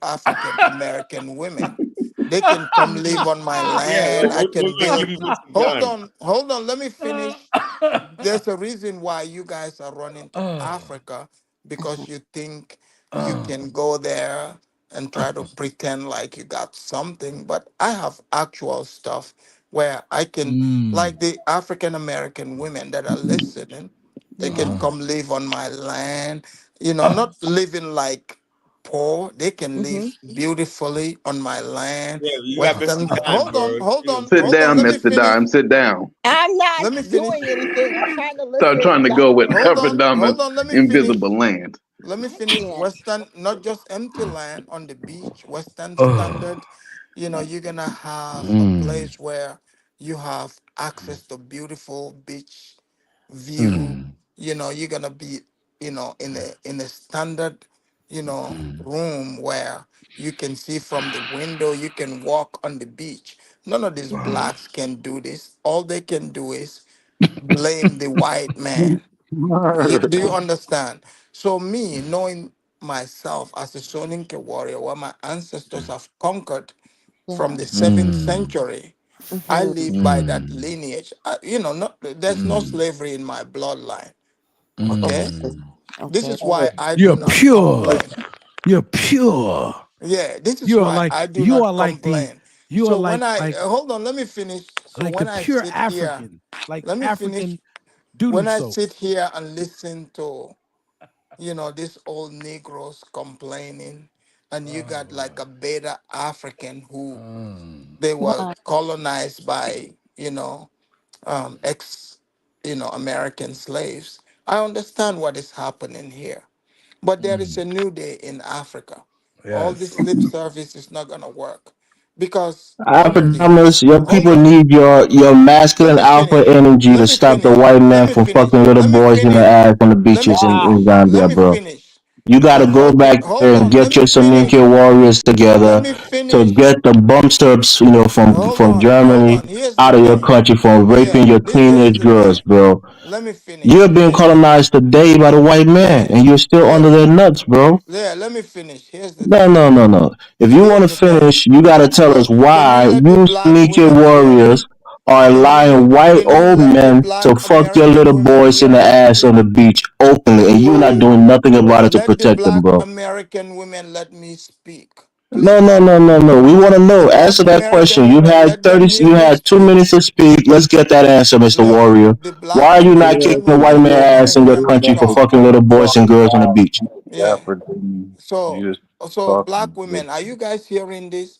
African American women. They can come live on my Yeah, land. I we're can gonna give build. you Mr. John. Hold on, let me finish. There's a reason why you guys are running to Africa, because you think you can go there and try to pretend like you got something. But I have actual stuff where I can, like the African American women that are listening, they can come live on my land, you know, not living like poor. They can Hmm. live beautifully on my land. Yeah, you got Mr. Western, Dime, bro. Sit hold on, down, let me Mr. finish. Dime. Sit down. I'm not Let me finish. doing anything. I'm trying to Stop listen. trying to go Y'all, with Ephrata Let me finish. invisible land. Let me I finish. can't. Western, not just empty land on the beach, Western Standard. You know, you're gonna have a place where you have access to beautiful beach view. You know, you're gonna be, you know, in a standard, you know, room where you can see from the window, you can walk on the beach. None of these blacks can do this. All they can do is blame the white man. Do you understand? So me, knowing myself as a Soninke warrior, where my ancestors have conquered from Yeah. the 7th century, I Hmm. live by that lineage. You know, there's no slavery in my bloodline. Okay, Okay. this Okay. is why I do You're not pure. complain. You're pure. Yeah, this is You are why like I do you not are like the complain. you are So when I like hold on, let me finish. So like the when I pure sit here, African, like let me finish. African doo-doo When I soap. sit here and listen to, you know, these old Negroes complaining, and you got like a beta African who they were Wow. colonized by, you know, ex, you know, American slaves. I understand what is happening here, but there is a new day in Africa. All Yes. this lip service is not gonna work because Alpha your hold people on, need your let masculine me alpha finish. energy Let to me stop the finish. white Let man me from finish. fucking little Let me boys in the finish. ass on the Let me beaches finish. in Let Zambia, me bro. finish. You gotta go back Hold there and on. Let get me your finish. Soninke warriors Let together me to finish. get the bumsters, Hold from on. Hold Germany on. Here's the out of your thing. country from raping Yeah, your here's teenage the girls, thing. bro. Let me finish. You're being Here's colonized today by the white man, yeah, and you're still yeah, under their nuts, bro. yeah. Let me finish. Here's the No, thing. no, no, no. If you want Here's to the thing. finish, you got to tell us Look, can you why let the you black sneaky women hear warriors me? are allowing white Can you old let the men black to fuck your American little women boys in hear the me ass on speak? the beach openly, and you not Why? doing nothing about it to Let the protect them, black bro? American women let me speak, No, no, please. no, no, no. We want to The know. black Answer that question. American You women, had let them 30. hear You me had two speak. minutes to speak. Let's get that answer, Mister Look, Warrior. the Why black are you not kicking American the white women, man let me ass in your let me country for talk. fucking little boys and girls on the beach? Yeah. You So, just so black talking. women, are you guys hearing this?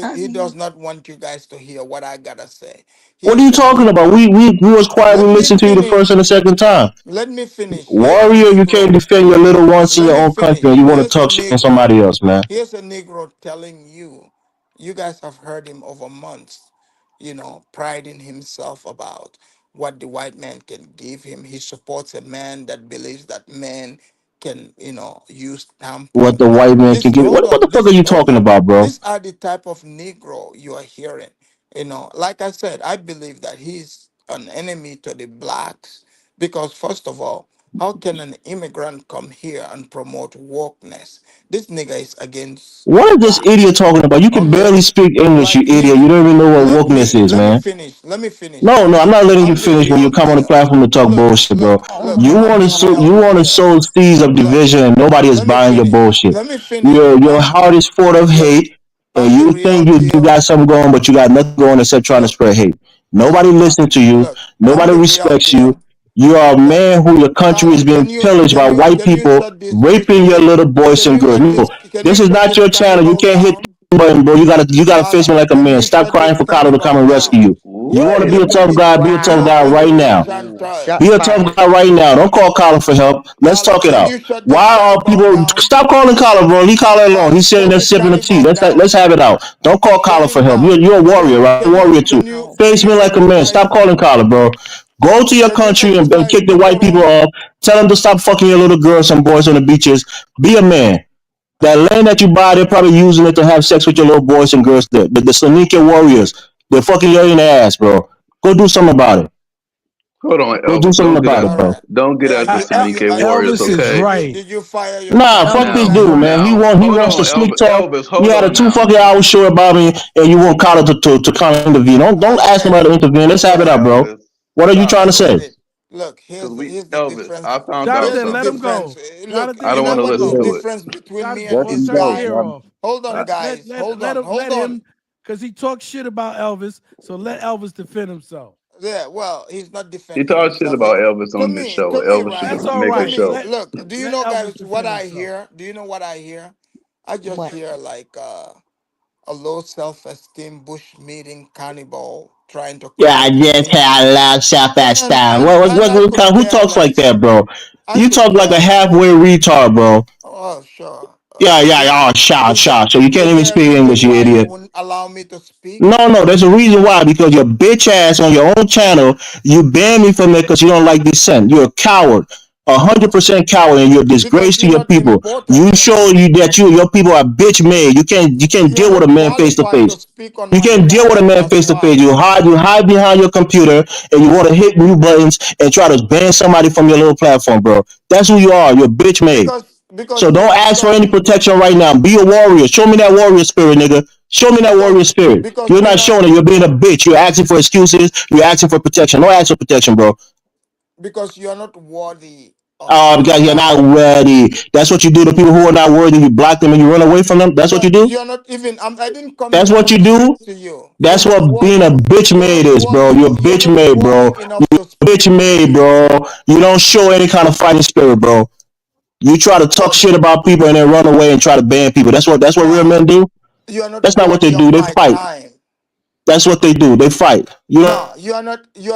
I He mean, does not want you guys to hear what I gotta say. What are Here's you a talking new. about? We was quiet. We Let me listened to you the first finish. and the second time. Let me finish. Here's a Warrior, you can't Negro. defend your little ones in Let your me own country, and finish. you want to talk shit on somebody else, man. Here's a Negro telling you. You guys have heard him over months. You know, priding himself about what the white man can give him. He supports a man that believes that men can, you know, use What the tampons. white man can This give? hold What on. the fuck are This you hold talking on. about, bro? These are the type of Negro you are hearing. You know, like I said, I believe that he's an enemy to the blacks because first of all, how can an immigrant come here and promote wokeness? This nigga is against What is this idiot blacks. talking about? You can Okay? barely speak English, you Like idiot. You me. don't even know what wokeness is, Let me man. finish. Let me finish. No, no, I'm not letting you I'm the finish when you real come on the deal. platform to talk bullshit, bro. Look, I'm the You real want to deal. sow seeds of Look, division, and nobody is let me buying your finish. bullshit. Let me finish. Your heart is full of Look, hate, and I'm the you real think you deal. got something going, but you got nothing going except trying to Look, spread hate. look, Nobody listens to you. look, I'm Nobody the real respects you. deal. You are a Look, man who your country is Carla, being pillaged by white can you people, shut this raping your little boys and girls. No, can you this is shut not this your channel. You cannibal can't hit down? the button, bro. You gotta face me Carla, like a can man. you Stop shut crying this for Carter to come cannibal and rescue down? you. You want to be a tough guy? Be a tough Look, guy right now. Chantal. Be a tough guy right now. Don't call Colin for help. Let's Colin, talk it can out. you shut the Why are cannibal people down? stop calling Colin, bro? Leave Colin alone. He's sitting Shut there the sipping the tea. cannibal Let's down. have it out. Don't call Shut Colin for him help. down. You're a warrior, right? You're a warrior too. Face me like a man. Stop calling Colin, bro. Go to your Can you country and exercise kick the white people decorum? off. Tell them to stop fucking your little girls and boys on the beaches. Be a man. That land that you buy, they're probably using it to have sex with your little boys and girls there. The Soninka warriors, they're fucking you in the ass, bro. Go do something about it. Hold on, Go do Elvis. something about it, All bro. right. Don't get Yeah, at the Soninke Warriors, Elvis is okay? right. did you fire your Nah, son? fuck Elvis this is dude, right. man. Now, He hold wants to on, slick talk. Elvis. He Hold had a on two now. fucking hour show about me, and you want Colin to kind of intervene. Don't ask him Okay. to intervene. Let's Hold have it on, out, bro. Elvis. What are you Stop, trying to I say? Elvis. get it. Look, Because here's the Elvis, difference. I found out Here's Jonathan, the let him something. difference. go. Look, Jonathan, I you don't know let want to him what the listen go. to it. difference between me and Jonathan, this shut his guy? ear off. Hold on, guys. Hold on. Let Hold on. him, because he talks shit about Elvis. So let Elvis defend himself. Yeah, well, he's not He defending talks shit himself. about Elvis on this show. To me, Elvis should right? That's all make a To right. me, show. look, do you Let know, Elvis guys, what defend I himself. hear? Do you know what I hear? I just What? hear like a low self-esteem bush meeting cannibal trying to Yeah, I correct just me. had a loud South style. And I could Who care talks like less. that, bro? I You could talk like a care less. halfway retard, bro. Oh, sure. Yeah, yeah, yeah. Oh, Is there shot. So you can't is even there a speak English, reason you why you idiot. wouldn't allow me to speak? No, there's a reason why. Because your bitch ass on your own channel, you banned me from it because you don't like dissent. You're a coward, 100% coward, and you're a Because disgrace to you're your not people. You important show enough. you that your people are bitch made. You can't You're deal with a not man face to qualified to face. speak on You my can't deal with a channel. man That's face to face. why. You hide behind your computer and you want to hit new buttons and try to ban somebody from your little platform, bro. That's who you are. You're bitch made. Because So don't you ask for because any protection right now. Be a warrior. Show me that warrior spirit, nigga. Show me that warrior spirit. because You're you're not not showing it. You're being a bitch. You're asking for excuses. You're asking for protection. Don't ask for protection, bro. because you're not worthy of Because you're not my. ready. That's what you do to people who are not worthy. You block them and you run away from them. That's what you No, do. you're not even. I didn't come That's here what to you do. speak to you. You're That's not what being a worthy. bitch You're made not is, bro. worthy. You're a You're bitch not made, bro. worthy enough to Bitch speak to made, me. bro. You don't show any kind of fighting spirit, bro. You try to talk So shit about people and then run away and try to ban people. That's what real now men do. you are not That's not what they worthy do. of They my fight. time. That's what they do. They fight. You know, No, you are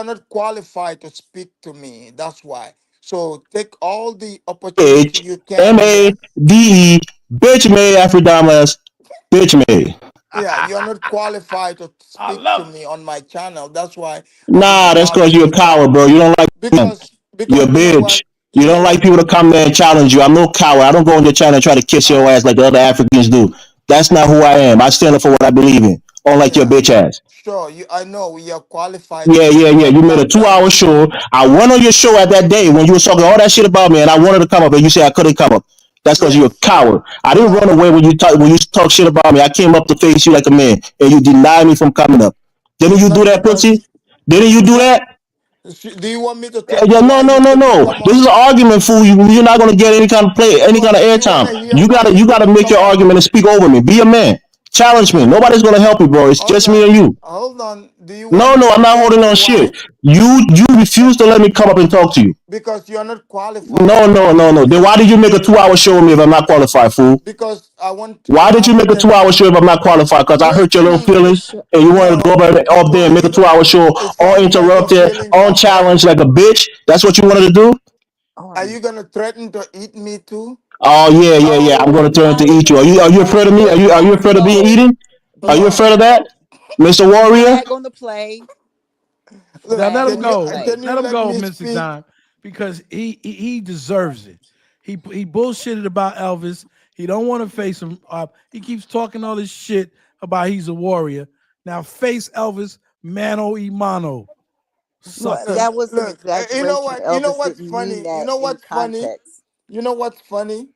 not qualified to speak to me. That's why. So take all the opportunity H you M can A here. D E bitch made Afrodamas bitch made. Yeah, you are not qualified to I speak to love it. me on my channel. That's why I didn't Nah, that's allow because you you're a to talk. coward, bro. You don't like men. You're a Because you know bitch. what? You You know don't like what? people to come there and challenge you. I'm no coward. I don't go on your channel and try to kiss your ass like the other Africans do. That's not who I am. I stand up for what I believe in. Unlike your Yeah, bitch ass. sure. I know you are qualified to Yeah, yeah, speak, yeah. You but made a that 2 hour doesn't. show. I went on your show at that day when you were talking all that shit about me, and I wanted to come up, and you said I couldn't come up. That's because you're a Yes. coward. I didn't run No. away when you talk shit about me. I came up to face you like a man, and you denied me from coming up. Didn't It's you do not that, pussy? because Didn't you it's do not. that? Do you want me to tell Yeah, you no, why no, you no, couldn't no. come This up? is an argument, fool. You're not gonna get any kind of play, any kind of You want airtime. to hear You why gotta, you you gotta couldn't make come your up? argument and speak over me. Be a man. Challenge me. Nobody's gonna help you, bro. It's Hold just me and on. you. Hold on. Do you want No, me no, to I'm not tell holding you on why? shit. You refuse to let me come up and talk to you. Because you are not qualified No, to no, talk no, to no. Then me. why did you make a 2 hour show with me if I'm not qualified, fool? Because I want Why did you make a 2 hour Africans. show if I'm not qualified? Because I hurt Just your little please. feelings and you wanted to go No. up there and No. make a You 2 hour show it all sounds like your interrupted, feelings all are hurt. challenged like a bitch. That's what you wanted to do? Are you gonna threaten to eat me too? Oh yeah, yeah, yeah. I'm gonna Oh turn to my eat you. Are you afraid of me? goodness. Are you afraid of being No. eaten? Are you No. No. afraid of that, Mr. Warrior? Flag on the play. Look, Now let Flag him on the go. play. can you Let him let go, me Mr. speak? Don, because he deserves it. He bullshitted about Elvis. He don't want to face him up. He keeps talking all this shit about he's a warrior. Now face Elvis, mano y mano, Well, sucker. that was an Look. You know exaggeration. what? You know Elvis what's didn't mean funny? You that know in what's funny? context. You know what's funny?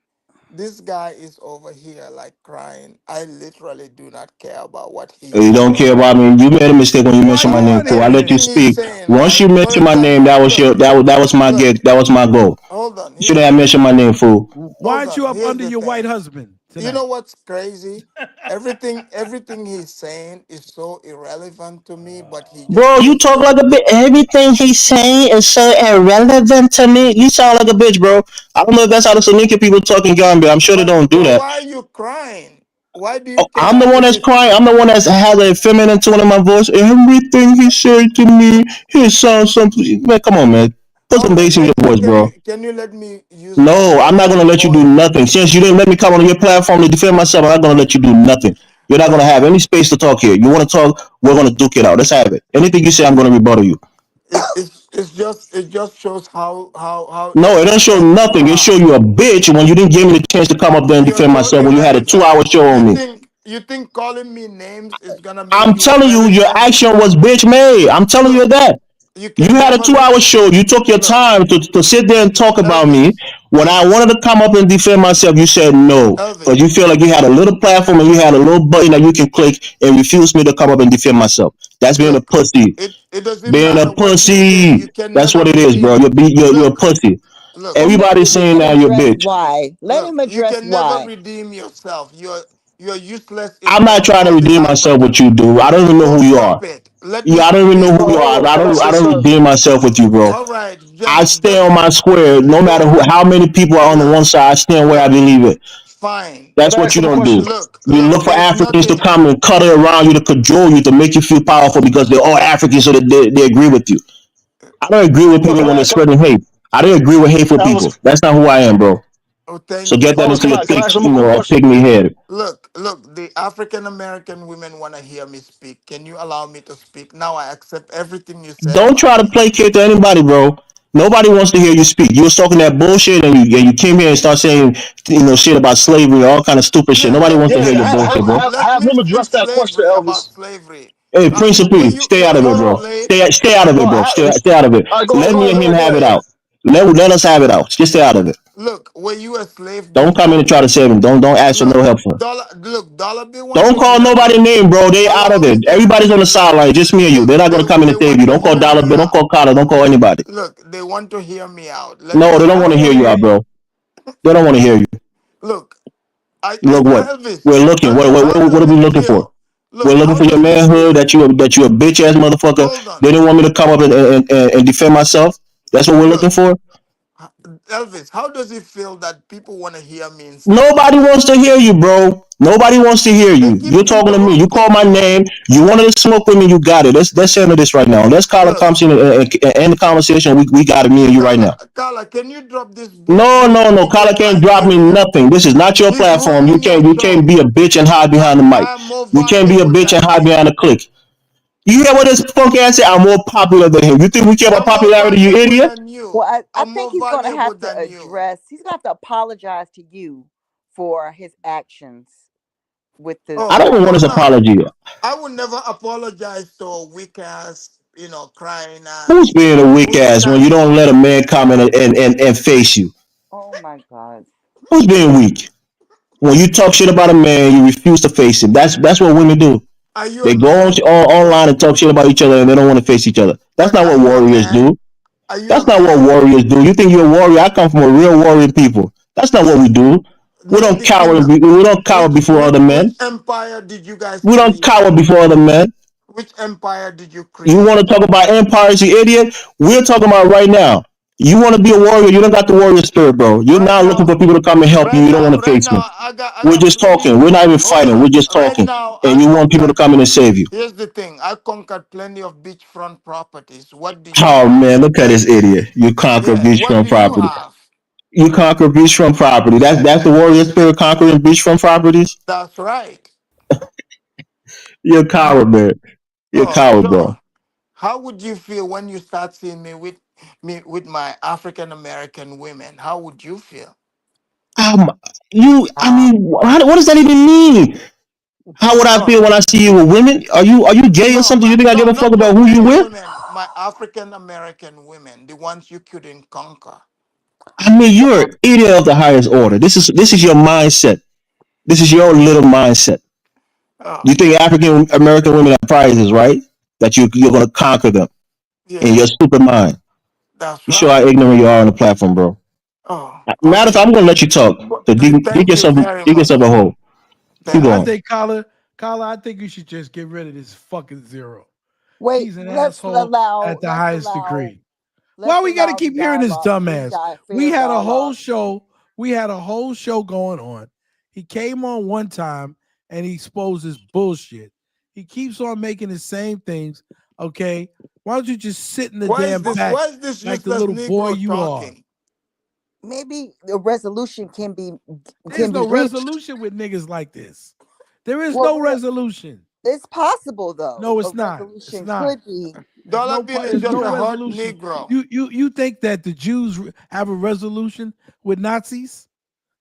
This guy is over here like crying. I literally do not care about what he's You don't care saying. about me. You made a mistake when you Why mentioned my you name, want fool. I let you Everything him? he's speak. saying, Once right? you For mentioned my name, example, look, that was my look, gig. That was my goal. hold on. You shouldn't have mentioned my name, fool. Why Hold aren't on. you up Here's under the your white thing. husband You know tonight? what's crazy? Everything he's saying is so irrelevant to me, but he just Bro, you feels talk so. like a bitch. Everything he's saying is so irrelevant to me. You sound like a bitch, bro. I don't know if that's how the Soninka people talk in Gambia. I'm sure they don't do But that. why are you crying? Why do you think I'm the one it that's is? crying. I'm the one that has a feminine tone in my voice. Everything he said to me, he sounds something. Man, come on, man. Put All some right, bass in your voice, bro. can you let me use my No, I'm not gonna feminine let you do voice? nothing. Since you didn't let me come on your platform to defend myself, I'm not gonna let you do nothing. You're not gonna Look, have any space to talk here. You want to talk? We're gonna duke it out. Let's have it. Anything you say, I'm gonna rebuttal you. it just shows how No, it doesn't show ignorant you nothing. It are. show you a bitch when you didn't give me the chance to come up there and You're defend so myself when you had a irrelevant. 2 hour show on me. You think calling me names is gonna make I'm you a telling you, your president? action was bitch made. I'm telling you Look, that. you You can had a never 2 hour show. You took your look, time to sit there and talk about me. Elvis, When I Elvis, wanted to come up and defend myself, you said no. Because you Elvis. feel like you had a little platform and you had a little button that you can click and refuse me to come up and defend myself. That's being a Look, pussy. it doesn't Being a matter what you say. pussy. You can That's never what it is, bro. redeem. You're a Look, pussy. look, Well, Everybody's maybe he saying can now you're a address bitch. why. Let look. him You address can never why. redeem yourself. You're useless in I'm not front of trying to all the redeem myself with you, Africans. dude. I don't even know So who you are. stop it. Let me Yeah, I don't even know speak. who you are. Hold on, can I I say don't something? redeem myself with you, bro. All right, I stay on just my square. No matter so how many people are on the one look, side, I stand where I look. believe it. Fine. Can That's I what ask you him a don't do. question? You Look. look for There's Africans to nothing. come and cuddle around you to cajole you to make you feel powerful because they're all Africans, so they agree with you. I don't agree with No, people can when I? they're spreading hate. I don't agree with hateful I was. people. That's not who I am, bro. Oh, thank So you. get that Elvis, into your can I thick, ask him a quick question? pygmy head. Look. The African American women want to hear me speak. Can you allow me to speak? Now I accept everything you said Don't about try to me. placate to anybody, bro. Nobody wants to hear you speak. You was talking that bullshit, and you came here and start saying shit about slavery, all kind of stupid shit. Yeah, Nobody wants to Yeah, hear your bullshit, bro. let have me him speak address that question, slavery about Elvis. slavery. Hey, Prince of Were Peace, you stay out of were it, you bro. slave? Stay out of No, it, bro. Stay out of it. all right, Let go me and ahead, him go have it ahead. out. Let us have it out. Just stay out of it. Look, were you a slave Don't come in before? and try to save him. Don't ask for no help for him. Dollar Bill want Don't to call hear nobody me. name, bro. They out Allow of me it. to Everybody's on speak. the sideline. Just me and you. They're Look, not gonna come in they and save want you. to Don't call hear Dollar me Bill. Don't out. call Carter. Don't call anybody. Look, they want to hear me out. Let me No, they don't I want to speak. want hear to you hear out, you. bro. They don't want to hear you. Look, Look what we're looking. How What does are we it looking for? feel? We're Look, looking how for your does it manhood. feel? That you a bitch ass motherfucker. Hold They on. didn't want me to come up and defend myself. That's what we're looking Look, for. Elvis, how does it feel that people want to hear me instead of Nobody you? wants to hear you, bro. Nobody wants to hear They you. keep You're talking to me. You call interrupting my you. name. You wanted to smoke with me. You got it. Let's handle this right now. Let's call a Look, conversation and end the conversation. We got it, me and you right now. Carla, can you drop this No. Carla bullshit can't my drop me area? nothing. This is not your He's platform. ruining your You can't show. be a bitch and hide behind the mic. I'm more You can't be a valuable bitch and than hide him. behind the click. You hear what this punk ass said? I'm more popular than him. You think we care about I'm more popularity, you valuable idiot? than you. Well, I I'm think more he's going to valuable have to than you. address, he's going to have to apologize to you for his actions with the I Oh, don't even want no, his no. apology. I would never apologize to a weak ass, crying Who's ass being a weak who's ass when you don't standing. let a man come in and face you? Oh my God. Who's being weak? When you talk shit about a man, you refuse to face him. That's what women do. Are you They a go man? online and talk shit about each other and they don't want to face each other. That's But not are what you a warriors man? do. Are you a That's not what man? warriors do. You think you're a warrior? I come from a real warrior people. That's not what we do. We Name don't the cower. kingdom. We don't cower before other Which men. empire did you guys We don't create? cower before other men. Which empire did you You want to create? talk about empires, you idiot? We're talking about right now. You want to be a warrior? You don't got the warrior spirit, bro. You're Right now looking now, for people to come and help you. You don't want to face me. I We're got just plenty. talking. We're not even Hold fighting. We're on. just Right talking. now, And I you want people to conquered. come in and save you. Here's the thing. I conquered plenty of beachfront properties. What do you Oh have? man, look at this idiot. You conquer Yeah. What beachfront do you property. have? You conquer beachfront property. That's the warrior spirit conquering beachfront properties. That's right. You're a coward, man. You're a Oh, coward, bro. so how would you feel when you start seeing me with my African American women? How would you feel? Um, I mean, what does that even mean? How would I Oh, feel when I see you with women? Are you gay or something? You think I give no, a fuck not about who you any with? women. My African American women, the ones you couldn't conquer. I mean, you're an idiot of the highest order. This is your mindset. This is your little mindset. Oh, You think African American women are prizes, right? That you're gonna conquer them in yeah, your stupid mind. that's You show right. how ignorant you are on the platform, bro. Oh, Matter of fact, I'm gonna let you talk. So dig thank you yourself very dig yourself a much. hole. Keep I going. think Carla, I think you should just get rid of this fucking zero. Wait, He's an let's asshole allow, at the let's highest allow, degree. Why let's we got to allow the keep hearing this dialogue, dumbass? We fair had a whole dialogue. show. We had a whole show going on. He came on one time and he exposes bullshit. He keeps on making the same things. Okay, why don't you just sit in the damn back Why is this like the useless little boy Negro you are? talking? Maybe the resolution can be There's no reached. resolution with niggas like this. There is Well, no resolution. It's possible though. No, A it's not. It's resolution not. could be. Dollar Bill is There's just no a hot resolution. Negro. You think that the Jews have a resolution with Nazis?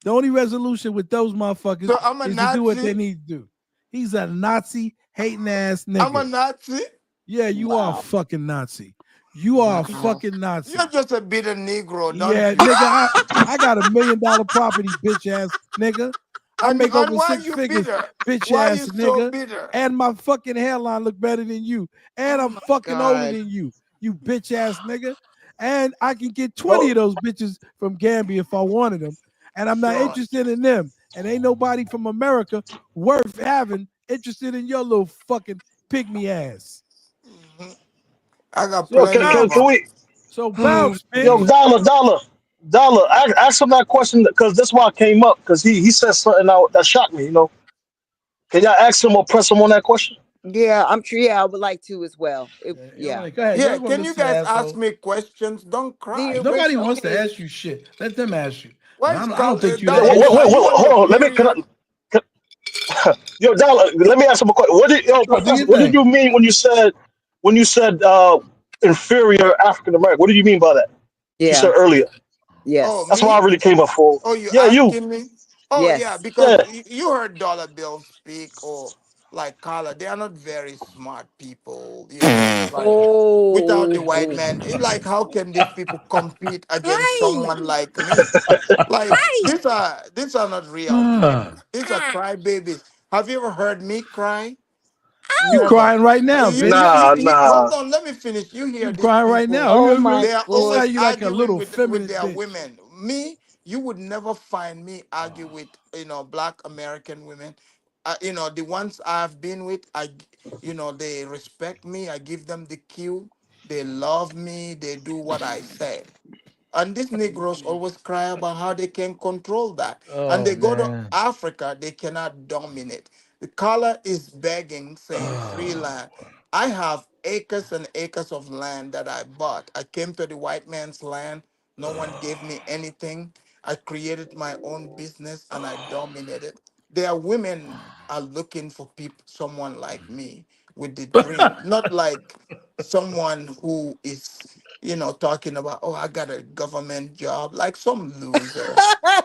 The only resolution with those motherfuckers So I'm a is to do what Nazi? they need to do. He's a Nazi hating ass nigga. I'm a Nazi? Yeah, you are a fucking Nazi. You are a fucking Nazi. You're just a bitter Negro, don't Yeah, you? nigga, I got $1 million property, bitch ass nigga. I make over why 6 you figures, bitter? bitch Why ass you so nigga. bitter? And my fucking hairline look better than you. And I'm fucking older than you bitch ass nigga. And I can get 20 of those bitches from Gambia if I wanted them. And I'm not interested in them. And ain't nobody from America worth having interested in your little fucking pygmy ass. I got Yo, plenty of can them. we? So bounce, bitch. Yo, dollar. Ask him that question because that's why I came up because he said something out that shocked me. You know, can y'all ask him or press him on that question? Yeah, I'm sure. Yeah, I would like to as well. Yeah. Go ahead. Yeah, can you guys ask me questions? Don't cry. Nobody wants to ask you shit. Let them ask you. Why I is don't think you Dollar that Bill, are you on Hold your on. period? Yo, dollar. Let me ask him a question. What did you mean when you said inferior African American? What did you mean by that? You said earlier. Yes. Oh, That's what I me? really came up for. Oh, you Yeah, you. asking me? Oh, yeah, Yes. because you heard Dollar Bill speak or like Carla. They are not very smart people, you know. Like without the white man, like how can these people compete against someone like me? Like these are not real men. These are crybabies. Have you ever heard me cry? You Never. crying right now, bitch. Hold on, let me finish. You hear You these crying right people? now. They are You always sound you like a arguing little with feminine their bitch. women. Me, you would never find me argue with black American women. The ones I've been with, they respect me. I give them the cue. They love me. They do what I say. And these Negroes always cry about how they can control that. And Oh they go to man. Africa, they cannot dominate. The color is begging, saying free land. I have acres and acres of land that I bought. I came to the white man's land. No one gave me anything. I created my own business and I dominated. Their women are looking for people, someone like me with the dream, not like someone who is talking about, oh, I got a government job, like some loser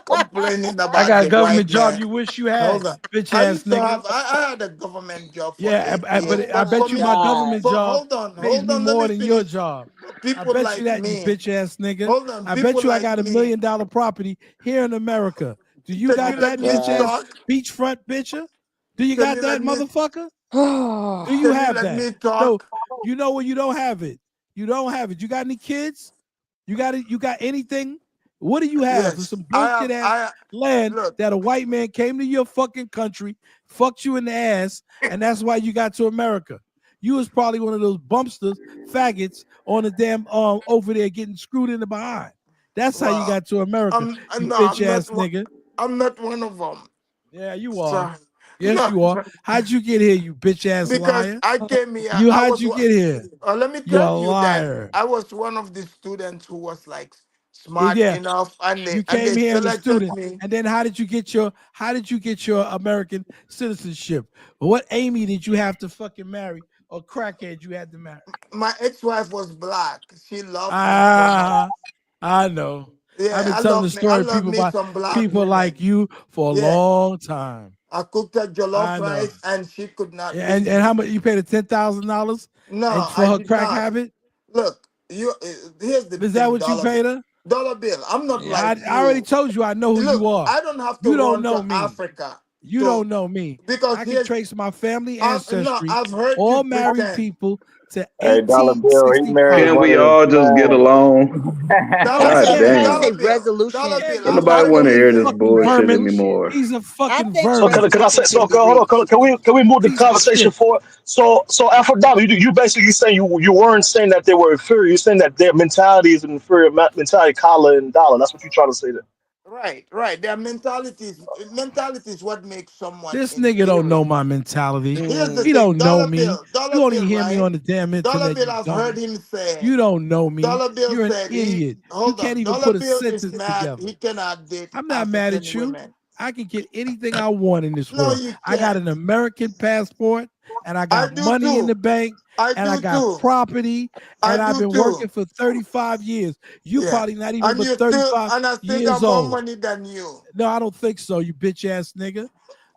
complaining I about got a the white government job man. you wish you had, Hold on. bitch I ass used to nigga. have, I had a government job for Yeah, 8 years, but I but bet you my government job hold on, pays me let more me than your finish. job. I People bet you like that, you me, bitch ass nigga. hold on, I bet people you I like got $1 me, million property here in America. Do you can you got let that me bitch ass talk? beachfront bitcher? Do you Can got you that let me, motherfucker? Do you can you have let that? me No, talk? you know when you don't have it. You don't have it. You got any kids? You got it? You got anything? What do you have for Yes, some bullshit ass land look, that a white man came to your fucking country, fucked you in the ass, and that's why you got to America? You was probably one of those bumpsters, faggots on the damn over there getting screwed in the behind. That's how you got to America, you bitch ass nigga. I'm not one of them. Yeah, you are. So, Yes, you are. How'd you get here, you bitch ass because liar? I came here, How'd you get here? let me You're tell a you that liar. I was one of the students who was like smart Yeah, enough, and you they came here as a selected student, me. and then how did you get your American citizenship? What Amy did you have to fucking marry, or crackhead you had to marry? My ex-wife was black. She loved me so much. I know. Yeah, I've been telling the I story love people me about some black people like women. you for a Yeah, long time. I cooked her jollof I know. rice, and she could not Yeah, leave and how me. much you paid her $10,000 No, and for I her did crack not. habit? Look, here's the Is that thing, what you paid her? dollar bill. I'm not Yeah, like I already you. told you I know who you Look, are. I don't have to You don't run know to me. Africa You to don't know me. because I can here's trace my family no. ancestry, I've heard you all married pretend. people, to Hey, Dollar Bill, he married Can 1865. one we of them all just get flags. along? Dollar Okay, God bill, so when you damn. say dollar resolution, bill. Don't I've nobody heard want to Motherfucker, you. he's hear a this fucking bullshit vermin. anymore. He's a I fucking think So vermin. can I say resolution so? can be Hold on. reached. Can we move the Piece of conversation shit. forward? So Aphrodite, you basically saying you weren't saying that they were inferior. You're saying that their mentality is an inferior mentality, Kala and Dollar. That's what you're trying to say there. Right. Their mentalities is what makes someone This nigga don't know inferior. my mentality. Here's the He thing, don't know me. You only hear me right? on the damn Dollar internet, Bill, you I've heard dummy. him say. You don't know me. Dollar Bill You're an said idiot. You hold can't on. even Dollar put a Bill is sentence mad. together. He cannot date I'm not mad African at you. women. I can get anything I want in this No, world. you I got can't. an American passport, and I I got do money in too. the bank, I and I do got too. property, I and I've do been too. working for 35 years. You Yeah. probably not even And but you still, 35 and I still years got more old. money than you. No, I don't think so, you bitch ass nigga.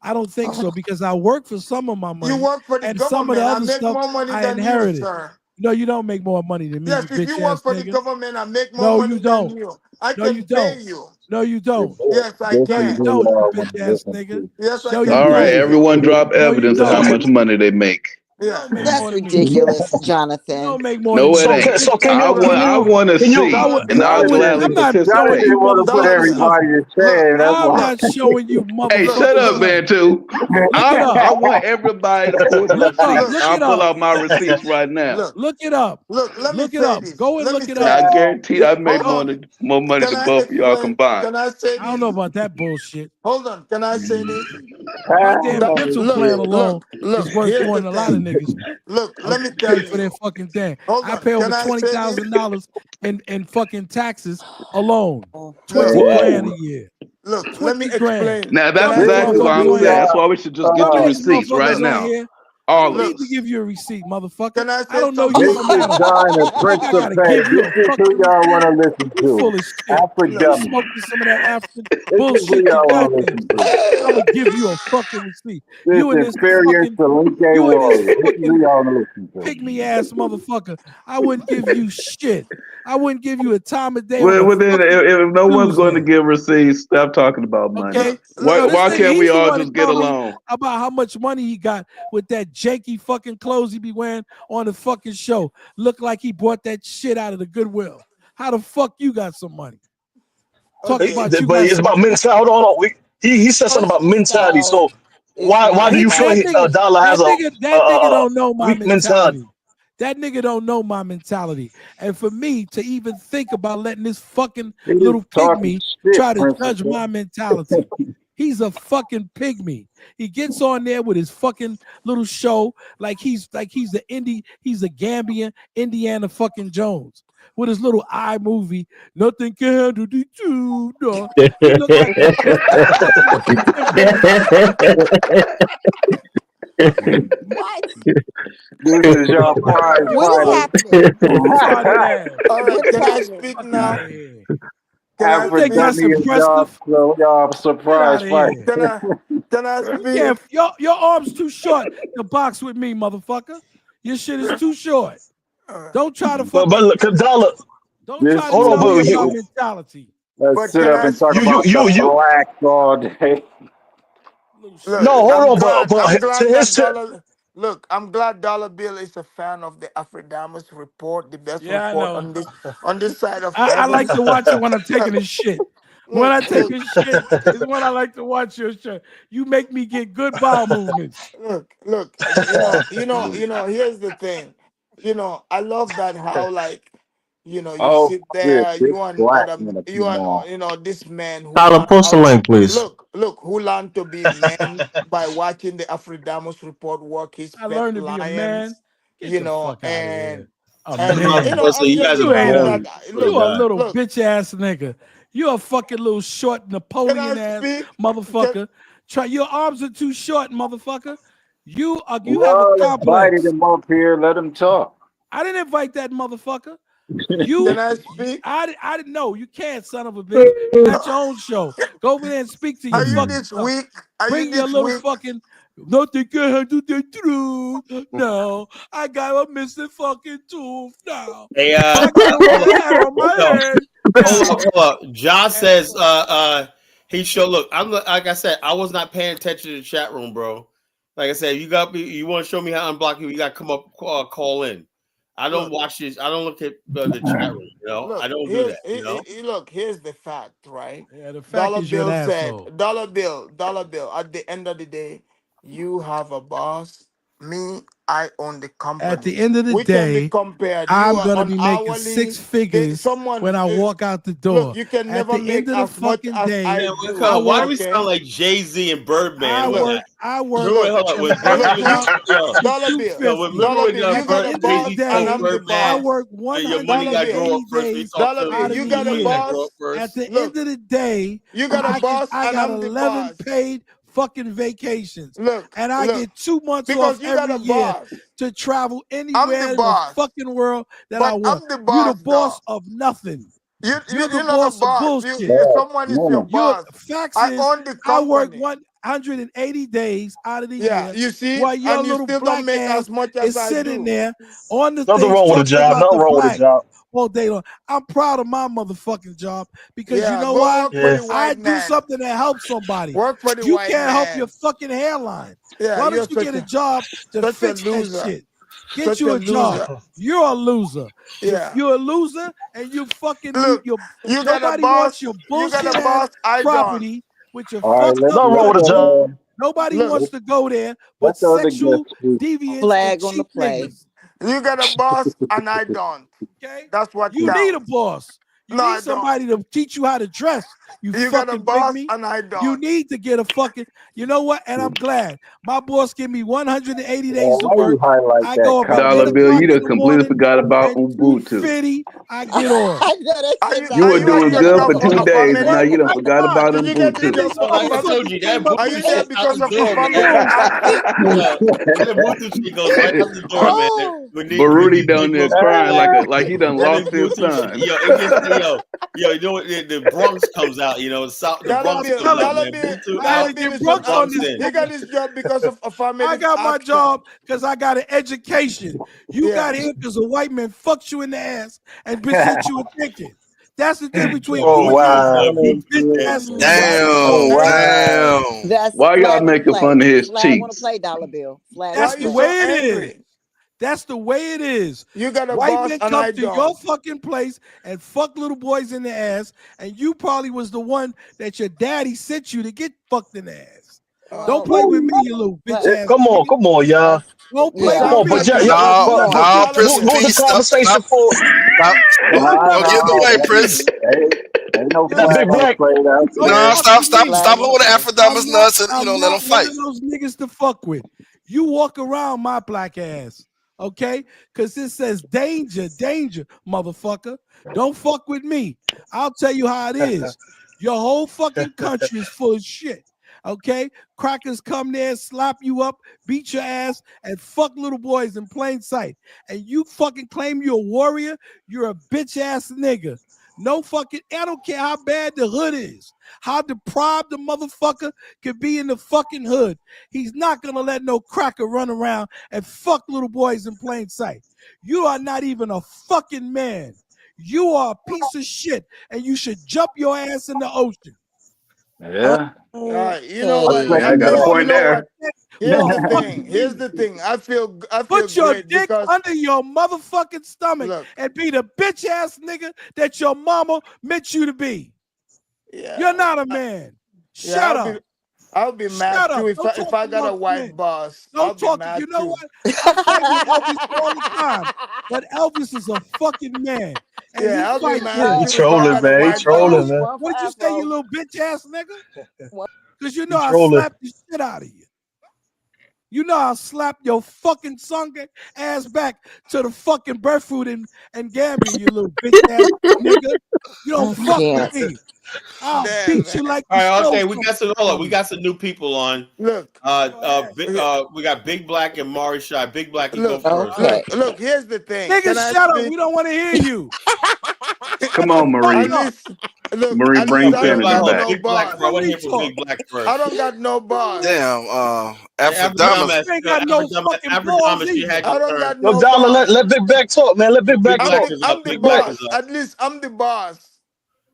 I don't think so because I work for some of my money. You work for the And some of the government. I other make stuff more money I than you, inherited. sir. No, you don't make more money than me, Yes, you if bitch you work ass for the nigga. government, I make more No, money you than don't. you. I No, can you pay don't. you. No, you don't. Yes, I No, you can. don't, you bitch ass nigga. Yes, I No, can you All right, pay don't. you. everyone drop No, you evidence of how don't. much money they make. You Yeah. don't make That's more than me. ridiculous, You Jonathan. don't make more No, than it me. ain't. Can I you want, I want to see, and I I'll wouldn't. gladly I'm not participate. showing you want to put motherfuckers stuff. everybody in Look, shame? That's I'm why. not showing you Hey, shut motherfuckers up, stuff. man. Too. Look it up. I want everybody to pull the Look up. receipts. Look I'll it pull up. out my receipts right now. look, Look it up. let me Look it say up. this. Go and Let me look it say up. I this. guarantee I made Go. more money Can than I both of y'all explain? combined. Can I say I don't know this? about that bullshit. Hold on. Can I say this? My damn dental plan alone is Look. worth Here's more the than a lot of thing. niggas Look, let me tell pay for their you. fucking thing. Hold I on. pay over Can I say this? $20,000 in fucking taxes alone. Look, 20 grand a year. let me 20 grand. explain. Now Can that's Some of I these say exactly what this? motherfuckers I'm on saying. here. That's why we should just get Some the of these receipts right motherfuckers on now. here. I All don't of need to us. give you a receipt, motherfucker. Can I I say don't know something? you This from is Adam. John and You think Prince I of gotta Pain. give you This a is who fucking y'all receipt? want to listen You to. full of shit. Afro You Dummy. smoking some of that African This is who bullshit, you y'all want to goddamn listen self. to. I would give you a fucking receipt. This You and this inferior fucking, Salinke you and this warrior. This is who fucking y'all want to listen to. pygmy ass motherfucker. I wouldn't give you shit. I wouldn't give you a time of day on a Well, then, fucking if no one's going to Tuesday. give receipts, stop talking about money. Okay? No, this Why nigga, can't we he's the all one that just get told me along? about how much money he got with that janky fucking clothes he be wearing on the fucking show. Look like he bought that shit out of the Goodwill. How the fuck you got some money? Talking about you But got it's some. about mentality. Hold on. He said something about mentality. So why do you feel Dollar has That nigga a don't know my weak mentality? mentality. That nigga don't know my mentality. And for me to even think about letting this fucking He little talking pygmy shit, try to judge Principal. my mentality. He's a fucking pygmy. He gets on there with his fucking little show like he's a Gambian Indiana fucking Jones with his little eye movie. Nothing can handle the truth. No. He look like a fucking What? This is your prize What is fighter. happening? All right. What is Can I happening? speak Fuck now? out of here. Can I You think speak? that's Dummy is impressive? y'all Get surprise out of fight. here. Can I You speak? can't. Your arm's too short to box with me, motherfucker. Your shit is too short. Don't try to But fucking. look, Dollar. Don't try to Hold on, tell me but about mentality. let's But sit can up I and talk speak? about the blacks all day. Look, I'm glad Dollar Bill is a fan of the Afrodamus report, the best Yeah, I report know. on this side of I like heaven. to watch it when I'm taking a shit. When I take Look, a shit is when I like to watch your shit. You make me get good bowel movements. look. Here's the thing. I love that how you Oh sit shit, there, this you and black other, man you tomorrow. and this man who Tyler, learn post a how. link, please. Look, who learned to be men by watching the Afrodamus report work his I pet learned to be a man. lions, Get the fuck out of here. and A So man. I'm you just guys are You ain't using a. bullies that. for the You a guy. little Look. bitch ass nigga. You a fucking little short Can I Napoleon ass speak? motherfucker. Your arms are too short, motherfucker. You have a Well, invited complex. him up here. Let him talk. I didn't invite that motherfucker. Can I speak? I didn't know. You can't, son of a bitch. You got your own show. Go over there and speak to your Are you fucking this self. weak? Are you Bring your this little weak? fucking nothing can handle the truth. No, I got a missing fucking tooth now. Hey, I got a hold white hat on my up. head Hold now. up, hold up. John says, he showed. Look, I'm like I said, I was not paying attention to the chat room, bro. Like I said, you want to show me how to unblock you? You got to come up, call in. I don't watch this. I don't look at the chat room. I don't do that. Here's the fact, right? Yeah, the fact Dollar is you're an Bill said, asshole. Dollar Bill. At the end of the day, you have a boss Me, I own the company. At the end of the we can be day, compared. I'm You are going to on be making hourly. six figures Someone when I walk out the door. look, you can At never the end make of the as much fucking as day, I Man, do. why do we okay? sound like Jay-Z and Birdman? I work. Hold on. from 8 o'clock to Dollar Bill. 2:50. Remember when You got a At the end of boss, the and day, I'm the I boss. work your money got to grow 180 up first. days Dollar Bill, out of you the got a year. boss. At the end of the day, You got a boss, I and got I'm the 11 boss. paid fucking vacations. Look, and I get 2 months because off you got every a year boss. to travel I'm anywhere the in the boss. fucking world that But I want. I'm the You're the boss, boss of nothing. You're the not a boss of boss. bullshit. Someone is your boss. Facts I is, own the I work company. 180 days out of the Yeah, year you see, while your and you little still don't black make ass as much is as I sitting do. there on the Nothing things wrong with a talking job. about Nothing the wrong with a black job. all day long. I'm proud of my motherfucking job because you Yeah, know go why? work for the I white do man. something that helps somebody. Work for the You white can't help your man. fucking hairline. Yeah, Why you're don't you get a job to such a fix that loser. shit? Get Such you a a job. loser. You're a loser. Yeah. You're a loser, and you fucking Look, you got a nobody wants boss. your You got bullshit a ass boss. I don't. property with your All right, fucked let's up Nothing wrong with a country. job. Nobody Look. wants to go there but let the other sexual guest speak. deviants Flag and on the cheap play. niggas. You got a boss, and I don't. Okay, That's what you counts. need a boss. You No, need I don't. somebody to teach you how to dress. You got a fucking boss, pygmy. and I don't. You need to get a fucking. You know what? And I'm glad my boss give me 180 days to Why work. you highlight I that go about 8 Dollar comment? Bill, o'clock you in done the completely morning, forgot about and Ubuntu. 2:50 I get off. I know that Are shit you, by You are were you at doing your good job for 2 for days. Now family? you done forgot about Did you get the Ubuntu. job Niggas So like I for told you, that motherfucking Are Bluetooth you shit there is out because the of a door, family man. auntie? That Bluetooth shit goes right out the door, man. Oh, But When Rudy these down there Negroes crying come in, like he done that lost his Bluetooth shit, son. it gets you know what, the Bronx comes out, the Dollar Bronx bill, comes out, dollar man. bill, Bluetooth I had out, to bill get is the Brooks on Bronx this in. he got his job because of a family. I got my job because I got an education. You got here because a white man fucked you in the ass and sent you a ticket. That's the difference between Yeah, me Oh and you. wow. You bitch ass nigga. Oh Damn, wow. damn. that's Why y'all flag on the making play. fun of his Flag on the cheeks? play, Dollar Bill. Flag on That's the Why the you play. so way it is. angry? That's the way it is. You got a White boss men and come I to your don't. fucking place and fuck little boys in the ass, and you probably was the one that your daddy sent you to get fucked in the ass. Don't play with me, you little bitch ass. Come on, nigga. come on, y'all. Don't play Come Yeah. with on, me. but Look, No, You know Come what? on. no, dollar Prince bill. of move the Peace. conversation Stop, for stop. Don't Don't talk get to in the me. way, Prince. Ain't no You know that what? big flag on the black. play. That's Don't No, it. talk stop, to stop, me. stop Flag on the blowing the play. Afrodamas nuts and I'm let them not one fight. of those niggas to fuck with. You walk around my black ass, okay? Because it says danger, danger, motherfucker. Don't fuck with me. I'll tell you how it is. Your whole fucking country is full of shit, okay? Crackers come there, slap you up, beat your ass, and fuck little boys in plain sight. And you fucking claim you're a warrior? You're a bitch ass nigga. No fucking, I don't care how bad the hood is, how deprived the motherfucker could be in the fucking hood. He's not gonna let no cracker run around and fuck little boys in plain sight. You are not even a fucking man. You are a piece of shit, and you should jump your ass in the ocean. Yeah. All right, you know what? Yeah, I got a point there. Here's the Fuck thing. you Here's mean? the thing. I feel Put your great dick because under your motherfucking stomach look, and be the bitch ass nigga that your mama meant you to be. yeah, You're not a man. yeah, Shut up. I'll be mad Shut too up. Don't if talk I got a amongst white men. boss. I'll Don't be talk. mad You know too. what? I fight with Elvis all the time, but Elvis is a fucking man, and Yeah, he I'll be fight mad He good. too if I trolling, got a man. He white trolling, boss. man. What did you say, you little bitch ass nigga? Because you He know I trolling. slapped the shit out of you. You know I'll slap your fucking sunken ass back to the fucking birth food in Gambia, you little bitch ass nigga. You don't fuck with me. I'll Damn, beat you man. like All you right, stole okay, we got some. Hold on, we something. got some new people on. Look, We got Big Black and Mari Shy. Big Black, you go first. look. Here's the thing. Nigga, Can I shut up. speak? We don't want to hear you. Come on, At Marie. least, look. Marie, At bring least I Big don't sanity Black, got hold on, back. no Big Black boss. first. I want to hear from Talk. Big Black I first. don't got no boss. Damn, Afrodama, Afrodamas. You ain't got no fucking balls she either. had I your don't turn. got Yo, no Dollar, boss. let Big Black talk, man. Let Big Black Big Black talk. is up. I'm the Big Black boss. is up. At least I'm the boss.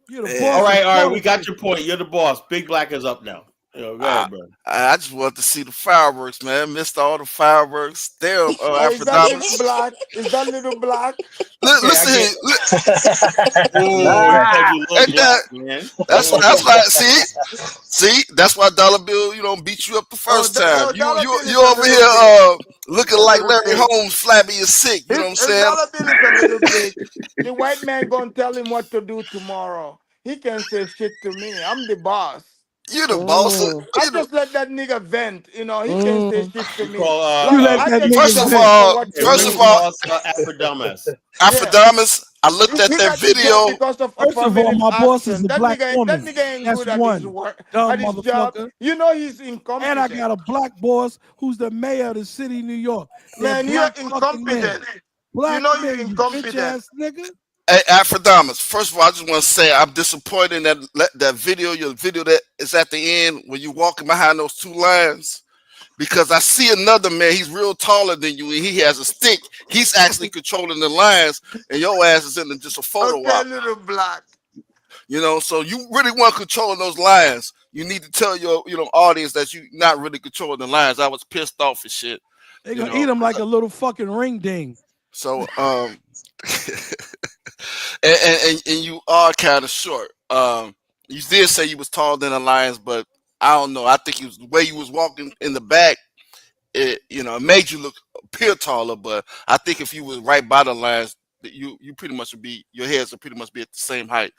You're the Yeah. boss of All right. We got bullshit. your point. You're the boss. Big Black is up now. Go I, ahead, bro. I just want to see the fireworks, man. Missed all the fireworks. Damn, Is that little Afrodamas. black? Is that little black? Okay, I Listen get. here. Oh, he called you Little Ain't Black, that, man. that's why. See, that's why Dollar Bill, beat you up the Oh, first time. You Dollar you Bill you is a over little bitch. here looking like Larry Holmes, flabby as sick. You know what I'm saying? Dollar Bill is a little bit. The white man gonna tell him what to do tomorrow. He can say shit to me. I'm the boss. You the boss. I just let that nigga vent. You know, he can say shit to You me. call You let I that can nigga First tell of him vent. all, what to Rick do. Ross, Afrodamas. Afrodamus, I looked at He that got the job video. because of First of all, affirmative my boss is action. a black That woman. nigga ain't That's good at his one. work, Dumb at his job. motherfucker. You know he's And I incompetent. got a black boss who's the mayor of the city of New York. They're Man, you're black fucking men. incompetent. You Black know you're men, you bitch incompetent. ass nigga. Hey, Afrodamus, first of all, I just want to say I'm disappointed in that video, your video that is at the end when you walking behind those two lines. Because I see another man, he's real taller than you, and he has a stick. He's actually controlling the lines, and your ass is in just a photo op. Little black. You know, so you really want controlling those lines. You need to tell your audience that you not really controlling the lines. I was pissed off and shit. They gonna eat him like a little fucking ring ding. So and you are kind of short. You did say you was taller than the lions, but I don't know. I think the way you was walking in the back, it made you appear taller. But I think if you was right by the lions, you pretty much would be, your heads would pretty much be at the same height.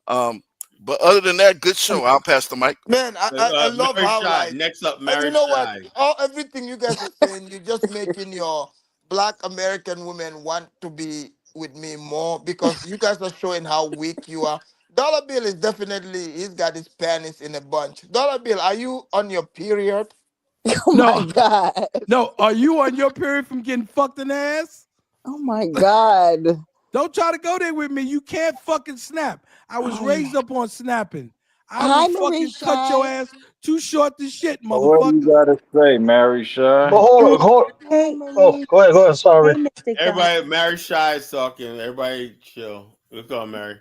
But other than that, good show. I'll pass the mic. Man, I love Mary how Shy. Next up, and Mary you know Shy. what? Everything you guys are saying, you're just making your black American women want to be with me more because you guys are showing how weak you are. Dollar Bill is definitely, he's got his panties in a bunch. Dollar Bill, are you on your period? Oh my God. No, are you on your period from getting fucked in the ass? Oh my God. Don't try to go there with me. You can't fucking snap. I was raised up on snapping. I Hi, will fucking cut your ass too short to shit, What you motherfucker. gotta say, Mary Shy? But hold on. Hey, Oh, go ahead. Sorry. hey, Mr. Guy. Everybody, Mary Shy is talking. Everybody chill. Let's go, Mary.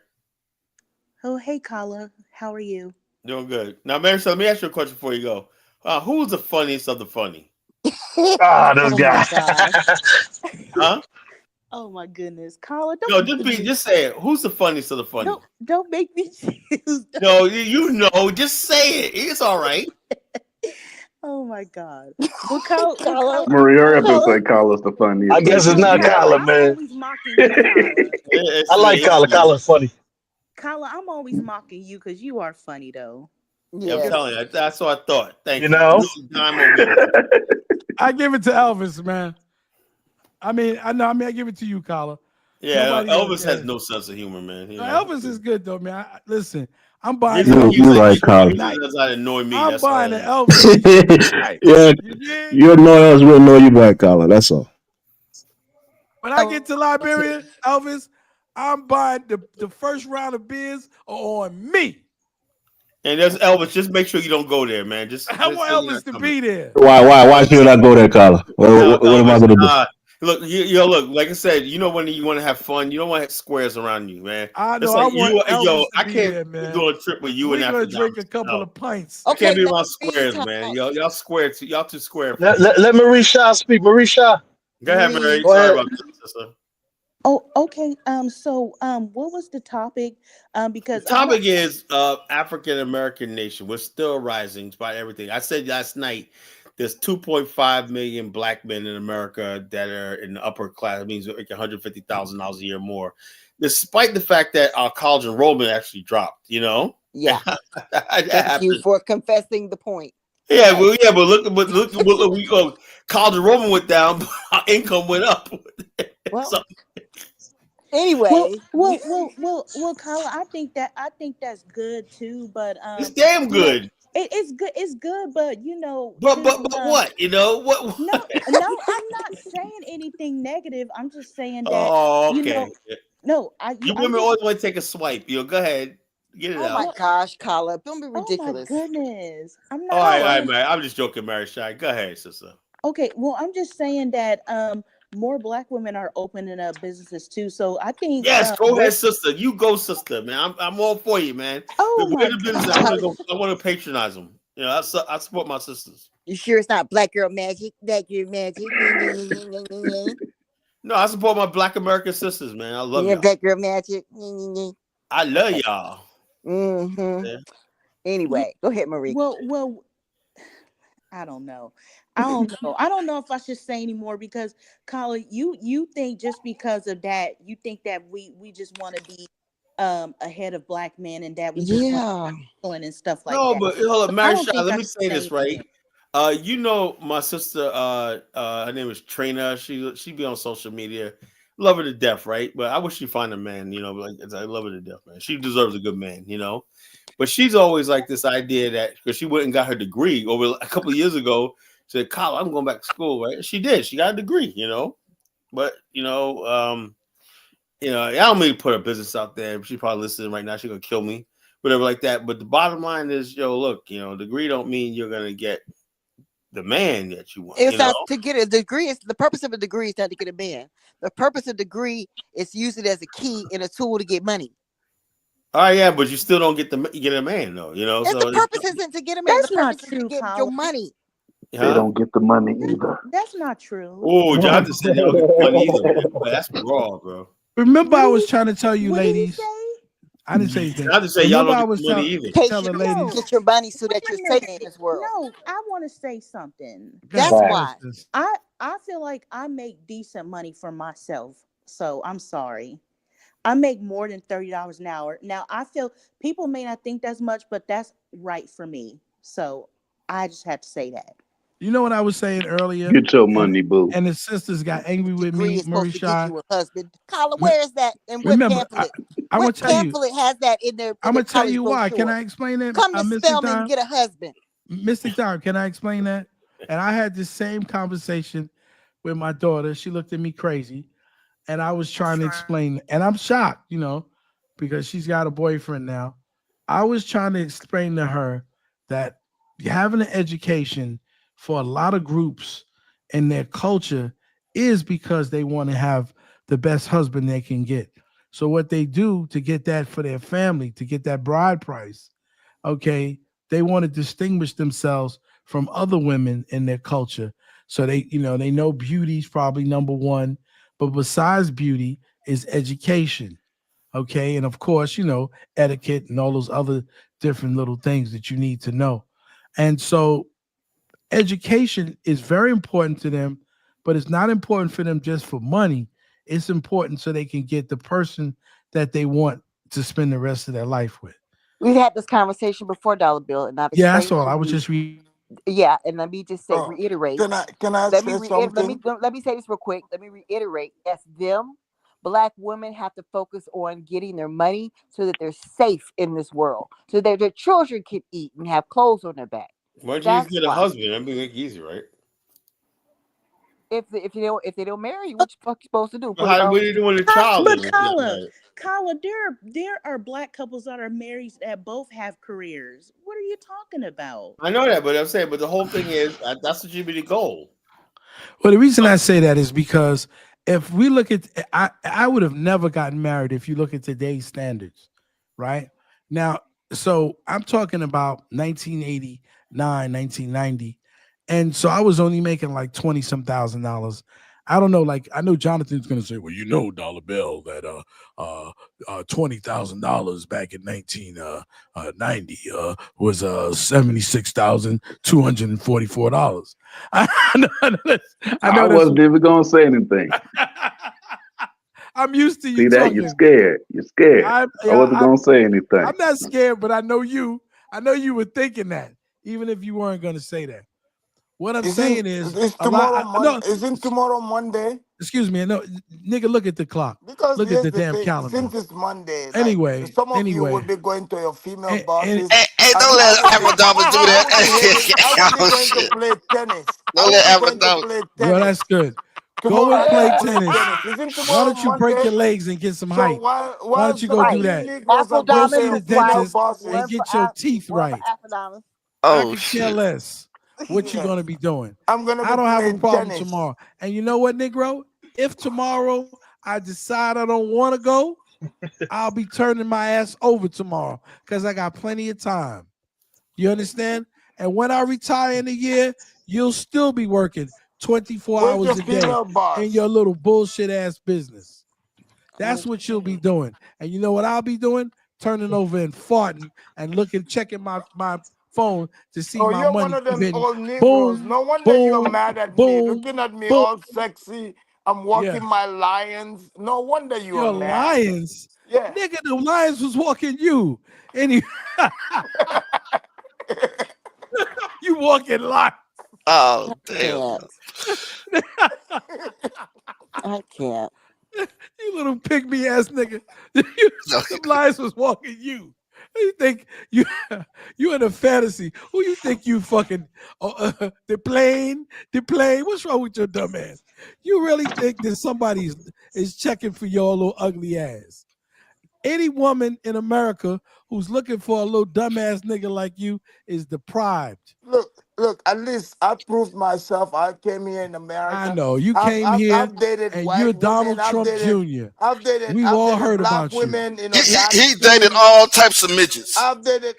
Oh, hey, Kala. How are you? Doing good. Now, Mary, so let me ask you a question before you go. Who's the funniest of the funny? This Oh guy. my gosh. Huh? Oh my goodness, Kala. No, Don't just say it. Who's the funniest of the funny? don't make me choose. No, you know, just say it. It's all right. Oh my God. Well, Kala, Marie, hurry up and say Kyla's the funniest. I guess it's not Kyla, man. I'm always mocking you, Kala. I like Kyla. Kyla's funny. Kala, I'm always mocking you because you are funny though. Yeah, I'm telling you, that's what I thought. Thank you. know? I give it to Elvis, man. I give it to you, Kala. Yeah, Nobody Elvis else has no sense of humor, man. You know? Elvis is good though, man. Listen, I'm buying. You're right, Kala. Does not annoy me. I'm That's buying all. an Elvis. Yeah, your noise will know you back, Kala. That's all. When I get to Liberia, Elvis, I'm buying the first round of beers on me. And there's Elvis. Just make sure you don't go there, man. I want Elvis to be there. Why should I go there, Kala? What am I gonna do? Look, look. Like I said, you know when you want to have fun, you don't want to have squares around you, man. I know. It's like I want Elvis to I be can't there, man. do a trip with you We're and gonna Afrodamus. drink a couple of pints. I can't be let around me squares, talk. man. Y'all square too. Y'all too square. Let Marie Shy speak. Marie Shy. Go ahead, Mary. Go Sorry ahead. about that, sister. Oh, okay. So, what was the topic? Because The topic is African American nation. We're still rising despite everything. I said last night there's 2.5 million black men in America that are in the upper class. It means like $150,000 a year more, despite the fact that our college enrollment actually dropped. You know? Yeah. Thank you for confessing the point. Yeah, but look, we go. College enrollment went down, but our income went up. Well, so, anyway, well, Kala, I think that's good too. But it's damn good. It's good. It's good, but you know. But what? You know what? No, I'm not saying anything negative. I'm just saying that. Oh, okay. You know, no, you women always want to take a swipe. Go ahead, get it out. Oh my gosh, Kala, don't be ridiculous. Oh my goodness, I'm not. All right, man. I'm just joking, Mary Shy. Go ahead, sister. Okay, well, I'm just saying that more black women are opening up businesses too. So I think go ahead, sister. You go, sister, man. I'm all for you, man. Oh my God. I want to patronize them. You know, I support my sisters. You sure it's not black girl magic? Black girl magic. No, I support my black American sisters, man. I love y'all. Black girl magic. I love y'all. Mm-hmm. Yeah. Anyway, go ahead, Marie. Well, I don't know. I don't know. I don't know if I should say anymore because Colin, you think just because of that, you think that we just want to be ahead of black men and that we just want to and stuff like No, that. but hold on, I Mary don't Shaw, think let I me should say this, right? anything. You know my sister, her name is Trina. She be on social media. Love her to death, right? But I wish she'd find a man, you know, like I love her to death, man. She deserves a good man, you know. But she's always like this idea that because she went and got her degree over a couple of years ago, she said, Kyle, I'm going back to school, right? She did, she got a degree, you know. But I don't mean to put her business out there. She probably listening right now, she's gonna kill me, whatever like that. But the bottom line is, look, degree don't mean you're gonna get the man that you want. It's not to get a degree. It's the purpose of a degree is not to get a man. The purpose of a degree is use it as a key and a tool to get money. All right, yeah, but you still don't get a man though, The purpose isn't to get a man. That's the not purpose true, is to get Colin. your money. They don't get the money either. That's not true. Oh, Jonathan said they don't get the money either, man. But that's raw, bro. Remember, I was trying to tell you, What ladies. did he say? I didn't say anything. I just say y'all don't get the money either. Tell the ladies. Get your money so that you're safe in this world. No, I want to say something. That's why. I feel like I make decent money for myself. So I'm sorry. I make more than $30 an hour. Now, I feel people may not think that's much, but that's right for me. So I just had to say that. You know what I was saying earlier? Get your money, boo. And the sisters got angry with me, Marisha. Get you a husband. Colin, where is that? And what pamphlet? I what pamphlet has that in there? I'm gonna tell you why. Can I explain it? Come to Spelman and get a husband. Mr. Time, can I explain that? And I had this same conversation with my daughter. She looked at me crazy. And I was trying to explain, and I'm shocked, because she's got a boyfriend now. I was trying to explain to her that having an education for a lot of groups in their culture is because they want to have the best husband they can get. So what they do to get that for their family, to get that bride price, okay, they want to distinguish themselves from other women in their culture. So they know beauty's probably number one. But besides beauty is education, okay? And of course, etiquette and all those other different little things that you need to know. And so education is very important to them, but it's not important for them just for money. It's important so they can get the person that they want to spend the rest of their life with. We've had this conversation before, Dollar Bill, and I've that's all. I was just Yeah, and let me just say, reiterate. Can I say something? Let me say this real quick. Let me reiterate. That's them. Black women have to focus on getting their money so that they're safe in this world, so that their children can eat and have clothes on their back. Why don't you get a husband? That'd be easy, right? If they don't marry you, what you supposed to do? What are you doing with a child? But Kala, there are black couples that are married that both have careers. What are you talking about? I know that, but I'm saying, the whole thing is that's what should be the goal. Well, the reason I say that is because if we look at, I would have never gotten married if you look at today's standards, right? Now, so I'm talking about 1989, 1990. And so I was only making like $20-some thousand. I don't know, like I know Jonathan's gonna say, well, Dollar Bill, that $20,000 back in 1990 was $76,244. I wasn't even gonna say anything. I'm used to you. See that? Talking. You're scared. You're scared. I wasn't gonna say anything. I'm not scared, but I know you. I know you were thinking that, even if you weren't gonna say that. What I'm saying is isn't tomorrow Monday? Excuse me, no, nigga, look at the clock. Because look at the damn calendar. Since it's Monday, anyway, some of you will be going to your female bosses. Hey, don't let Amadama do that. I will be going to play tennis. Don't let Amadama. Well, that's good. Go and play tennis. Why don't you break your legs and get some height? Why don't you go do that? Go see the dentist and get your teeth right. I could care less what you gonna be doing. I don't have a problem tomorrow. And you know what, Negro? If tomorrow I decide I don't want to go, I'll be turning my ass over tomorrow because I got plenty of time. You understand? And when I retire in a year, you'll still be working 24 hours a day in your little bullshit ass business. That's what you'll be doing. And you know what I'll be doing? Turning over and farting and checking my phone to see Oh, my you're money one of keep them hitting. old Negroes. Boom, No wonder you're boom, mad at me, boom, looking at me boom. all sexy. I'm Yeah. walking my lions. No wonder you are Your mad. lions. Yeah. Nigga, the lions was walking you. Any you walking lions. Oh, I damn. can't. I can't. You little pygmy ass nigga. The lions was walking you. Who you think you in a fantasy? Who you think you fucking the plane? What's wrong with your dumb ass? You really think that somebody is checking for your little ugly ass? Any woman in America who's looking for a little dumbass nigga like you is deprived. Look, at least I proved myself. I came here in I America. know you came here I've dated and white you're women. Donald Trump Jr. We've I've all dated heard black about you. women, you He, know, he, dark he dated skin. all types of midgets. I've dated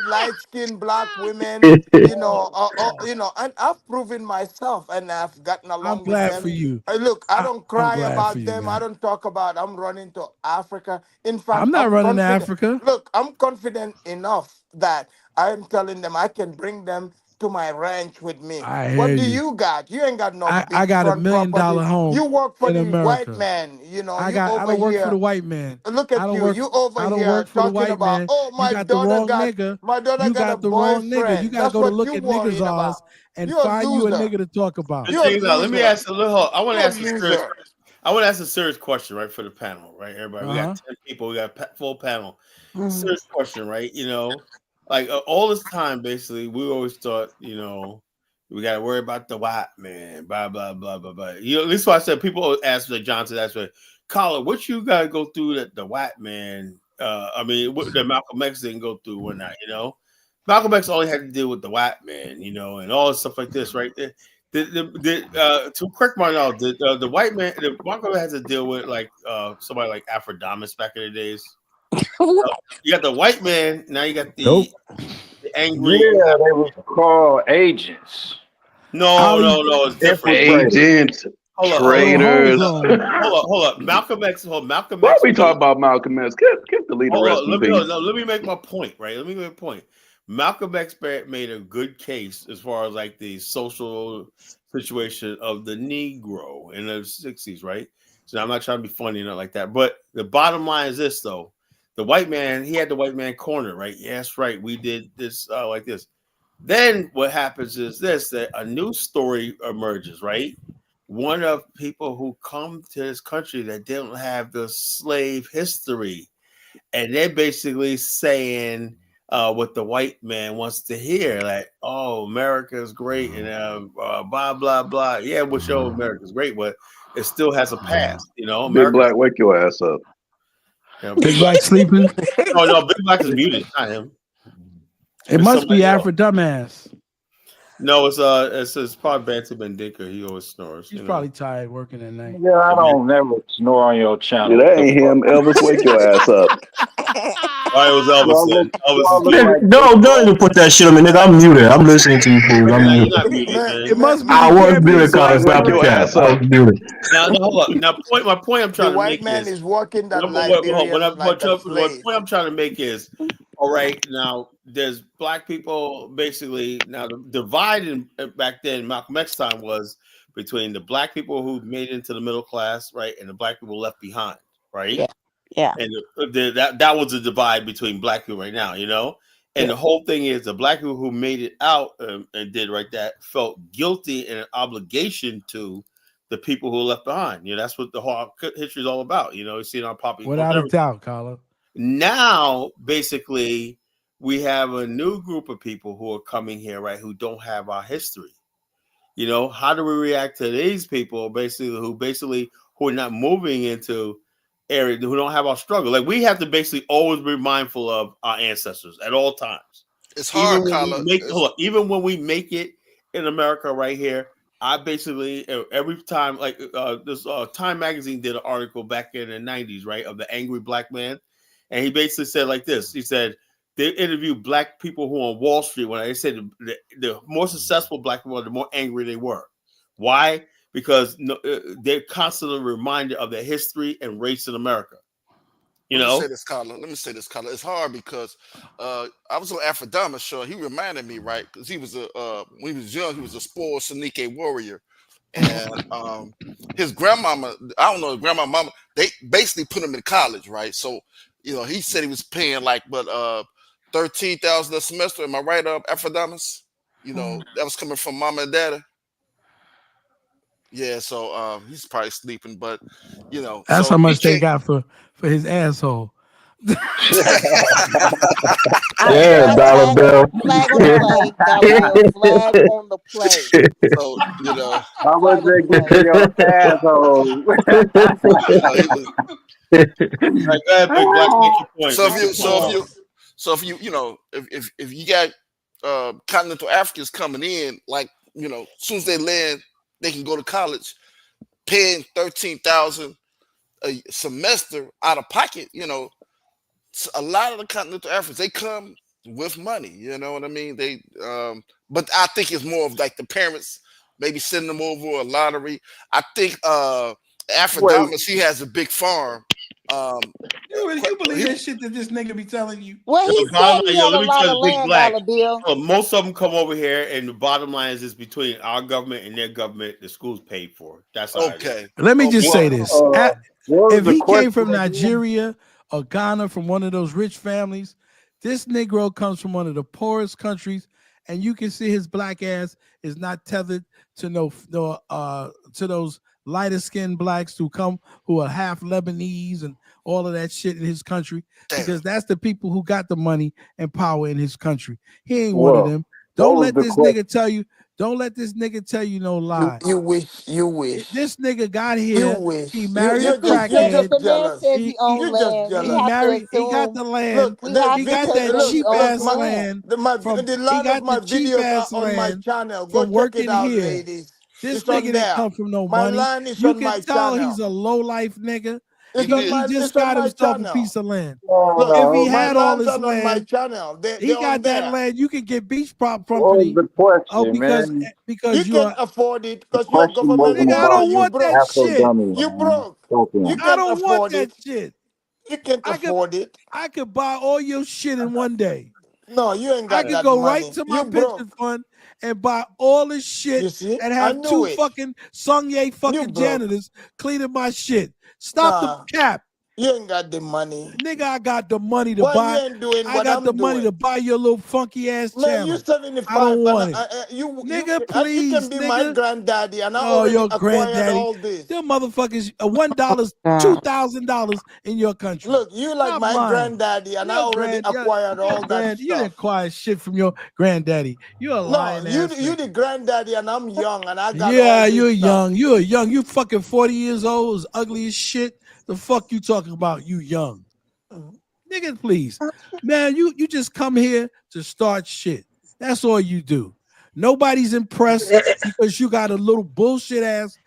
light-skinned black women, and I've proven myself, and I've gotten I'm along with glad for them. you. Look, I don't I'm cry glad for about you, them. I man. don't talk about I'm running to Africa. In I'm fact, not I'm running to confident. Africa. Look, I'm confident enough that I'm telling them I can bring them to my ranch with me. I hear What do you. you got? You ain't got no I big got $1 front million property. home You work for in the white America. man. You know, I you don't over work for here. the white man. Look at you. You over I don't here work for the talking white about, man. oh, You my got the daughter wrong got nigga. a You got the wrong nigga. You boyfriend. gotta That's go to what look you at niggas' worrying eyes about. and You're a find you a loser. nigga to talk about. You're a Check this out. Let me loser. ask a little. I want to You're a ask a serious. loser. I want to ask a serious question, right, for the panel, right? Everybody, we got Uh-huh. 10 people. We got a full panel. Serious question, right? Like all this time, basically, we always thought, we got to worry about the white man, blah blah blah blah blah. This is why I said people ask like Johnson, that's right. Colin, what you got to go through that the white man? What the Malcolm X didn't go through one night. Malcolm X only had to deal with the white man, and all this stuff like this, right? To correct my knowledge, the white man, the Malcolm has to deal with like somebody like Aphrodite back in the days. You got the white man, now you got the angry. Yeah, they were called agents. No, it's different. Agents, Hold traitors. up. Malcolm X. Why are we talking about Malcolm X? Give the leader rest in peace. Let me make my point, right? Let me make a point. Malcolm X made a good case as far as like the social situation of the Negro in the 60s, right? So I'm not trying to be funny or not like that. But the bottom line is this, though. The white man, he had the white man cornered, right? Yes, right. We did this like this. Then what happens is that a new story emerges, right? One of people who come to this country that didn't have the slave history, and they're basically saying what the white man wants to hear, like, "Oh, America's great," and blah blah blah. Yeah, we'll show America's great, but it still has a past. Big America. Black, wake your ass up. Big Black sleeping. No, Big Black is muted, not him. It must be Afro dumbass. No, it's probably Bantu Bendika. He always snores. He's probably tired working at night. Yeah, I don't never snore on your channel. Yeah, that ain't him. Elvis, wake your ass up. All right, it was Elvis then. Don't even put that shit on me, nigga. I'm muted. I'm listening to you, fools. I'm muted. You're not muted, man. It must be. I was muted, Black, Colin. wake Stop the your cap. ass I up. was muted. Now, hold up. Now, my point I'm trying The to white make man is is working that what Liberians like a point slave. I'm trying to make is, all right, now there's black people basically. Now the divide back then, Malcolm X time, was between the black people who made it into the middle class, right, and the black people left behind, right? Yeah. And that was a divide between black people right now, And the whole thing is the black people who made it out and did that felt guilty and an obligation to the people who were left behind. That's what the whole history is all about. You see it on popular. Without a doubt, Colin. Now, basically, we have a new group of people who are coming here, right, who don't have our history. How do we react to these people, who are not moving into areas who don't have our struggle? Like, we have to basically always be mindful of our ancestors at all times. It's hard, Carla. Even when we make it in America right here, I basically every time, like this Time magazine did an article back in the 90s, right, of the angry black man, and he basically said like this. He said they interviewed black people who are on Wall Street. When they said the more successful black people, the more angry they were. Why? Because they're constantly reminded of their history and race in America. You Let me know, say this, Carla. It's hard because I was on Aphrodite's show. He reminded me, right? Because he was when he was young, he was a spoiled Sanike warrior. And his grandmama, I don't know, his mama, they basically put him in college, right? So, he said he was paying like 13,000 a semester. Am I right, Aphrodite's? That was coming from mama and daddy. Yeah, so he's probably sleeping, but That's so how he much they can't. got for his asshole. Yeah, dollar bill. Flag on the play, dollar bill. Flag on the play. So How much Flag on they the get play. for your asshole? he was. like that, big black, make your point. So if Make you, your so if point. you, so if you, if you got continental Africans coming in, like as soon as they land, they can go to college, paying 13,000 a semester out of pocket. A lot of the continental Africans, they come with money. You know what I mean? They, but I think it's more of like the parents maybe sending them over a lottery. I think Aphrodite, he has a big farm. You believe that shit that this nigga be telling you? Well, he The bottom said line, he had let a me lot tell of you, big land, black. dollar bill. Most of them come over here, and the bottom line is between our government and their government. The school's paid for. That's how it is. Okay. Let me just say this: what was if the he came question from again? Nigeria or Ghana, from one of those rich families, this Negro comes from one of the poorest countries, and you can see his black ass is not tethered to to those lighter skinned blacks who are half Lebanese and all of that shit in his country, because that's the people who got the money and power in his country. He ain't one of them. Don't let this nigga tell you. Don't let this nigga tell you no lie. You wish. This nigga got You here. wish. He married a You're crackhead. just The man jealous. says he owned You're just land. We He jealous. have to married. He got assume. the land. Look, We have He to got take that what he cheap owns ass for land. land the He land of got my the cheap videos are ass on my land channel. Go from check it working out, here. ladies. This It's on nigga didn't there. come from no My money. land is You on can my tell channel. he's a low life nigga. It's He just got on my himself a channel. piece of land. Look, If he my had all lands this are on my land, channel. he They're on got that there. land. You can get beach prop What was property. the question, man? You You can are afford it The because you're a question government wasn't nigga. I worker. about don't You want the that broke. Afro shit. dummy, You man. broke. You Talking. I can't don't want afford that it. shit. You can't afford it. I could buy all your shit in one day. No, you ain't I got could that go right money. to my You pension broke. fund and buy all this shit You see? and I have knew two it. fucking Sungye You fucking broke. janitors cleaning my shit. Stop the Nah, cap. you ain't got the money. Nigga, I got the money to Why you buy. ain't doing I what got the I'm money to doing? buy your little funky ass Man, you channel. I 75 don't and want it. Nigga, you can please, be my nigga. granddaddy and I Oh, already your acquired granddaddy. all this. Them motherfuckers, $1, $2,000 in your country. Look, you like Stop my lying. granddaddy and I already acquired all that You didn't stuff. acquire shit from your granddaddy. You're a No, lying you ass nigga. the granddaddy and I'm young and I got all Yeah, this you're stuff. young. You're young. You fucking 40 years old, is ugly as shit. The fuck you talking about? You young. Nigga, please. Man, you just come here to start shit. That's all you do. Nobody's impressed because you got a little bullshit ass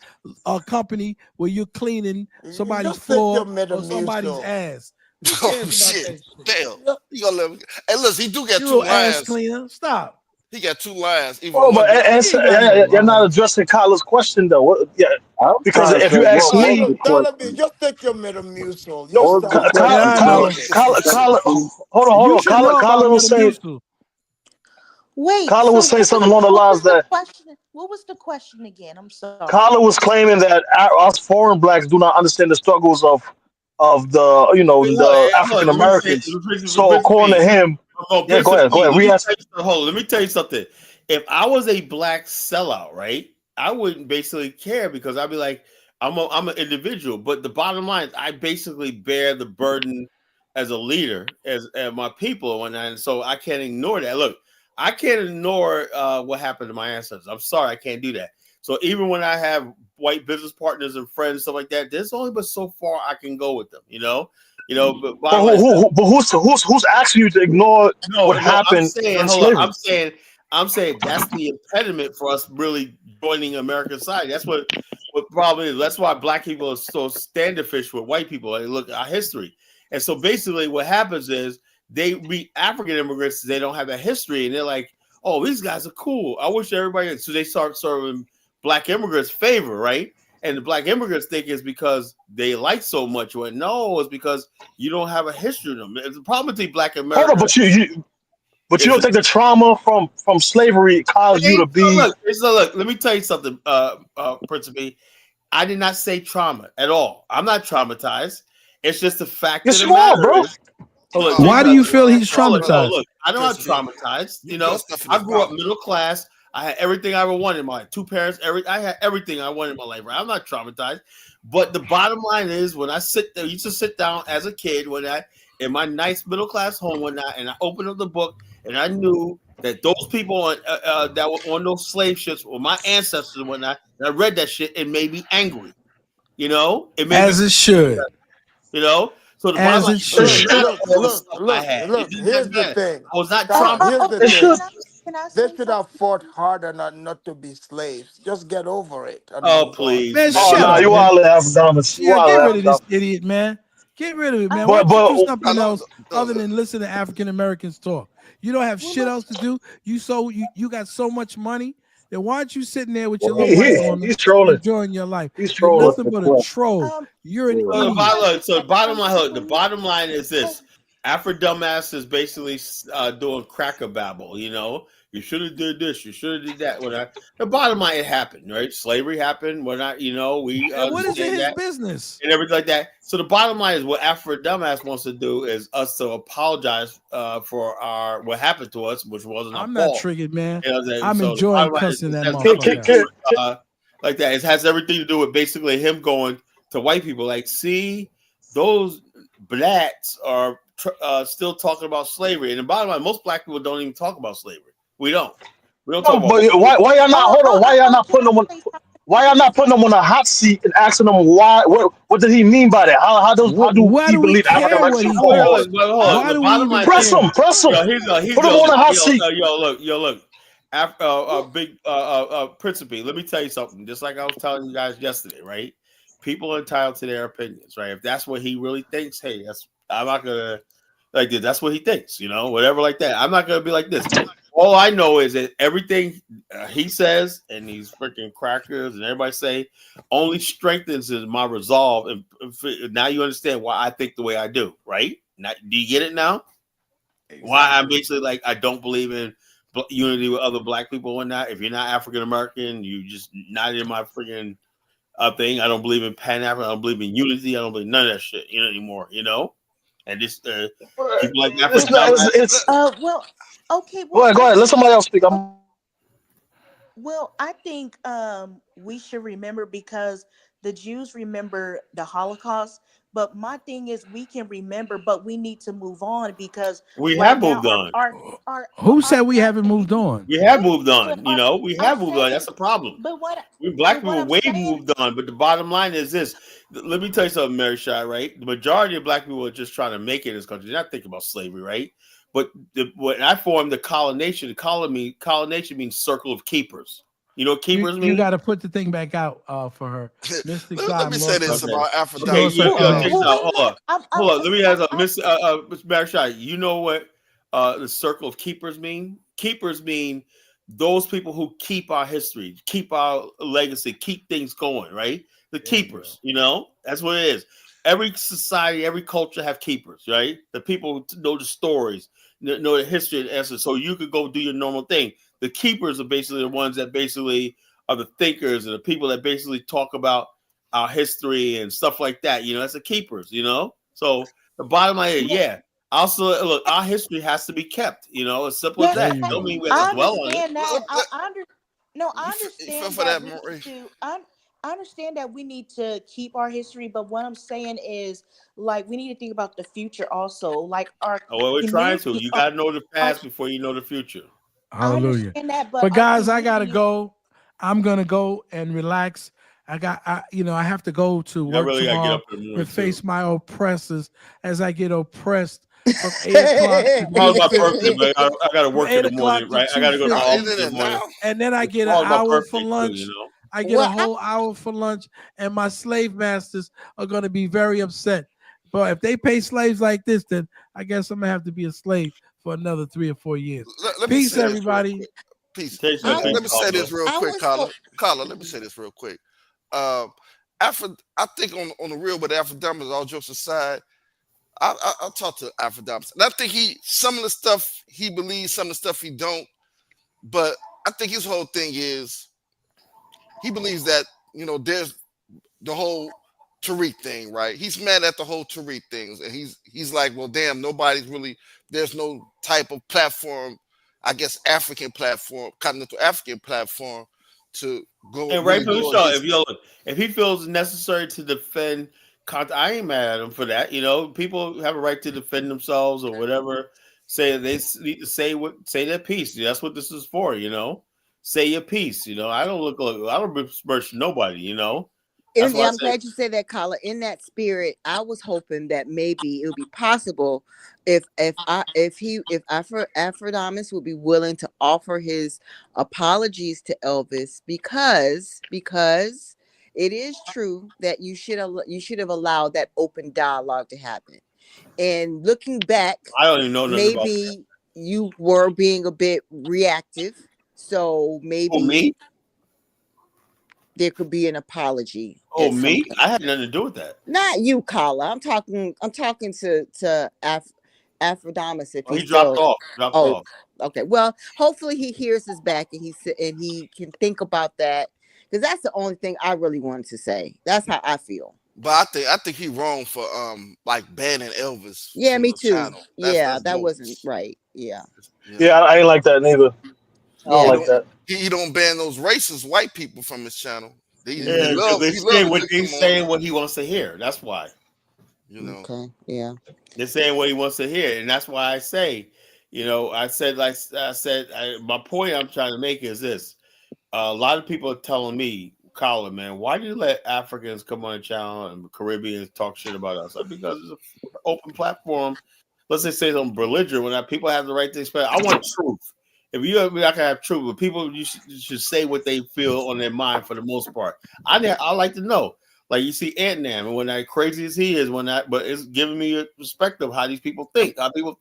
company where you're cleaning somebody's Just take your floor or somebody's Metamucil. ass. Who Oh cares about shit! that shit? Damn. You gonna let him? Hey, listen, he do got You two little ass lines. cleaner. Stop. He got two lines. Even Oh, one. but He ain't got no you're not line. addressing Kyle's question though. Yeah, I'm because trying to if you say, ask what was me, the Look, Dollar, question? just take your Metamucil. You no, What was the sound Yeah, question, I Tyler? know. Kyla, hold You on. should know about Kyla was saying, Metamucil. Wait, Kyla so was saying something along the what lines was the that question? What was the question again? I'm sorry. Kyla was claiming that us foreign blacks do not understand the struggles of the African Let me say, Americans. So according to him, yeah, go ahead. Let me tell you something. If I was a black sellout, right, I wouldn't basically care because I'd be like, I'm an individual. But the bottom line is, I basically bear the burden as a leader, as my people, and so I can't ignore that. Look, I can't ignore what happened to my ancestors. I'm sorry, I can't do that. So even when I have white business partners and friends, stuff like that, there's only but so far I can go with them. But bottom line is, but who's asking you to ignore what no, I'm happened saying, during hold on. slavery? I'm saying that's the impediment for us really joining American society. That's what problem is. That's why black people are so standoffish with white people. Like, look at our history. And so basically what happens is they meet African immigrants, they don't have a history, and they're like, oh, these guys are cool. I wish everybody, so they start serving black immigrants favor, right? And the black immigrants think it's because they like so much. Well, no, it's because you don't have a history of them. It's the problem with black America. Hold on, but you don't think the trauma from slavery caused you to be? Look, let me tell you something, Principe. I did not say trauma at all. I'm not traumatized. It's just the fact Yes, of the you are, matter bro. is. Look, Why do you feel he's traumatized? Look, I know I'm traumatized. You know, I grew up middle class. I had everything I ever wanted in my life. 2 parents, I had everything I wanted in my life. Right? I'm not traumatized. But the bottom line is, when I sit there, used to sit down as a kid when I in my nice middle class home one night, and I opened up the book, and I knew that those people that were on those slave ships were my ancestors and whatnot. And I read that shit, it made me angry. You know, it made as me, it should. You know, so the As bottom it should. Look, here's the thing. I was not Here's the thing. Can I They say should have fought harder not to be slaves. Just get over it. And move on. Man, Oh shut no, up, you man. all have Afghanis. You Yeah, all get have rid of this Afghanis. idiot, man. Get rid of it, man. But Why don't you do but something else other than listen to African Americans talk? You don't have shit else to do. You got so much money. Then why aren't you sitting there with your little white woman he's trolling. enjoying your life? He's You're trolling. nothing but a troll. You're an idiot. So the bottom line is this: Afro dumbass is basically doing cracker babble. You know, you should have did this, you should have did that. The bottom line, it happened, right? Slavery happened. We're not, we And what is it understand his that business? and everything like that. So the bottom line is what Afro dumbass wants to do is us to apologize for what happened to us, which wasn't our I'm not fault. triggered, man. You know what I'm saying? I'm So the enjoying bottom line is cussing it that has motherfucker nothing to do out. with, like that. It has everything to do with basically him going to white people like, see, those blacks are still talking about slavery. And the bottom line, most black people don't even talk about slavery. We don't talk about But why y'all not? Hold on. Why y'all not putting them on? Why y'all not putting them on a hot seat and asking them why? What did he mean by that? How do Why he do we believe African care what Americans he should go thinks? on? Why do we even Press care? him. Press him. Put him on a hot seat. Look. Big Principe, let me tell you something. Just like I was telling you guys yesterday, right? People are entitled to their opinions, right? If that's what he really thinks, hey, I'm not gonna like this. That's what he thinks, whatever like that. I'm not gonna be like this. All I know is that everything he says and these freaking crackers and everybody say only strengthens my resolve. And now you understand why I think the way I do, right? Now, do you get it now? Exactly. Why I'm basically like I don't believe in unity with other black people and that. If you're not African American, you just not in my freaking thing. I don't believe in Pan African. I don't believe in unity. I don't believe none of that shit anymore. And just people like that. Well, okay. Go ahead. Let somebody else speak. Well, I think we should remember because the Jews remember the Holocaust. But my thing is, we can remember, but we need to move on because we right have now moved on. Who said we haven't moved on? We have moved on. We have moved on. That's the problem. But we black people way moved on. But the bottom line is this. Let me tell you something, Mary Shai, right? The majority of black people are just trying to make it in this country. They're not thinking about slavery, right? But when I formed the colonization, colonization means circle of keepers. You know what keepers mean? You got to put the thing back out for her. Mr. Let me say this about Africa. Okay, hold on. Let me ask Miss Mary Shai. You know what the circle of keepers mean? Keepers mean those people who keep our history, keep our legacy, keep things going, right? The keepers, that's what it is. Every society, every culture have keepers, right? The people who know the stories, know the history and essence, so you could go do your normal thing. The keepers are basically the ones that basically are the thinkers and the people that basically talk about our history and stuff like that. That's the keepers, So the bottom line is, also, look, our history has to be kept, as simple as that. Don't mean we have to dwell on it. I understand that we need to. I understand that we need to keep our history, but what I'm saying is, like, we need to think about the future also. Like our we're trying to. You got to know the past before you know the future. Hallelujah. I understand that, but guys, I gotta go. I'm gonna go and relax. I have to go to work tomorrow to face my oppressors as I get oppressed from 8 o'clock to my birthday, man. I got to work in the morning, right? I got to go to the office in the morning. And then I get an hour for lunch. I get a whole hour for lunch, and my slave masters are going to be very upset. But if they pay slaves like this, then I guess I'm going to have to be a slave for another 3 or 4 years. Peace, everybody. Peace. Let me say this real quick, Carla. Let me say this real quick. I think on the real, with Afrodamus, all jokes aside, I'll talk to Afrodamus, and I think some of the stuff he believes, some of the stuff he don't. But I think his whole thing is he believes that there's the whole Tariq thing, right? He's mad at the whole Tariq things, and he's like, well, damn, there's no type of platform, I guess, continental African platform to go. And Really rightfully go so. against. If he feels necessary to defend, I ain't mad at him for that. People have a right to defend themselves or whatever. Say they need to say their piece. That's what this is for. Say your piece. I don't besmirch nobody. That's And why I I'm say glad you said that, Carla. In that spirit, I was hoping that maybe it would be possible if Afrodamus would be willing to offer his apologies to Elvis, because it is true that you should have allowed that open dialogue to happen. And looking back, I don't even know nothing about that. maybe you were being a bit reactive, so maybe me? there could be an apology. Oh, me? I had nothing to do with that. Not you, Carla. I'm talking to Afrodamus. If he dropped off. Okay. Well, hopefully he hears us back and he can think about that, because that's the only thing I really wanted to say. That's how I feel. But I think he wrong for like banning Elvis. Yeah, me too. Channel. That wasn't right. Yeah. Yeah, I ain't like that neither. I don't like that. He don't ban those racist white people from his channel. He's saying what he wants to hear. That's why. Okay. Yeah. They're saying what he wants to hear, and that's why I say, my point I'm trying to make is this: a lot of people are telling me, Colin, man, why do you let Africans come on the channel and Caribbeans talk shit about us? Because it's an open platform. Let's just say something belligerent when people have the right to express. I want truth. If you're not gonna have truth, but people you should say what they feel on their mind for the most part. I like to know. Like you see Ant-Man, and when that crazy as he is, but it's giving me a perspective of how these people think, and they don't.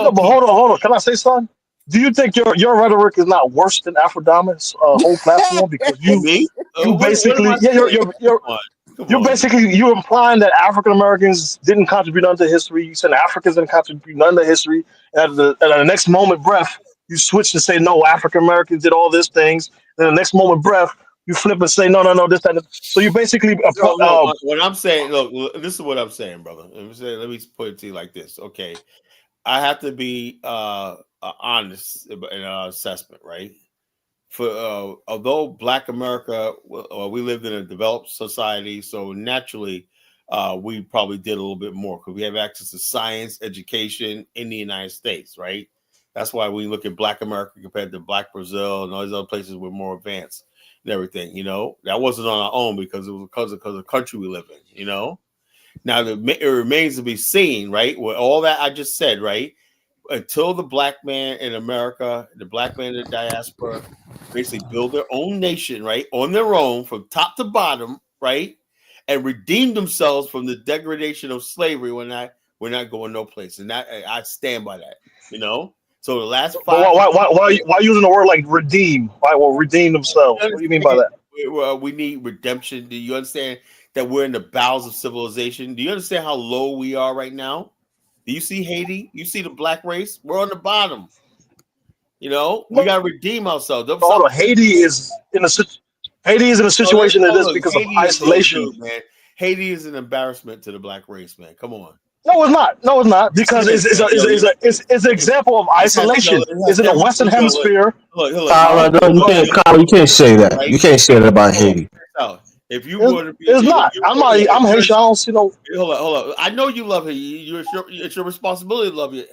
No, but hold on. Can I say something? Do you think your rhetoric is not worse than Afrodamus' whole platform? Because you basically you're basically implying that African Americans didn't contribute none to history. You said Africans didn't contribute none to history. And at the next moment breath, you switch to say no, African Americans did all these things. Then the next moment breath, you flip and say no, this, that. So you basically what I'm saying. Look, this is what I'm saying, brother. Let me put it to you like this. Okay, I have to be honest in our assessment, right? For although Black America, we lived in a developed society, so naturally we probably did a little bit more because we have access to science, education in the United States, right? That's why we look at Black America compared to Black Brazil and all these other places we're more advanced and everything. That wasn't on our own because it was because of the country we live in. Now it remains to be seen, right? With all that I just said, right? Until the Black man in America, the Black man in the diaspora, basically build their own nation, right, on their own from top to bottom, right, and redeem themselves from the degradation of slavery. We're not going no place, and that I stand by that. So the last 5. Why using the word like redeem? Why redeem themselves? What do you mean by that? We need redemption. Do you understand that we're in the bowels of civilization? Do you understand how low we are right now? Do you see Haiti? You see the Black race? We're on the bottom. We got to redeem ourselves. Hold on. Haiti is in a situation that is because Haiti of isolation. Good, man. Haiti is an embarrassment to the Black race, man. Come on. No, it's not. Because it's an example of isolation. It's in the Western Hemisphere. Kyle, you can't say that. You can't say that about Haiti. If you were to be, it's not. I'm Haitian. Hold on. I know you love it. It's your responsibility to love it.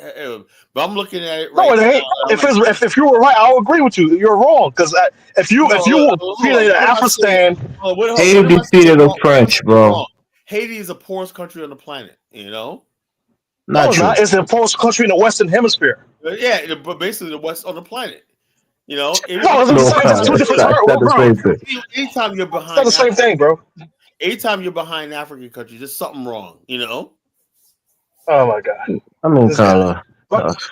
But I'm looking at it. No, it ain't. If you were right, I'll agree with you. You're wrong because if you defeated Afghanistan, Haiti defeated the French, bro. Haiti is the poorest country on the planet. No, it's not. It's the poorest country in the Western Hemisphere. Yeah, but basically the West on the planet. It's two different terms. Anytime you're behind, it's not the same thing, bro. Anytime you're behind African countries, there's something wrong. Oh my God. I mean, Carla.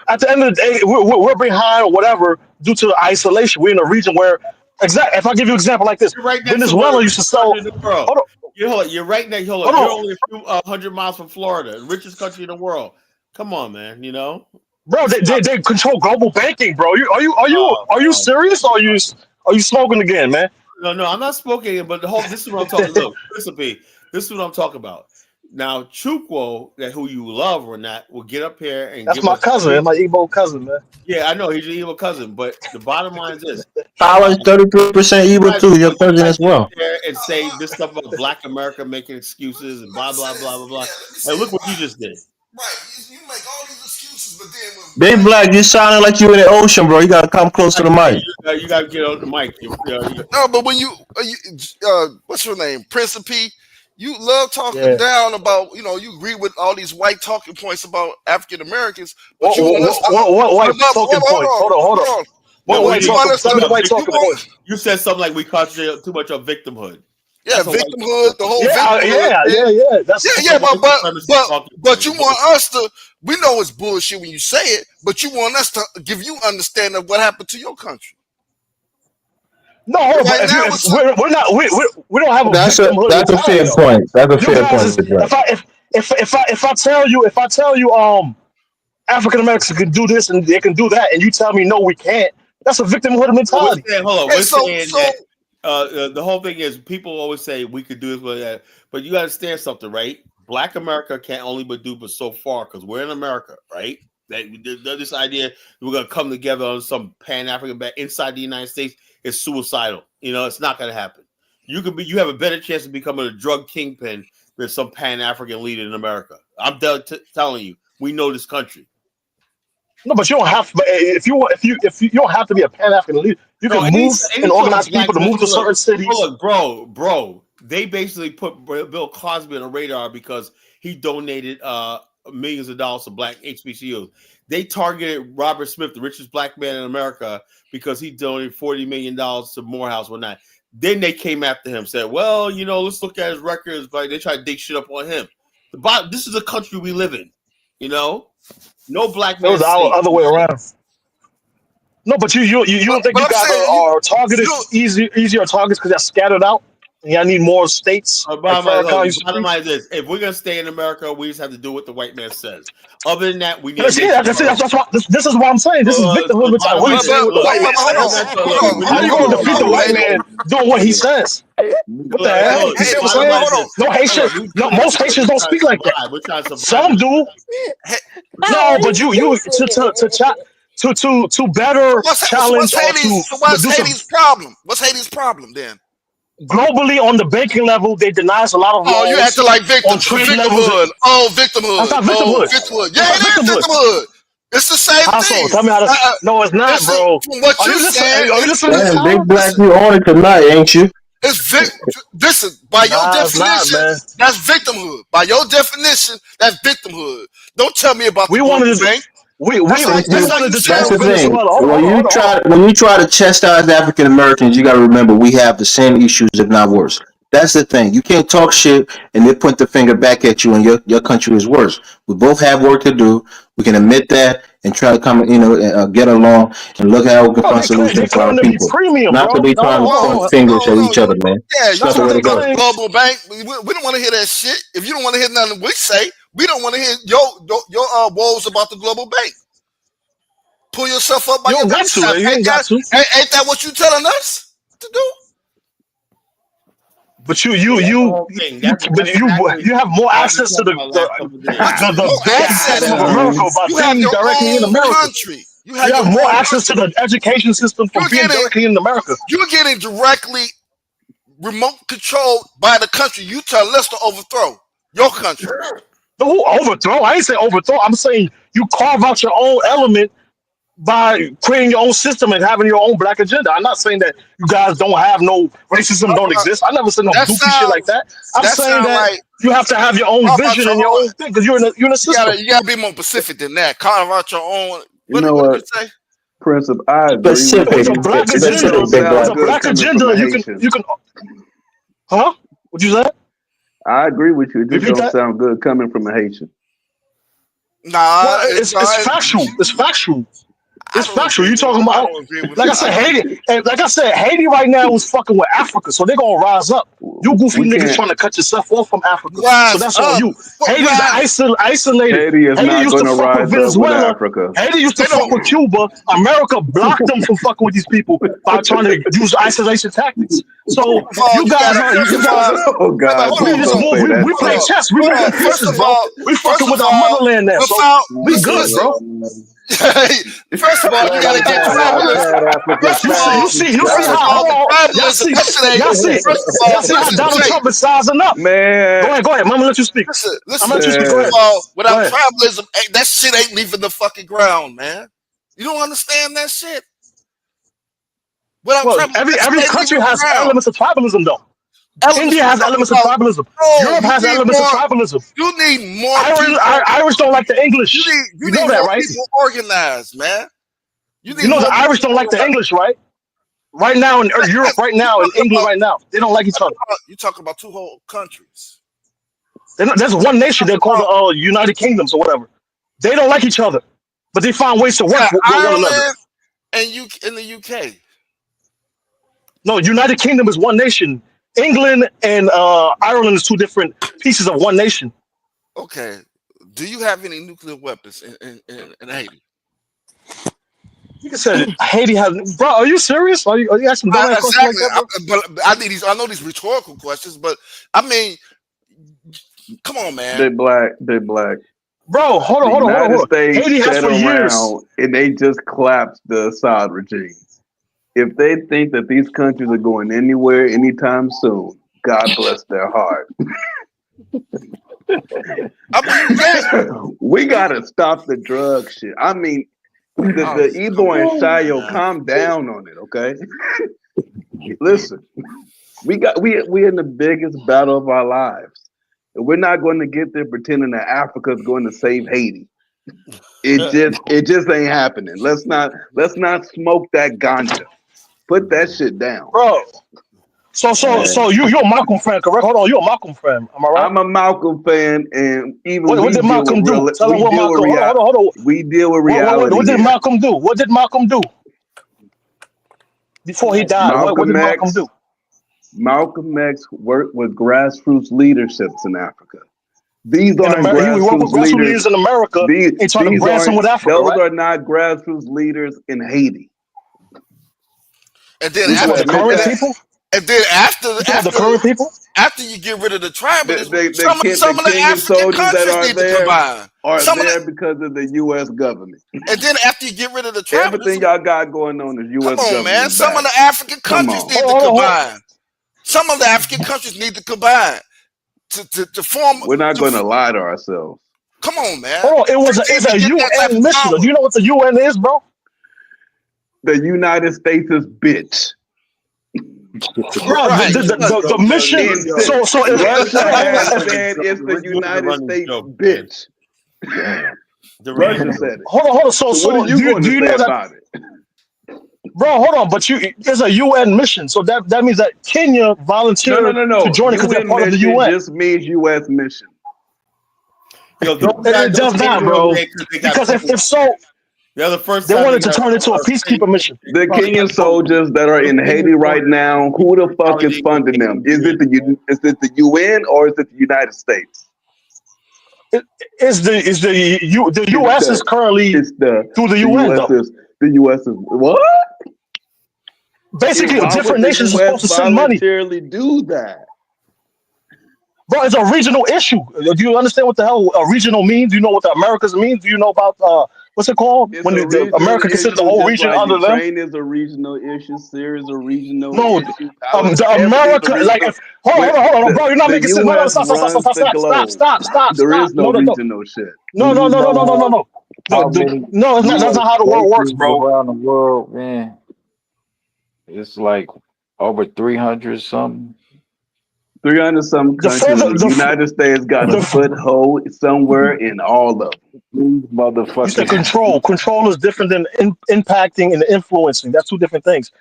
At the end of the day, we're behind or whatever due to isolation. We're in a region where Exactly. If I give you an example like this, You're right next to one of Venezuela the used to richest countries sell. in the world. Hold You're right next. Hold on, on. You're hold on, only a few 100 miles from Florida, the richest country in the world. Come on, man. You know. bro. They control global banking, bro. Are you serious? Or are you smoking again, man? No, I'm not smoking. But this is what I'm talking. Look, listen, P. This is what I'm talking about. Now, Chukwo, that who you love or not, will get up here and That's give my us. cousin, my Igbo cousin, man. Yeah, I know he's your evil cousin, but the bottom line is this: Tyler's 33% evil too. Your cousin guys as get up well. there and say this stuff about Black America making excuses and blah blah blah blah blah. And look what you just did. Right, you make all these excuses, but then when Big Black, you sounding like you in the ocean, bro. You gotta come close to the mic. You got to get on the mic. no, but when you what's your name, Principe? You love talking Yeah. down about, you agree with all these white talking points about African Americans, but What you want us to white talking points? Hold on. No, What white you want talking? us Tell me the to white talking points. You said something like we concentrate too much on victimhood. Yeah, victimhood, the whole Yeah, victimhood. yeah. That's but you want us to. We know it's bullshit when you say it, but you want us to give you understanding of what happened to your country. No, hold on. But if we're not, we don't have a victimhood that's a mentality fair though. point. That's a You fair guys is point, Big Black. if I tell you African Americans can do this and they can do that, and you tell me no, we can't. That's a victimhood mentality. We're saying that the whole thing is people always say we could do this, but you understand something, right? Black America can't only do but so far because we're in America, right? That this idea we're gonna come together on some Pan-African back inside the United States is suicidal. It's not gonna happen. You have a better chance of becoming a drug kingpin than some Pan-African leader in America. I'm telling you, we know this country. No, but you don't have. But if you don't have to be a Pan-African leader, you can move and organize people to move to certain cities. Look, bro, they basically put Bill Cosby on the radar because he donated millions of dollars to black HBCUs. They targeted Robert Smith, the richest black man in America, because he donated $40 million to Morehouse one night. Then they came after him, said, well, let's look at his records, but they tried to dig shit up on him. This is a country we live in, No black man. It was the other way around. No, but you don't think you guys are targeted easier targets because they're scattered out? And y'all need more states. Bottom line is this: if we're gonna stay in America, we just have to do what the white man says. Other than that, we need. That's this is what I'm saying. This is victimhood mentality. What the white man says. How you gonna defeat the white man doing what he says? What the hell? You see what I'm saying? No, most Haitians don't speak like that. Some do. No, but you to better challenge or to what's Haiti's problem? What's Haiti's problem then? Globally, on the banking level, they denies a lot of laws. Oh, you acting like victimhood. Victimhood. That's not victimhood. Victimhood. Yeah, it is victimhood. It's the same thing. Tell me how to. No, it's not, bro. From what you said, are you listening? Damn, Big Black, you on it tonight, ain't you? Listen, by your definition, that's victimhood. By your definition, that's victimhood. Don't tell me about the global bank. That's the thing. When you try to chastise African Americans, you got to remember we have the same issues, if not worse. That's the thing. You can't talk shit and then point the finger back at you, and your country is worse. We both have work to do. We can admit that and try to come, get along and look at how we can find solutions for our people. Not to be trying to point fingers at each other, man. Yeah, you talking about the global bank. We don't want to hear that shit. If you don't want to hear nothing we say, we don't want to hear your woes about the global bank. Pull yourself up by your bootstraps. Ain't that what you telling us to do? But you have more access to the bad system of America by being directly in America. You have more access to the education system for being directly in America. You're getting directly remote controlled by the country you tell us to overthrow your country. No, overthrow? I ain't say overthrow. I'm saying you carve out your own element by creating your own system and having your own black agenda. I'm not saying that you guys don't have no racism don't exist. I never said no goofy shit like that. I'm saying that you have to have your own vision and your own thing because you're in a system. You gotta be more specific than that. Carve out your own. What did you say? Principle, I agree. It's a black agenda. It's a black agenda. You can. Huh? What you said? I agree with you. It just don't sound good coming from a Haitian. Nah, it's factual. It's factual. It's factual. You talking I about, don't agree with like I it. said, Haiti. And like I said, Haiti right now is fucking with Africa, so they're gonna rise up. You goofy We niggas can't. trying to cut yourself off from Africa, so Rise that's on up. you. What Haiti's rise? isolated. Haiti is Haiti not used to going to fuck with rise up with Venezuela. Africa. Haiti used to They fuck don't. with Cuba. America blocked them from fucking with these people by trying to use isolation tactics. So First of all, you you guys gotta. are First you of guys all, are. Oh wait, God, hold We on, please hold just don't on, move. say that We hold play shit. on, chess. We hold making on. pieces, bro. We First fucking of with our all, motherland now, so without we listen, good, listen. bro. First of all, you Glad gotta we get got tribalism. outside Africa First of fast. all, You see first of how? all, Hold the on. tribalism. That shit ain't. First of all, Y'all see how listen, Donald Jay. Trump is size enough? Man, Go ahead. I'm gonna let you speak. I'm Listen. gonna let you speak. Go First ahead. of all, Go without ahead. tribalism, that shit ain't leaving the fucking ground, man. You don't understand that shit. Without Well, tribalism, that every shit ain't country leaving the has ground. elements of tribalism, though. Elements India we has talking elements of about. tribalism. No, Europe you has need elements of more. tribalism. You need more people. Irish don't like the English. You You know need that, more right? people organized, man. You You need know more the people Irish don't like the organized. English, right? Right now in Europe, right You now in talking England, about? right now, they don't like each other. You talking about two whole countries? There's one You nation. They're talking called about? the United Kingdoms or whatever. They don't like each other, but they find ways to You work got with one another. Ireland and you in the UK. No, United Kingdom is one nation. England and Ireland is two different pieces of one nation. Okay. Do you have any nuclear weapons in Haiti? You said Haiti has. Bro, are you serious? Are you asking dumbass questions like Exactly. that, bro? But I need these. I know these rhetorical questions, but I mean, come on, man. they black. They black. Bro, hold The United on. States Haiti has sat for years. around and they just collapsed the Assad regime. If they think that these countries are going anywhere anytime soon, God bless their heart. I mean, yeah. We gotta stop the drug shit. I mean, the Come Igbo and on, Shayo, man. calm down on it, okay? Listen, we in the biggest battle of our lives. And we're not going to get there pretending that Africa is going to save Haiti. It just ain't happening. Let's not smoke that ganja. Put that shit down. Bro. So you're a Malcolm fan, correct? Hold on, you're a Malcolm fan. Am I right? I'm a Malcolm fan, and even What we did deal Malcolm with do? real. Tell him We what deal with Malcolm. Hold on. We deal with reality What did here. Malcolm do? What did Malcolm do before he died? What did Malcolm do? Malcolm X worked with grassroots leaderships in Africa. These In aren't America, he worked with grassroots grassroots leaders. leaders in America and trying to These branch them aren't. with Africa, Those right? are not grassroots leaders in Haiti. And then You talking after, about the current people? and then You talking about the current people? after you get rid of the tribalism, The some of the Kenyan African soldiers that countries are need to there combine. are Some of there the, because of the U.S. government. and then after you get rid of the Everything tribalism, y'all got going on is come U.S. on, man. government Some of back. the African Come countries on. need to combine. Some of the African countries need to combine to form. We're not going to lie to ourselves. Come on, man. Hold on, it's a Get that type UN of mission. power. Do you know what the UN is, bro? The United States is bitch. Bro, Right. the mission. So if Russia has hold said it's the United States joke, bitch. Russia said it. on. So what are you going do to you say know that, about it? bro? Hold on, but it's a UN mission, so that means that Kenya volunteered No. to join it because they're UN part of the mission UN. just means U.S. mission. Yo, those guys It don't does take not, it over bro. there they got Because if so, they're the first they time they wanted to got turn it into a peacekeeper mission. The Kenyan soldiers that are in Haiti right now, who the fuck is funding them? Is it the UN or is it the United States? The U.S. is currently through the UN though. The U.S. is what? Basically, Why would different the nations are U.S. supposed to send money. voluntarily do that? Bro, it's a regional issue. Do you understand what the hell a regional means? Do you know what the Americas means? Do you know about what's it called It's when a the regional America considers the issue, whole just region like under them? Ukraine is a regional issue, Syria is a regional No, issue, the everything's a America, like regional. if hold on, bro, you're not The making sense. No, U.S. stop. runs the globe. There is no No. regional shit. No. Do you know No, how many no, it's not. That's U.S. not how the world works, bases bro. around the world, man? It's like over 300 something. 300 some countries, and the United States got a foothold somewhere in all of them. These You said motherfuckers. control. Control is different than impacting and influencing. That's two different things.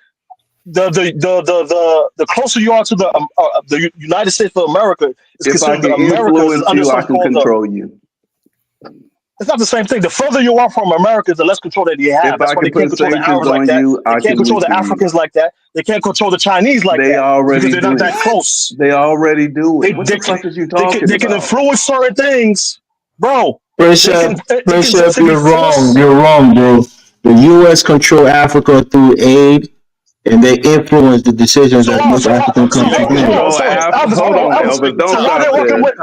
The closer you are to the United States of America is If I considered can America is influence under you, I something can called the. control you. It's not the same thing. The further you are from America, the less control that you have. If That's I why they can can't put control the sanctions Arabs like on that. you, They I can't can control the weaken you. Africans like that. They can't control the Chinese like They that already because they're not do. that close. They already do They it. What they the can fuck is you they can, talking they can about? influence certain things, bro. They can Precept, basically you're wrong. force. You're wrong, bro. The U.S. control Africa through aid, and they influence the decisions So that why? most So why? African So countries They hold make. on. control So Africa. Elvis, Hold hold on, on, Elvis. Elvis. So Don't why stop they working there. with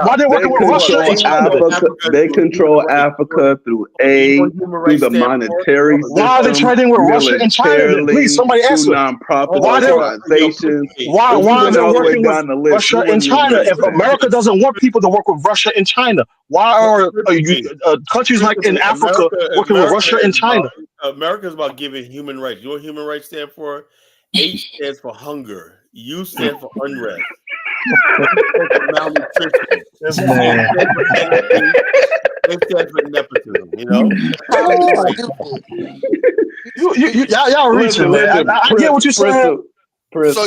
They Russia and control China? They control Africa through You know aid, what human through rights the stand for? monetary Why are they system, trading with Russia and China? Then please, militarily, somebody through answer. nonprofit Why they? organizations. Why If we are went they all the way working with down the list, Russia you and wouldn't even China? If understand. America doesn't want people to work with Russia and China, why are countries like in Africa working with Russia and China? America is about giving human rights. You know what human rights stand for? H stands for hunger. U stands for unrest. M stands for malnutrition. This S man. stands for energy. It stands for nepotism. You know. Y'all reaching, man. I get what you're saying.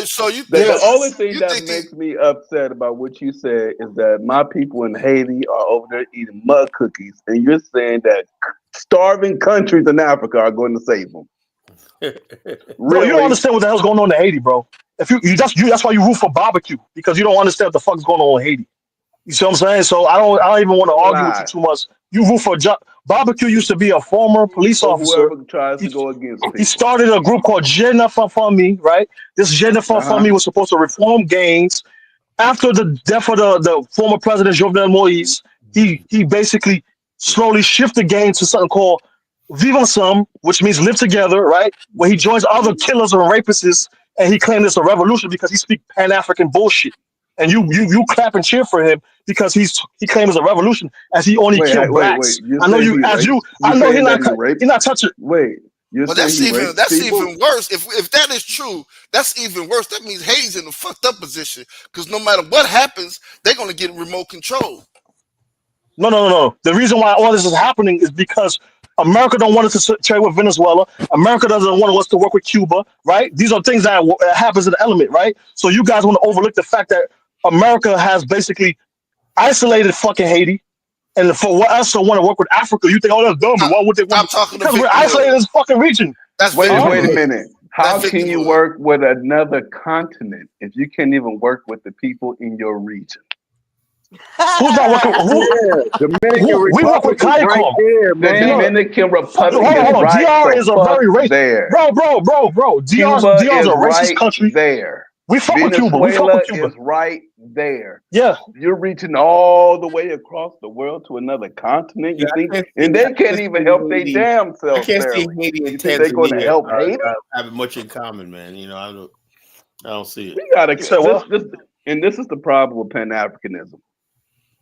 So you The think only thing you that think makes me upset about what you said is that my people in Haiti are over there eating mud cookies, and you're saying that starving countries in Africa are going to save them. Bro, you don't Really? understand what the hell's going on in Haiti, bro. If that's why you root for barbecue, because you don't understand what the fuck is going on in Haiti. You see what I'm saying? So I don't even want to argue with you Lie. too much. You root for barbecue. Used to be a former police For officer. whoever tries to go against He people. started a group called Je ne Fais Famille, right? This Je ne Fais Famille was supposed to reform gangs. After the death of the former president Jovenel Moïse, he basically slowly shifted gangs to something called Vivre Ensemble, which means live together, right? Where he joins other killers and rapists, and he claimed it's a revolution because he speaks Pan-African bullshit. And you clap and cheer for him because he claims it's a revolution as he only killed blacks. You I know saying you he as raped? you You I know saying that he raped? he's not touching. Wait, you're well, saying he raped people? even worse. If that is true, that's even worse. That means Haiti's in a fucked up position because no matter what happens, they're gonna get remote control. No. The reason why all this is happening is because America don't want us to trade with Venezuela. America doesn't want us to work with Cuba, right? These are things that happens in the element, right? So you guys want to overlook the fact that America has basically isolated fucking Haiti, and for us to want to work with Africa, you think, oh, that's dumb. Why would they want? Stop talking to Because we're isolated in victimhood. this fucking region. That's Wait victimhood. a minute. How That's can you victimhood. work with another continent if you can't even work with the people in your region? Who's not working? We work with CARICOM. The Dominican Republic Hold is on. right DR the is a fuck very racist. there. Bro. Cuba DR's is a racist right country. there. We fuck with Cuba. Venezuela is right there. Yeah. You're reaching all the way across the world to another continent, you think? And they can't even help their damn self. I can't see Haiti and You think they're going to Tanzania help Haiti? having much in common, man. You know, I don't see it. We gotta this is the problem with Pan-Africanism.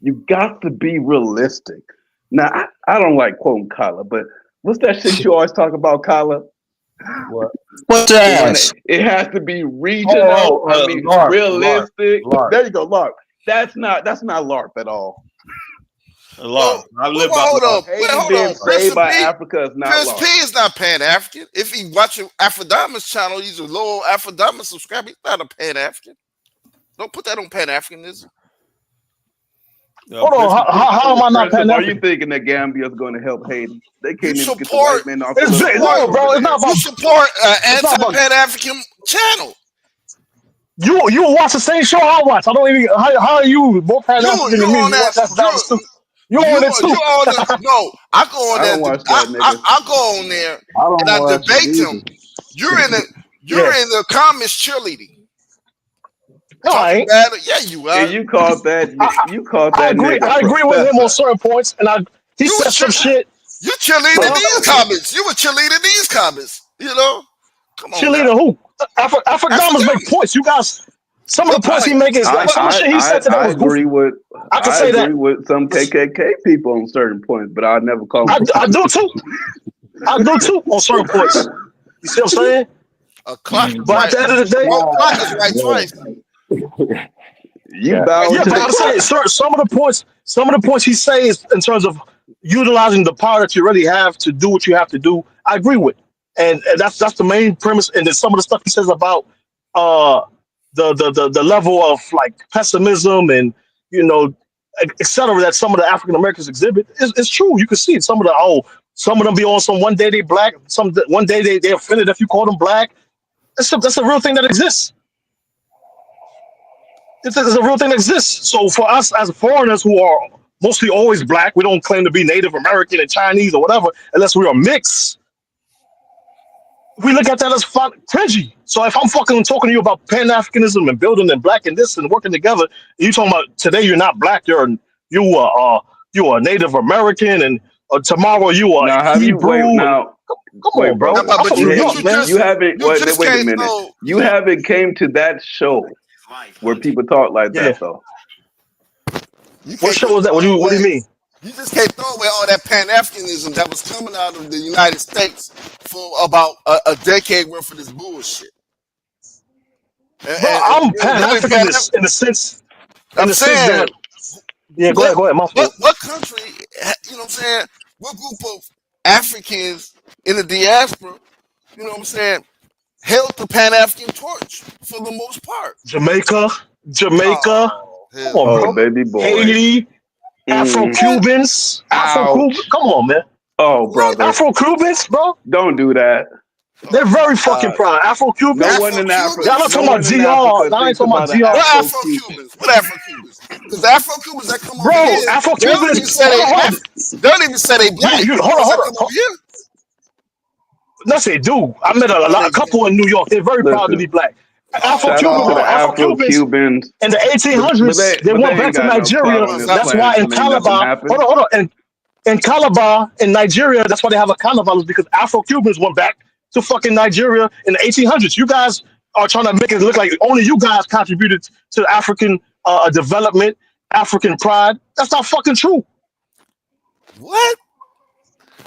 You got to be realistic. Now, I don't like quoting Kala, but what's that shit you always talk about, Kala? What? What's that? It has to be regional. LARP, realistic. LARP. There you go, LARP. That's not LARP at all. LARP. I live by hold LARP. on. Haiti being saved by Africa is not Prince LARP. P is not Pan-African. If he watching Afrodamus channel, he's a low Afrodamus subscriber. He's not a Pan-African. Don't put that on Pan-Africanism. Hold on. How am I not Pan-African? Are you thinking that Gambia is going to help Haiti? They can't even get the white man off the No, bro. It's not about. You support anti-Pan-African channel. You watch the same show I watch. I don't even. How are you more Pan-African than me? You watch Afrodamus too. You on it too? No, I go on there. I don't watch that, nigga. I go on there and I debate them. You're in the comments cheerleading. No, I ain't. Yeah, you are. And you called that. I agree. Nigga I agree with him on professor. certain points, and he said some shit. You cheerleading these comments. You were cheerleading these comments. You know, come on. Cheerleader who? Afrodamus make points. You guys. Some of the points he makes is like some of the shit he said today was goofy. I can say that. I agree with some KKK people on certain points, but I'll never call them. I do too. I do too on certain points. You see what I'm saying? A clock is but at the end of the day, clock is right twice. But I'm saying some of the points he says in terms of utilizing the power that you already have to do what you have to do, I agree with. And that's the main premise. And then some of the stuff he says about the level of like pessimism and etc. that some of the African Americans exhibit is true. You can see it. Some of them be on some one day they black, one day they offended if you call them black. That's a real thing that exists. It's a real thing that exists. So for us as foreigners who are mostly always black, we don't claim to be Native American and Chinese or whatever, unless we are mixed. We look at that as cringy. So if I'm fucking talking to you about Pan-Africanism and building and black and this and working together, and you talking about today you're not black, you are Native American, and tomorrow you are now, have Hebrew. you wait now? Come on, bro. But I'm from New York, man. You haven't. you Wait, just wait a can't minute. throw. You haven't came to that show where people talk like that, though. You What can't show just was that? throw What do you away. mean? You just can't throw away all that Pan-Africanism that was coming out of the United States for about a decade worth of this bullshit. Bro, I'm Really Pan-Africanist in the sense I'm saying, that. Yeah, go ahead. My fault. what country, you know what I'm saying, what group of Africans in the diaspora, you know what I'm saying, held the Pan-African torch for the most part? Jamaica. Come on, bro. Baby boy. Haiti, Afro-Cubans. Afro-Cubans. Come on, man. Oh, brother. Afro-Cubans, bro. Don't do that. They're very fucking proud. Afro-Cubans. No one in Africa. Y'all not talking about GR. Y'all ain't talking about GR. What Afro-Cubans? What Afro-Cubans? Because the Afro-Cubans that come over here, Afro-Cubans. they don't even say they black. Hold on. Over here. No, they do. I met a couple in New York. They're very proud to be black. Afro-Cubans in the 1800s, they went back to Nigeria. That's why in Calabar, hold on. In Calabar, in Nigeria, that's why they have a carnival, is because Afro-Cubans went back to fucking Nigeria in the 1800s. You guys are trying to make it look like only you guys contributed to African development, African pride. That's not fucking true. What?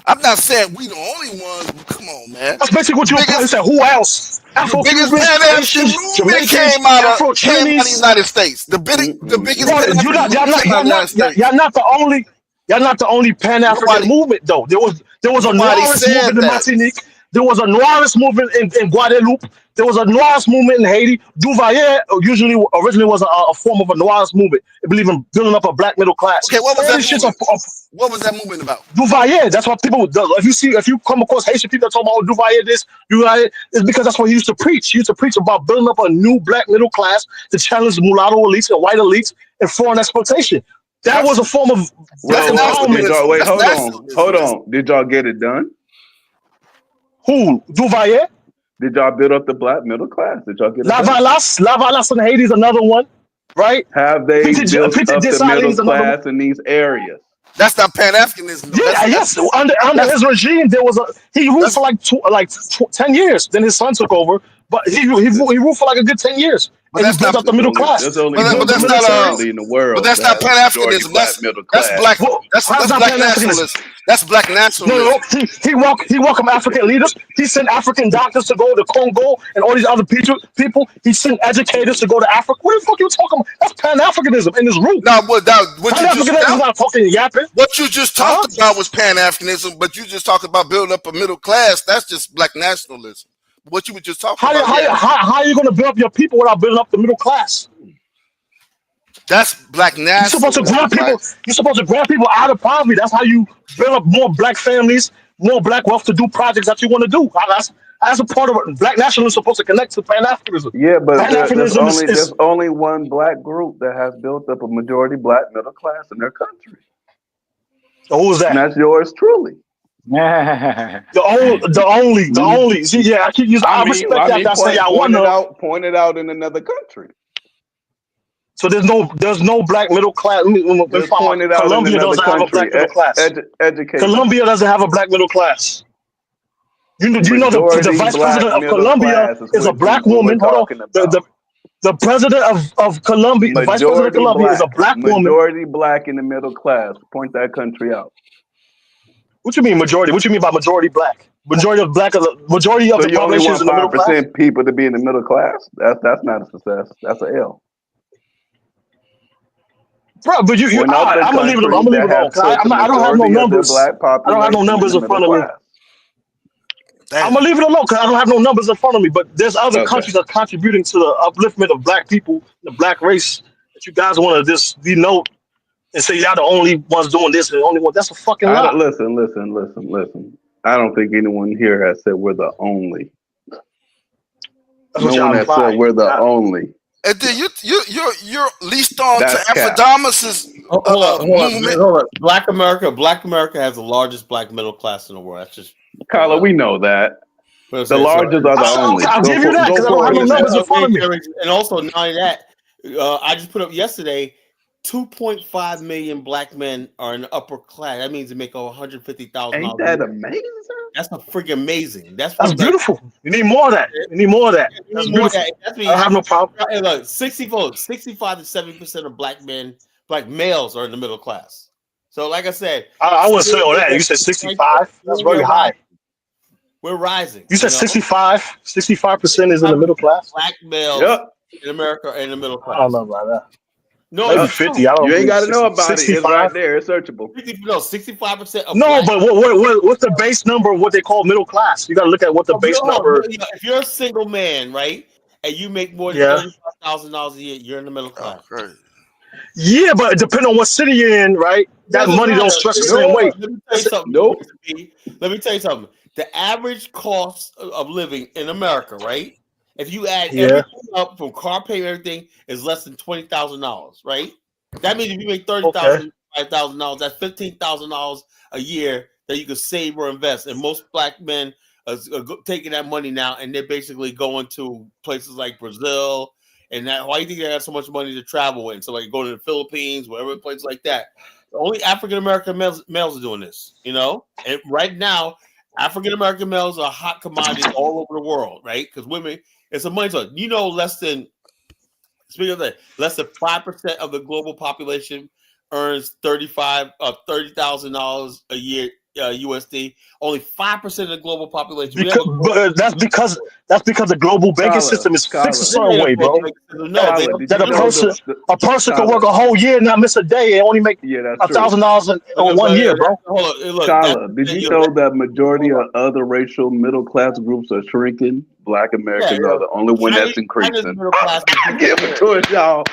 I'm not saying we the only ones, but come on, man. That's basically what you said. Who else? Afro-Cubans, Pan-African movement came out of the United States. The biggest y'all not the only Pan-African movement, though. There was a Noirist movement in Martinique. There was a Noirist movement in Guadeloupe. There was a Noirist movement in Haiti. Duvaye originally was a form of a Noirist movement. They believe in building up a black middle class. Okay, what was that movement? What was that movement about? Duvaye. That's what people. If you come across Haitian people that talk about Duvaye this, Duvaye, it's because that's what he used to preach. He used to preach about building up a new black middle class to challenge mulatto elites and white elites and foreign exploitation. That was a form of black empowerment. Hold on. Did y'all get it done? Who? Duvaye? Did y'all build up the black middle class? Did y'all get it done? Lavalas in Haiti is another one, right? Have they built up the middle class in these areas? That's not Pan-Africanism. Yes. Under his regime, he ruled for like 10 years. Then his son took over, but he ruled for like a good 10 years. But and he built up the middle class. But that's not Pan-Africanism. That's black. That's black nationalism. That's black nationalism. No, he welcomed African leaders. He sent African doctors to go to Congo and all these other people. He sent educators to go to Africa. What the fuck are you talking about? That's Pan-Africanism in its root. Pan-Africanism is not fucking yapping. What you just talked about was Pan-Africanism, but you just talked about building up a middle class. That's just black nationalism. What you were just talking about. How are you going to build up your people without building up the middle class? That's black nationalism. You're supposed to grab people out of poverty. That's how you build up more black families, more black wealth to do projects that you want to do. That's a part of it. Black nationalism is supposed to connect to Pan-Africanism. Yeah, but there's only one black group that has built up a majority black middle class in their country. So who is that? And that's yours truly. the only. See, yeah, I keep using. I respect that. That's say y'all want to point it out in another country. So there's no black middle class. Colombia doesn't have a black middle class. Colombia doesn't have a black middle class. You know the vice president of Colombia is a black woman. Hold on. The president of Colombia, the vice president of Colombia is a black woman. Majority black in the middle class. Point that country out. What you mean majority? What you mean by majority black? Majority of the population is in the middle class. 5% people to be in the middle class. That's not a success. That's an L. Bro, but I'm gonna leave it alone. I don't have no numbers. I don't have no numbers in front of me. I'm gonna leave it alone because I don't have no numbers in front of me. But there's other countries that are contributing to the upliftment of black people, the black race, that you guys want to just denote and say y'all the only ones doing this and the only one. That's a fucking I lie. don't, listen. I don't think anyone here has said we're the only. That's No what y'all one has said implied. we're the only. And then you're leased on That's to cap. Alpha movement. Hold on. Black America has the largest black middle class in the world. That's just Carla, we know that. The largest are the only. I'll give you that because I don't have no numbers in front of me. And also, not only that, I just put up yesterday, 2.5 million black men are in the upper class. That means they make over $150,000. Ain't that amazing? That's freaking amazing. That's beautiful. You need more of that. You need more of that. That's beautiful. I don't have no problem. Hey, look, 65 to 70% of black males are in the middle class. So, like I said, I wouldn't say all that. You said 65. That's very high. We're rising. You said 65. 65% is in the middle class. Black males in America are in the middle class. I don't know about that. No, maybe 50. I don't. You ain't got to know about 65. it. It's right there. It's searchable. 65% of no, but what's the base number of what they call middle class? You got to look at what the base number. If you're a single man, right, and you make more than $35,000 a year, you're in the middle class. Oh, yeah, but depending on what city you're in, right? That money don't stretch the same way. Let me tell you something. Let me tell you something. The average cost of living in America, right? If you add everything up from car payment, everything is less than $20,000, right? That means if you make $30,000, $5,000, that's $15,000 a year that you can save or invest. And most black men are taking that money now, and they're basically going to places like Brazil. And that, why do you think they have so much money to travel in? So, like, go to the Philippines, whatever place like that. Only African American males are doing this, you know. And right now, African American males are a hot commodity all over the world, right? Because women, it's a money talk. You know, less than 5% of the global population earns $30,000 a year USD. Only 5% of the global population. But that's because the global banking system is fixed a certain way, bro. A person can work a whole year and not miss a day and only make $1,000 in 1 year, bro. Tyler, did you know that majority of other racial middle class groups are shrinking? Black Americans are the only one that's increasing. Give it to us, y'all.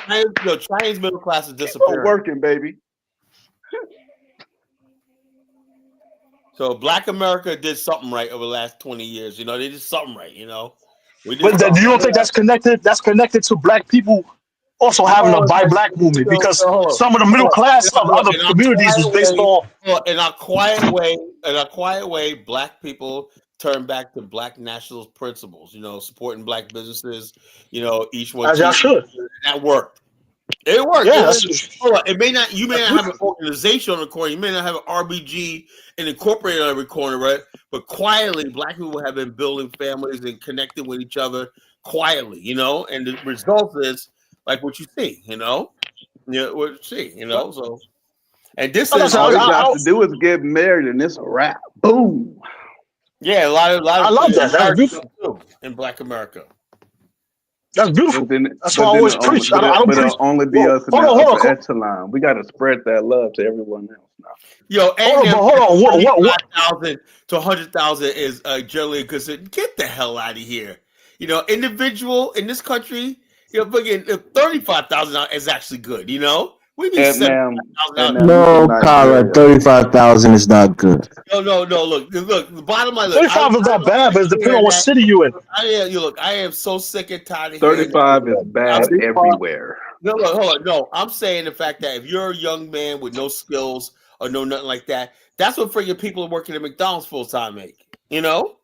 Chinese middle class is disappearing. Working, baby. So Black America did something right over the last 20 years. You know, they did something right, you know. But do you don't think that's connected? That's connected to black people also having a buy black movement, because some of the middle class of other communities was based on. In a quiet way, black people turn back to black nationalist principles, you know, supporting black businesses, you know, each one. As y'all should. That worked. It worked. Yeah, it may not. You may not have an organization on the corner. You may not have an RBG and incorporated on every corner, right? But quietly, black people have been building families and connecting with each other quietly, you know. And the result is like what you see, you know. What you see, you know. So, and this is all you got to do is get married, and it's a wrap. Boom. Yeah, a lot of. I love that. That's beautiful too, in Black America. That's beautiful. That's why I always preach. I don't preach. It'll only be us in the upper echelon. We got to spread that love to everyone else now. Yo, hold on. What? 5,000 to 100,000 is generally a good thing. Get the hell out of here. You know, individual in this country, you know, again, 35,000 is actually good. You know, we need 7,000. No, Kyra, 35,000 is not good. No. Look. The bottom line. 35 is not bad, but it's depending on what city you in. I am so sick and tired of 35 is bad everywhere. No, hold on. No, I'm saying the fact that if you're a young man with no skills or no nothing like that, that's what freaking people working at McDonald's full time make. You know.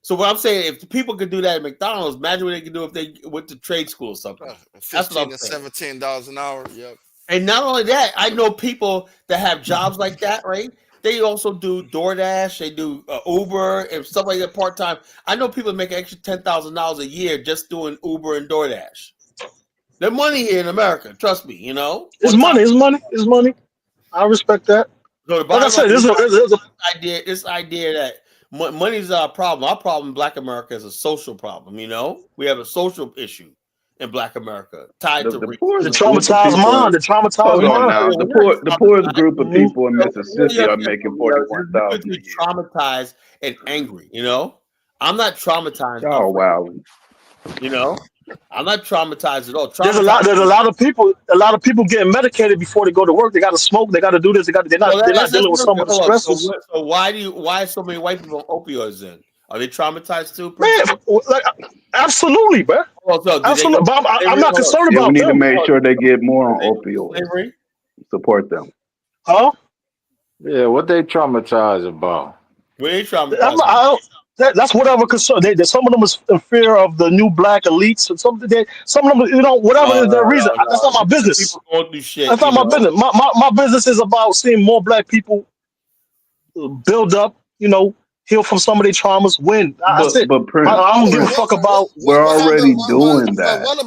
So what I'm saying, if the people could do that at McDonald's, imagine what they could do if they went to trade school or something. $15 to $17 an hour. Yep. And not only that, I know people that have jobs like that, right? They also do DoorDash, they do Uber and stuff like that part time. I know people make extra $10,000 a year just doing Uber and DoorDash. There's money here in America, trust me. You know, it's money. I respect that. So like I said, this idea that money is our problem. Our problem in Black America is a social problem. You know, we have a social issue in Black America tied to the traumatized mind. The poorest group of people in Mississippi are making $41,000 a year. Traumatized and angry. You know, I'm not traumatized. Oh wow. You know, I'm not traumatized at all. There's a lot of people getting medicated before they go to work. They got to smoke. They got to do this. They're not dealing with some of the stresses. So why so many white people on opioids then? Are they traumatized too? Man, like, absolutely, bro. Absolutely. But I'm not concerned about them. We need them. to make sure they get more on opioids. Support them. Huh? Yeah, what they traumatized about? What they traumatized? That's whatever concern. Some of them is in fear of the new black elites, and some of them, whatever is their reason. That's not my business. That's not my business. My business is about seeing more black people build up, heal from some of their traumas, win. That's it. But Prince, I don't give a fuck about. We're already doing that. What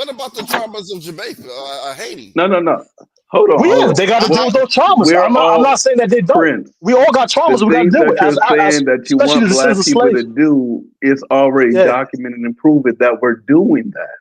about the traumas of Jamaica or Haiti? No. Hold on. Well, yeah, they got to deal with those traumas. I'm not saying that they don't. Prince, we all got traumas. We got to deal with. You're saying that you want black people to do, it's already documented and proven that we're doing that.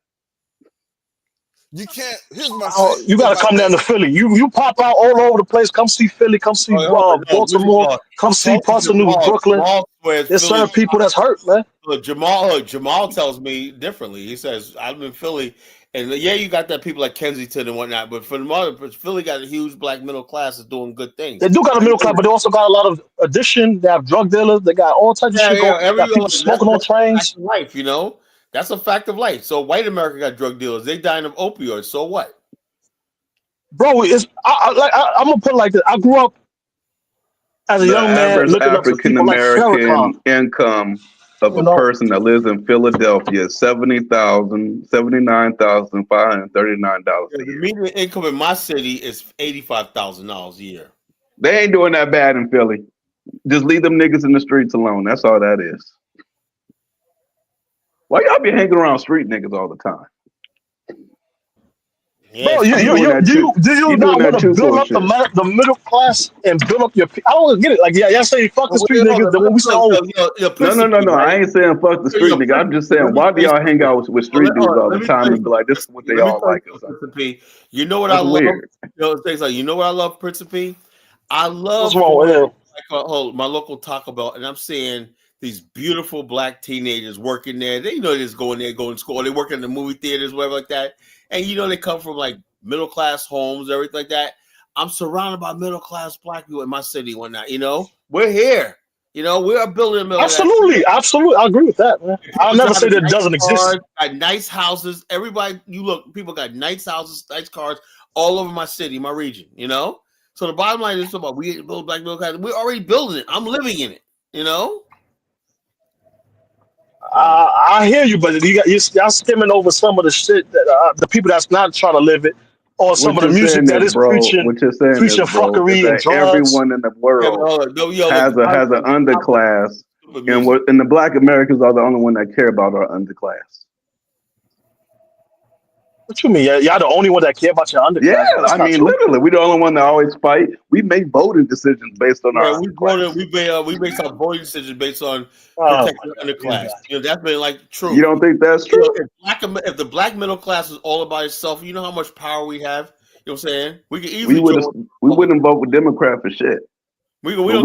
You can't. Here's my. You got to come down to Philly. You pop out all over the place. Come see Philly. Come see Baltimore. Come see parts of Brooklyn. There's certain people that's hurt, man. Look, Jamal tells me differently. He says, I'm in Philly, and yeah, you got that people like Kensington and whatnot, but for the most part, Philly got a huge black middle class that's doing good things. They do got a middle class, but they also got a lot of addiction. They have drug dealers. They got all types of shit going. Got people smoking on trains. Life, that's a fact of life. So white America got drug dealers. They dying of opioids. So what? Bro, I'm gonna put it like this. I grew up as a young man looking up to people like Farrakhan. Income of a person that lives in Philadelphia is $79,539 a year. The median income in my city is $85,000 a year. They ain't doing that bad in Philly. Just leave them niggas in the streets alone. That's all that is. Why y'all be hanging around street niggas all the time? Yeah, bro, do you not want to build up the middle class and build up your? I don't get it. Like, y'all saying fuck the street niggas. Then when we say, no, I ain't saying fuck the street nigga. I'm just saying, why do y'all hang out with street dudes all the time and be like, this is what they all like? You know what I love? You know what I love, Prince of P? I love my local Taco Bell, and I'm saying these beautiful black teenagers working there. They just going there, going to school. They work in the movie theaters, whatever like that. And they come from like middle class homes, everything like that. I'm surrounded by middle class black people in my city, whatnot. We're here. We are building a middle. Absolutely. I agree with that, man. I'll never say that it doesn't exist. Got nice houses. Everybody, people got nice houses, nice cars all over my city, my region. So the bottom line is about we build black middle class. We're already building it. I'm living in it. I hear you, but y'all skimming over some of the shit that the people that's not trying to live it, or some of the music that is preaching fuckery and drugs. Everyone in the world has an underclass, and the black Americans are the only one that care about our underclass. What you mean? Y'all the only one that care about your underclass? Yeah, I mean, literally, we're the only one that always fight. We make voting decisions based on our underclass. We base our voting decisions based on protecting the underclass. That's been like true. You don't think that's true? If the black middle class is all about itself, you know how much power we have. You know what I'm saying? We could easily. We wouldn't vote with Democrat for shit. We know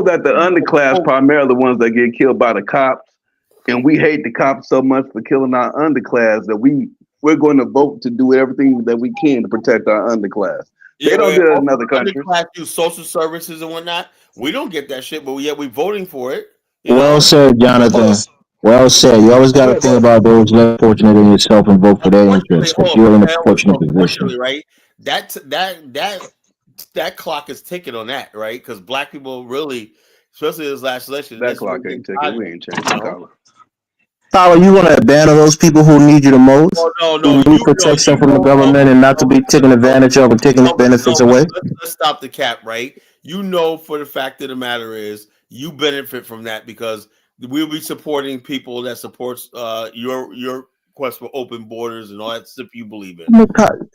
that the underclass primarily the ones that get killed by the cops. And we hate the cops so much for killing our underclass that we're going to vote to do everything that we can to protect our underclass. They don't do that in other countries. Underclass do social services and whatnot. We don't get that shit, but yet we're voting for it. Well said, Jonathan. Well said. You always got to think about those less fortunate than yourself and vote for their interests. Because you're in a fortunate position, right? That clock is ticking on that, right? Because black people really, especially this last election, that clock ain't ticking. We ain't changing the color. Tyler, you want to abandon those people who need you the most? No. Who need protection from the government and not to be taken advantage of and taking the benefits away? Let's stop the cap, right? For the fact of the matter is, you benefit from that because we'll be supporting people that supports your quest for open borders and all that stuff you believe in.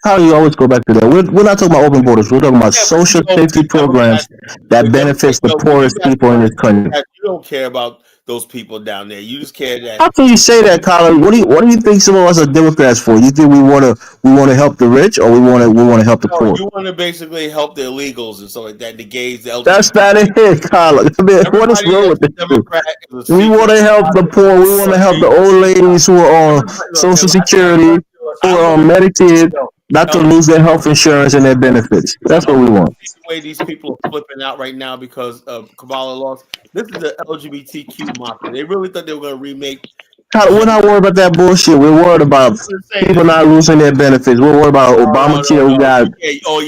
How do you always go back to that? We're not talking about open borders. We're talking about social safety programs that benefits the poorest people in this country. don't care about those people down there. You just care that. How can you say that, Colin? What do you think some of us are Democrats for? You think we want to help the rich, or we want to help the poor? You want to basically help the illegals and stuff like that, the gays, the LGBT. That's not it, Colin. I mean, what is wrong with this? We want to help the poor. We want to help the old ladies who are on Social Security, who are on Medicaid, not to lose their health insurance and their benefits. That's what we want. The way these people are flipping out right now because of Kamala lost. This is the LGBTQ mafia. They really thought they were going to remake. We're not worried about that bullshit. We're worried about people not losing their benefits. We're worried about Obamacare. We got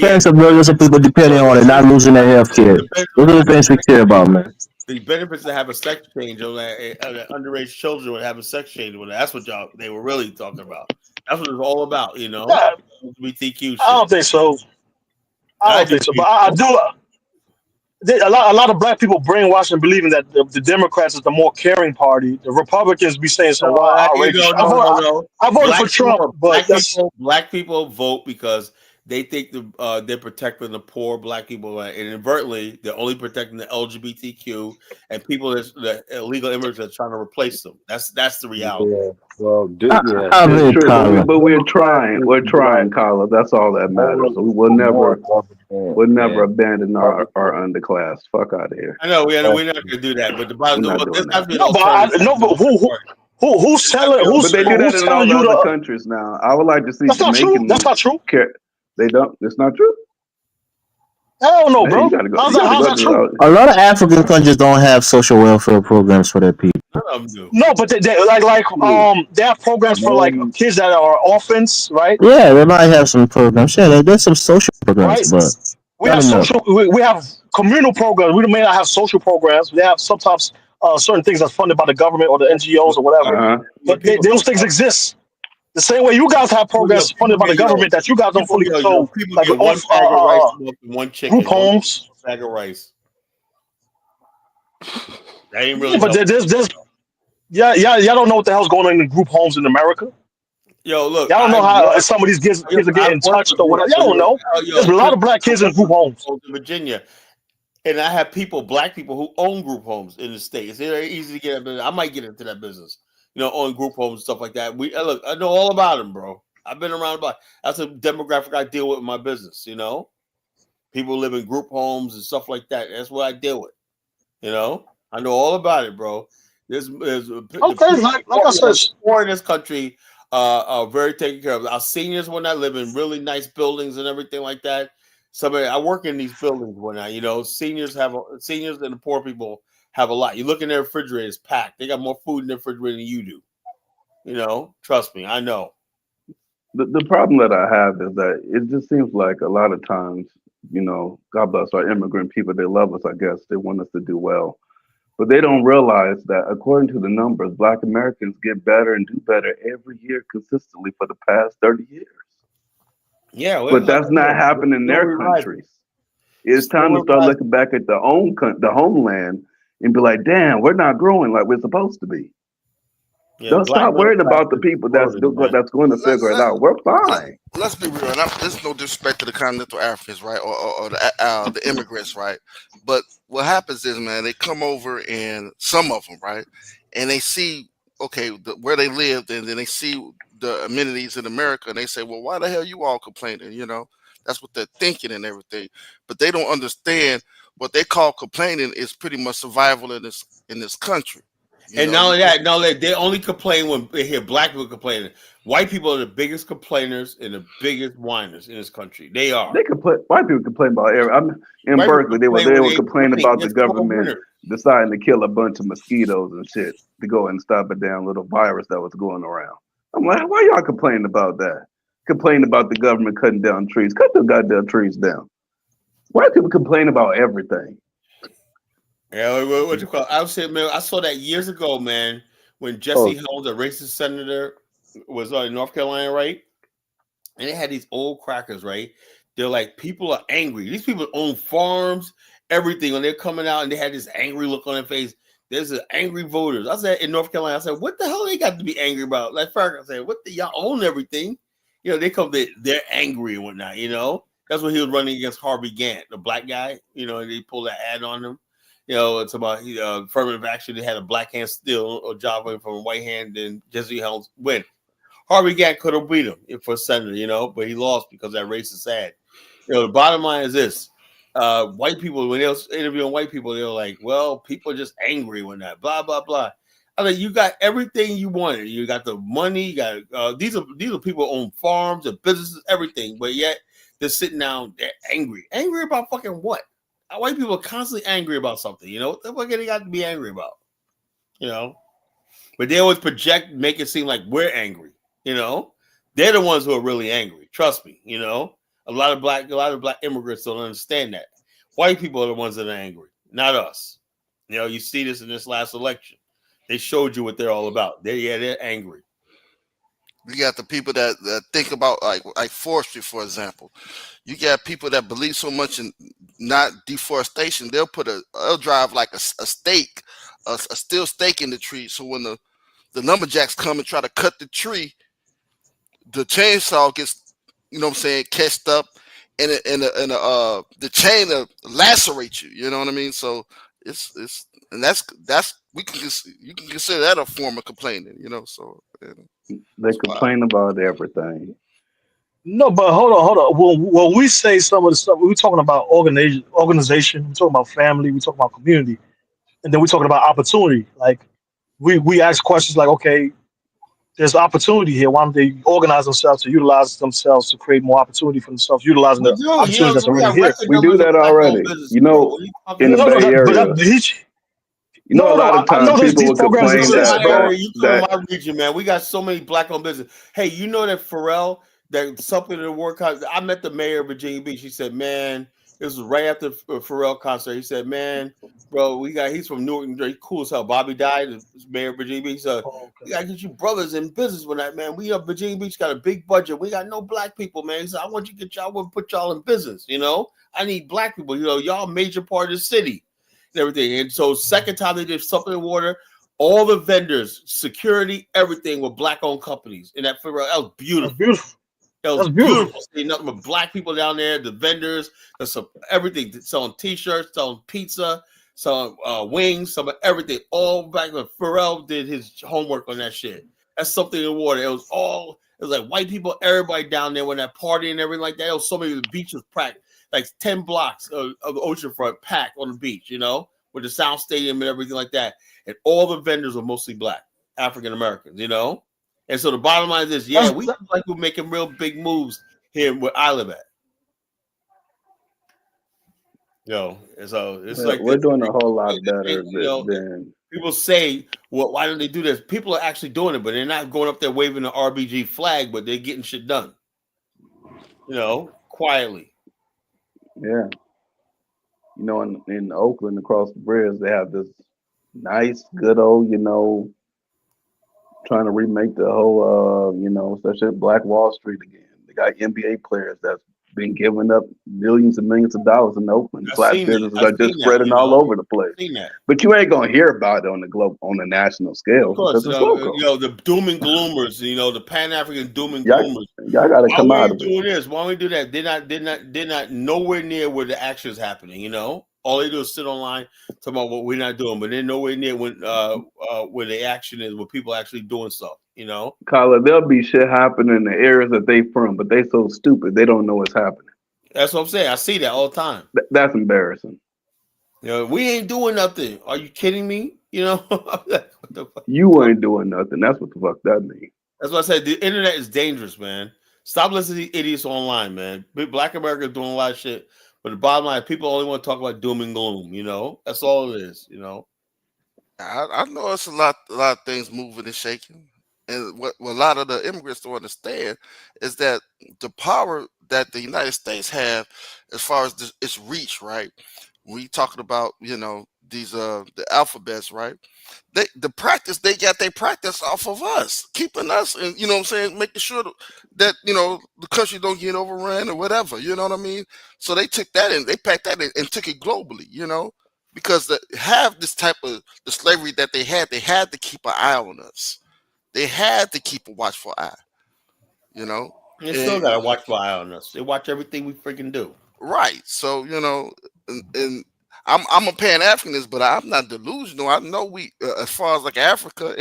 tens of millions of people depending on it, not losing their health care. Those are the things we care about, man. The benefits to have a sex change, or that underage children would have a sex change. That's what they were really talking about. That's what it's all about, you know. Yeah. LGBTQ shit. I don't think so. I don't think so, but I do. A lot of black people brainwashed and believing that the Democrats is the more caring party. The Republicans be saying some outrageous. I voted for Trump, but black people vote because they think they're protecting the poor black people, and inadvertently they're only protecting the LGBTQ and people the illegal immigrants that are trying to replace them. That's the reality. Yeah. Well, it's true, but we're trying. We're trying, Carla. That's all that matters. So we will never abandon our underclass. Fuck out of here. I know we're not going to do that, but who's telling? But they do that in all the other countries now. I would like to see. That's not true. That's not true. They don't. It's not true. I don't know, bro. How's that true? A lot of African countries don't have social welfare programs for their people. No, but they they have programs for like kids that are orphans, right? Yeah, they might have some programs. Yeah, there's some social programs, right? But we have communal programs. We may not have social programs. They have sometimes certain things that's funded by the government or the NGOs or whatever. But those things exist. The same way you guys have programs funded by the government that you guys don't fully control, like one bag of rice, one chicken, group homes, bag of rice. That ain't really. But there's y'all don't know what the hell's going on in group homes in America. Yo, look, y'all don't know how some of these kids are getting touched or whatever. Y'all don't know. There's a lot of black kids in group homes in Virginia. And I have black people who own group homes in the States. It's very easy to get into. I might get into that business. On group homes and stuff like that. I know all about them, bro. I've been around about. That's a demographic I deal with in my business. People live in group homes and stuff like that. That's what I deal with. I know all about it, bro. There's like I said, poor in this country are very taken care of. Our seniors when I live in really nice buildings and everything like that. I work in these buildings when seniors and the poor people have a lot. You look in their refrigerators packed. They got more food in their refrigerator than you do. Trust me, I know. The problem that I have is that it just seems like a lot of times, God bless our immigrant people. They love us, I guess. They want us to do well. But they don't realize that according to the numbers, Black Americans get better and do better every year consistently for the past 30 years. Yeah, but that's not happening in their countries. It's time to start looking back at the homeland and be like, damn, we're not growing like we're supposed to be. Yeah, don't stop worrying about the people that's going to figure it out. We're fine. Let's be real. And there's no disrespect to the continental Africans, right, or the immigrants, right? But what happens is, man, they come over and some of them, right, and they see where they lived, and then they see the amenities in America, and they say, well, why the hell you all complaining? That's what they're thinking and everything. But they don't understand what they call complaining is pretty much survival in this country. And not only that, they only complain when they hear black people complaining. White people are the biggest complainers and the biggest whiners in this country. They are. They complain. White people complain about everything. In Berkeley, they would complain about the government deciding to kill a bunch of mosquitoes and shit to go and stop a damn little virus that was going around. I'm like, why y'all complaining about that? Complaining about the government cutting down trees. Cut the goddamn trees down. White people complain about everything. Yeah, what you call? I saw that years ago, man, when Jesse Helms, a racist senator, was in North Carolina, right? And they had these old crackers, right? They're like, people are angry. These people own farms, everything. When they're coming out and they had this angry look on their face, there's angry voters. I said in North Carolina, I said, what the hell they got to be angry about? Like Farrakhan said, y'all own everything. They come, they're angry and whatnot, That's when he was running against Harvey Gantt, the black guy, and they pulled that ad on him. You know, it's about affirmative action. They had a black hand steal a job from a white hand, and Jesse Helms win. Harvey Gantt could have beat him for senator, you know, but he lost because that race is sad. You know, the bottom line is this: white people, when they was interviewing white people, they were like, "Well, people are just angry when that blah blah blah." I mean, you got everything you wanted. You got the money. You got these are people who own farms and businesses, everything, but yet they're sitting down, they're angry. Angry about fucking what? White people are constantly angry about something. You know what the fuck they got to be angry about? You know, but they always project, make it seem like we're angry. You know, they're the ones who are really angry. Trust me. You know, a lot of black immigrants don't understand that. White people are the ones that are angry, not us. You know, you see this in this last election. They showed you what they're all about. They're angry. You got the people that think about like forestry, for example. You got people that believe so much in not deforestation. They'll drive like a stake, a steel stake in the tree. So when the lumberjacks come and try to cut the tree, the chainsaw gets, you know what I'm saying, catched up, and the chain lacerates you. You know what I mean? So it's that's you can consider that a form of complaining. You know, so they complain about everything. No, but hold on. When we say some of the stuff, we're talking about organization, we're talking about family, we're talking about community, and then we're talking about opportunity. Like we ask questions like, okay, there's opportunity here. Why don't they organize themselves to utilize themselves to create more opportunity for themselves, utilizing the opportunities that's already here? We do that already. You know, in the Bay Area. You know, a lot of times people would complain that you come to my region, man. We got so many black-owned businesses. Hey, you know that Pharrell, that something in the work. I met the mayor of Virginia Beach. He said, "Man, this was right after Pharrell concert." He said, "Man, bro, he's from Newark, New Jersey. Cool as hell. Bobby died, the mayor of Virginia Beach. So we gotta get you brothers in business with that, man. We Virginia Beach got a big budget. We got no black people, man. He said, I want you to get y'all, to put y'all in business. You know, I need black people. You know, y'all major part of the city." And everything. And so second time they did something in water, all the vendors, security, everything were black-owned companies. And that was beautiful. That was beautiful. See nothing but black people down there, the vendors, everything, selling t-shirts, selling pizza, selling wings, some of everything. All back when Pharrell did his homework on that shit. That's something in water. It was like white people, everybody down there when that party and everything like that. It was so many of the beaches packed. Like 10 blocks of the oceanfront packed on the beach, you know, with the Sound Stadium and everything like that. And all the vendors were mostly black, African Americans, you know. And so the bottom line is this: yeah, we like we're making real big moves here where I live at. And so it's like we're doing a whole lot better than people say. Well, why don't they do this? People are actually doing it, but they're not going up there waving the RBG flag, but they're getting shit done. You know, quietly. Yeah. You know, in Oakland, across the bridge, they have this nice, good old, you know, trying to remake the whole, you know, especially Black Wall Street again. They got NBA players that's been giving up millions and millions of dollars in Oakland. Black businesses are just spreading all over the place. But you ain't gonna hear about it on the national scale. Of course, the doom and gloomers, you know, the Pan-African doom and gloomers. Y'all gotta come out of it. Doing this? Why don't we do that? They're not nowhere near where the action is happening. You know, all they do is sit online talk about what we're not doing, but they're nowhere near when where the action is, where people are actually doing stuff. You know, Kyla, there'll be shit happening in the areas that they from, but they so stupid they don't know what's happening. That's what I'm saying. I see that all the time. That's embarrassing. You know, we ain't doing nothing. Are you kidding me? You know, what the fuck? You ain't doing nothing. That's what the fuck that means. That's what I said. The internet is dangerous, man. Stop listening to idiots online, man. Black America is doing a lot of shit, but the bottom line, people only want to talk about doom and gloom. You know, that's all it is. You know, I know it's a lot of things moving and shaking. And what a lot of the immigrants don't understand is that the power that the United States have as far as its reach, right? We talking about, you know, these the alphabets, right? They practice off of us, keeping us, and you know what I'm saying, making sure that you know the country don't get overrun or whatever, you know what I mean? So they took that and they packed that in and took it globally, you know, because have this type of the slavery that they had to keep an eye on us. They had to keep a watchful eye, you know. They still got a watchful eye on us. They watch everything we freaking do. Right. So, you know, and I'm a Pan-Africanist, but I'm not delusional. I know we, as far as like Africa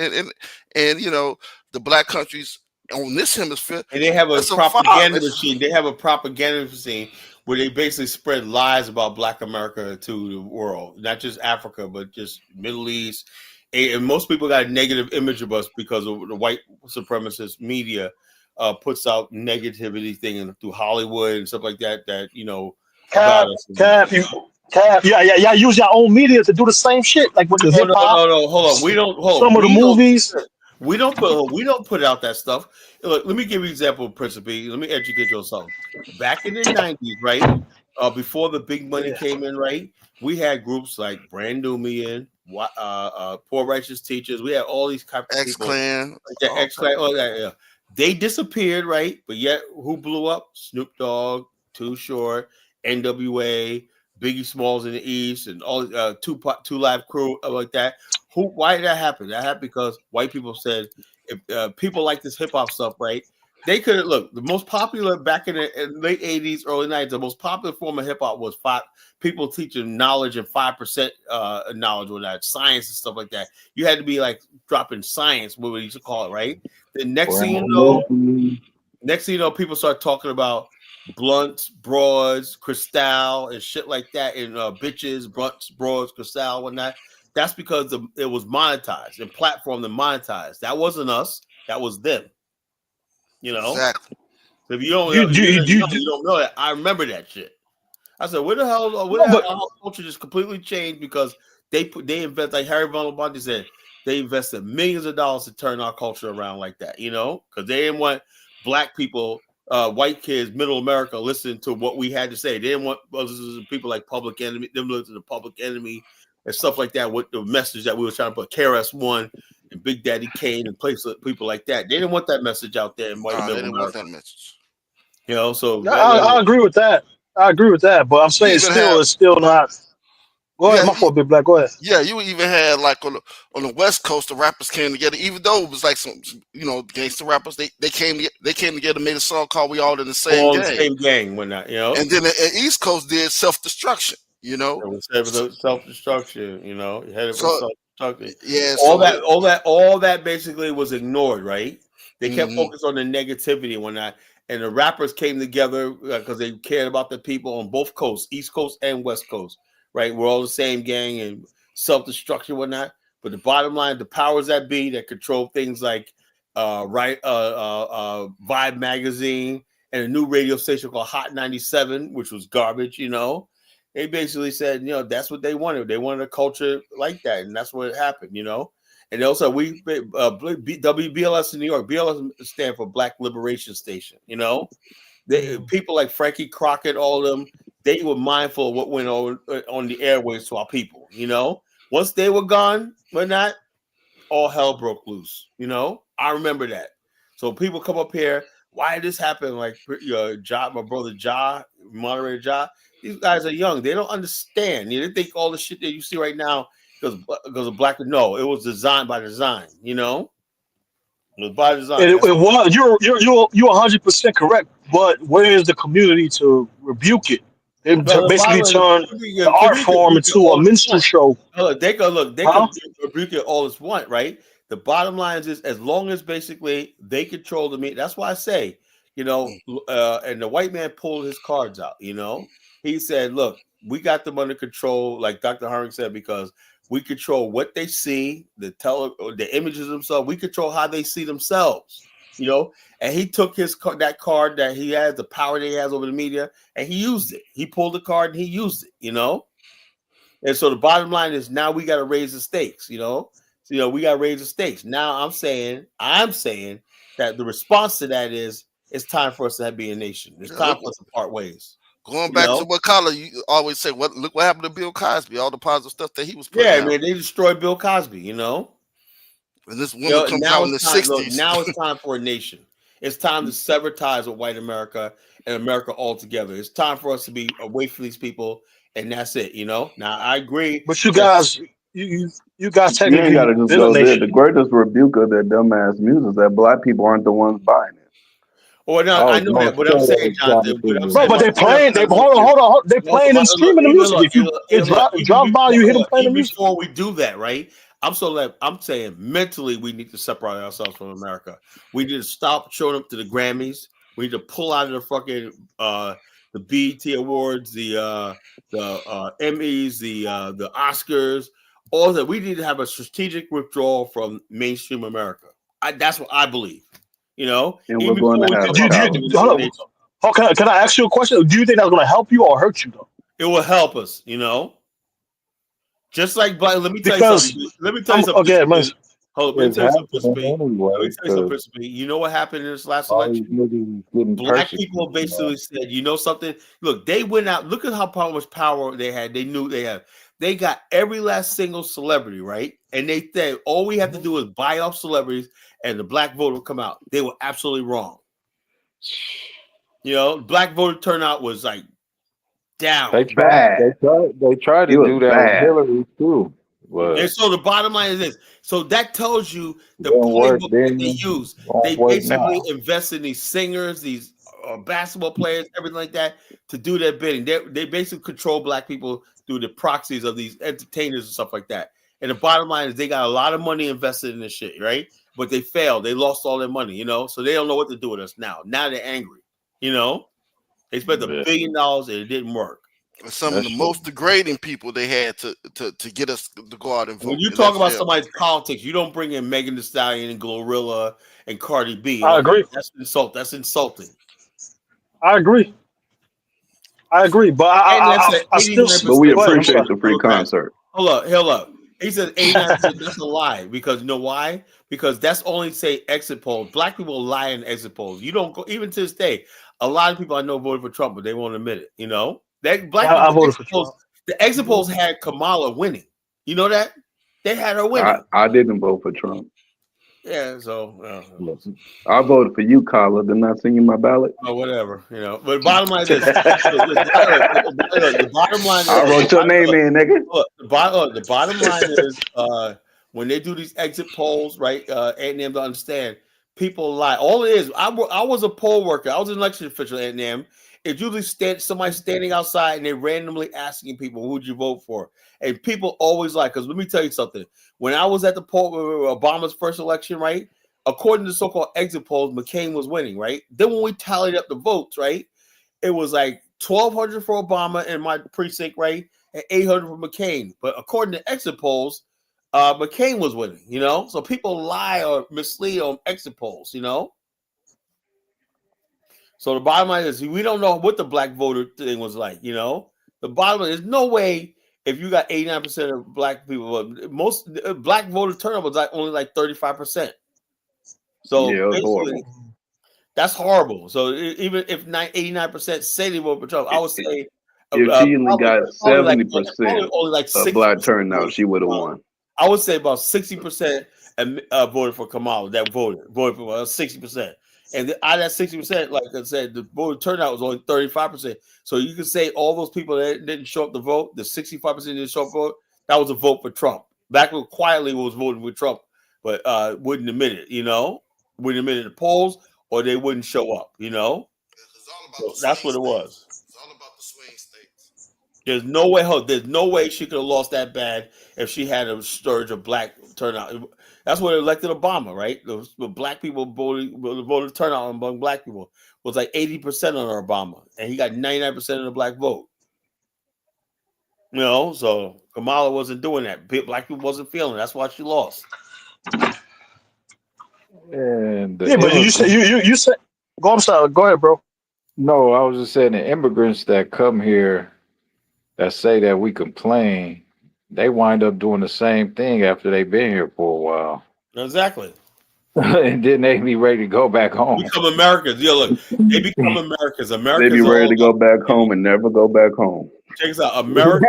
and you know the black countries on this hemisphere, and they have a it's a vibe. propaganda machine. They have a propaganda machine where they basically spread lies about Black America to the world, not just Africa, but just Middle East. And most people got a negative image of us because of the white supremacist media puts out negativity thing through Hollywood and stuff like that. That about us. Yeah. Use your own media to do the same shit, like with the hip hop. No. Hold on. We don't. Some of the movies. We don't put out that stuff. Look, let me give you an example, Principe. Let me educate yourself. Back in the 90s, right? Before the big money came in, right? We had groups like Brand Nubian, Poor Righteous Teachers. We had all these types of people. X-Clan. X-Clan, all that, yeah. They disappeared, right? But yet, who blew up? Snoop Dogg, Too Short, NWA, Biggie Smalls in the East, and all Two Live Crew like that. Why did that happen? That happened because white people said if people like this hip hop stuff, right? They could look. The most popular back in the late 80s, early 90s, the most popular form of hip hop was people teaching knowledge and 5% knowledge with that science and stuff like that. You had to be like dropping science, what we used to call it, right? The next thing you know, people start talking about blunts, broads, crystal, and shit like that, and bitches, blunts, broads, crystal, whatnot. That's because it was monetized and platformed and monetized. That wasn't us. That was them. Exactly. So if you don't, you don't know that. I remember that shit. I said, where the hell? Our culture just completely changed because they invest, like Harry Belafonte said, they invested millions of dollars to turn our culture around like that. Because they didn't want black people, white kids, middle America, listening to what we had to say. They didn't want people like Public Enemy, them listening to Public Enemy and stuff like that with the message that we were trying to put. KRS-One and Big Daddy Kane and people like that. They didn't want that message out there in white middle America. Want that message. So I agree with that. But I'm saying it's still not. Go ahead, my fault, Big Black. Go ahead. Yeah, you even had like on the West Coast, the rappers came together. Even though it was like some, gangster rappers, they came together, made a song called "We All in the Same Gang." Same gang, whatnot, And then the East Coast did Self-Destruction. Self-destruction, headed for self-destruction. Yeah, all that basically was ignored, right? They kept focused on the negativity and whatnot, and the rappers came together because they cared about the people on both coasts, East Coast and West Coast, right? We're all the same gang and self-destruction and whatnot. But the bottom line, the powers that be that control things like Vibe magazine and a new radio station called Hot 97, which was garbage, They basically said, that's what they wanted. They wanted a culture like that, and that's what happened, And also, WBLS in New York, BLS stand for Black Liberation Station, people like Frankie Crockett, all of them, they were mindful of what went on the airways to our people, Once they were gone, all hell broke loose, I remember that. So people come up here, why did this happen? Like my brother moderator Ja, these guys are young. They don't understand. They think all the shit that you see right now because of black. No, it was designed by design. It was by design. You're 100% correct. But where is the community to rebuke it? They basically turn the art form into a minstrel show. They could rebuke it all as one, right? The bottom line is as long as basically they control the media. That's why I say, and the white man pulled his cards out. He said, "Look, we got them under control," like Dr. Haring said, because we control what they see, the images themselves. We control how they see themselves. And he took that card that he has, the power that he has over the media, and he used it. He pulled the card and he used it. And so the bottom line is now we got to raise the stakes. We got to raise the stakes. Now I'm saying that the response to that is it's time for us to be a nation. It's time for us to part ways. Going back to what Carla, you always say, look what happened to Bill Cosby, all the positive stuff that he was putting out. Man, they destroyed Bill Cosby, And this woman comes out in the 60s. Now it's time for a nation. It's time to sever ties with white America and America altogether. It's time for us to be away from these people, and that's it, Now, I agree. But you guys technically got to just go there. The greatest rebuke of that dumbass music is that black people aren't the ones buying it. Well, no, I know that. What I'm saying, Jonathan, what I'm Bro, saying, but they playing. They hold on. They playing and streaming the music. If you drop by, you hear them playing the music. Before we do that, right? I'm saying mentally, we need to separate ourselves from America. We need to stop showing up to the Grammys. We need to pull out of the fucking the BET Awards, the Emmys, the Oscars, all that. We need to have a strategic withdrawal from mainstream America. That's what I believe. You know, and we're going to have can I ask you a question? Do you think that's going to help you or hurt you though? It will help us. You know, just like black. Let me tell you something. Let me tell you something. Okay, let me tell you something. You know what happened in this last election? Black people basically said, you know something? Look, they went out. Look at how much power they had. They knew they had. They got every last single celebrity, right? And they said, all we have to do is buy off celebrities and the black vote will come out. They were absolutely wrong. You know, black voter turnout was like down. They tried to do that with Hillary too. And so the bottom line is this. So that tells you the playbook that they use. They basically invest in these singers, these basketball players, everything like that, to do their bidding. They basically control black people through the proxies of these entertainers and stuff like that. And the bottom line is they got a lot of money invested in this shit, right? But they failed. They lost all their money, you know? So they don't know what to do with us now. Now they're angry, you know? They spent $1 billion and it didn't work. Some of the most degrading people they had to get us to go out and vote. When you talk about somebody's politics, you don't bring in Megan Thee Stallion and Glorilla and Cardi B. I agree. That's insult. That's insulting. I agree. But I still. But we appreciate the free concert. Hold up. He said 89%. That's a lie. Because you know why? Because that's only say exit polls. Black people lie in exit polls. You don't go even to this day. A lot of people I know voted for Trump, but they won't admit it. You know that black I voted for Trump. The exit polls had Kamala winning. You know that they had her winning. I didn't vote for Trump. Yeah, so I voted for you, Carla. Didn't I send you my ballot? Oh, whatever, you know. But bottom line is, the bottom line is, I wrote your name in, nigga. The bottom line is, when they do these exit polls, right? And them to understand, people lie. All it is, I was a poll worker. I was an election official at NAM. It's usually somebody standing outside and they're randomly asking people, who'd you vote for? And people always lie. Because let me tell you something. When I was at the poll, Obama's first election, right? According to so-called exit polls, McCain was winning, right? Then when we tallied up the votes, right? It was like 1,200 for Obama in my precinct, right? And 800 for McCain. But according to exit polls, McCain was winning, you know? So people lie or mislead on exit polls, you know? So the bottom line is we don't know what the black voter thing was like, you know? The bottom line is no way if you got 89% of black people, most black voter turnout was like only like 35%. So yeah, basically, that's horrible. So even if 89% say they vote for Trump, I would say if she only got 70% of black turnout, she would have won. I would say about 60% voted for Kamala. That voted for 60%. And out of that 60%, like I said, the voter turnout was only 35%. So you can say all those people that didn't show up to vote, the 65% didn't show up to vote, that was a vote for Trump. Black people quietly was voting with Trump, but wouldn't admit it, you know? Wouldn't admit it in the polls, or they wouldn't show up, you know? So that's what it was. It's all about the swing states. There's no way she could have lost that bad if she had a surge of black turnout. That's what elected Obama, right? The black people voted turnout among black people was like 80% on Obama, and he got 99% of the black vote. You know, so Kamala wasn't doing that. Black people wasn't feeling it. That's why she lost. And but you said go ahead, bro. No, I was just saying the immigrants that come here that say that we complain, they wind up doing the same thing after they've been here for a while. Exactly. And then they be ready to go back home. Become Americans. Yeah, look, they become Americans. They be ready to go back home and never go back home. Check this out. America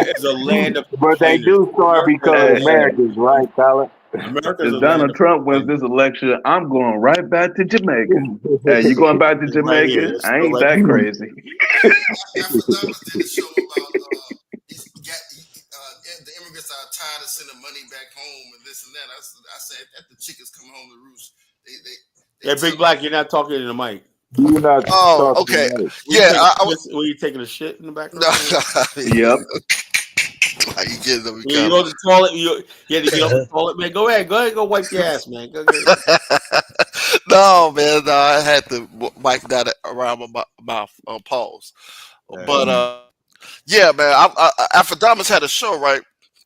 is a land of. But they do start becoming Americans, right, Colin? If Donald Trump wins this election, I'm going right back to Jamaica. Hey, you going back to Jamaica? I ain't that crazy. The immigrants are tired of sending money back home and this and that. I said that the chickens coming home to roost. Yeah, Big Black, you're not talking in the mic. You're not Oh, talking okay. right. Were you taking a shit in the background? Yep. Like you getting them you go to the toilet. You had to get off the toilet, man. Go ahead, go wipe your ass, man. Go ahead. No, man, no, I had to mic that around my mouth on pause. But yeah, man, Afrodamus had a show, right,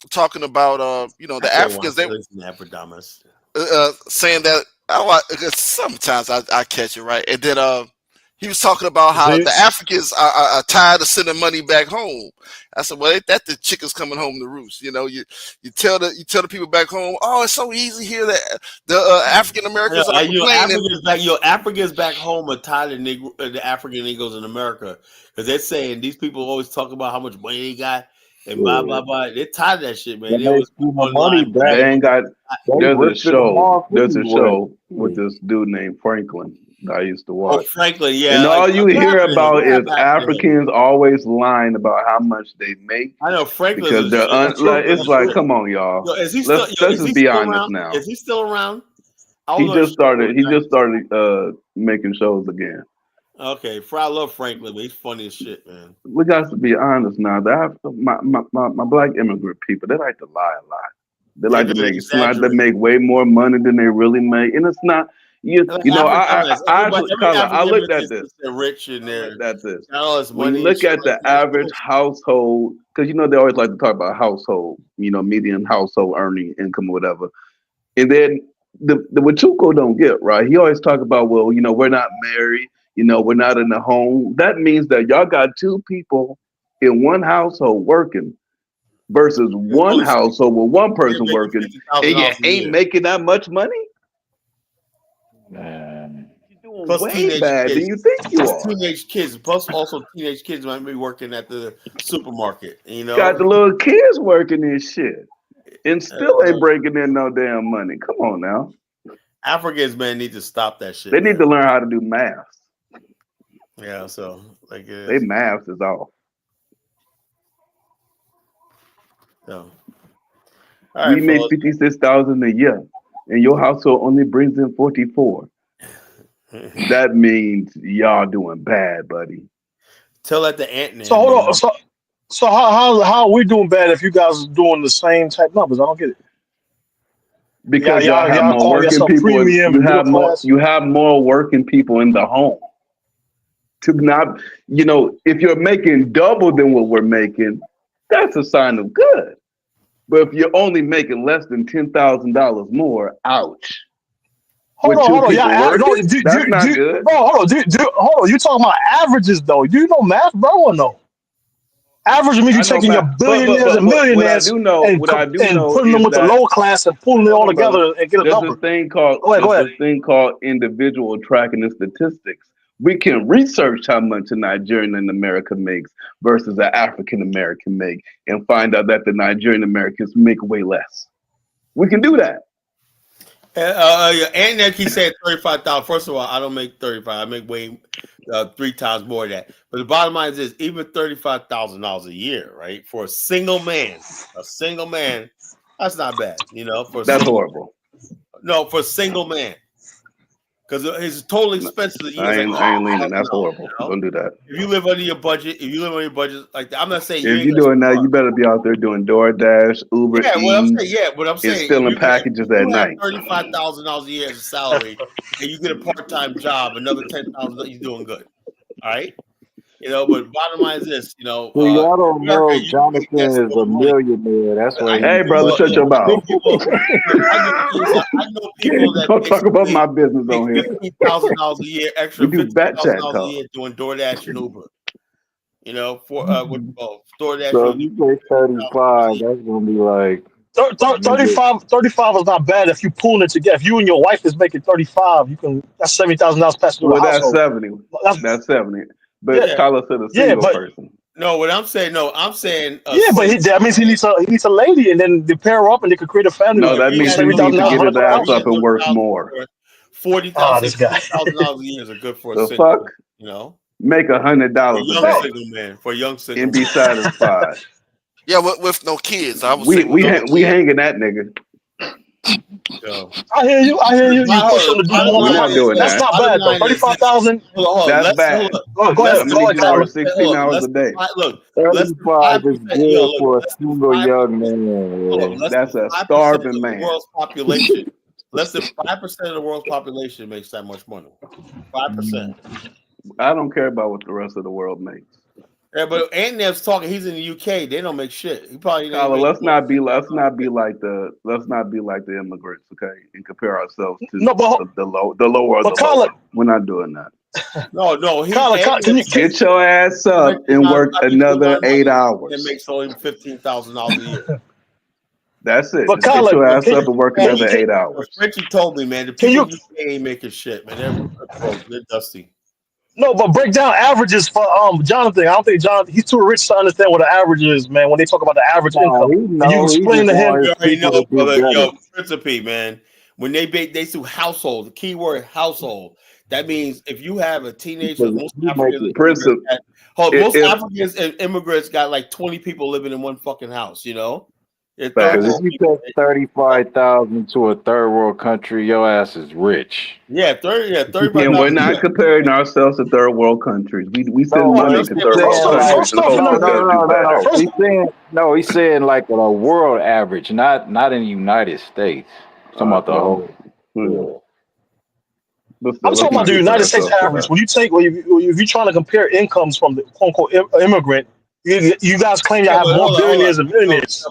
talking about the Africans. They Afrodamus saying that sometimes I catch it right, and then he was talking about how the Africans are tired of sending money back home. I said, well, ain't that the chickens coming home to roost? You tell the people back home, oh, it's so easy here that the African Americans are complaining. Africans back home are tired of the African Negroes in America because they're saying these people always talk about how much money they got and blah blah blah. They're tired of that shit, man. They always money back. They ain't got. There's a show with this dude named Franklin that I used to watch. Oh, Franklin, yeah. And all you hear about is Africans always lying about how much they make. I know Franklin because they're it's like, come on, y'all. Let's just be honest now. Is he still around? He just started making shows again. Okay, I love Franklin, but he's funny as shit, man. We got to be honest now. My black immigrant people, they like to lie a lot. They like to make they make way more money than they really make, and it's not. I looked at this. They're rich in there. That's this. When you look at the average household, because they always like to talk about household, median household earning income or whatever, and then the Wachuco don't get right. He always talk about, well, we're not married. We're not in the home. That means that y'all got two people in one household working versus one household with one person working, and you ain't making that much money. Man. You're doing way bad than you think you are. Teenage kids, plus also teenage kids might be working at the supermarket. Got the little kids working this shit, and still ain't breaking in no damn money. Come on now. Africans, man, need to stop that shit. They need to learn how to do math. Yeah, so they math is off. So, we make 56,000 a year, and your household only brings in 44. That means y'all doing bad, buddy. Tell that to Ant-Man. So hold on. So how are we doing bad if you guys are doing the same type numbers? I don't get it. Because y'all have more working people. You have more working people in the home. To not, if you're making double than what we're making, that's a sign of good. But if you're only making less than $10,000 more, ouch. Hold on. That's not good. Bro, hold on. You talking about averages though? Do you know math, bro, or no? Average means you're taking your billionaires and millionaires and putting them with the low class and pulling it all together and get a number. There's this thing called individual tracking and statistics. We can research how much a Nigerian in America makes versus an African American make and find out that the Nigerian Americans make way less. We can do that. And he said 35,000. First of all, I don't make 35. I make way 3 times more than that. But the bottom line is this: even $35,000 a year, right, for a single man, that's not bad. That's horrible. No, for a single man. Because his total expenses. I ain't leaning. That's horrible. Don't do that. If you live under your budget, like that, I'm not saying. If you're doing that, you better be out there doing DoorDash, Uber Eats. What I'm saying, and stealing packages at night. $35,000 a year as a salary, and you get a part-time job, another $10,000, you're doing good. All right. But bottom line is this, y'all don't know Jonathan is a millionaire. That's why. Hey, brother, shut your mouth. I know people that don't talk about my business on here. $15,000 a year extra. We do $15,000 a year doing DoorDash and Uber. DoorDash. So if you pay 35, that's gonna be like 35 is not bad if you pool it together. If you and your wife is making 35, that's $70,000 passed through the household. That's 70. That's 70. But Tyler said a single person. No, what I'm saying, but that means he needs a lady, and then they pair up and they could create a family. No, that means he needs to get his ass up and work more. $40,000 a year is good for a single. Make $100 for a young single man. and be satisfied. Yeah, with no kids. I would We say with no we kids. hanging that nigga. Yo. I hear you. You push them to do more We're time. not doing That's that. not bad though. 35,000. That's bad. Go ahead, That means you work Tyler. 16 hours a day. Look, less than 35 is 5%. Yo, good look, for a less than single 5%. young man. Hold on, Man. less That's than a 5% of starving the man. world's population. Less than 5% of the world's population makes that much money. 5%. I don't care about what the rest of the world makes. Yeah, but Antnev's talking. He's in the UK. They don't make shit. He probably ain't Kyla, make let's not be like the immigrants, okay, and compare ourselves to the lower of the lower. We're not doing that. No. Kyla, Get your ass up and work another 8 hours. It makes only $15,000 a year. That's it. But Just Kyla, get your ass up and work another 8 hours. Frenchie told me, man, the people in the UK ain't making shit, man. They're broke. They're dusty. No, but break down averages for Jonathan. I don't think he's too rich to understand what the average is, man. When they talk about the average income, and you explain to him. You already know, brother. Yo, Principe, man. When they do household, the key word household. That means if you have a teenager, most Africans and immigrants got like 20 people living in one fucking house, you know? Because if you take 35,000 to a third world country, your ass is rich. Yeah, 35,000. And we're not comparing ourselves to third world countries. We send money to third world countries. He's saying like a world average, not in the United States. Talking about the whole. I'm talking about the United States average. When if you're trying to compare incomes from the quote unquote immigrant, you guys claim you have more billionaires and millionaires. So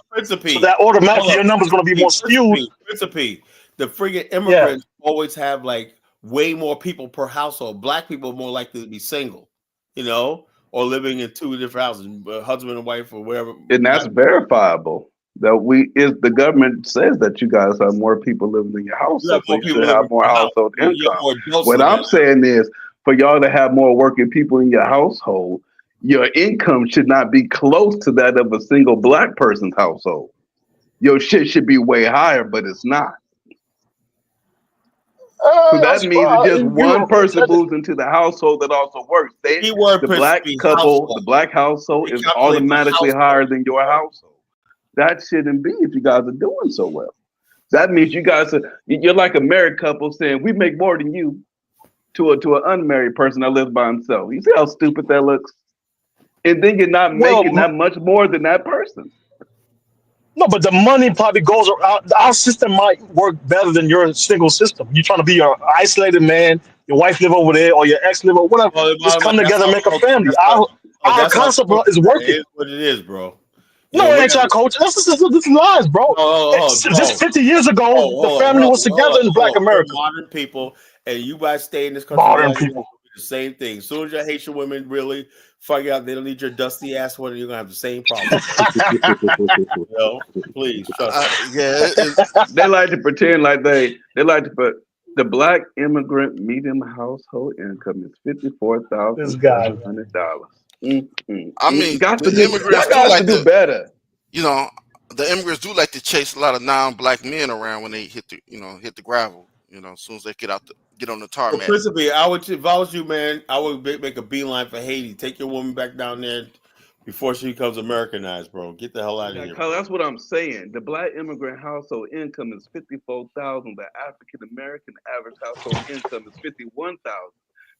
that automatically your number's going to be more skewed. Principe, the friggin' immigrants always have like way more people per household. Black people are more likely to be single, you know, or living in two different houses, husband and wife or whatever. And that's verifiable. The government says that you guys have more people living in your household, so you should have more household income. What I'm saying is, for y'all to have more working people in your household, your income should not be close to that of a single black person's household. Your shit should be way higher, but it's not. So that means that just one person moves into the household that also works. The black household is automatically higher than your household. That shouldn't be if you guys are doing so well. That means you're like a married couple saying we make more than you to an unmarried person that lives by himself. You see how stupid that looks? And then you're not making that much more than that person. No, but the money probably goes around. Our system might work better than your single system. You're trying to be an isolated man. Your wife live over there, or your ex live over whatever. Just come together and make a family. Our concept is working. It is what it is, bro. No, it ain't our culture. This is lies, bro. Just 50 years ago, the family was together in Black America. We're modern people, and you guys stay in this country. Modern people. The same thing. As soon as your Haitian women really figure out they don't need your dusty ass one, you're gonna have the same problem. Please trust me. They like to pretend like they like to put the black immigrant median household income is $54,700. I mean, the immigrants do better. You know, the immigrants do like to chase a lot of non-black men around when they hit the gravel. You know, as soon as they get on the tarmac. Principally, if I was you, man, I would make a beeline for Haiti. Take your woman back down there before she becomes Americanized, bro. Get the hell out of here. That's what I'm saying. The black immigrant household income is $54,000. The African American average household income is $51,000.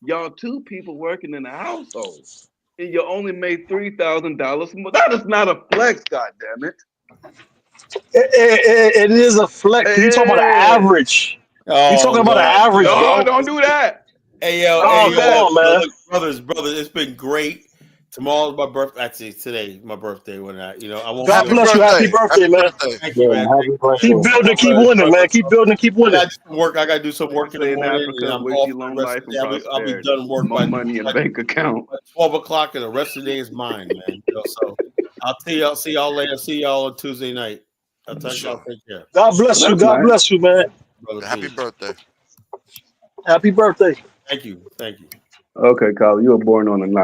Y'all two people working in a household, and you only made $3,000 more. That is not a flex, goddammit. It is a flex. You talking about the average? You talking about an average? No, don't do that. Hey yo, come on, man. Brothers, it's been great. Tomorrow's my birthday. Actually, today my birthday. When I won't. God bless you. Happy birthday, man. Thank you, man. Keep building, keep winning, man. Keep building, keep winning. I got to do some work in the morning. And I'm off the rest of the day. I'll be done work by money in bank account. 12 o'clock, and the rest of the day is mine, man. So I'll see y'all later. See y'all on Tuesday night. I'll tell y'all. Take care. God bless you. God bless you, man. Brother, happy birthday. Happy birthday. Thank you. Okay, Kyle, you were born on the night.